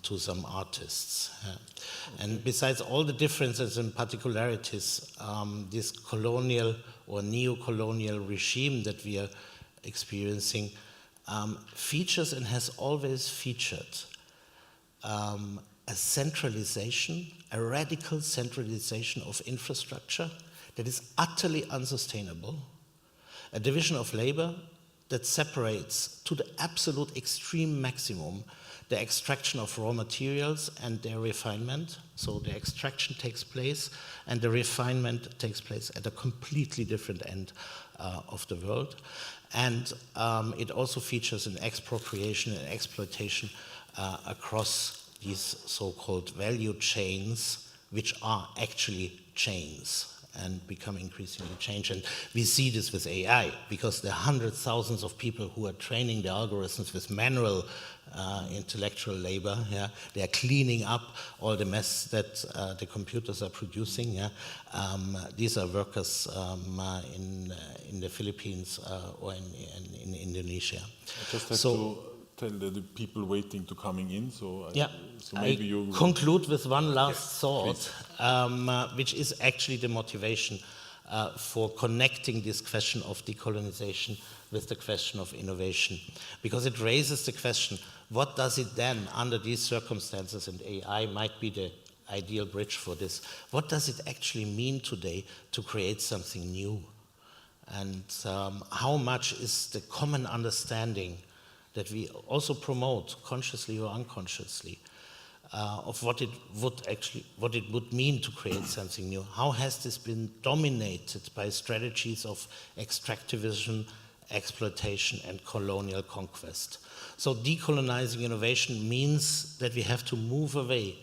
to some artists. And besides all the differences and particularities, this colonial or neo-colonial regime that we are experiencing features and has always featured a centralization, a radical centralization of infrastructure that is utterly unsustainable, a division of labor that separates to the absolute extreme maximum the extraction of raw materials and their refinement. So the extraction takes place and the refinement takes place at a completely different end of the world. And it also features an expropriation and exploitation across these so-called value chains, which are actually chains and become increasingly changed. And we see this with AI, because there are hundreds, thousands of people who are training the algorithms with manual intellectual labor. Yeah? They are cleaning up all the mess that the computers are producing. Yeah? These are workers in the Philippines or in Indonesia. I just have to tell the people waiting to coming in, so maybe you conclude with one last thought, which is actually the motivation for connecting this question of decolonization with the question of innovation, because it raises the question, what does it then, under these circumstances, and AI might be the ideal bridge for this, what does it actually mean today to create something new? And how much is the common understanding that we also promote, consciously or unconsciously, of what it would mean to create something new? How has this been dominated by strategies of extractivism, exploitation, and colonial conquest? So decolonizing innovation means that we have to move away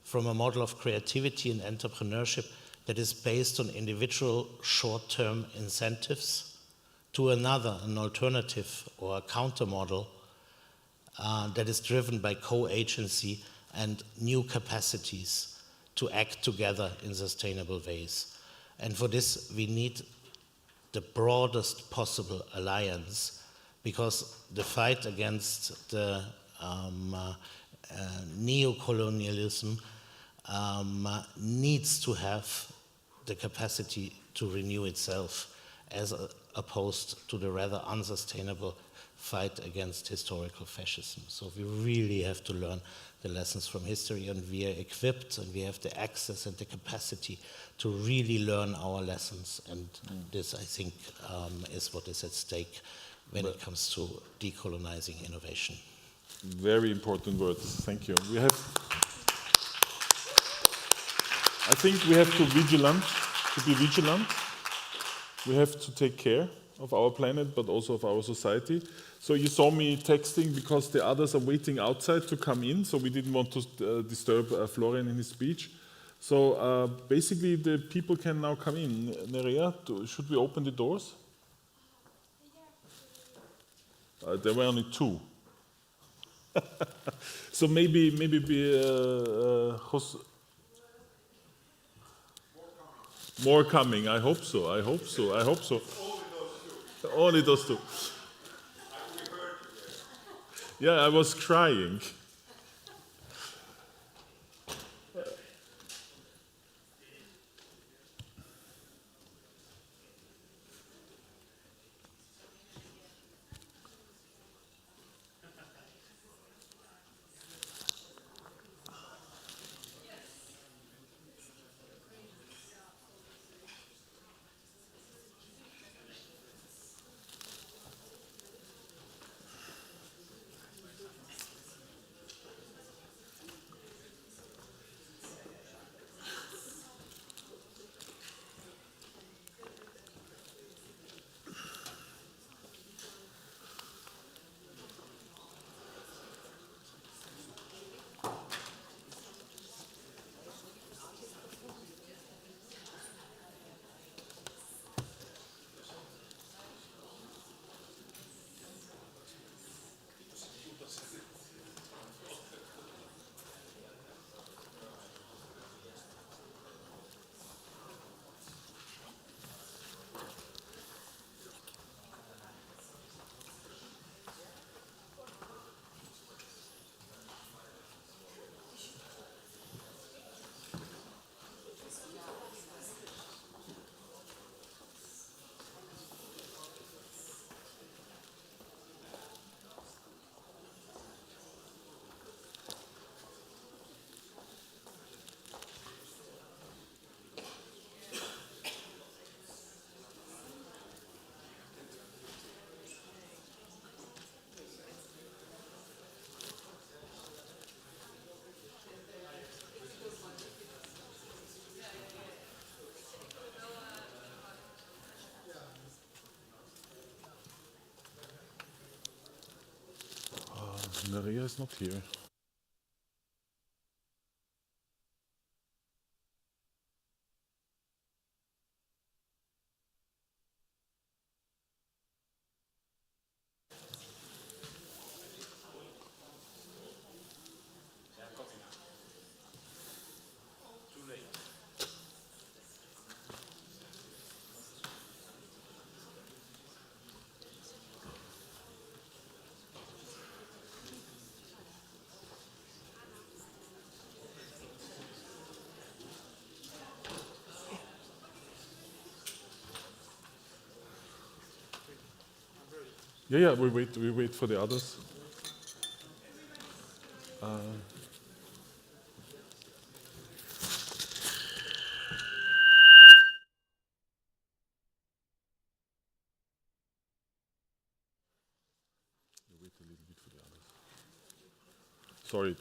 from a model of creativity and entrepreneurship that is based on individual short-term incentives to an alternative or a counter model that is driven by co-agency and new capacities to act together in sustainable ways. And for this, we need the broadest possible alliance, because the fight against the neo-colonialism needs to have the capacity to renew itself as opposed to the rather unsustainable fight against historical fascism. So we really have to learn the lessons from history, and we are equipped and we have the access and the capacity to really learn our lessons. And this, I think, is what is at stake when it comes to decolonizing innovation. Very important words. Thank you. I think we have to be vigilant. We have to take care of our planet, but also of our society. So you saw me texting because the others are waiting outside to come in, so we didn't want to disturb Florian in his speech. So basically the people can now come in. Nerea, should we open the doors? There were only two. So maybe more coming. I hope so. Only those two. Yeah, I was crying. Maria is not here. Yeah, we wait for the others. Wait a little bit for the others. Sorry.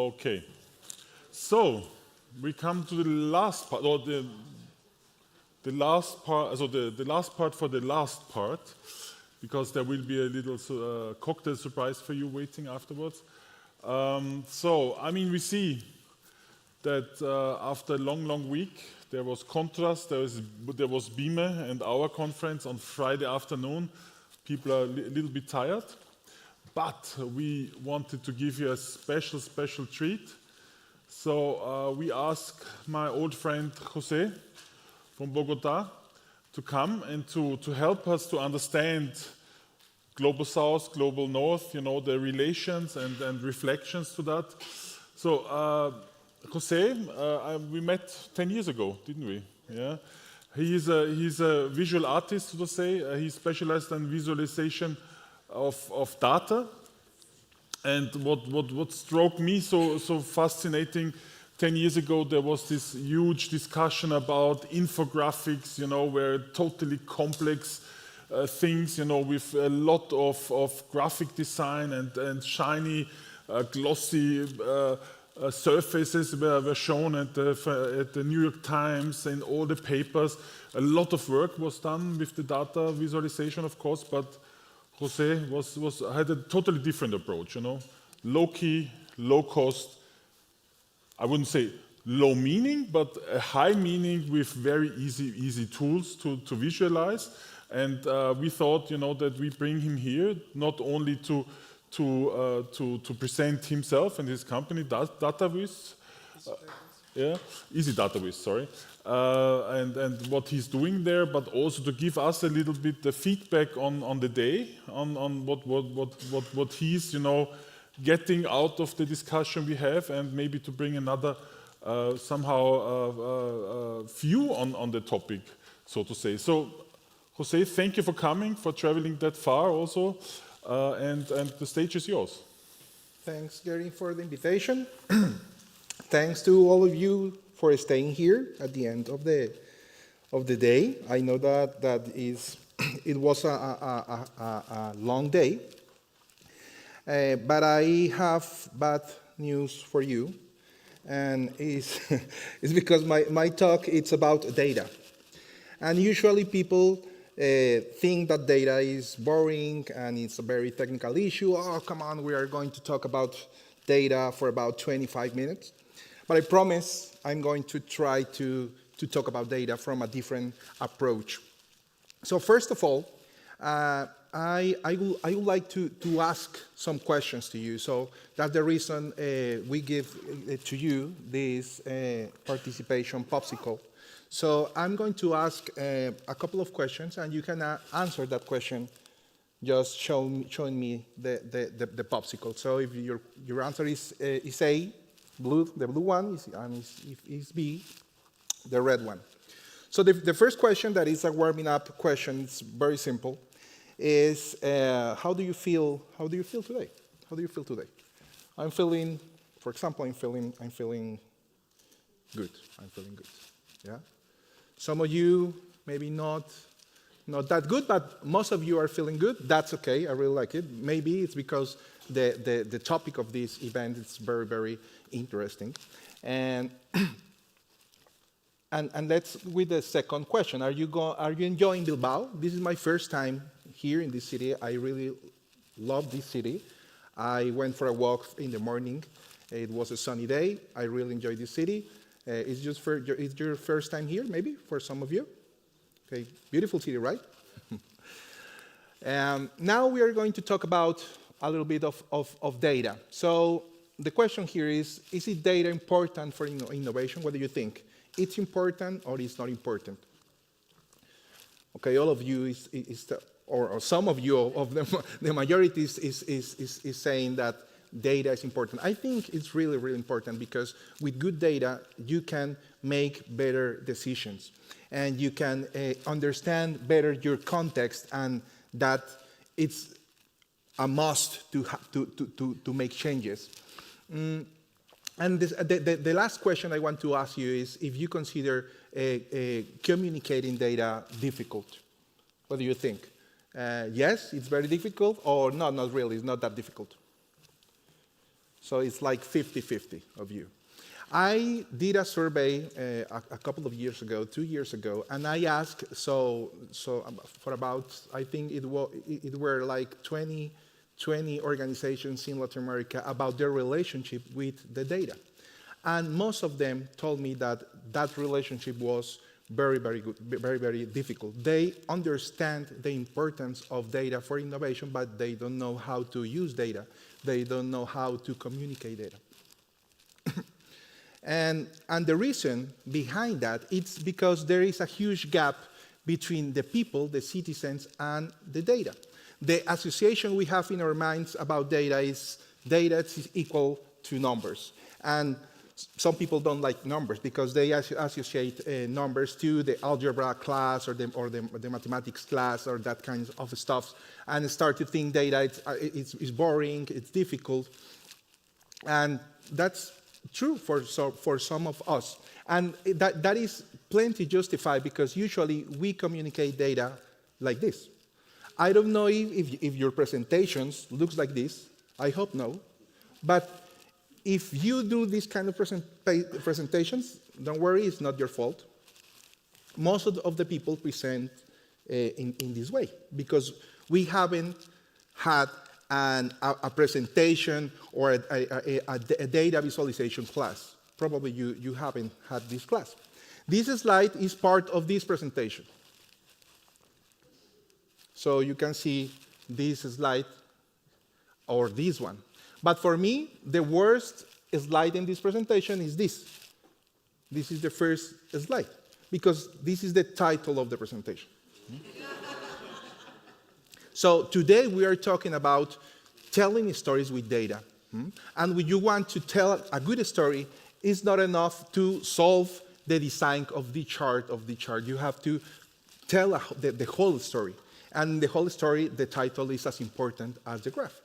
Okay. So we come to the last part, or the last part. So the last part for the last part, because there will be a little cocktail surprise for you waiting afterwards. So I mean, we see that after a long week, there was Contrast, there was BIME and our conference on Friday afternoon. People are a little bit tired, but we wanted to give you a special treat. So we asked my old friend Jose from Bogota to come and to help us to understand Global South, Global North, you know, the relations and reflections to that. So Jose, we met 10 years ago, didn't we? Yeah. He's a visual artist, so to say. He specialized in visualization of data. And what struck me so fascinating, 10 years ago there was this huge discussion about infographics, you know, where totally complex things, you know, with a lot of graphic design and shiny, glossy surfaces were shown at the New York Times and all the papers. A lot of work was done with the data visualization, of course, but Jose had a totally different approach, you know, low key, low cost. I wouldn't say low meaning, but a high meaning with very easy tools to visualize. And we thought, you know, that we bring him here not only to present himself and his company, DataViz, Easy DataViz, sorry, and what he's doing there, but also to give us a little bit the feedback on the day, on what he's, you know, getting out of the discussion we have, and maybe to bring another view on the topic, so to say. So, Jose, thank you for coming, for traveling that far also. And the stage is yours. Thanks, Gary, for the invitation. Thanks to all of you for staying here at the end of the day. I know that it was a long day, but I have bad news for you, and it's because my talk it's about data, and usually people think that data is boring and it's a very technical issue. Oh, come on, we are going to talk about data for about 25 minutes. But I promise I'm going to try to talk about data from a different approach. So first of all, I would like to ask some questions to you. So that's the reason we give to you this participation popsicle. So I'm going to ask a couple of questions, and you can answer that question just showing me the popsicle. So if your answer is A, blue, the blue one, and if it's B, the red one. So the first question, that is a warming up question, it's very simple, is how do you feel today? How do you feel today? I'm feeling, for example, I'm feeling good. I'm feeling good. Yeah. Some of you maybe not that good, but most of you are feeling good. That's okay. I really like it. Maybe it's because the topic of this event is very, very interesting. And let's with the second question. Are you enjoying Bilbao? This is my first time here in this city. I really love this city. I went for a walk in the morning. It was a sunny day. I really enjoyed this city. It's your first time here, maybe, for some of you? Okay, beautiful city, right? Now we are going to talk about a little bit of data. So the question here is it data important for innovation? What do you think? It's important or it's not important? Okay, all of you or some of you, of the majority is saying that data is important. I think it's really, really important because with good data, you can make better decisions and you can understand better your context, and that it's a must to make changes. And the last question I want to ask you is if you consider communicating data difficult. What do you think? Yes, it's very difficult, or no, not really, it's not that difficult. So it's like 50-50 of you. I did a survey a couple of years ago, 2 years ago, and I asked, for about, I think it were like 20 organizations in Latin America about their relationship with the data. And most of them told me that that relationship was very, very good, very, very difficult. They understand the importance of data for innovation, but they don't know how to use data. They don't know how to communicate data. And the reason behind that, it's because there is a huge gap between the people, the citizens, and the data. The association we have in our minds about data is equal to numbers. And some people don't like numbers because they associate numbers to the algebra class or the mathematics class or that kind of stuff, and start to think data it's boring, it's difficult. And that's true for some of us. And that is plenty justified because usually we communicate data like this. I don't know if your presentations looks like this. I hope no. But if you do this kind of presentations, don't worry, it's not your fault. Most of the people present in this way because we haven't had a presentation or a data visualization class. Probably you haven't had this class. This slide is part of this presentation. So you can see this slide or this one. But for me, the worst slide in this presentation is this. This is the first slide because this is the title of the presentation. So today we are talking about telling stories with data. And when you want to tell a good story, it's not enough to solve the design of the chart. You have to tell the whole story. And the whole story, the title is as important as the graph.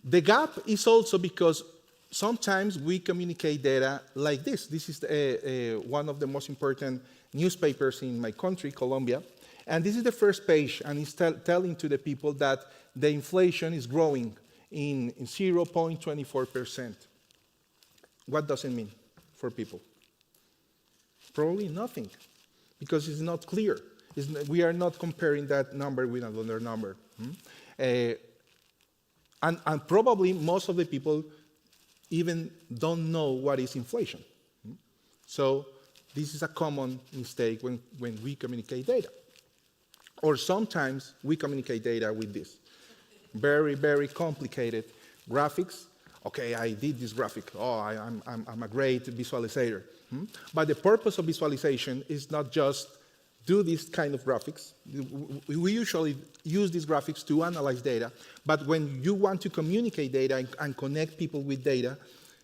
The gap is also because sometimes we communicate data like this. This is one of the most important newspapers in my country, Colombia. And this is the first page, and it's telling to the people that the inflation is growing in 0.24%. What does it mean for people? Probably nothing, because it's not clear. We are not comparing that number with another number. And probably most of the people even don't know what is inflation. So this is a common mistake when we communicate data. Or sometimes we communicate data with this. Very, very complicated graphics. Okay, I did this graphic. Oh, I'm a great visualizer. But the purpose of visualization is not just do this kind of graphics. We usually use these graphics to analyze data, but when you want to communicate data and connect people with data,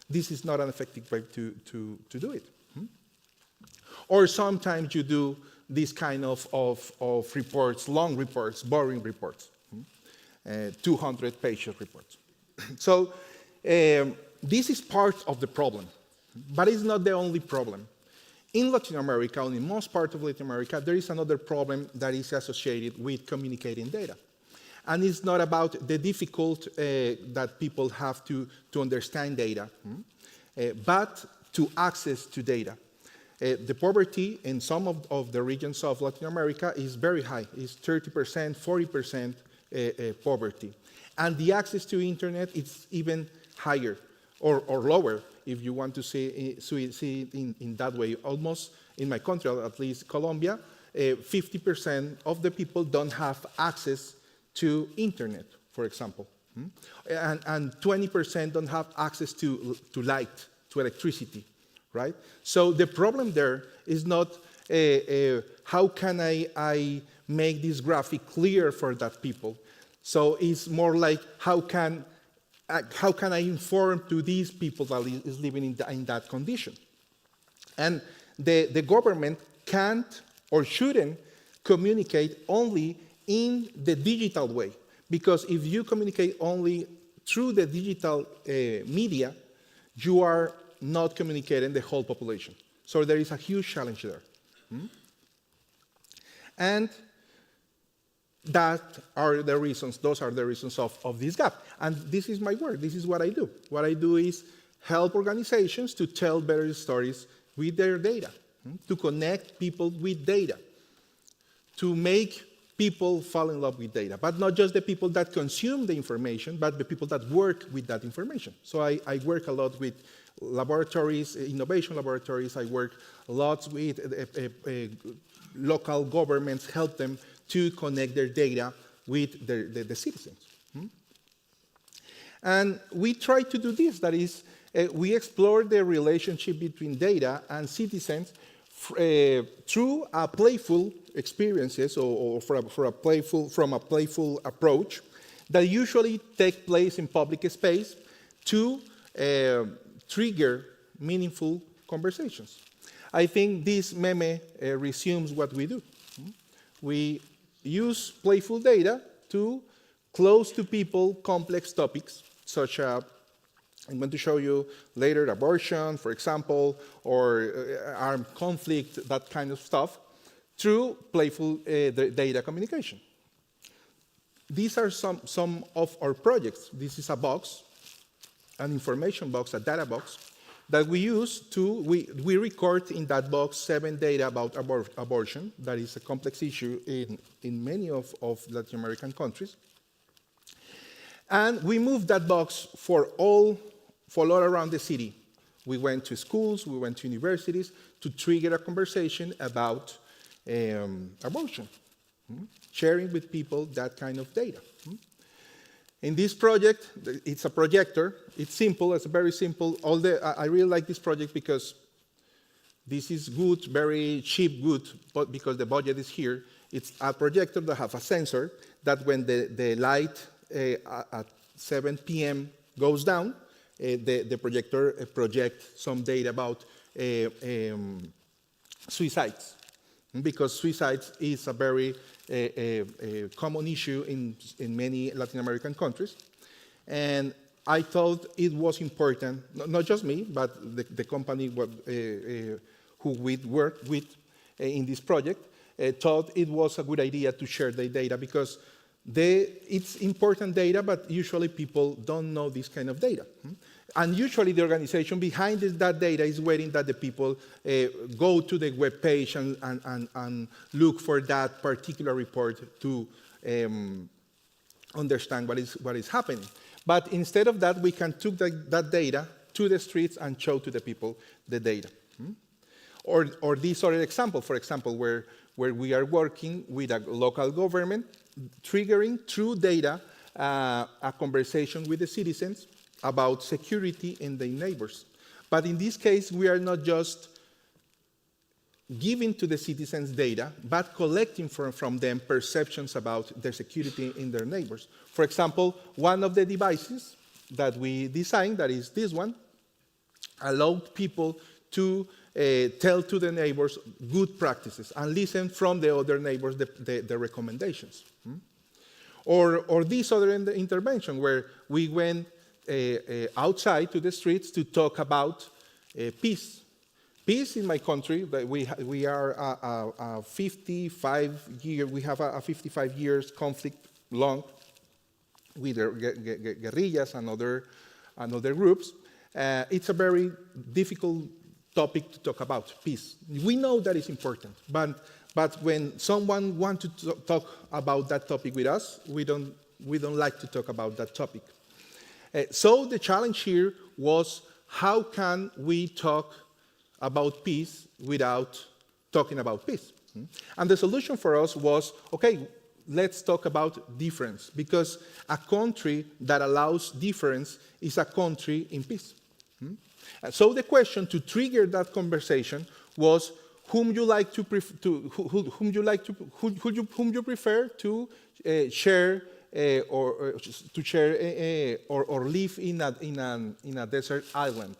this is not an effective way to do it. Or sometimes you do this kind of reports, long reports, boring reports, 200-page reports. So this is part of the problem, but it's not the only problem. In Latin America, or in most parts of Latin America, there is another problem that is associated with communicating data. And it's not about the difficulty that people have to understand data, but to access to data. The poverty in some of the regions of Latin America is very high. It's 30%, 40% poverty. And the access to internet is even higher or lower, if you want to see it in that way. Almost in my country, at least Colombia, 50% of the people don't have access to internet, for example. And 20% don't have access to light, to electricity, right? So the problem there is not how can I make this graphic clear for that people. So it's more like how can I inform to these people that is living in that condition? And the government can't or shouldn't communicate only in the digital way, because if you communicate only through the digital media, you are not communicating the whole population. So there is a huge challenge there. And that are the reasons, those are the reasons of this gap. And this is my work, this is what I do. What I do is help organizations to tell better stories with their data, to connect people with data, to make people fall in love with data, but not just the people that consume the information, but the people that work with that information. So I work a lot with laboratories, innovation laboratories. I work a lot with local governments, help them to connect their data with the citizens. And we try to do this, that is, we explore the relationship between data and citizens through a playful experiences or from a playful approach that usually take place in public space to trigger meaningful conversations. I think this meme resumes what we do. We use playful data to close to people complex topics, such as, I'm going to show you later, abortion, for example, or armed conflict, that kind of stuff, through playful data communication. These are some of our projects. This is a box, an information box, a data box, that we use to, we record in that box 7 data about abortion. That is a complex issue in many of Latin American countries. And we moved that box for all around the city. We went to schools, we went to universities to trigger a conversation about abortion, sharing with people that kind of data. In this project, it's a projector. It's simple, it's very simple. I really like this project because this is good, very cheap good, but because the budget is here. It's a projector that has a sensor that when the light at 7 p.m. goes down, the projector projects some data about suicides, because suicides is a very common issue in many Latin American countries. And I thought it was important, not just me, but the company who we worked with in this project thought it was a good idea to share the data, because it's important data, but usually people don't know this kind of data. And usually the organization behind that data is waiting that the people go to the web page and look for that particular report to understand what is happening. But instead of that, we can take that data to the streets and show to the people the data. Or this other example, for example, where we are working with a local government, triggering through data a conversation with the citizens about security in their neighbors. But in this case, we are not just giving to the citizens data, but collecting from them perceptions about their security in their neighbors. For example, one of the devices that we designed, that is this one, allowed people to tell to the neighbors good practices and listen from the other neighbors the recommendations. Or this other intervention where we went outside to the streets to talk about peace. Peace in my country, we are a 55-year, we have a 55 years conflict long with the guerrillas and other groups. It's a very difficult topic to talk about, peace. We know that it's important, but when someone wants to talk about that topic with us, we don't like to talk about that topic. So the challenge here was, how can we talk about peace without talking about peace? And the solution for us was, okay, let's talk about difference, because a country that allows difference is a country in peace. And so the question to trigger that conversation was, whom you prefer to share or live in a desert island,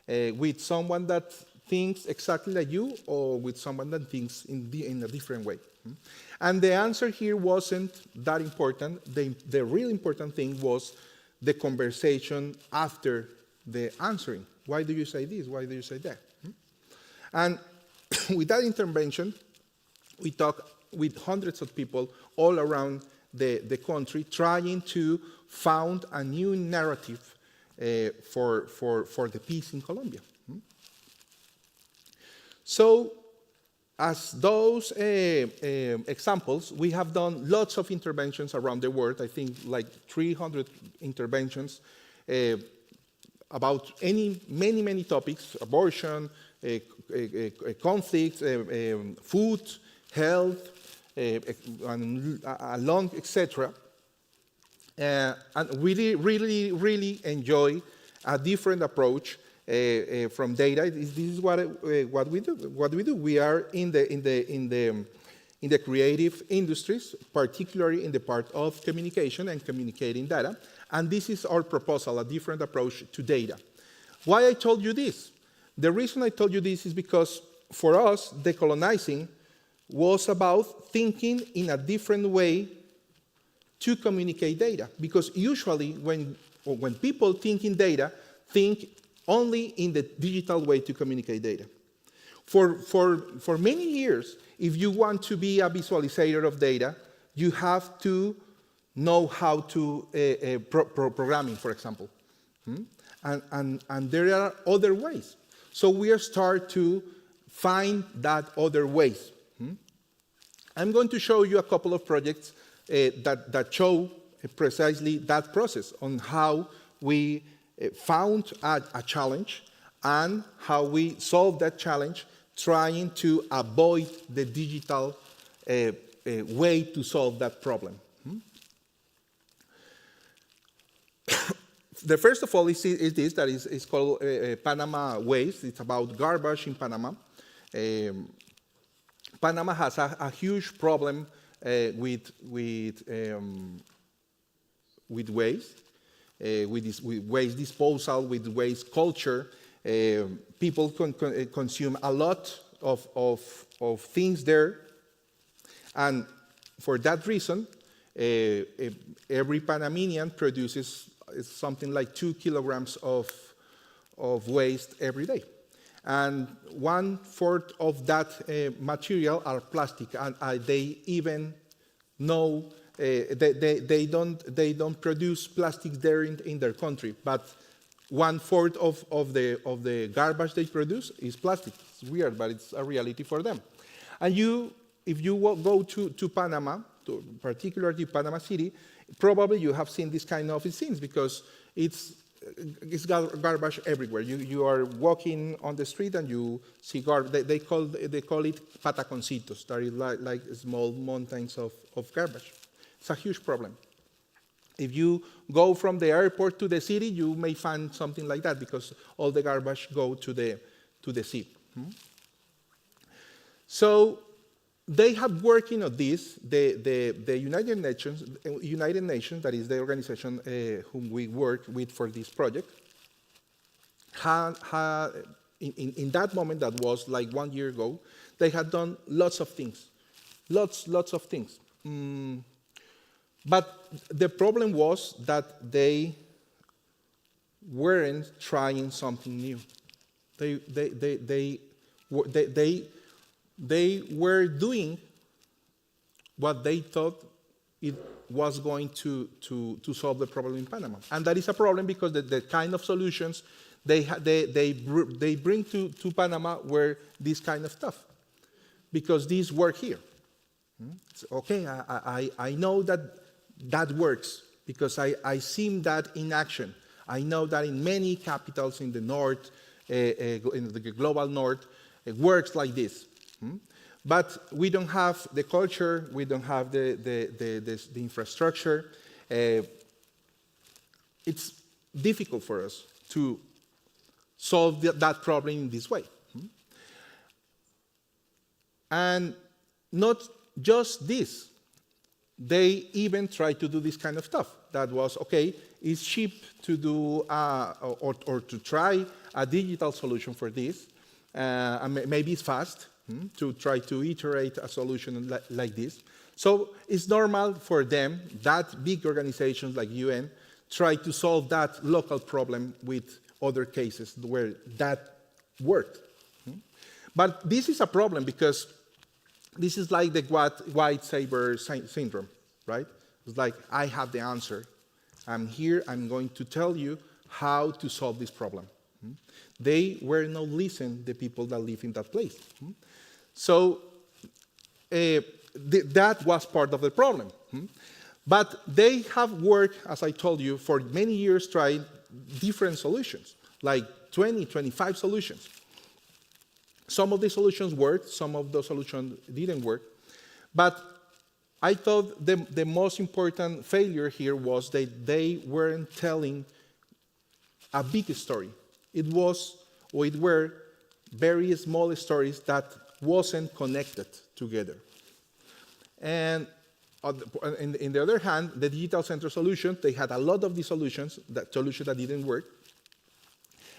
with someone that thinks exactly like you, or with someone that thinks in a different way. And the answer here wasn't that important. The real important thing was the conversation after the answering. Why do you say this? Why do you say that? And with that intervention, we talk with hundreds of people all around the country, trying to found a new narrative for the peace in Colombia. So, as those examples, we have done lots of interventions around the world, I think like 300 interventions about many topics: abortion, conflict, food, health, and along, etc. And really enjoy a different approach from data. This is what we do. We are in the creative industries, particularly in the part of communication and communicating data. And this is our proposal, a different approach to data. Why I told you this? The reason I told you this is because for us, decolonizing was about thinking in a different way to communicate data. Because usually when people think in data, think only in the digital way to communicate data. For many years, if you want to be a visualizer of data, you have to know how to programming, for example. And there are other ways. So we start to find that other ways. I'm going to show you a couple of projects that show precisely that process on how we found a challenge and how we solved that challenge, trying to avoid the digital way to solve that problem. The first of all is this, that is called Panama Waste. It's about garbage in Panama. Panama has a huge problem with waste, with waste disposal, with waste culture. People consume a lot of things there, and for that reason, every Panamanian produces something like 2 kilograms of waste every day. And 1/4 of that material are plastic, and they even know they don't produce plastics there in their country, but 1/4 of the garbage they produce is plastic. It's weird, but it's a reality for them. And if you go to Panama, particularly Panama City, probably you have seen this kind of scenes because it's garbage everywhere. You are walking on the street and you see garbage. They call it pataconcitos. That is like small mountains of garbage. It's a huge problem. If you go from the airport to the city, you may find something like that because all the garbage go to the sea. So they have working on this. The United Nations, that is the organization whom we work with for this project, in that moment, that was like 1 year ago, they had done lots of things, lots of things. But the problem was that they weren't trying something new. They were doing what they thought it was going to solve the problem in Panama. And that is a problem because the kind of solutions they bring to Panama were this kind of stuff. Because these work here. It's okay, I know that works because I seen that in action. I know that in many capitals in the north, in the global north, it works like this. But we don't have the culture, we don't have the infrastructure. It's difficult for us to solve that problem in this way. And not just this. They even try to do this kind of stuff. That was, okay, it's cheap to do or to try a digital solution for this. And maybe it's fast to try to iterate a solution like this. So it's normal for them, that big organizations like UN, try to solve that local problem with other cases where that worked. But this is a problem because this is like the white saber syndrome, right? It's like, I have the answer. I'm here, I'm going to tell you how to solve this problem. They were not listening, the people that live in that place. So that was part of the problem. But they have worked, as I told you, for many years trying different solutions, like 20, 25 solutions. Some of the solutions worked, some of the solutions didn't work. But I thought the most important failure here was that they weren't telling a big story. It were very small stories that wasn't connected together. And in the other hand, the digital center solution, they had a lot of these solutions that didn't work.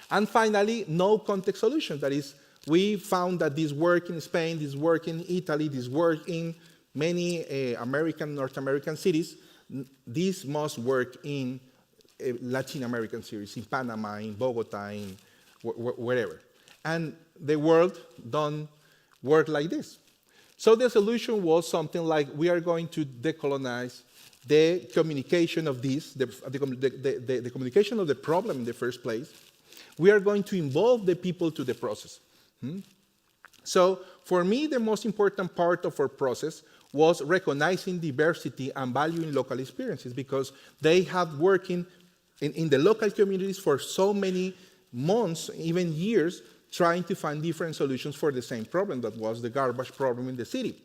And finally, no context solution. That is, we found that this worked in Spain, this worked in Italy, this worked in many North American cities. This must work in Latin American cities, in Panama, in Bogota, in wherever. And the world don't work like this. So the solution was something like, we are going to decolonize the communication of this, the communication of the problem in the first place. We are going to involve the people to the process. So for me, the most important part of our process was recognizing diversity and valuing local experiences, because they have working in the local communities for so many months, even years, trying to find different solutions for the same problem that was the garbage problem in the city.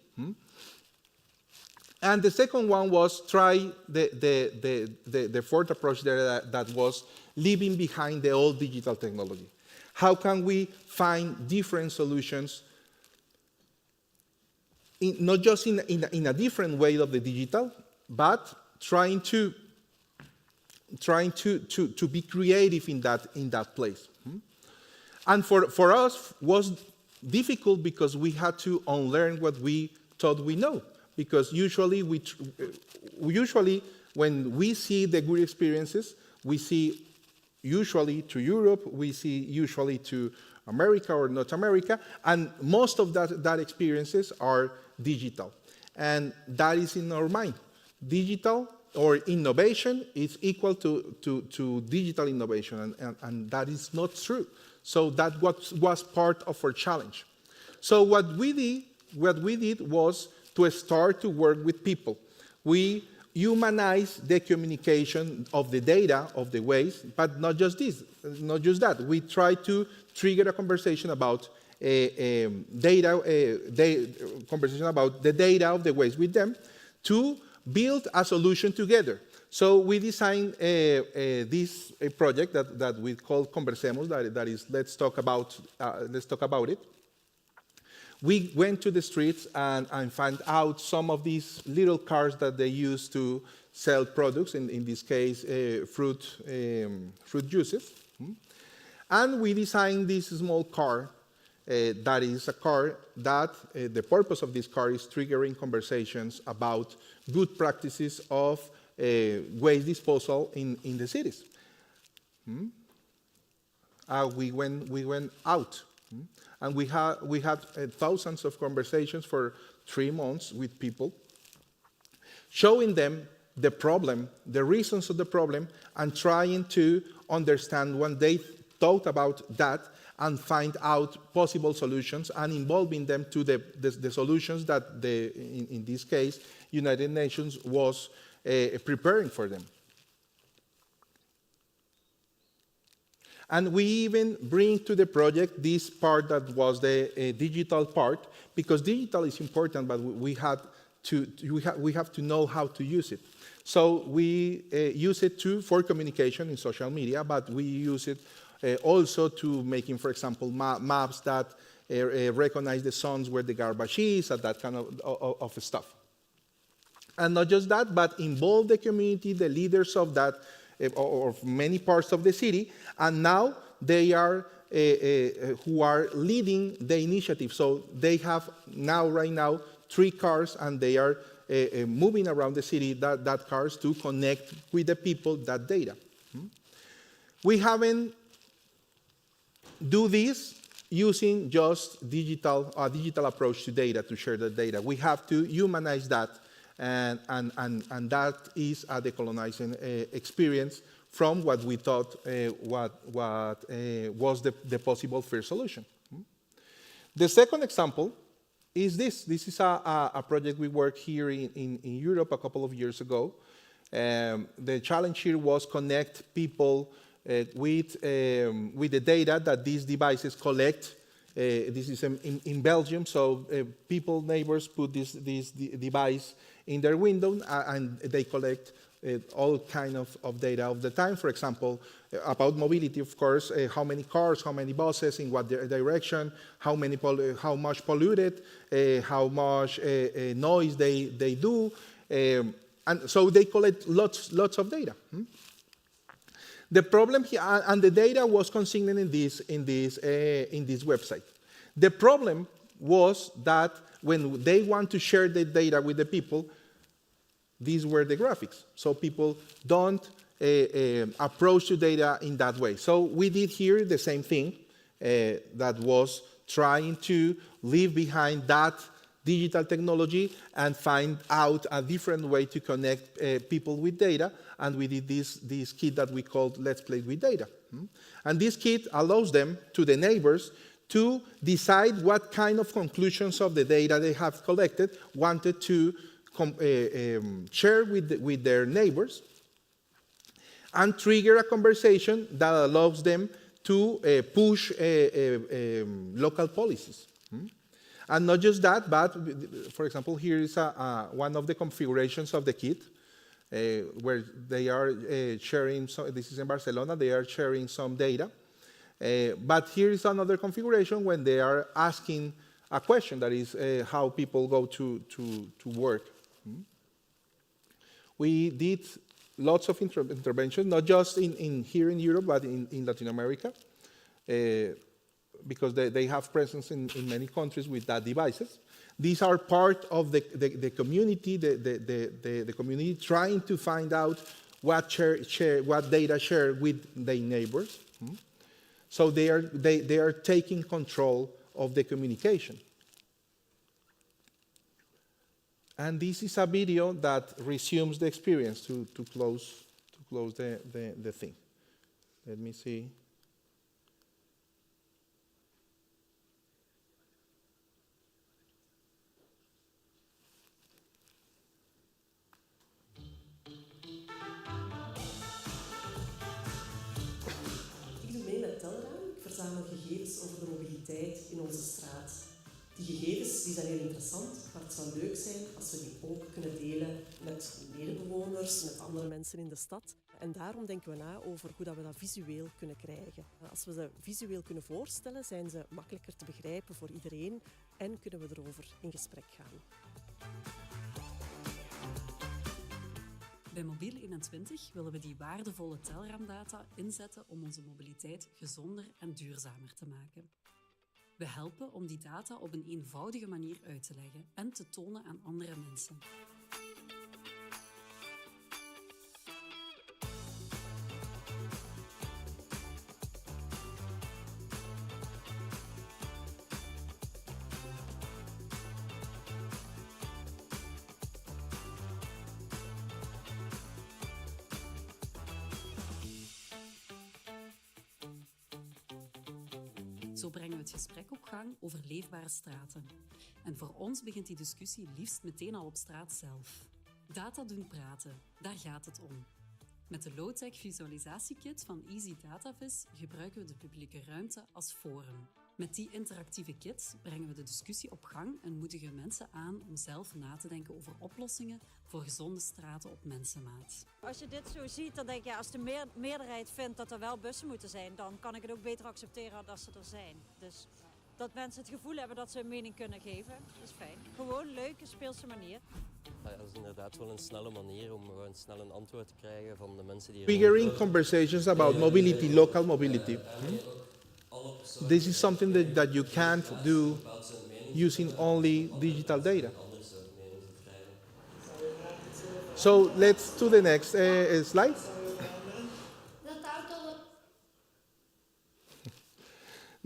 And the second one was try the fourth approach there that was leaving behind the old digital technology. How can we find different solutions, not just in a different way of the digital, but trying to be creative in that place. And for us was difficult because we had to unlearn what we thought we know. Because usually when we see the good experiences, we see usually to Europe, we see usually to America or North America, and most of that experiences are digital. And that is in our mind. Digital or innovation is equal to digital innovation, and that is not true. So that was part of our challenge. So what we did was to start to work with people. We humanize the communication of the data, of the waste, but not just that. We try to trigger a conversation about conversation about the data of the waste with them to build a solution together. So we designed this project that we call Conversemos, that is, let's talk about it. We went to the streets and found out some of these little cars that they use to sell products, in this case, fruit juices. And we designed this small car that is a car that the purpose of this car is triggering conversations about good practices of waste disposal in the cities. We went out. And we had thousands of conversations for 3 months with people, showing them the problem, the reasons of the problem, and trying to understand when they thought about that and find out possible solutions and involving them to the solutions that, in this case, United Nations was preparing for them. And we even bring to the project this part that was the digital part, because digital is important, but we have to know how to use it. So we use it for communication in social media, but we use it also to making, for example, maps that recognize the zones where the garbage is, and that kind of stuff. And not just that, but involve the community, the leaders of that, or many parts of the city, and now they are who are leading the initiative. So they have right now 3 cars, and they are moving around the city, that cars, to connect with the people that data. We haven't do this using just a digital approach to data, to share the data. We have to humanize that, and that is a decolonizing experience from what we thought was the possible first solution. The second example is this. This is a project we worked here in Europe a couple of years ago. The challenge here was connect people with the data that these devices collect. This is in Belgium, so people, neighbors, put this device in their window and they collect all kind of data of the time. For example, about mobility, of course, how many cars, how many buses, in what direction, how much polluted, how much noise they do, and so they collect lots of data. The problem here, and the data was consigned in this website. The problem was that when they want to share the data with the people, these were the graphics. So people don't approach the data in that way. So we did here the same thing that was trying to leave behind that digital technology and find out a different way to connect people with data. And we did this kit that we called Let's Play with Data. And this kit allows them, to the neighbors, to decide what kind of conclusions of the data they have collected, wanted to share with their neighbors, and trigger a conversation that allows them to push local policies. And not just that, but for example, here is one of the configurations of the kit where they are sharing, this is in Barcelona, they are sharing some data. But here is another configuration when they are asking a question, that is how people go to work. We did lots of interventions, not just here in Europe, but in Latin America, because they have presence in many countries with that devices. These are part of the community, the community trying to find out what data share with their neighbors. So they are taking control of the communication. And this is a video that resumes the experience to close the thing. Let me see. Ik doe mee met Telraam. Ik verzamel gegevens over de mobiliteit in onze straat. Die gegevens die zijn heel interessant, maar het zou leuk zijn als we die ook kunnen delen met medebewoners, met andere mensen in de stad. En daarom denken we na over hoe dat we dat visueel kunnen krijgen. Als we ze visueel kunnen voorstellen, zijn ze makkelijker te begrijpen voor iedereen en kunnen we erover in gesprek gaan. Bij Mobiel 21 willen we die waardevolle telraamdata inzetten om onze mobiliteit gezonder en duurzamer te maken. We helpen om die data op een eenvoudige manier uit te leggen en te tonen aan andere mensen. Zo brengen we het gesprek op gang over leefbare straten. En voor ons begint die discussie liefst meteen al op straat zelf. Data doen praten, daar gaat het om. Met de low-tech visualisatiekit van Easy Datavis gebruiken we de publieke ruimte als forum. Met die interactieve kit brengen we de discussie op gang en moedigen mensen aan om zelf na te denken over oplossingen voor gezonde straten op mensenmaat. Als je dit zo ziet, dan denk je, als de meerderheid vindt dat er wel bussen moeten zijn, dan kan ik het ook beter accepteren dat ze er zijn. Dus dat mensen het gevoel hebben dat ze een mening kunnen geven, is fijn. Gewoon een leuke, speelse manier. Ja, dat is inderdaad wel een snelle manier om gewoon snel een antwoord te krijgen van de mensen die... Triggering conversations about mobility, local mobility. This is something that you can't do using only digital data. So let's do the next slide.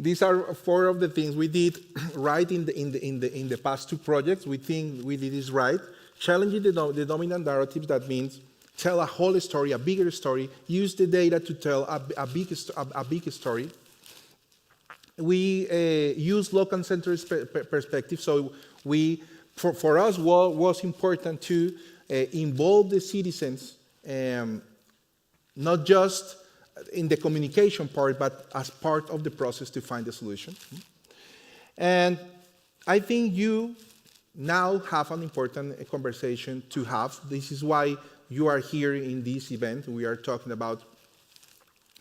these are 4 of the things we did right in the past 2 projects. We think we did this right. Challenging the dominant narratives, that means tell a whole story, a bigger story, use the data to tell a big story. We use local-centered perspective, so for us was important to involve the citizens, not just in the communication part, but as part of the process to find the solution. And I think you now have an important conversation to have. This is why you are here in this event. We are talking about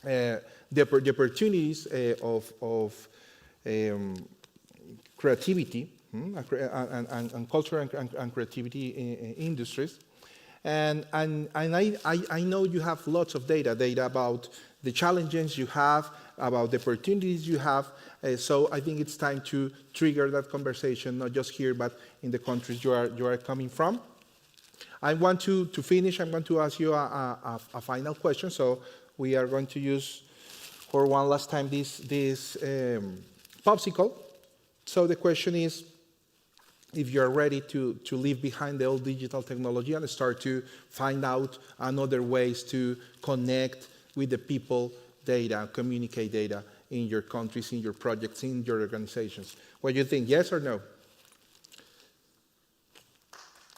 the opportunities of creativity and culture and creativity industries. And I know you have lots of data about the challenges you have, about the opportunities you have. So I think it's time to trigger that conversation, not just here, but in the countries you are coming from. I want to finish. I'm going to ask you a final question. So we are going to use for one last time this popsicle. So the question is, if you're ready to leave behind the old digital technology and start to find out another ways to connect with the people, data, communicate data in your countries, in your projects, in your organizations. What do you think, yes or no?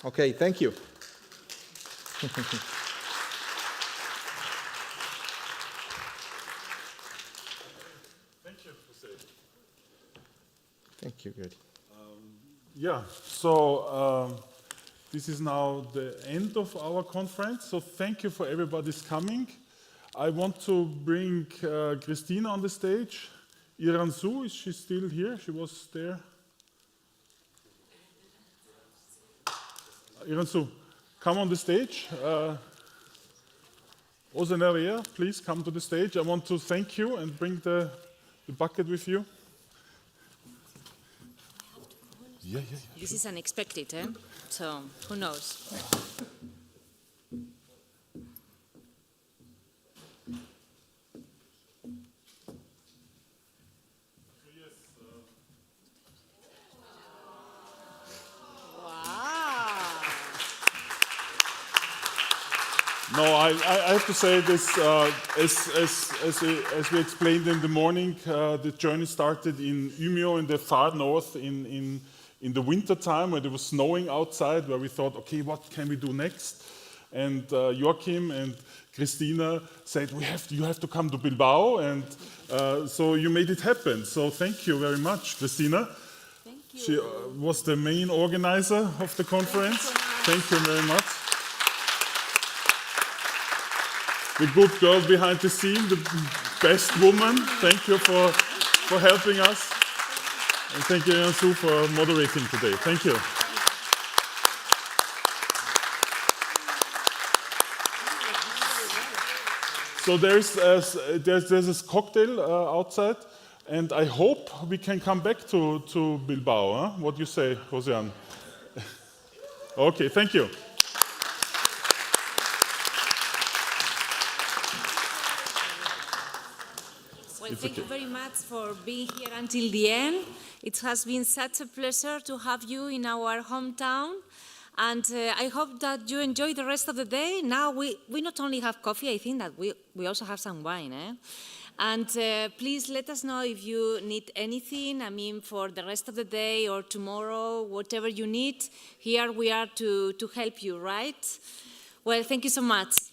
Okay, thank you. Thank you, Jose. Thank you, good. Yeah, so this is now the end of our conference. So thank you for everybody's coming. I want to bring Christina on the stage. Iranzu, is she still here? She was there. Iranzu, come on the stage. Ozeneria, please come to the stage. I want to thank you and bring the bucket with you. Yeah. This is unexpected, eh? So who knows? No, I have to say this, as we explained in the morning, the journey started in Umeå in the far north in the winter time when it was snowing outside, where we thought, okay, what can we do next? And Joachim and Christina said, you have to come to Bilbao, and so you made it happen. So thank you very much, Christina. Thank you. She was the main organizer of the conference. Thank you very much. The good girl behind the scene, the best woman. Thank you for helping us. And thank you, Jansu, for moderating today. Thank you. So there's this cocktail outside, and I hope we can come back to Bilbao. Huh? What do you say, Josiane? Okay, thank you. Well, thank you very much for being here until the end. It has been such a pleasure to have you in our hometown. And I hope that you enjoy the rest of the day. Now we not only have coffee, I think that we also have some wine. Eh? And please let us know if you need anything, I mean, for the rest of the day or tomorrow, whatever you need. Here we are to help you, right? Well, thank you so much.